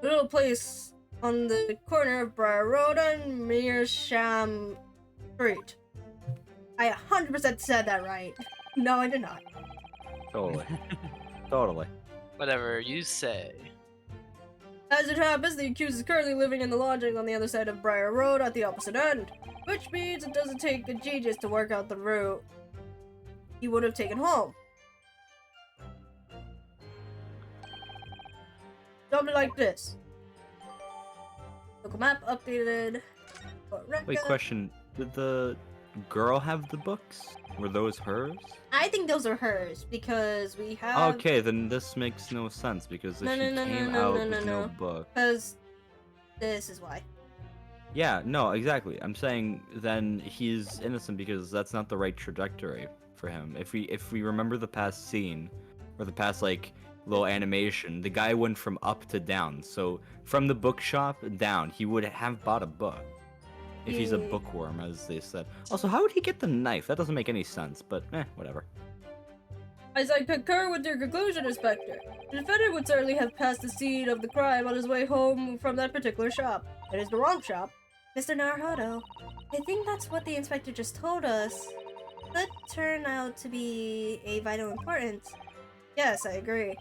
A little place on the corner of Briar Road and Mearsham Street. I 100% said that right. No, I did not. Totally. Totally. Whatever you say. As it happens, the accused is currently living in the lodging on the other side of Briar Road at the opposite end, which means it doesn't take a genius to work out the route he would have taken home. Something like this. Local map updated. Wait, question. Did the girl have the books? Were those hers? I think those are hers because we have. Okay, then this makes no sense because if No, she no, no, no, came no, out no, with no, no no. book. Because this is why. Yeah, no, exactly. I'm saying then he's innocent because that's not the right trajectory for him. If we remember the past scene or the past like little animation, the guy went from up to down. So from the bookshop down, he would have bought a book. If he's a Yeah. bookworm, as they said. Also, how would he get the knife? That doesn't make any sense, but whatever. As I concur with your conclusion, Inspector, the defendant would certainly have passed the scene of the crime on his way home from that particular shop. It is the wrong shop. Mr. Naruhodo, I think that's what the inspector just told us. Could turn out to be a vital importance. Yes, I agree.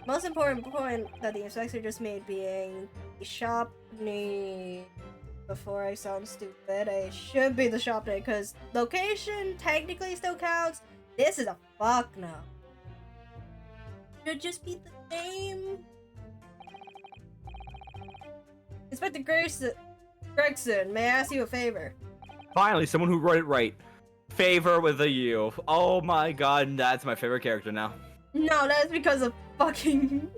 Most important point that the inspector just made being the shop name. Before I sound stupid, I should be the shop name because location technically still counts. This is a fuck no. Should just be the name. Inspector Gregson, may I ask you a favor? Finally, someone who wrote it right. Favor with a U. Oh my god, that's my favorite character now. No, that's because of fucking.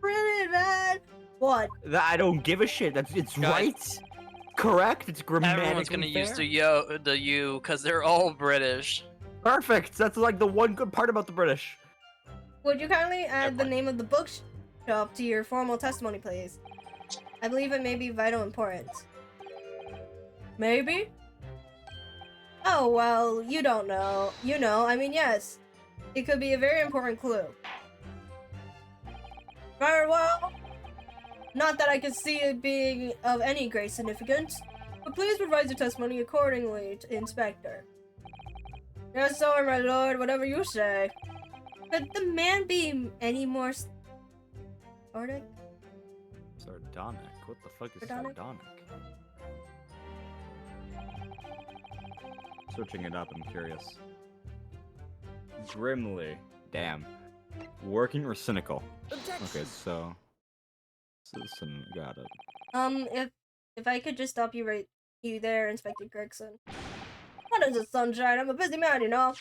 Brilliant, man. What? I don't give a shit. It's Guys. right. Correct. It's grammatically Everyone's gonna use fair. the you, because they're all British. Perfect. That's like the one good part about the British. Would you kindly add the point. name of the bookshop to your formal testimony, please? I believe it may be vital importance. Maybe? Oh, well, you don't know. You know, I mean, yes. It could be a very important clue. Very well. Not that I can see it being of any great significance, but please provide your testimony accordingly to Inspector. Yes, sir, my lord, whatever you say. Could the man be any more sardonic? Sardonic? What the fuck is Sardonic? sardonic? Searching it up, I'm curious. Grimly. Damn. Working or cynical? Okay, so... got it. If I could just stop you right there, Inspector Gregson. What is it, sunshine? I'm a busy man, you know.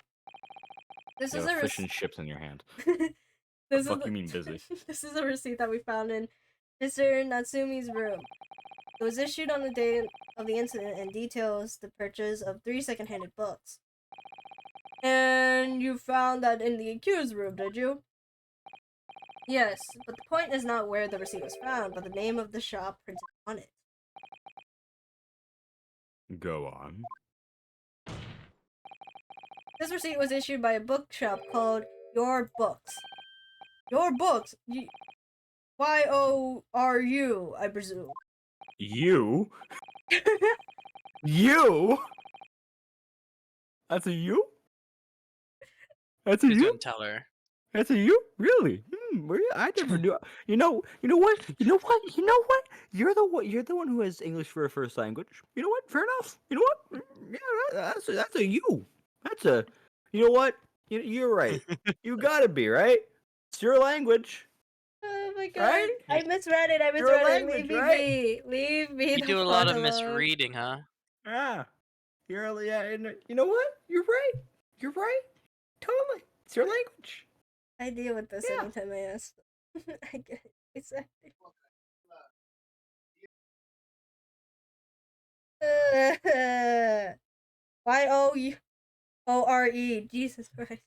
This You is have a fish and chips in your hand. this Fuck is you mean busy? This is a receipt that we found in Mr. Natsumi's room. It was issued on the day of the incident and details the purchase of 3 second-handed books. And you found that in the accused room, did you? Yes, but the point is not where the receipt was found, but the name of the shop printed on it. Go on. This receipt was issued by a bookshop called Your Books. Your Books? Y-O-R-U, I presume. You? You? That's a you? That's a Please you? don't tell her. That's a you? Really? I never knew. You know what? You know what? You're the one who has English for a first language. You know what? Fair enough. You know what? Yeah, that's a you. That's a. You know what? You're right. You gotta be right. It's your language. Oh my god. Right? I misread it. I Your misread it. language, Leave me right? be. Leave me You the do a lot fuck of alone. misreading, huh? Yeah. And you know what? You're right. You're right. Totally. It's your language. I deal with this Yeah. anytime I ask. I get it. Exactly. Y-O-U-O-R-E. Jesus Christ.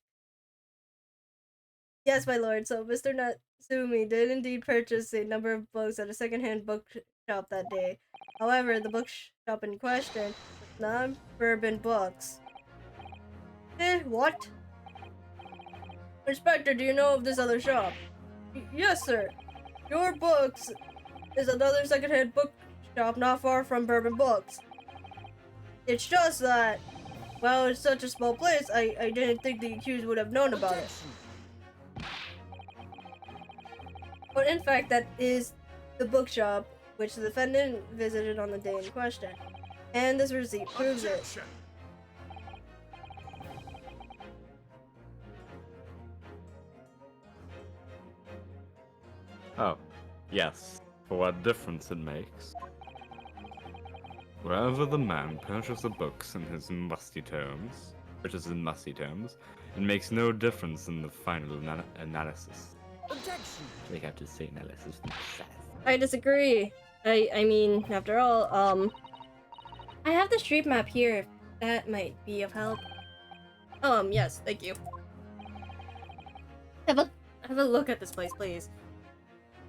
Yes, my lord. So Mr. Natsumi did indeed purchase a number of books at a second-hand bookshop that day. However, the bookshop in question was non-bourbon books. What? Inspector, do you know of this other shop? Yes, sir. Your Books is another second-hand bookshop not far from Bourbon Books. It's just that, well, it's such a small place, I didn't think the accused would have known about it. But in fact, that is the bookshop which the defendant visited on the day in question. And this receipt proves it. Oh, yes. For what difference it makes. Wherever the man purchases the books in his musty tomes, it makes no difference in the final analysis. Objection! They have to say analysis. I disagree. I mean, after all, I have the street map here, if that might be of help. Yes, thank you. Have a look at this place, please.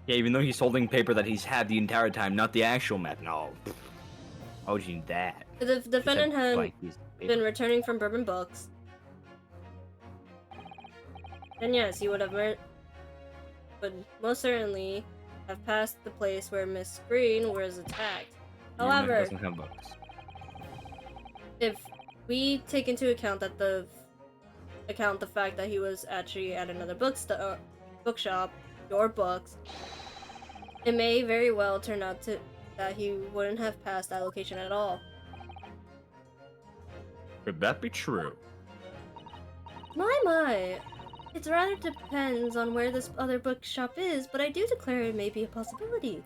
Yeah, even though he's holding paper that he's had the entire time, not the actual map. No. Why would you need that? The defendant Just a had blank piece of paper. been returning from Bourbon Books. And yes, he would most certainly have passed the place where Miss Green was attacked. Your map However, doesn't have books. if we take into account that the fact that he was actually at another bookshop, Your Books, it may very well turn out that he wouldn't have passed that location at all. Could that be true? My. It rather depends on where this other bookshop is, but I do declare it may be a possibility.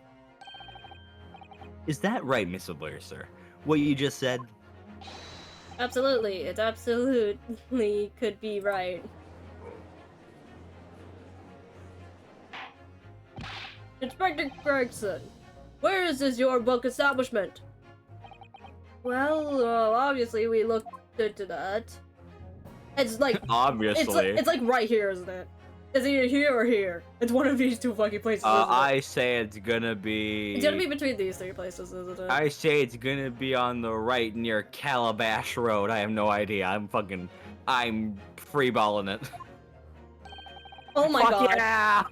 Is that right, Mr. Blair, sir? What you just said? Absolutely, it absolutely could be right. Inspector Gregson, where is this Your Book establishment? Well, obviously we looked into that. It's like Obviously. it's like right here, isn't it? It's either here or here. It's one of these two fucking places. Isn't it? I say it's gonna be. It's gonna be between these three places, isn't it? I say it's gonna be on the right near Calabash Road. I have no idea. I'm freeballing it. Oh my Fuck god. yeah!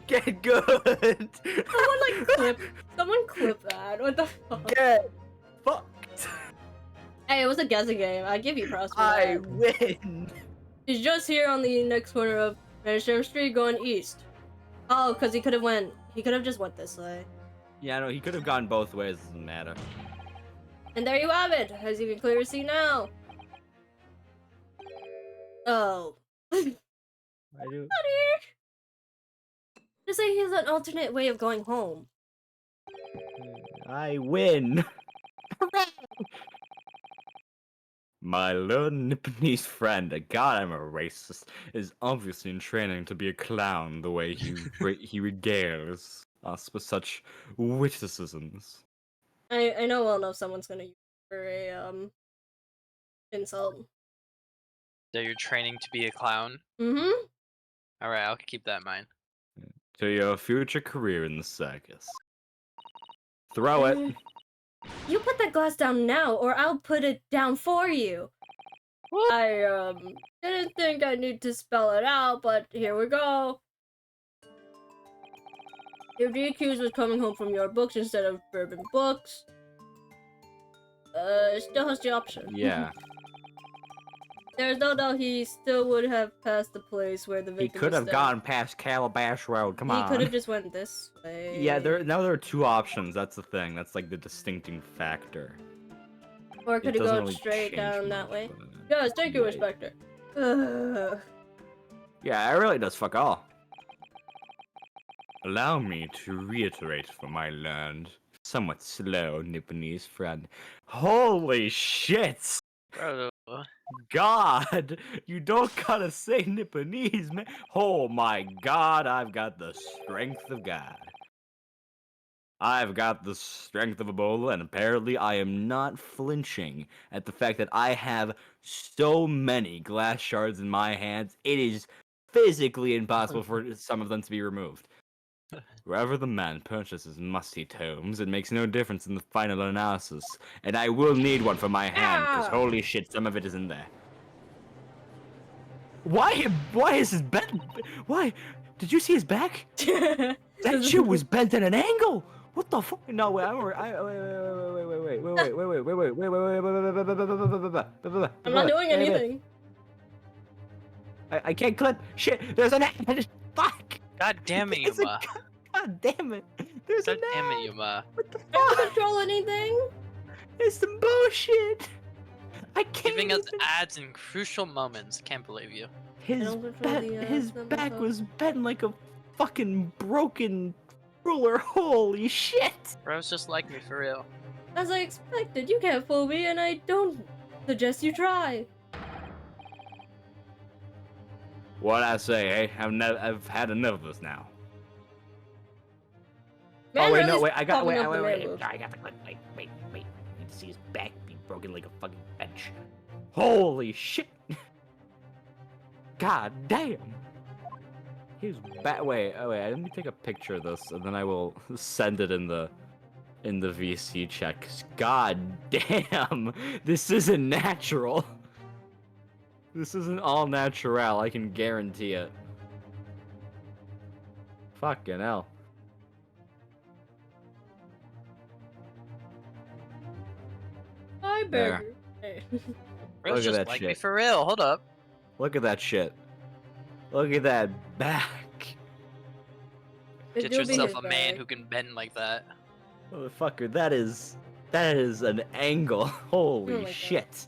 Get good! Someone clip that. What the fuck? Get fucked! Hey, it was a guessing game. I give you props for I that. win! He's just here on the next corner of Manchester Street going east. Oh, because he could have just went this way. Yeah, no, he could have gone both ways, doesn't matter. And there you have it, as you can clearly see now. Oh. I do. Just say he's an alternate way of going home. I win! My learned Nipponese friend, God, I'm a racist, is obviously in training to be a clown the way he regales us with such witticisms. I know well enough someone's gonna use it for a insult. So you're training to be a clown? Mm-hmm. Alright, I'll keep that in mind. To your future career in the circus. Throw it! You put that glass down now, or I'll put it down for you. I didn't think I need to spell it out, but here we go. If the accused was coming home from your books instead of bourbon books, it still has the option. Yeah. There's no doubt he still would have passed the place where the victim He could was have dead. gone past Calabash Road, come on. He could have just went this way. Yeah, now there are two options, that's the thing. That's like the distincting factor. Or could It have doesn't gone really straight change down that much, way. but, Yes, thank you, yeah. Inspector. Ugh. Yeah, it really does fuck all. Allow me to reiterate from my learned, somewhat slow Nipponese friend. Holy shit! Bro, God! You don't gotta say Nipponese, man. Oh my god, I've got the strength of God. I've got the strength of a bull, and apparently I am not flinching at the fact that I have so many glass shards in my hands, it is physically impossible for some of them to be removed. Wherever the man purchases musty tomes, it makes no difference in the final analysis, and I will need one for my hand, because Ah! holy shit, some of it is in there. Why is his back? Why? Did you see his back? That shit was bent at an angle. What the fuck? No, wait, wait, I'm not doing anything. I can't clip. Shit, there's an ad. Fuck. God damn it, There's a Yuma. God damn it. There's God an damn it, ad. Yuma. What the I don't fuck? control anything. It's some bullshit. I can't. Giving us even- ads in crucial moments. Can't believe you. His don't control the his ads, back motherfucker. was bent like a fucking broken ruler. Holy shit. Bro's just like me, for real. As I expected, you can't fool me, and I don't suggest you try. What I say, hey? I've had enough of this now. Man, oh wait, really no, wait, I got, popping wait, up wait, the wait, werewolf. I got the clip. Wait. I need to see his back be broken like a fucking bench. Holy shit! God damn! His back. Wait, let me take a picture of this, and then I will send it in the VC chat. 'Cause God damn, this isn't natural. This isn't all natural. I can guarantee it. Fucking hell. Hi, There. Burger. Hey. Bro's Look at just that like me, shit. for real. Hold up. Look at that shit. Look at that back. It Get do be yourself his a man bag. who can bend like that. Motherfucker, that is an angle. Holy Oh my God. shit.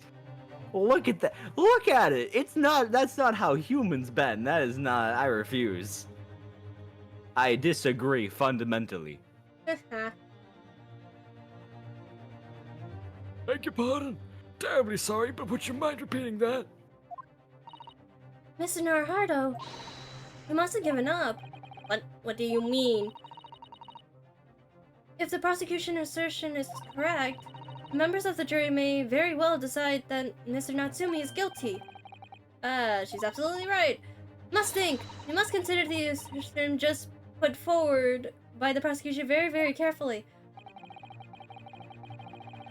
Look at that. Look at it. That's not how humans bend. That is not. I refuse. I disagree fundamentally. Beg your pardon. Terribly sorry, but would you mind repeating that? Mr. Naruto, you must have given up. What do you mean? If the prosecution assertion is correct, members of the jury may very well decide that Mr. Natsumi is guilty. She's absolutely right. You must consider the assertion just put forward by the prosecution very, very carefully.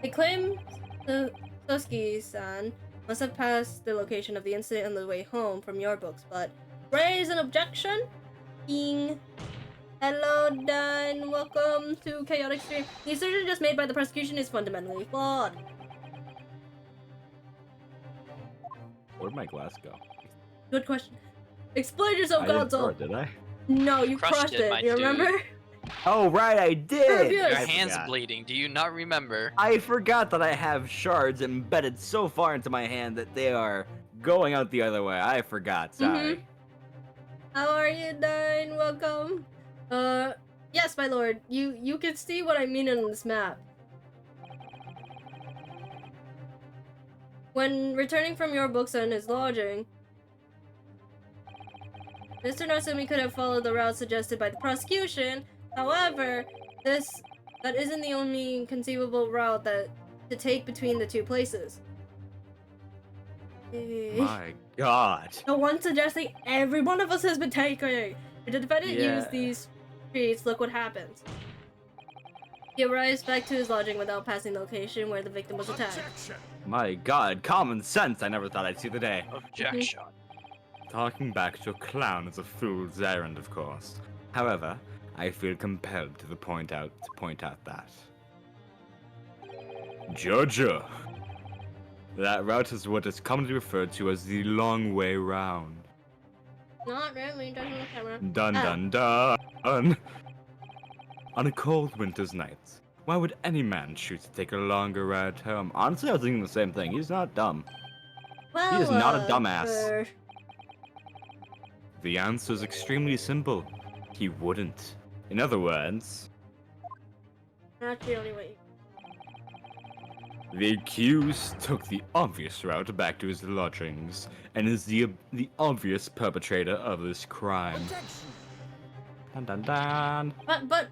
They claim the Sosuke-san must have passed the location of the incident on the way home from your books, but raise an objection? Ing. Hello, Dan. Welcome to Chaotic Stream. The assertion just made by the prosecution is fundamentally flawed. Where'd my glass go? Good question. Explain yourself, I didn't throw console. it, did I? No, you crushed it. my You dude. remember? Oh, right, I did! Reviews. Your I hand's forgot. bleeding. Do you not remember? I forgot that I have shards embedded so far into my hand that they are going out the other way. I forgot, sorry. How are you, Dan? Welcome. Yes, my lord. You can see what I mean on this map. When returning from your books and his lodging, Mr. Natsumi could have followed the route suggested by the prosecution. However, that isn't the only conceivable route to take between the two places. My god. The one suggesting every one of us has been taken. If the defendant Yeah. used these streets, look what happens. He arrives back to his lodging without passing the location where the victim was attacked. My god, common sense. I never thought I'd see the day. Objection. Talking back to a clown is a fool's errand, of course. However, I feel compelled to point out that. Georgia! That route is what is commonly referred to as the long way round. Not really, doesn't look camera. Dun Ah. dun dun! On a cold winter's night, why would any man choose to take a longer ride home? Honestly, I was thinking the same thing. He's not dumb. Well, He is not a dumbass. for- The answer is extremely simple. He wouldn't. In other words, Not the only way. the accused took the obvious route back to his lodgings and is the obvious perpetrator of this crime. Dun dun dun. But,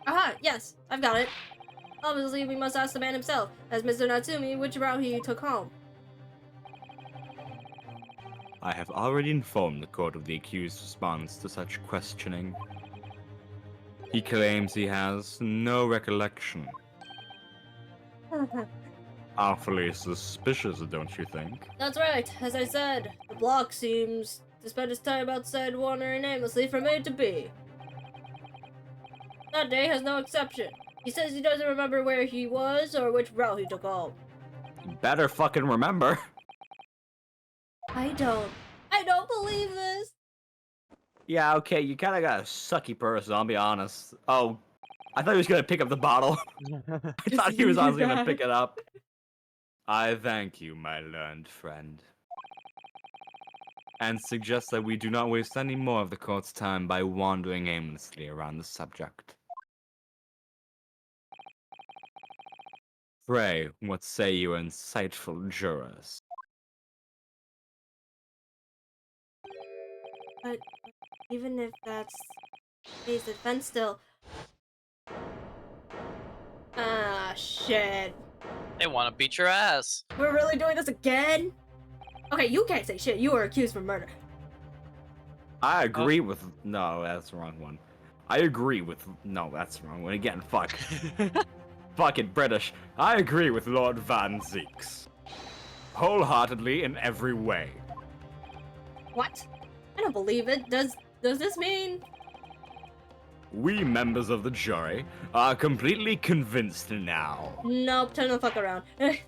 aha, yes, I've got it. Obviously, we must ask the man himself, as Mr. Natsumi, which route he took home. I have already informed the court of the accused's response to such questioning. He claims he has no recollection. Awfully suspicious, don't you think? That's right, as I said, the block seems to spend his time outside wandering aimlessly from A to B. That day has no exception. He says he doesn't remember where he was or which route he took home. You better fucking remember. I don't believe this. Yeah, okay, you kinda got a sucky person, I'll be honest. Oh, I thought he was gonna pick up the bottle. I thought he was honestly gonna pick it up. I thank you, my learned friend. And suggest that we do not waste any more of the court's time by wandering aimlessly around the subject. Pray, what say you insightful jurors? But even if that's his defense still. Ah, shit. They want to beat your ass. We're really doing this again? Okay, you can't say shit. You were accused for murder. I agree with... No, that's the wrong one. I agree with... No, that's the wrong one. Again, fuck. Fuck it, British. I agree with Lord Van Zeeks. Wholeheartedly in every way. What? I don't believe it. Does this mean? We members of the jury are completely convinced now. Nope, time to fuck around. Very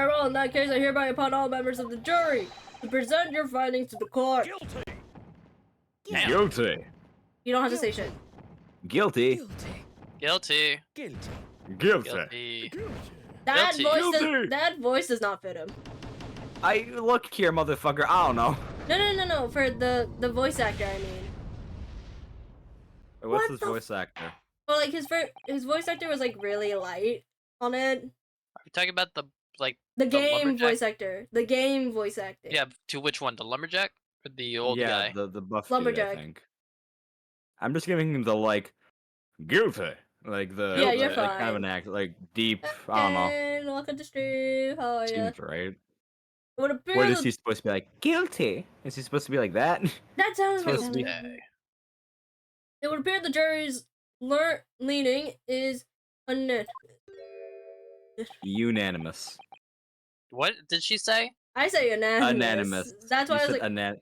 well, in that case, I hereby upon all members of the jury to present your findings to the court. Guilty. You don't have to say shit. Guilty. Guilty. Guilty. Guilty. That Guilty. voice Guilty. that voice does not fit him. Look here, motherfucker. I don't know. No. For the voice actor, I mean. What's What his the voice actor? Well, like his voice actor was like really light on it. Are we talking about the The The game lumberjack? voice actor. The game voice acting. yeah? To which one? The lumberjack or the old yeah, guy? the buff dude, Lumberjack. I think. I'm just giving him the like guilty, like the Yeah, you're like, kind of fine. an act, like deep. I don't know. And welcome to stream. How are you? Seems right. It would appear What is that- he supposed to be like? Guilty? Is he supposed to be like that? That sounds like supposed to be- Okay. It would appear the jury's leaning is unanimous. Unanimous. What did she say? I say unanimous. Unanimous. That's why you I was said like,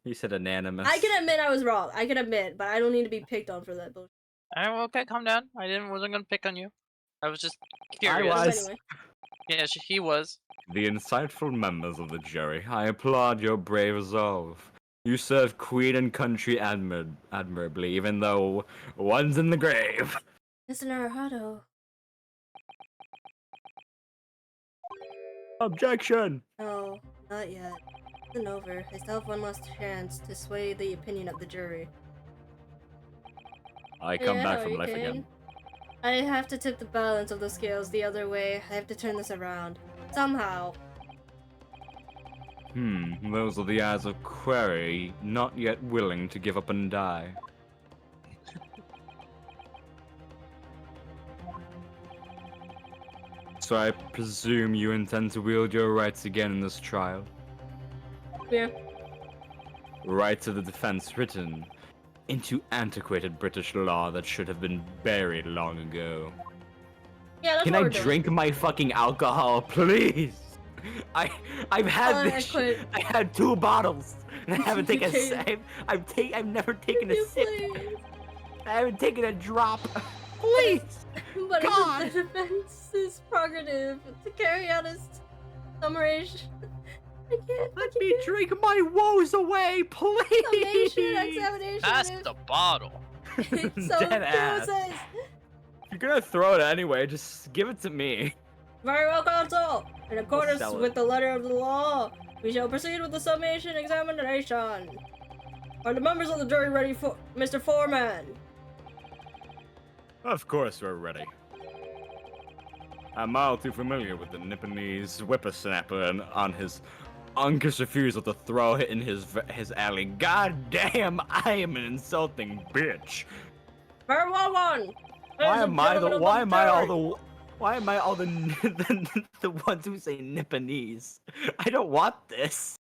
You said unanimous. I can admit I was wrong. I can admit, but I don't need to be picked on for that bullshit. Okay, calm down. Wasn't gonna pick on you. I was just I curious. But was. anyway. Yeah, he was. The insightful members of the jury, I applaud your brave resolve. You serve Queen and country admirably, even though one's in the grave. Mr. Naruto. Objection! No, not yet. It isn't over. I still have one last chance to sway the opinion of the jury. I come Yeah, back no, from you life can. again. I have to tip the balance of the scales the other way. I have to turn this around. Somehow. Those are the eyes of Query, not yet willing to give up and die. So I presume you intend to wield your rights again in this trial? Yeah. Rights of the defense written into antiquated British law that should have been buried long ago. Yeah, that's Can what I we're doing. drink my fucking alcohol, please? I've had I this. quit. I had 2 bottles, and I haven't taken a Okay. sip. I've never taken a You sip. please. I haven't taken a drop. Please. But God. it's the defense's prerogative to carry out his summation. I can't. Let me drink my woes away, please. Summation, examination. Pass the bottle. So Dead ass. says. If you're gonna throw it anyway, just give it to me. Very well, counsel. In accordance sell it. with the letter of the law, we shall proceed with the summation examination. Are the members of the jury ready for Mr. Foreman? Of course we're ready. I'm all too familiar with the Nipponese whippersnapper and on his uncle's refusal to throw it in his alley. God damn, I am an insulting bitch. Very well, one. Why am I all the the ones who say Nipponese? I don't want this.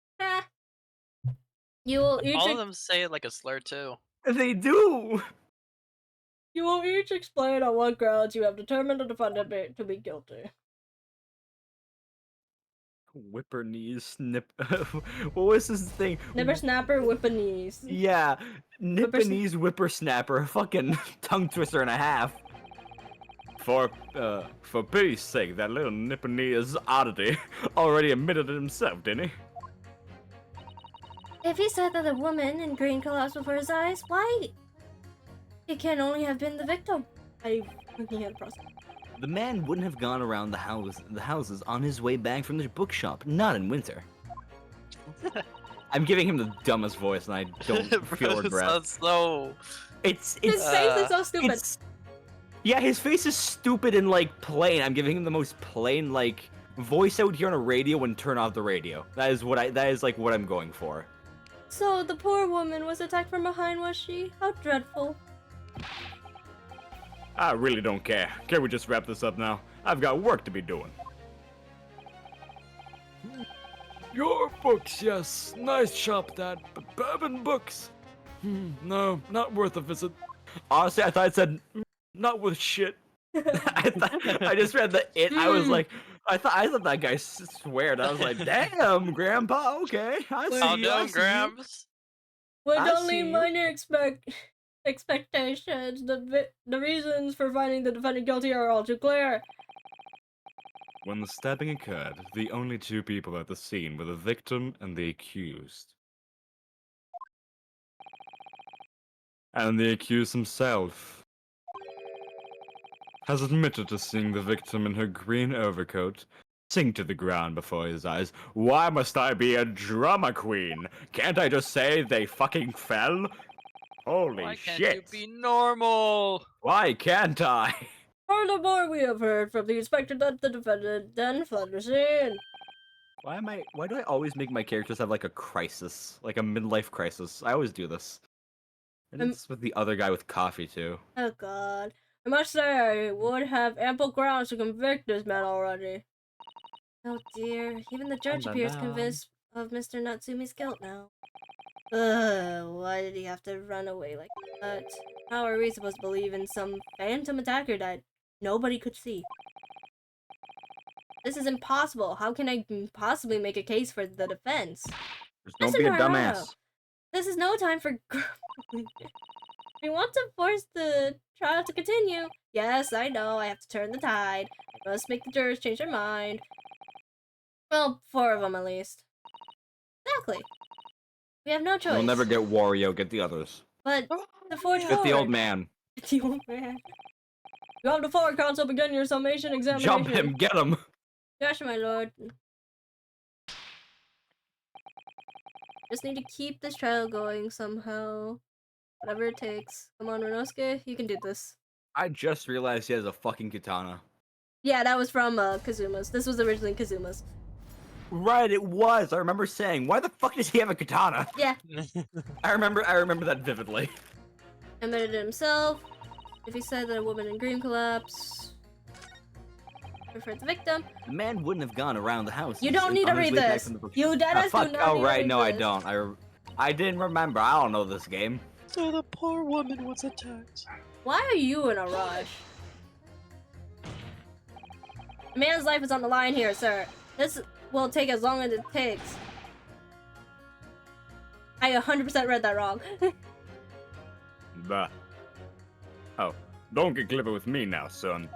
You will each All of them say it like a slur too. They do. you will each explain on what grounds you have determined the defendant to be guilty. Whipper-knees, what was his thing? Snapper, whippanese. Yeah, Nipponese whippersnapper, fucking tongue twister and a half. For pity's sake, that little Nipponese oddity already admitted it himself, didn't he? If he said that a woman in green collapsed before his eyes, why? It can only have been the victim. I can't process. The man wouldn't have gone around the houses on his way back from the bookshop, not in winter. I'm giving him the dumbest voice, and I don't feel regret. Sounds so. His face is so stupid. Yeah, his face is stupid and like plain. I'm giving him the most plain like voice I would hear on a radio and turn off the radio. That is what I'm going for. So the poor woman was attacked from behind, was she? How dreadful. I really don't care. Can we just wrap this up now? I've got work to be doing. Your books, yes. Nice shop, that. But bourbon books? No, not worth a visit. Honestly, I thought it said Not worth shit. I just read the it. I was like, I thought that guy sweared. I was like, damn, Grandpa. Okay, I see. How you, I doing, see you." Grams? With I only see. minor expectations, the reasons for finding the defendant guilty are all too clear. When the stabbing occurred, the only 2 people at the scene were the victim and the accused. And the accused himself has admitted to seeing the victim in her green overcoat sink to the ground before his eyes. Why must I be a drama queen? Can't I just say they fucking fell? Holy Why can't shit. you be normal? Why can't I? Furthermore, we have heard from the inspector that the defendant then fled the scene. Why do I always make my characters have like a crisis? Like a midlife crisis? I always do this. I did this with the other guy with coffee too. Oh god. I must say, I would have ample grounds to convict this man already. Oh dear, even the judge appears convinced of Mr. Natsumi's guilt now. Ugh, why did he have to run away like that? How are we supposed to believe in some phantom attacker that nobody could see? This is impossible. How can I possibly make a case for the defense? Just don't Mr. be a Naruto, dumbass. this is no time for grumbling. We want to force the trial to continue. Yes, I know. I have to turn the tide. I must make the jurors change their mind. Well, 4 of them at least. Exactly. We have no choice. You'll never get Wario. Get the others. But the forge Get the old forward. man. The old man. You have the forward council begin your summation examination. Jump him. Get him. Yes, my lord. Just need to keep this trial going somehow. Whatever it takes. Come on, Renosuke, you can do this. I just realized he has a fucking katana. Yeah, that was from Kazuma's. This was originally Kazuma's. Right, it was. I remember saying, why the fuck does he have a katana? Yeah, I remember that vividly. admitted it himself. If he said that a woman in green collapsed, referred the victim. The man wouldn't have gone around the house. You don't need to read this. You deadass do fuck. not Oh, need to right. read No, I this. don't. I didn't remember. I don't know this game. So the poor woman was attacked. Why are you in a rush? A man's life is on the line here, sir. This will take as long as it takes. I 100% read that wrong. Bah. Oh, don't get clever with me now, son.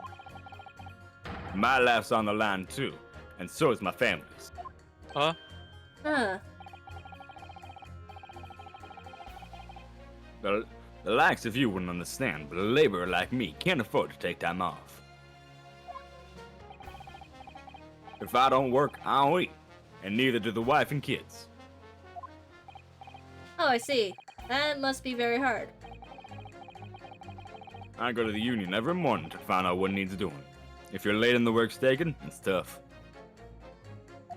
My life's on the line too, and so is my family's. Huh? Huh. The likes of you wouldn't understand, but a laborer like me can't afford to take time off. If I don't work, I don't eat, and neither do the wife and kids. Oh, I see. That must be very hard. I go to the union every morning to find out what needs doing. If you're late in the work taken, it's tough.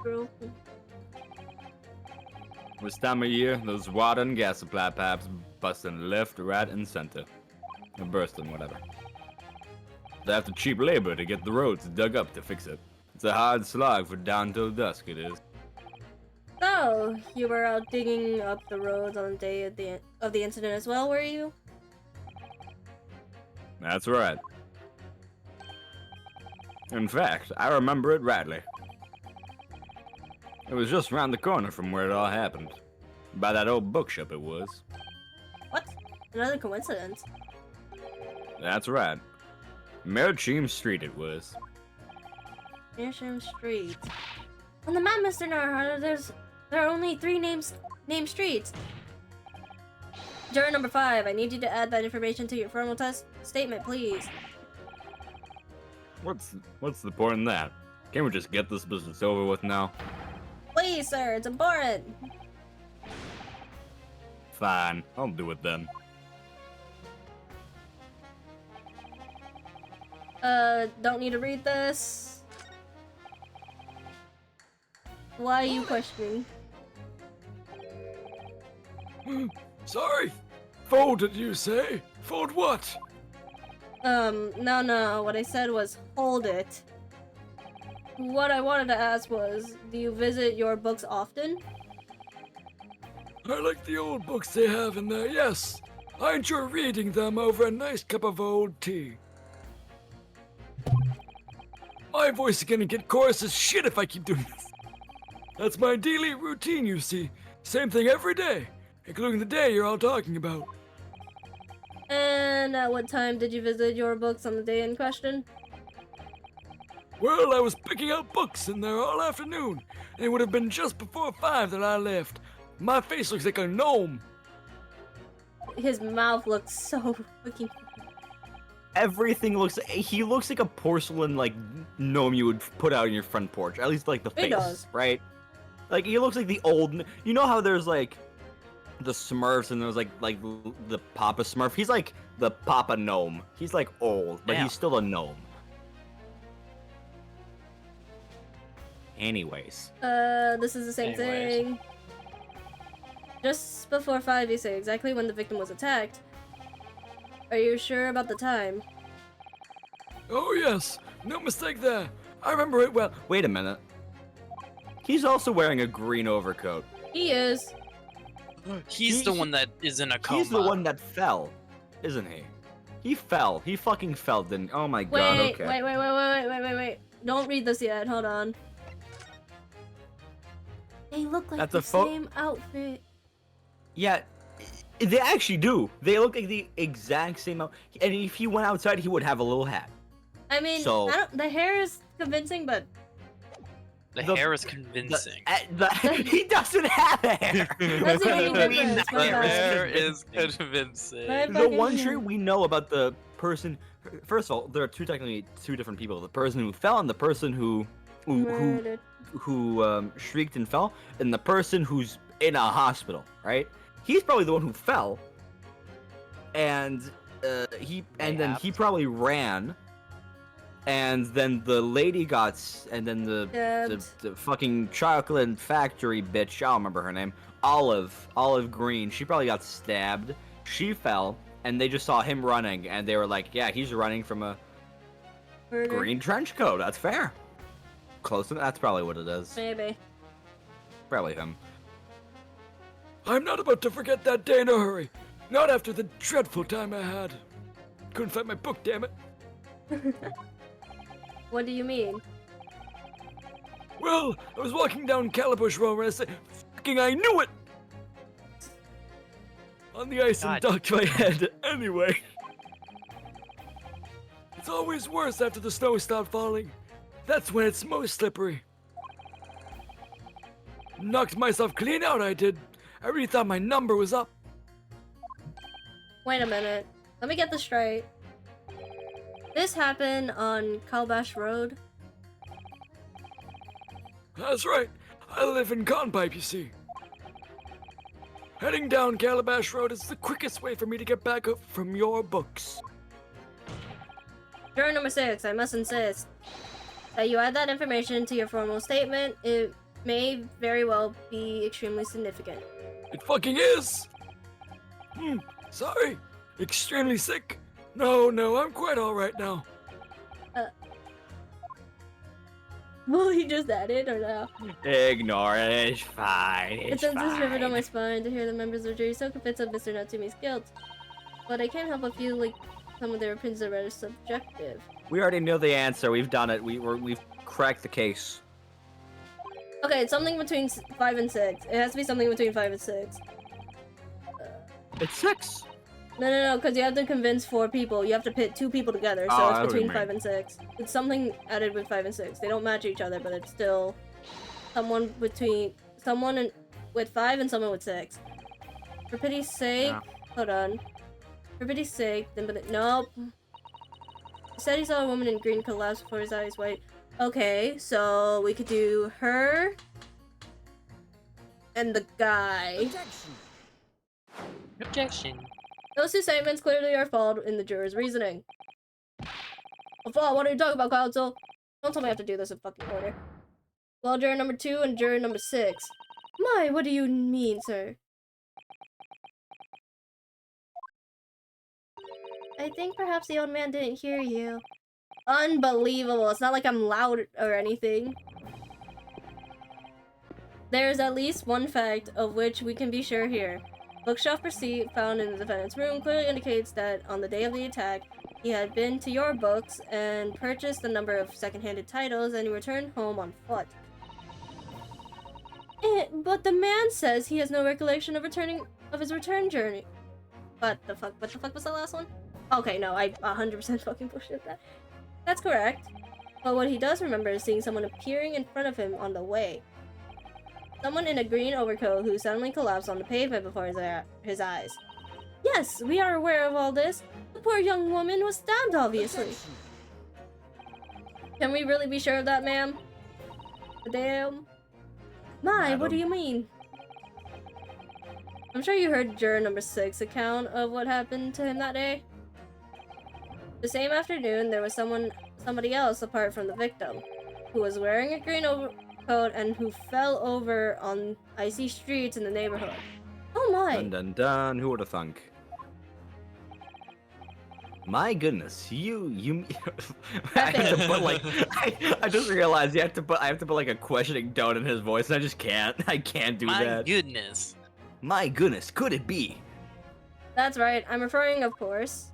True. This time of year, those water and gas supply pipes busting left, right, and center. Or bursting, whatever. They have to cheap labor to get the roads dug up to fix it. It's a hard slog for down till dusk, it is. So, you were out digging up the roads on the day of the incident as well, were you? That's right. In fact, I remember it rightly. It was just round the corner from where it all happened. By that old bookshop it was. What? Another coincidence. That's right. Maritime Street it was. Meerschaum Street. On the map, Mr. Naruto, there are only 3 named streets. Juror number 5, I need you to add that information to your formal test statement, please. What's the point in that? Can't we just get this business over with now? Please, sir, it's important. Fine, I'll do it then. Don't need to read this. Why are you questioning? Sorry. Fold, did you say? Fold what? No, what I said was hold it. What I wanted to ask was, do you visit your books often? I like the old books they have in there, yes. I enjoy reading them over a nice cup of old tea. My voice is gonna get coarse as shit if I keep doing this. That's my daily routine, you see. Same thing every day, including the day you're all talking about. And at what time did you visit your books on the day in question? Well, I was picking out books in there all afternoon, and it would have been just before 5 that I left. My face looks like a gnome. His mouth looks so fucking... Everything he looks like a porcelain like gnome you would put out on your front porch. At least like the face, does. right? Like he looks like the old. You know how there's like the Smurfs and there's like the Papa Smurf. He's like the Papa gnome. He's like old, but Yeah. he's still a gnome. Anyways, This is the same Anyways. thing. Just before 5, you say exactly when the victim was attacked. Are you sure about the time? Oh yes, no mistake there. I remember it well. wait a minute. He's also wearing a green overcoat. He is. He's the one that is in a coma. He's the one that fell, isn't he? He fell. He fucking fell, didn't? Oh my god. Wait, Okay. wait. Don't read this yet. Hold on. They look like That's the a same outfit. Yeah, they actually do. They look like the exact same. And if he went outside, he would have a little hat. I mean, So- the hair is convincing, but The The- hair is convincing. He doesn't have hair. Doesn't make any We difference, know my The bad. hair is convincing. My The fucking one hair. truth we know about the person. First of all, there are technically two different people: the person who fell and the person who Murdered. shrieked and fell, and the person who's in a hospital. Right? He's probably the one who fell, and then he probably ran, and then the lady and then the Stabbed. the fucking chocolate factory bitch. I don't remember her name. Olive Green. She probably got stabbed. She fell, and they just saw him running, and they were like, "Yeah, he's running from a Murder. green trench coat. That's fair. Close enough. That's probably what it is. Maybe. Probably him." I'm not about to forget that day in a hurry. Not after the dreadful time I had. Couldn't find my book, damn it. What do you mean? Well, I was walking down Calabush Road and I said, fucking I knew it! On the ice and God. ducked my head anyway. It's always worse after the snow stopped falling. That's when it's most slippery. Knocked myself clean out, I did. I really thought my number was up. Wait a minute. Let me get this straight. This happened on Calabash Road. That's right. I live in Conpipe, you see. Heading down Calabash Road is the quickest way for me to get back up from your books. Juror number 6, I must insist that you add that information to your formal statement. It may very well be extremely significant. It fucking is! Sorry. Extremely sick. No, I'm quite alright now. Will he just add it or no? Ignore it. It's fine. It It's sends this river down fine. my spine to hear the members of the jury so convinced of Mr. Natsumi's guilt. But I can't help but feel like some of their opinions are rather subjective. We already know the answer. We've done it. We've cracked the case. Okay, it's something between 5 and 6. It has to be something between 5 and 6. It's 6. No, because you have to convince 4 people. You have to pit 2 people together, so Oh, I know it's what you between mean. 5 and 6. It's something added with 5 and 6. They don't match each other, but it's still someone with 5 and someone with 6. For pity's sake, Yeah. hold on. For pity's sake, then nope. He said he saw a woman in green collapse before his eyes white. Okay, so we could do her and the guy. Objection. Those 2 statements clearly are flawed in the juror's reasoning. A flaw? What are you talking about, counsel? Don't tell me I have to do this in fucking order. Well, juror number 2 and juror number 6. My, what do you mean, sir? I think perhaps the old man didn't hear you. Unbelievable. It's not like I'm loud or anything. There's at least one fact of which we can be sure here. Bookshelf receipt found in the defendant's room clearly indicates that on the day of the attack, he had been to your books and purchased a number of second-handed titles and he returned home on foot. But the man says he has no recollection of his return journey. What the fuck was the last one? Okay, no, I 100% fucking bullshit that. That's correct. But what he does remember is seeing someone appearing in front of him on the way. Someone in a green overcoat who suddenly collapsed on the pavement before his eyes. Yes, we are aware of all this. The poor young woman was stabbed, obviously. Can we really be sure of that, ma'am? Damn. My, what do you mean? I'm sure you heard juror number 6 account of what happened to him that day. The same afternoon, there was somebody else apart from the victim, who was wearing a green overcoat and who fell over on icy streets in the neighborhood. Oh my! Dun dun dun. Who would have thunk? My goodness, you. I have to put like. I just realized I have to put like a questioning tone in his voice, and I just can't. I can't do My that. goodness. My goodness, could it be? That's right, I'm referring, of course.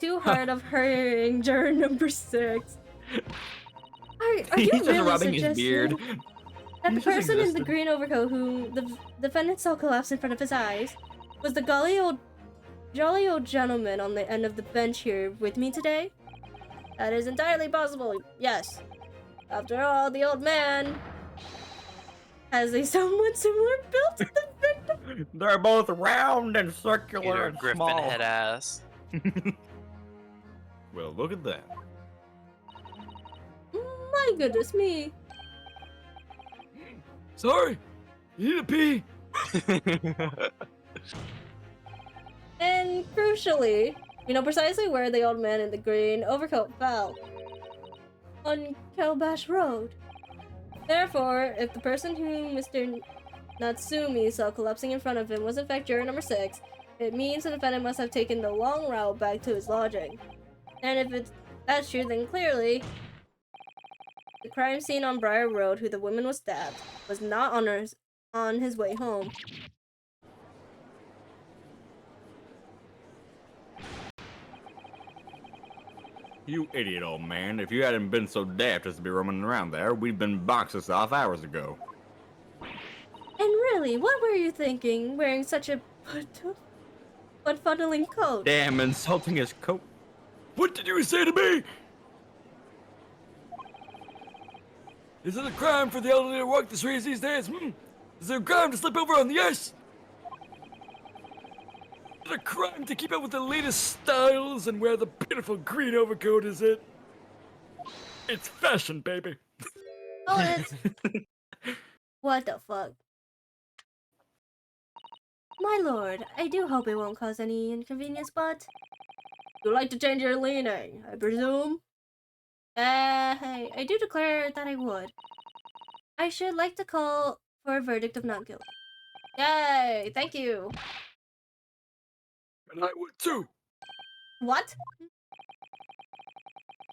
too hard of hurrying juror number 6. Are He's you just really rubbing his beard. suggesting that the He's just person in the existing. green overcoat whom the defendant saw collapse in front of his eyes was the jolly old gentleman on the end of the bench here with me today? That is entirely possible, yes. After all, the old man has a somewhat similar build to the victim. They're both round and circular Peter and Griffin small. head ass. Well, look at that. My goodness me. Sorry. You need a pee? And crucially, we know precisely where the old man in the green overcoat fell. On Kelbash Road. Therefore, if the person whom Mr. Natsumi saw collapsing in front of him was in fact juror number 6, it means the defendant must have taken the long route back to his lodging. And if that's true, then clearly the crime scene on Briar Road, who the woman was stabbed, was not on his way home. You idiot, old man. If you hadn't been so daft as to be roaming around there, we'd been boxed us off hours ago. And really, what were you thinking, wearing such a butt-fuddling coat? Damn, insulting his coat. What did you say to me? Is it a crime for the elderly to walk the streets these days? Is it a crime to slip over on the ice? Is it a crime to keep up with the latest styles and wear the pitiful green overcoat, is it? It's fashion, baby. Oh, it's... What the fuck? My lord, I do hope it won't cause any inconvenience, but... You'd like to change your leaning, I presume? Hey, I do declare that I would. I should like to call for a verdict of not guilty. Yay, thank you. And I would too. What?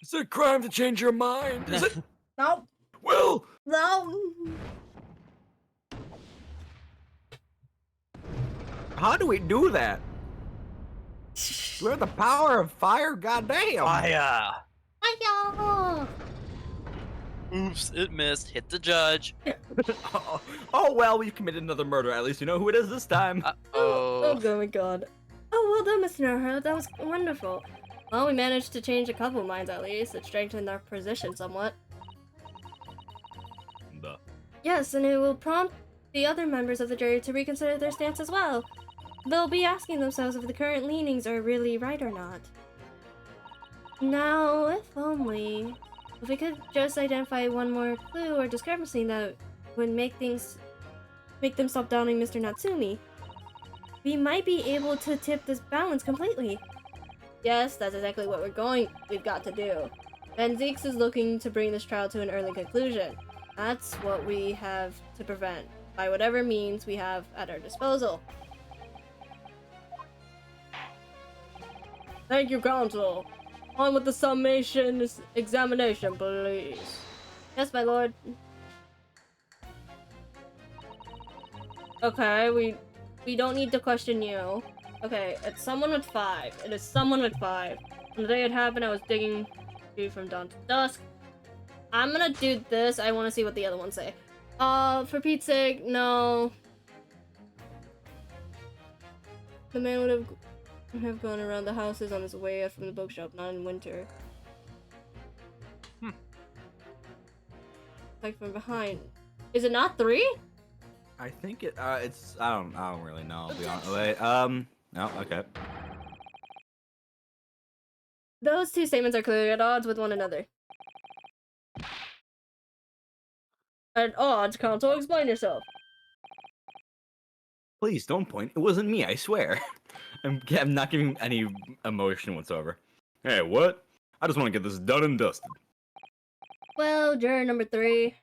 Is it a crime to change your mind? Is it? No. Well, No. How do we do that? We're the power of fire, goddamn. Fire! Hiya! Oops, it missed. Hit the judge. Oh, well, we've committed another murder. At least you know who it is this time. Oh my god. Oh, well done, Mr. Naruto. That was wonderful. Well, we managed to change a couple minds at least. It strengthened our position somewhat. Duh. Yes, and it will prompt the other members of the jury to reconsider their stance as well. They'll be asking themselves if the current leanings are really right or not. Now, if only... If we could just identify one more clue or discrepancy that would make them stop doubting Mr. Natsumi, we might be able to tip this balance completely. Yes, that's exactly what we've got to do. Van Zeeks is looking to bring this trial to an early conclusion. That's what we have to prevent, by whatever means we have at our disposal. Thank you, Counsel. On with the summation examination, please. Yes, my lord. Okay, we don't need to question you. Okay, it's someone with 5. It is someone with 5. On the day it happened, I was digging from dawn to dusk. I'm gonna do this. I want to see what the other ones say. For Pete's sake, no. The man would have gone around the houses on his way out from the bookshop, not in winter. Like from behind. Is it not 3? I think it's I don't really know. I'll be honest. Wait, no, okay. Those two statements are clearly at odds with one another. At odds, Counsel, explain yourself. Please don't point. It wasn't me, I swear. I'm not giving any emotion whatsoever. Hey, what? I just want to get this done and dusted. Well, juror number 3.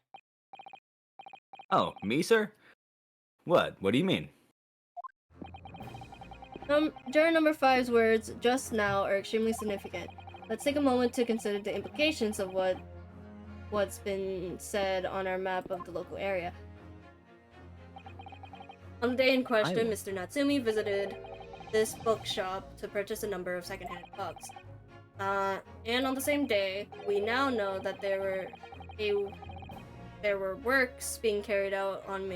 Oh, me, sir? What? What do you mean? Juror number 5's words just now are extremely significant. Let's take a moment to consider the implications of what's been said on our map of the local area. On the day in question, Mr. Natsumi visited this bookshop to purchase a number of secondhand books. And on the same day, we now know that there were works being carried out on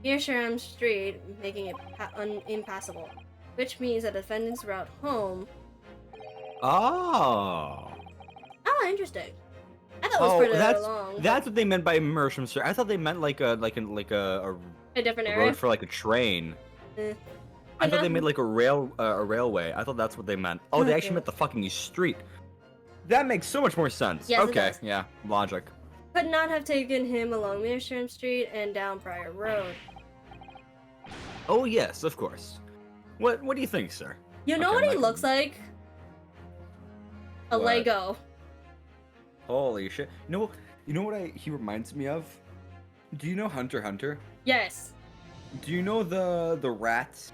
Meerscharam Street, making it impassable, which means that the defendant's route home. Oh. Oh, interesting. I thought it was further along. That's what they meant by immersion, sir. I thought they meant like a different a area road for like a train. I thought they made like a railway. I thought that's what they meant. Oh, they actually meant the fucking street. That makes so much more sense. Yes, okay, yeah, logic. Could not have taken him along Meerscharam Street and down Prior Road. Oh yes, of course. What do you think, sir? You know what he looks like? A What? Lego. Holy shit! You know what he reminds me of? Do you know Hunter x Hunter? Yes. Do you know the rats?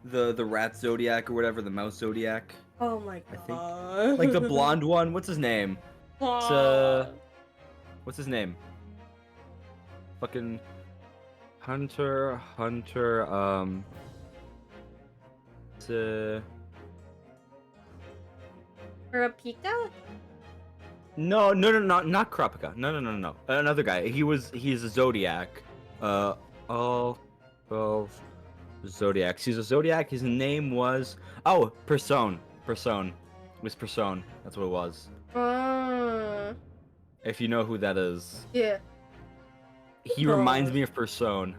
The rat zodiac or whatever, the mouse zodiac? Oh my I god. think. Like the blonde one. What's his name? It's what's his name? Fucking Hunter. It's Kurapika? No, not Krapika. No. Another guy. He's a zodiac. All 12 zodiacs. He's a zodiac. His name was Persone. It was Persone. That's what it was. If you know who that is. Yeah. He reminds me of Persone.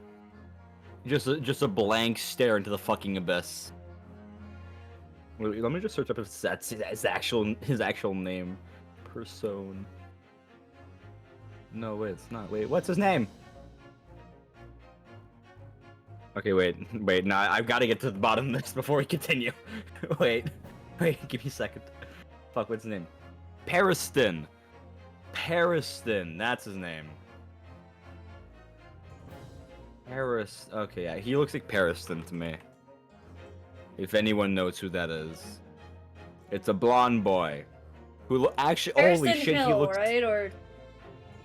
Just a blank stare into the fucking abyss. Wait, let me just search up if that's his actual name. Persone. No, wait, it's not. Wait, what's his name? Okay, wait, no, I've got to get to the bottom of this before we continue. wait, give me a second. Fuck, what's his name? Pariston, that's his name. Okay, yeah, he looks like Pariston to me. If anyone knows who that is. It's a blonde boy. Who actually, holy shit, he looks... right? Or...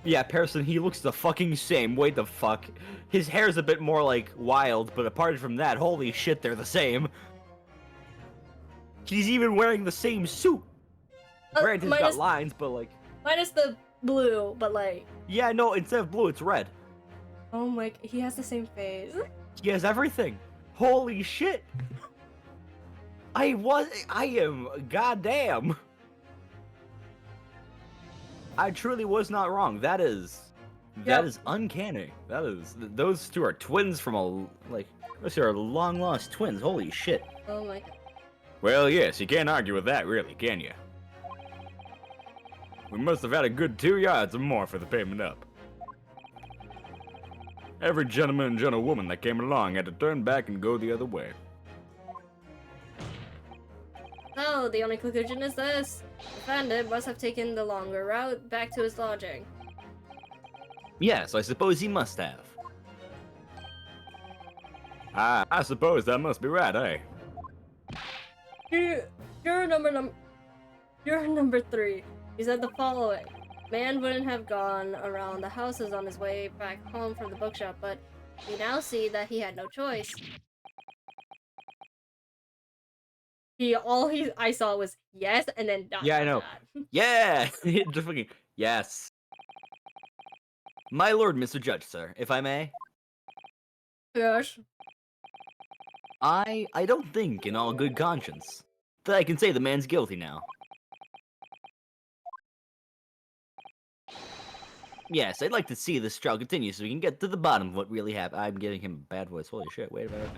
Yeah, Pariston, he looks the fucking same. Wait the fuck. His hair's a bit more, like, wild, but apart from that, holy shit, they're the same. He's even wearing the same suit. Granted, he's got lines, but, like... Minus the blue, but, like... Yeah, no, instead of blue, it's red. Oh my... He has the same face. He has everything. Holy shit. I am... Goddamn. I truly was not wrong. That is uncanny. Those two are twins from those are long lost twins. Holy shit. Oh my god. Well, yes, you can't argue with that, really, can you? We must have had a good 2 yards or more for the payment up. Every gentleman and gentlewoman that came along had to turn back and go the other way. So, the only conclusion is this. The defendant must have taken the longer route back to his lodging. Yes, I suppose he must have. I suppose that must be right, eh? You're number 3. He said the following. Man wouldn't have gone around the houses on his way back home from the bookshop, but we now see that he had no choice. I saw was yes, and then dot, yeah, I know. Dot. Yeah, just fucking yes. My lord, Mr. Judge, sir, if I may. Yes. I don't think, in all good conscience, that I can say the man's guilty now. Yes, I'd like to see this trial continue so we can get to the bottom of what really happened. I'm giving him a bad voice. Holy shit! Wait a minute.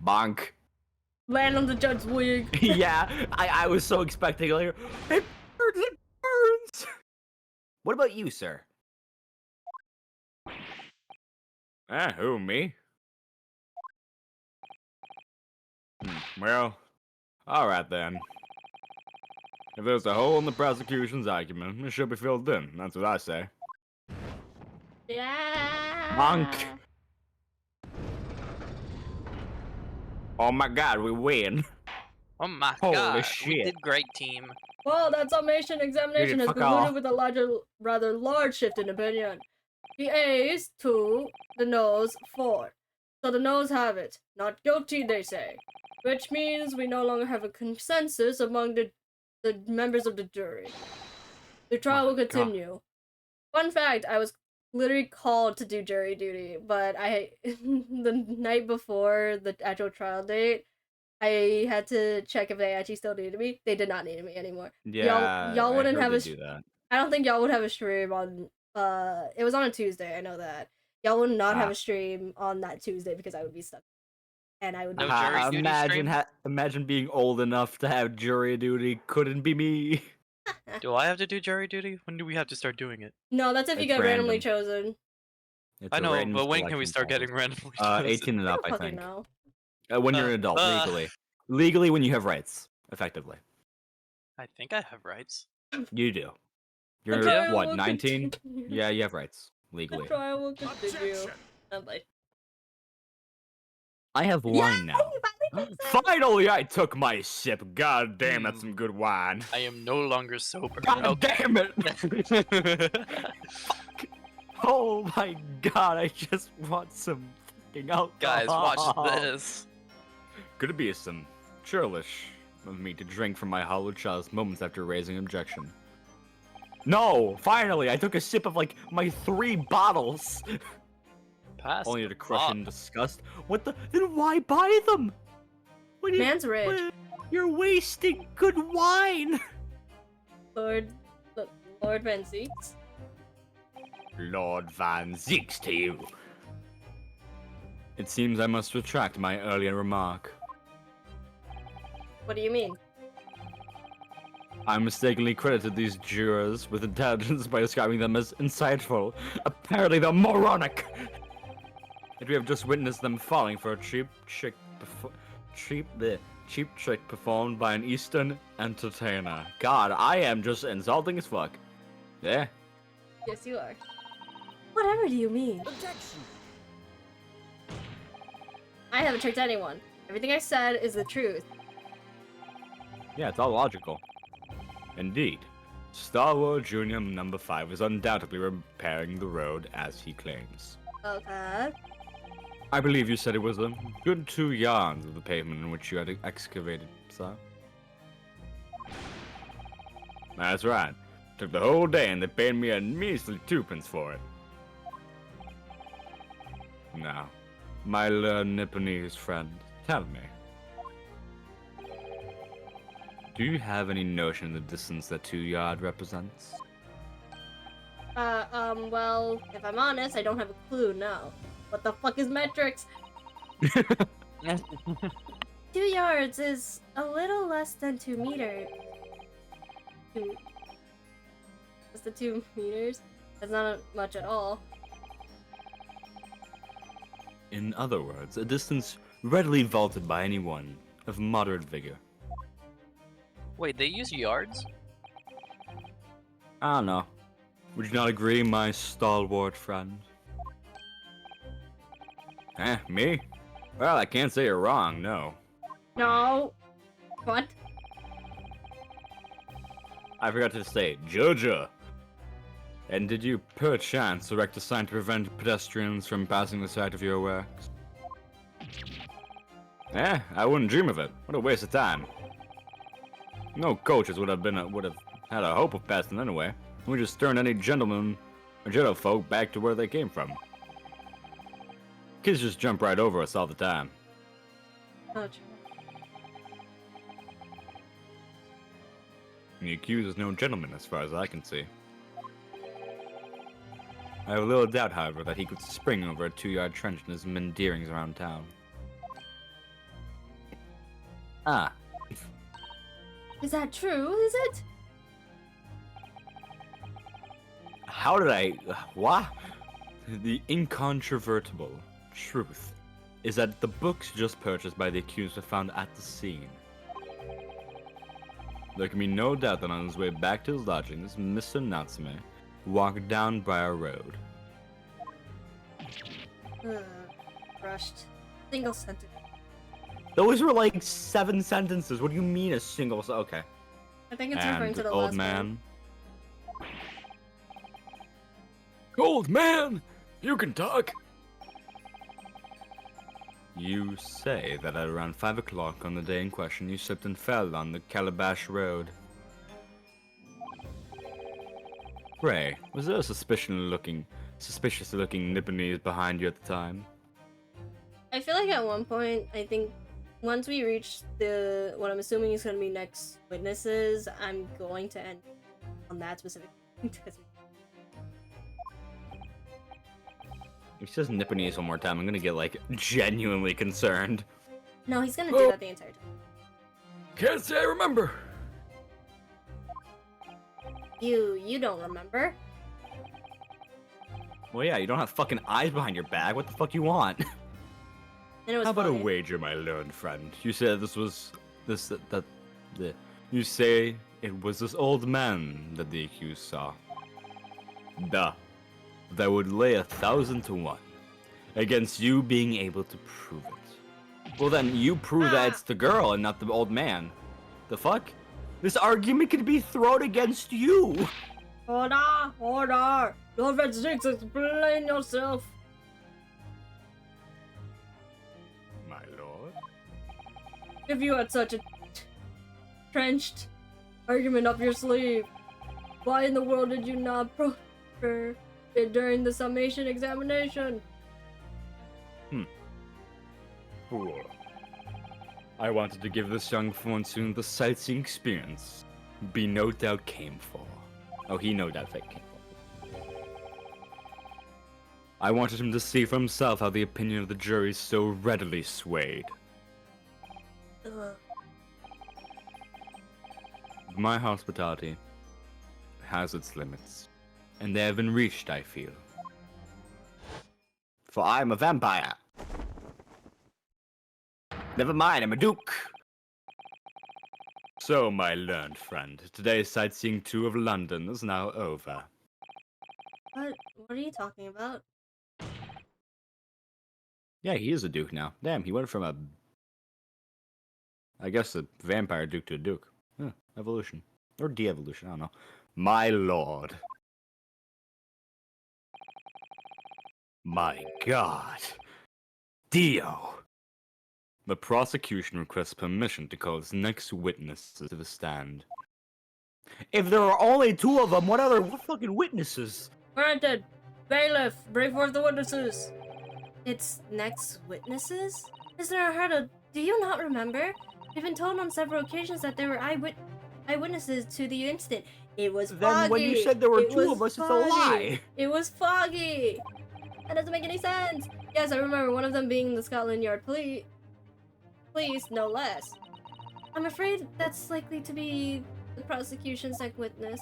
Bonk. Land on the judge's wig. Yeah, I was so expecting like, it burns. What about you, sir? Who, me? Well, alright then. If there's a hole in the prosecution's argument, it should be filled in. That's what I say. Yeah. Bonk. Oh my god, we win. Oh my Holy god, shit. we did great, team. Well, that summation examination has fuck concluded off. with a rather large shift in opinion. The A's 2, the no's 4. So the no's have it. Not guilty, they say. which means we no longer have a consensus among the members of the jury. The trial My will continue. Fun fact, I was literally called to do jury duty, but the night before the actual trial date, I had to check if they actually still needed me. They did not need me anymore. Yeah, y'all I wouldn't heard have they a do that. I don't think y'all would have a stream on it was on a Tuesday, I know that. Y'all would not have Ah. a stream on that Tuesday because I would be stuck. And I would No not jury duty imagine stream? imagine being old enough to have jury duty. Couldn't be me. Do I have to do jury duty? When do we have to start doing it? No, that's if you It's get randomly random. chosen. It's I a know, random but when can we selection start process. getting randomly chosen? 18 and I up, don't I fucking think. know. When you're an adult, legally. Legally, when you have rights, effectively. I think I have rights. You do. The You're trial what, will 19? continue. Yeah, you have rights The legally. trial will continue. I have wine now. Finally, I took my sip. God damn, that's some good wine. I am no longer sober. God damn it! Oh my god, I just want some fucking alcohol. Guys, watch this. Could it be some churlish of me to drink from my hollow chalice moments after raising objection? No! Finally, I took a sip of like my 3 bottles. Pass. Only the to crush pot. in disgust. What the? Then why buy them? When you, Man's rich. when you're wasting good wine. Lord Van Zeeks. Lord Van Zeeks to you. It seems I must retract my earlier remark. What do you mean? I mistakenly credited these jurors with intelligence by describing them as insightful. Apparently they're moronic. And we have just witnessed them falling for a cheap trick performed by an Eastern entertainer. God, I am just insulting as fuck. Yeah. Yes, you are. Whatever do you mean? Objection! I haven't tricked anyone. Everything I said is the truth. Yeah, it's all logical. Indeed. Star Wars Junior number 5 is undoubtedly repairing the road as he claims. Okay. I believe you said it was a good 2 yards of the pavement in which you had excavated, sir. That's right. Took the whole day and they paid me a measly 2p for it. Now, my Nipponese friend, tell me. Do you have any notion of the distance that 2 yard represents? Well, if I'm honest, I don't have a clue, no. What the fuck is metrics? 2 yards is a little less than 2 meters. What's the 2 meters? That's not much at all. In other words, a distance readily vaulted by anyone of moderate vigor. Wait, they use yards? I don't know. Would you not agree, my stalwart friend? Me? Well, I can't say you're wrong, no. No. What? I forgot to say, Jojo. And did you, perchance, erect a sign to prevent pedestrians from passing the site of your works? I wouldn't dream of it. What a waste of time. No coaches would have had a hope of passing anyway. We just turned any gentleman or gentlefolk back to where they came from. Kids just jump right over us all the time. Oh, And the accused is no gentleman as far as I can see. I have little doubt, however, that he could spring over a 2 yard trench in his mendeerings around town. Ah. Is that true? Is it? How did I... what? The incontrovertible truth is that the books just purchased by the accused were found at the scene. There can be no doubt that on his way back to his lodgings, Mr. Natsume walked down Briar Road. Rushed. Single sentence. Those were like 7 sentences. What do you mean a single okay. I think it's referring to the old last man. one. Old man, you can talk. You say that at around 5 o'clock on the day in question, you slipped and fell on the Calabash Road. Pray, was there a suspicious-looking Nipponese behind you at the time? I feel like at one point, I think once we reach what I'm assuming is going to be next witnesses, I'm going to end on that specific. If he says Nipponese one more time, I'm gonna get, like, genuinely concerned. No, he's gonna do that the entire time. Can't say I remember. You don't remember? Well, yeah, you don't have fucking eyes behind your back. What the fuck you want? And it was How about a funny. wager, my learned friend? You said you say it was this old man that the accused saw. Duh. That would lay 1,000 to 1 against you being able to prove it. Well, then you prove that it's the girl and not the old man. The fuck? This argument could be thrown against you. Order! Lord 6, explain yourself. My lord. If you had such a trenched argument up your sleeve, why in the world did you not prosper it during the summation examination? Fool. I wanted to give this young Fonsoon the sightseeing experience he no doubt came for. Oh, he no doubt came for. I wanted him to see for himself how the opinion of the jury is so readily swayed. Ugh. My hospitality has its limits, and they have been reached, I feel. For I am a vampire. Never mind, I'm a duke. So, my learned friend, today's sightseeing tour of London is now over. What are you talking about? Yeah, he is a duke now. Damn, he went from I guess a vampire duke to a duke. Huh, evolution. Or de-evolution, I don't know. My lord. My god. Dio. The prosecution requests permission to call its next witnesses to the stand. If there are only 2 of them, what other fucking witnesses? Granted. Bailiff, bring forth the witnesses. It's next witnesses? Mr. Hardo, do you not remember? We've been told on several occasions that there were eyewitnesses to the incident. It was foggy. Then when you said there were It 2 was of us, it's a foggy. lie. It was foggy. That doesn't make any sense. Yes, I remember one of them being the Scotland Yard police, no less. I'm afraid that's likely to be the prosecution's next witness.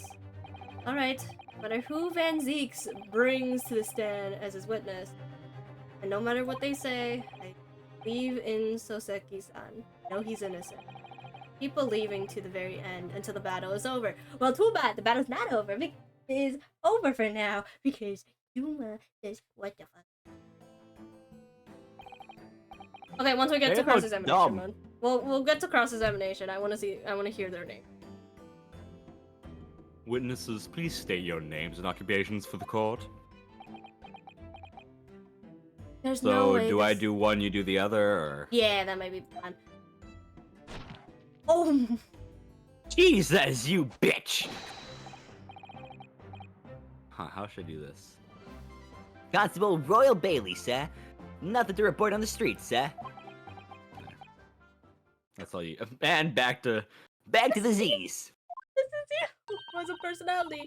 Alright, no matter who Van Zeeks brings to the stand as his witness, and no matter what they say, I believe in Soseki-san. I know he's innocent. Keep believing to the very end until the battle is over. Well, too bad the battle's not over. It is over for now because Yuma says what the fuck. Okay, once we get They to look cross-examination, dumb. man. We'll get to cross-examination. I want to hear their name. Witnesses, please state your names and occupations for the court. There's no So, way do I this- do one, you do the other, or? Yeah, that might be fun. Oh, Jesus, you bitch! Huh, how should I do this? Constable Royal Bailey, sir. Nothing to report on the street, sir. That's all you. And back to. Back to the Z's. this is you. Was a personality.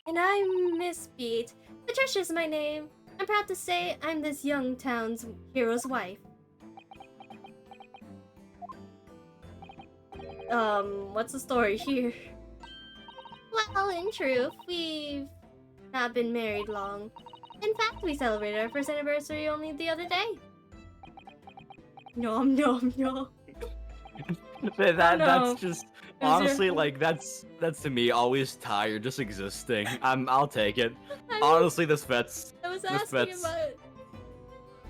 And I'm Miss Beat. Patricia's my name. I'm proud to say I'm this young town's hero's wife. What's the story here? Well, in truth, we've not been married long. In fact, we celebrated our first anniversary only the other day. Nom nom nom. That's just. your- Honestly, like, that's to me always tired just existing. I'll take it. Honestly, this fits. I was This asking fits. about it.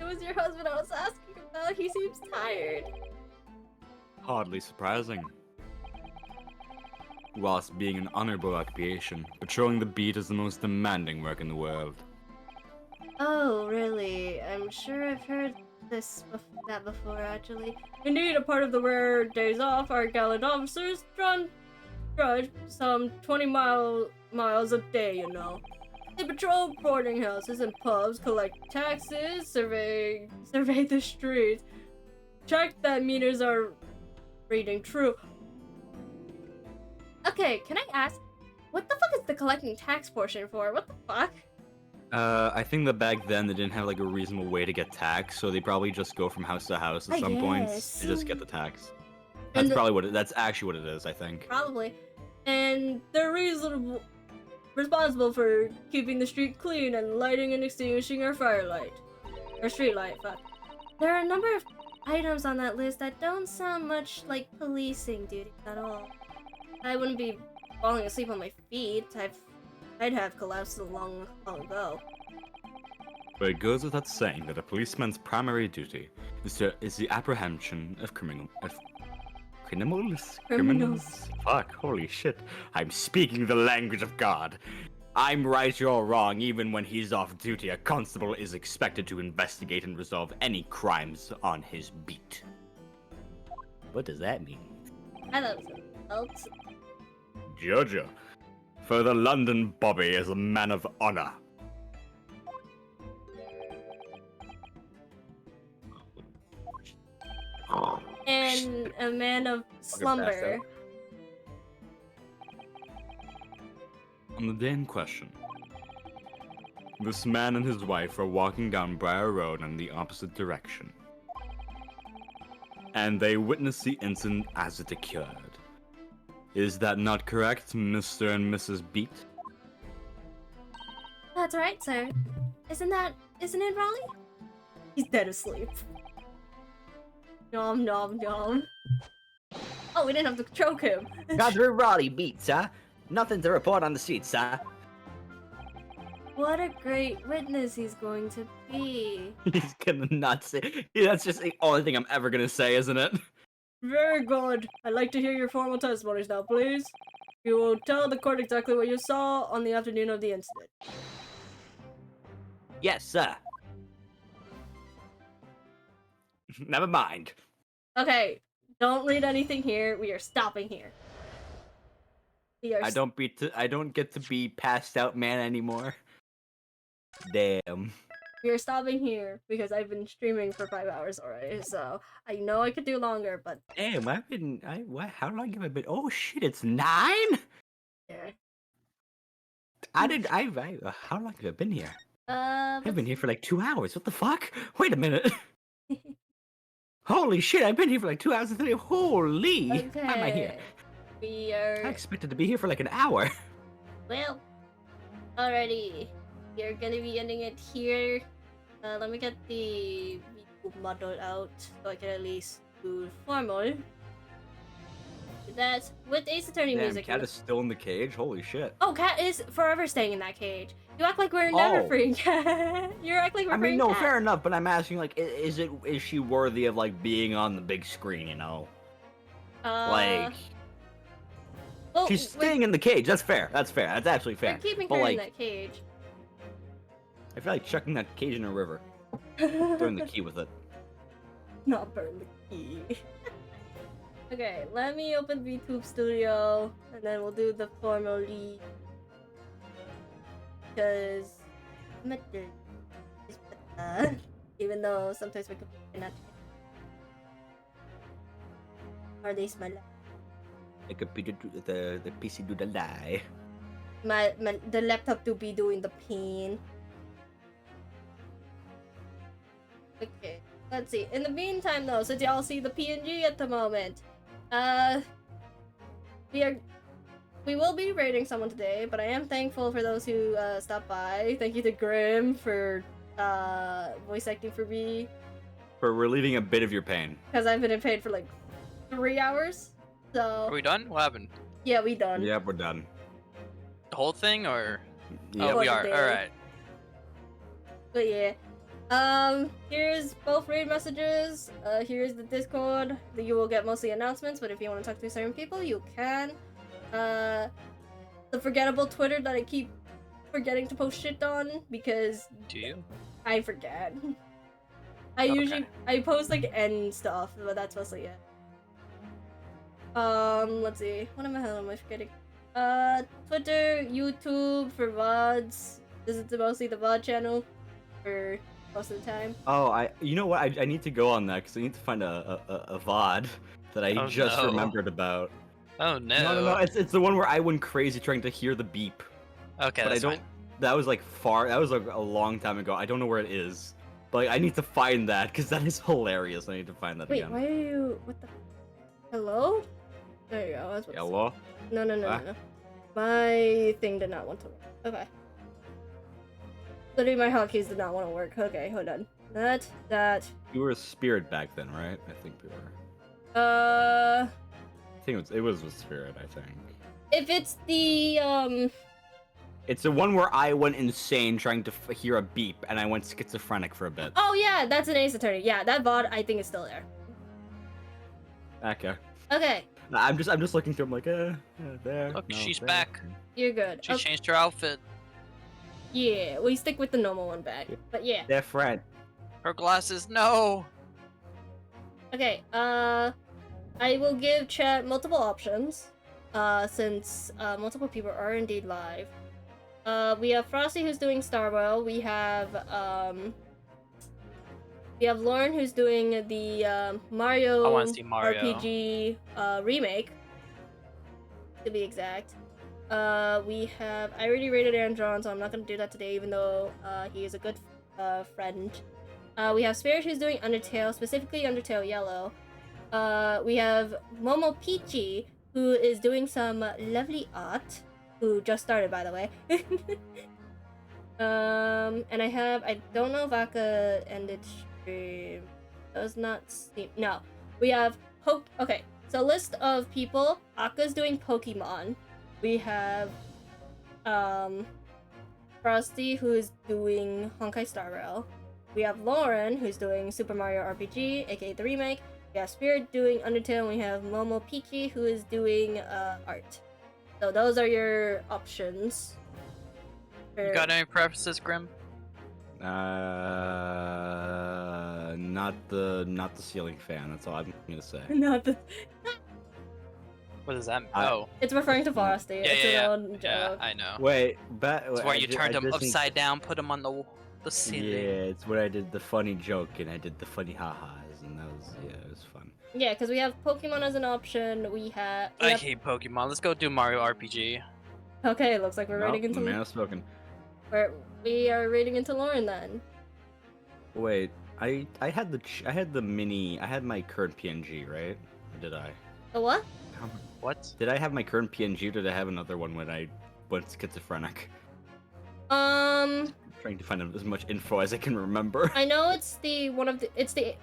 It was your husband I was asking about. He seems tired. Hardly surprising. Whilst being an honorable occupation, patrolling the beat is the most demanding work in the world. Oh, really? I'm sure I've heard that before, actually. Indeed, a part of the rare days off, our gallant officers trudge some 20 miles a day, you know. They patrol boarding houses and pubs, collect taxes, survey the streets, check that meters are reading true. Okay, can I ask, what the fuck is the collecting tax portion for? What the fuck? I think that back then they didn't have like a reasonable way to get tax, so they probably just go from house to house at I some points guess. to just get the tax. And That's probably what that's actually what it is, I think. Probably. And they're responsible for keeping the street clean and lighting and extinguishing our firelight. Or street light, fuck. There are a number of items on that list that don't sound much like policing duties at all. I wouldn't be falling asleep on my feet. I'd have collapsed long ago. But it goes without saying that a policeman's primary duty is the apprehension of criminals. Fuck, holy shit. I'm speaking the language of God. I'm right, you're wrong. Even when he's off duty, a constable is expected to investigate and resolve any crimes on his beat. What does that mean? I thought it was Georgia. For the London Bobby is a man of honor. and a man of slumber. On the day in question, this man and his wife were walking down Briar Road in the opposite direction, and they witnessed the incident as it occurred. Is that not correct, Mr. and Mrs. Beat? That's right, sir. Isn't it, Raleigh? He's dead asleep. Nom nom nom. Oh, we didn't have to choke him. Got through Raleigh Beat, sir. Nothing to report on the street, sir. What a great witness he's going to be. He's gonna not say. That's just the only thing I'm ever gonna say, isn't it? Very good. I'd like to hear your formal testimonies now, please. You will tell the court exactly what you saw on the afternoon of the incident. Yes, sir. Never mind. Okay, don't read anything here. We are stopping here. I don't get to be passed out man anymore. Damn. We are stopping here because I've been streaming for 5 hours already, so I know I could do longer, but Damn, how long have I been? Oh shit, it's 9? yeah. How long have I been here? I've been here for like 2 hours. What the fuck? Wait a minute. Holy shit, I've been here for like 2 hours and 3. Holy! Okay. Why am I here? We are. I expected to be here for like an hour. Well, alrighty. We are gonna be ending it here. Let me get the YouTube model out so I can at least do formal. That with Ace Attorney Damn, music. Cat is still in the cage. Holy shit. Oh, Cat is forever staying in that cage. You act like we're never Oh. freeing Cat. You act like we're I mean, freeing no, Cat. fair enough, but I'm asking, like, is she worthy of like being on the big screen? You know, like. Well, She's staying in the cage. That's fair. That's fair. That's absolutely fair. We're keeping But her like, in that cage. I feel like chucking that cage in a river, throwing the key with it. Not burn the key. Okay, let me open VTube Studio, and then we'll do the formal lead. Because even though sometimes we can not or they smell The computer, the PC do the lie. the laptop to be doing the pain. Okay, let's see. In the meantime, though, since y'all see the PNG at the moment, we will be raiding someone today, but I am thankful for those who stopped by. Thank you to Grim for voice acting for me, For relieving a bit of your pain. because I've been in pain for like 3 hours. So Are we done? What happened? yeah, we done. Yep, we're done. The whole thing, or? Yep. Oh, we For are. the All day. right. But yeah. Here's both raid messages. Here's the Discord. You will get mostly announcements, but if you want to talk to certain people, you can. The forgettable Twitter that I keep forgetting to post shit on because Do you? I forget. usually I post like end stuff, but that's mostly it. Let's see. What the hell am I forgetting? Twitter, YouTube for VODs. This is mostly the VOD channel for most of the time. Oh, you know what? I need to go on that because I need to find a VOD that I Oh, just no. remembered about. Oh no. No. It's the one where I went crazy trying to hear the beep. Okay, But that's I don't. fine. That was like That was like a long time ago. I don't know where it is. But like, I need to find that because that is hilarious. I need to find that Wait, again. why are you? What the? Hello? There you go. I was about to say- Hello? No. My thing did not want to work. Okay. Literally, my hotkeys did not want to work. Okay, hold on. That. You were a spirit back then, right? I think we were. Uh, I think it was a spirit. I think. if it's the It's the one where I went insane trying to hear a beep, and I went schizophrenic for a bit. Oh yeah, that's an Ace Attorney. Yeah, that VOD I think is still there. Okay. Okay, I'm just looking through. I'm like, there. Look, no, she's there. back. you're good. She Okay, changed her outfit. yeah, we stick with the normal one back. But yeah. They're friend. Her glasses, no. Okay, I will give chat multiple options, since multiple people are indeed live. We have Frosty who's doing Starwell. We have Lauren who's doing the Mario, I wanna see Mario. RPG remake, to be exact. We have I already rated Andron, so I'm not gonna do that today, even though he is a good friend. We have Spirit who's doing Undertale, specifically Undertale Yellow. We have Momo Peachy, who is doing some lovely art, who just started, by the way. And I don't know if Aka ended stream. Does not seem, no. We have okay, so list of people. Aka's doing Pokemon. We have, Frosty, who is doing Honkai Star Rail. We have Lauren, who's doing Super Mario RPG, aka the remake. We have Spirit doing Undertale, and we have Momo Peachy, who is doing art. So those are your options. You got any preferences, Grim? Not the ceiling fan. That's all I'm gonna say. Not the. What does that mean? I- Oh. It's referring to Frosty. Yeah, It's yeah, an old Yeah, joke. I know. Wait, It's where you turned him upside down, put him on the ceiling. Yeah, it's where I did the funny joke and I did the funny ha-has, and that was it was fun. Yeah, because we have Pokemon as an option. We have. I hate Pokemon. Let's go do Mario RPG. Okay, looks like we're raiding the into. man has spoken. We are raiding into Lauren then. Wait, I had my current PNG, right? Or did I? The what? What? Did I have my current PNG or did I have another one when I went schizophrenic? Trying to find as much info as I can remember. I know it's the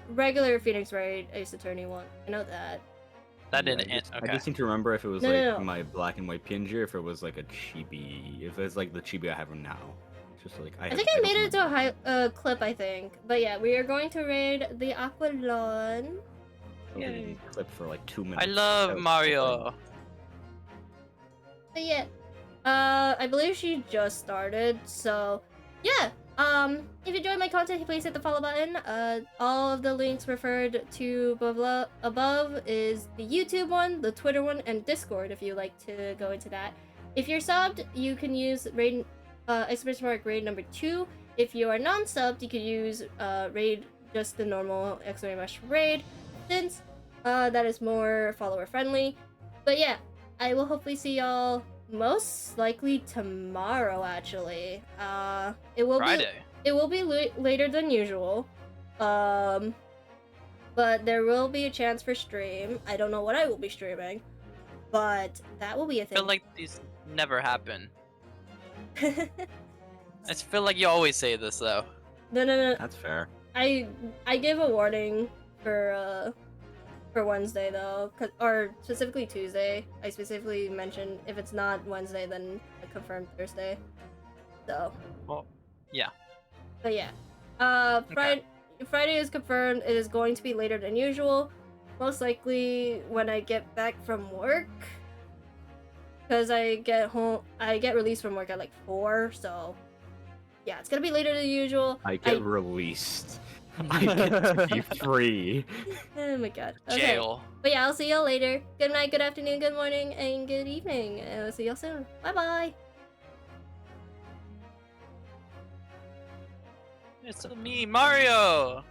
regular Phoenix Raid Ace Attorney one. I know that. That Yeah, didn't end. I Okay. just need to remember if it was No. my black and white PNG or if it was like a chibi. If it's like the chibi I have now. It's just like I think I made it into a clip, I think. But yeah, we are going to raid the Aqualon. Yay. Clip for like 2 minutes. I love That was Mario. But yeah, I believe she just started. So yeah, if you enjoyed my content, please hit the follow button. All of the links referred to above is the YouTube one, the Twitter one, and Discord if you like to go into that. If you're subbed, you can use raid exclamation mark raid number 2. If you are non-subbed, you can use raid just the normal exclamation mark raid, since that is more follower friendly. But yeah, I will hopefully see y'all most likely tomorrow. Actually, it will Friday. It will be later than usual, but there will be a chance for stream. I don't know what I will be streaming, but that will be a I thing. feel like these never happen. I just feel like you always say this though. No. That's fair. I give a warning for Wednesday though, or specifically Tuesday. I specifically mentioned if it's not Wednesday, then I confirm Thursday. So. Well, yeah. But yeah, Friday is confirmed. It is going to be later than usual, most likely when I get back from work, because I get released from work at like 4. So yeah, it's gonna be later than usual. I get released. I get to be free. Oh my god. Okay. Jail. But yeah, I'll see y'all later. Good night, good afternoon, good morning, and good evening. And I'll see y'all soon. Bye bye. It's me, Mario.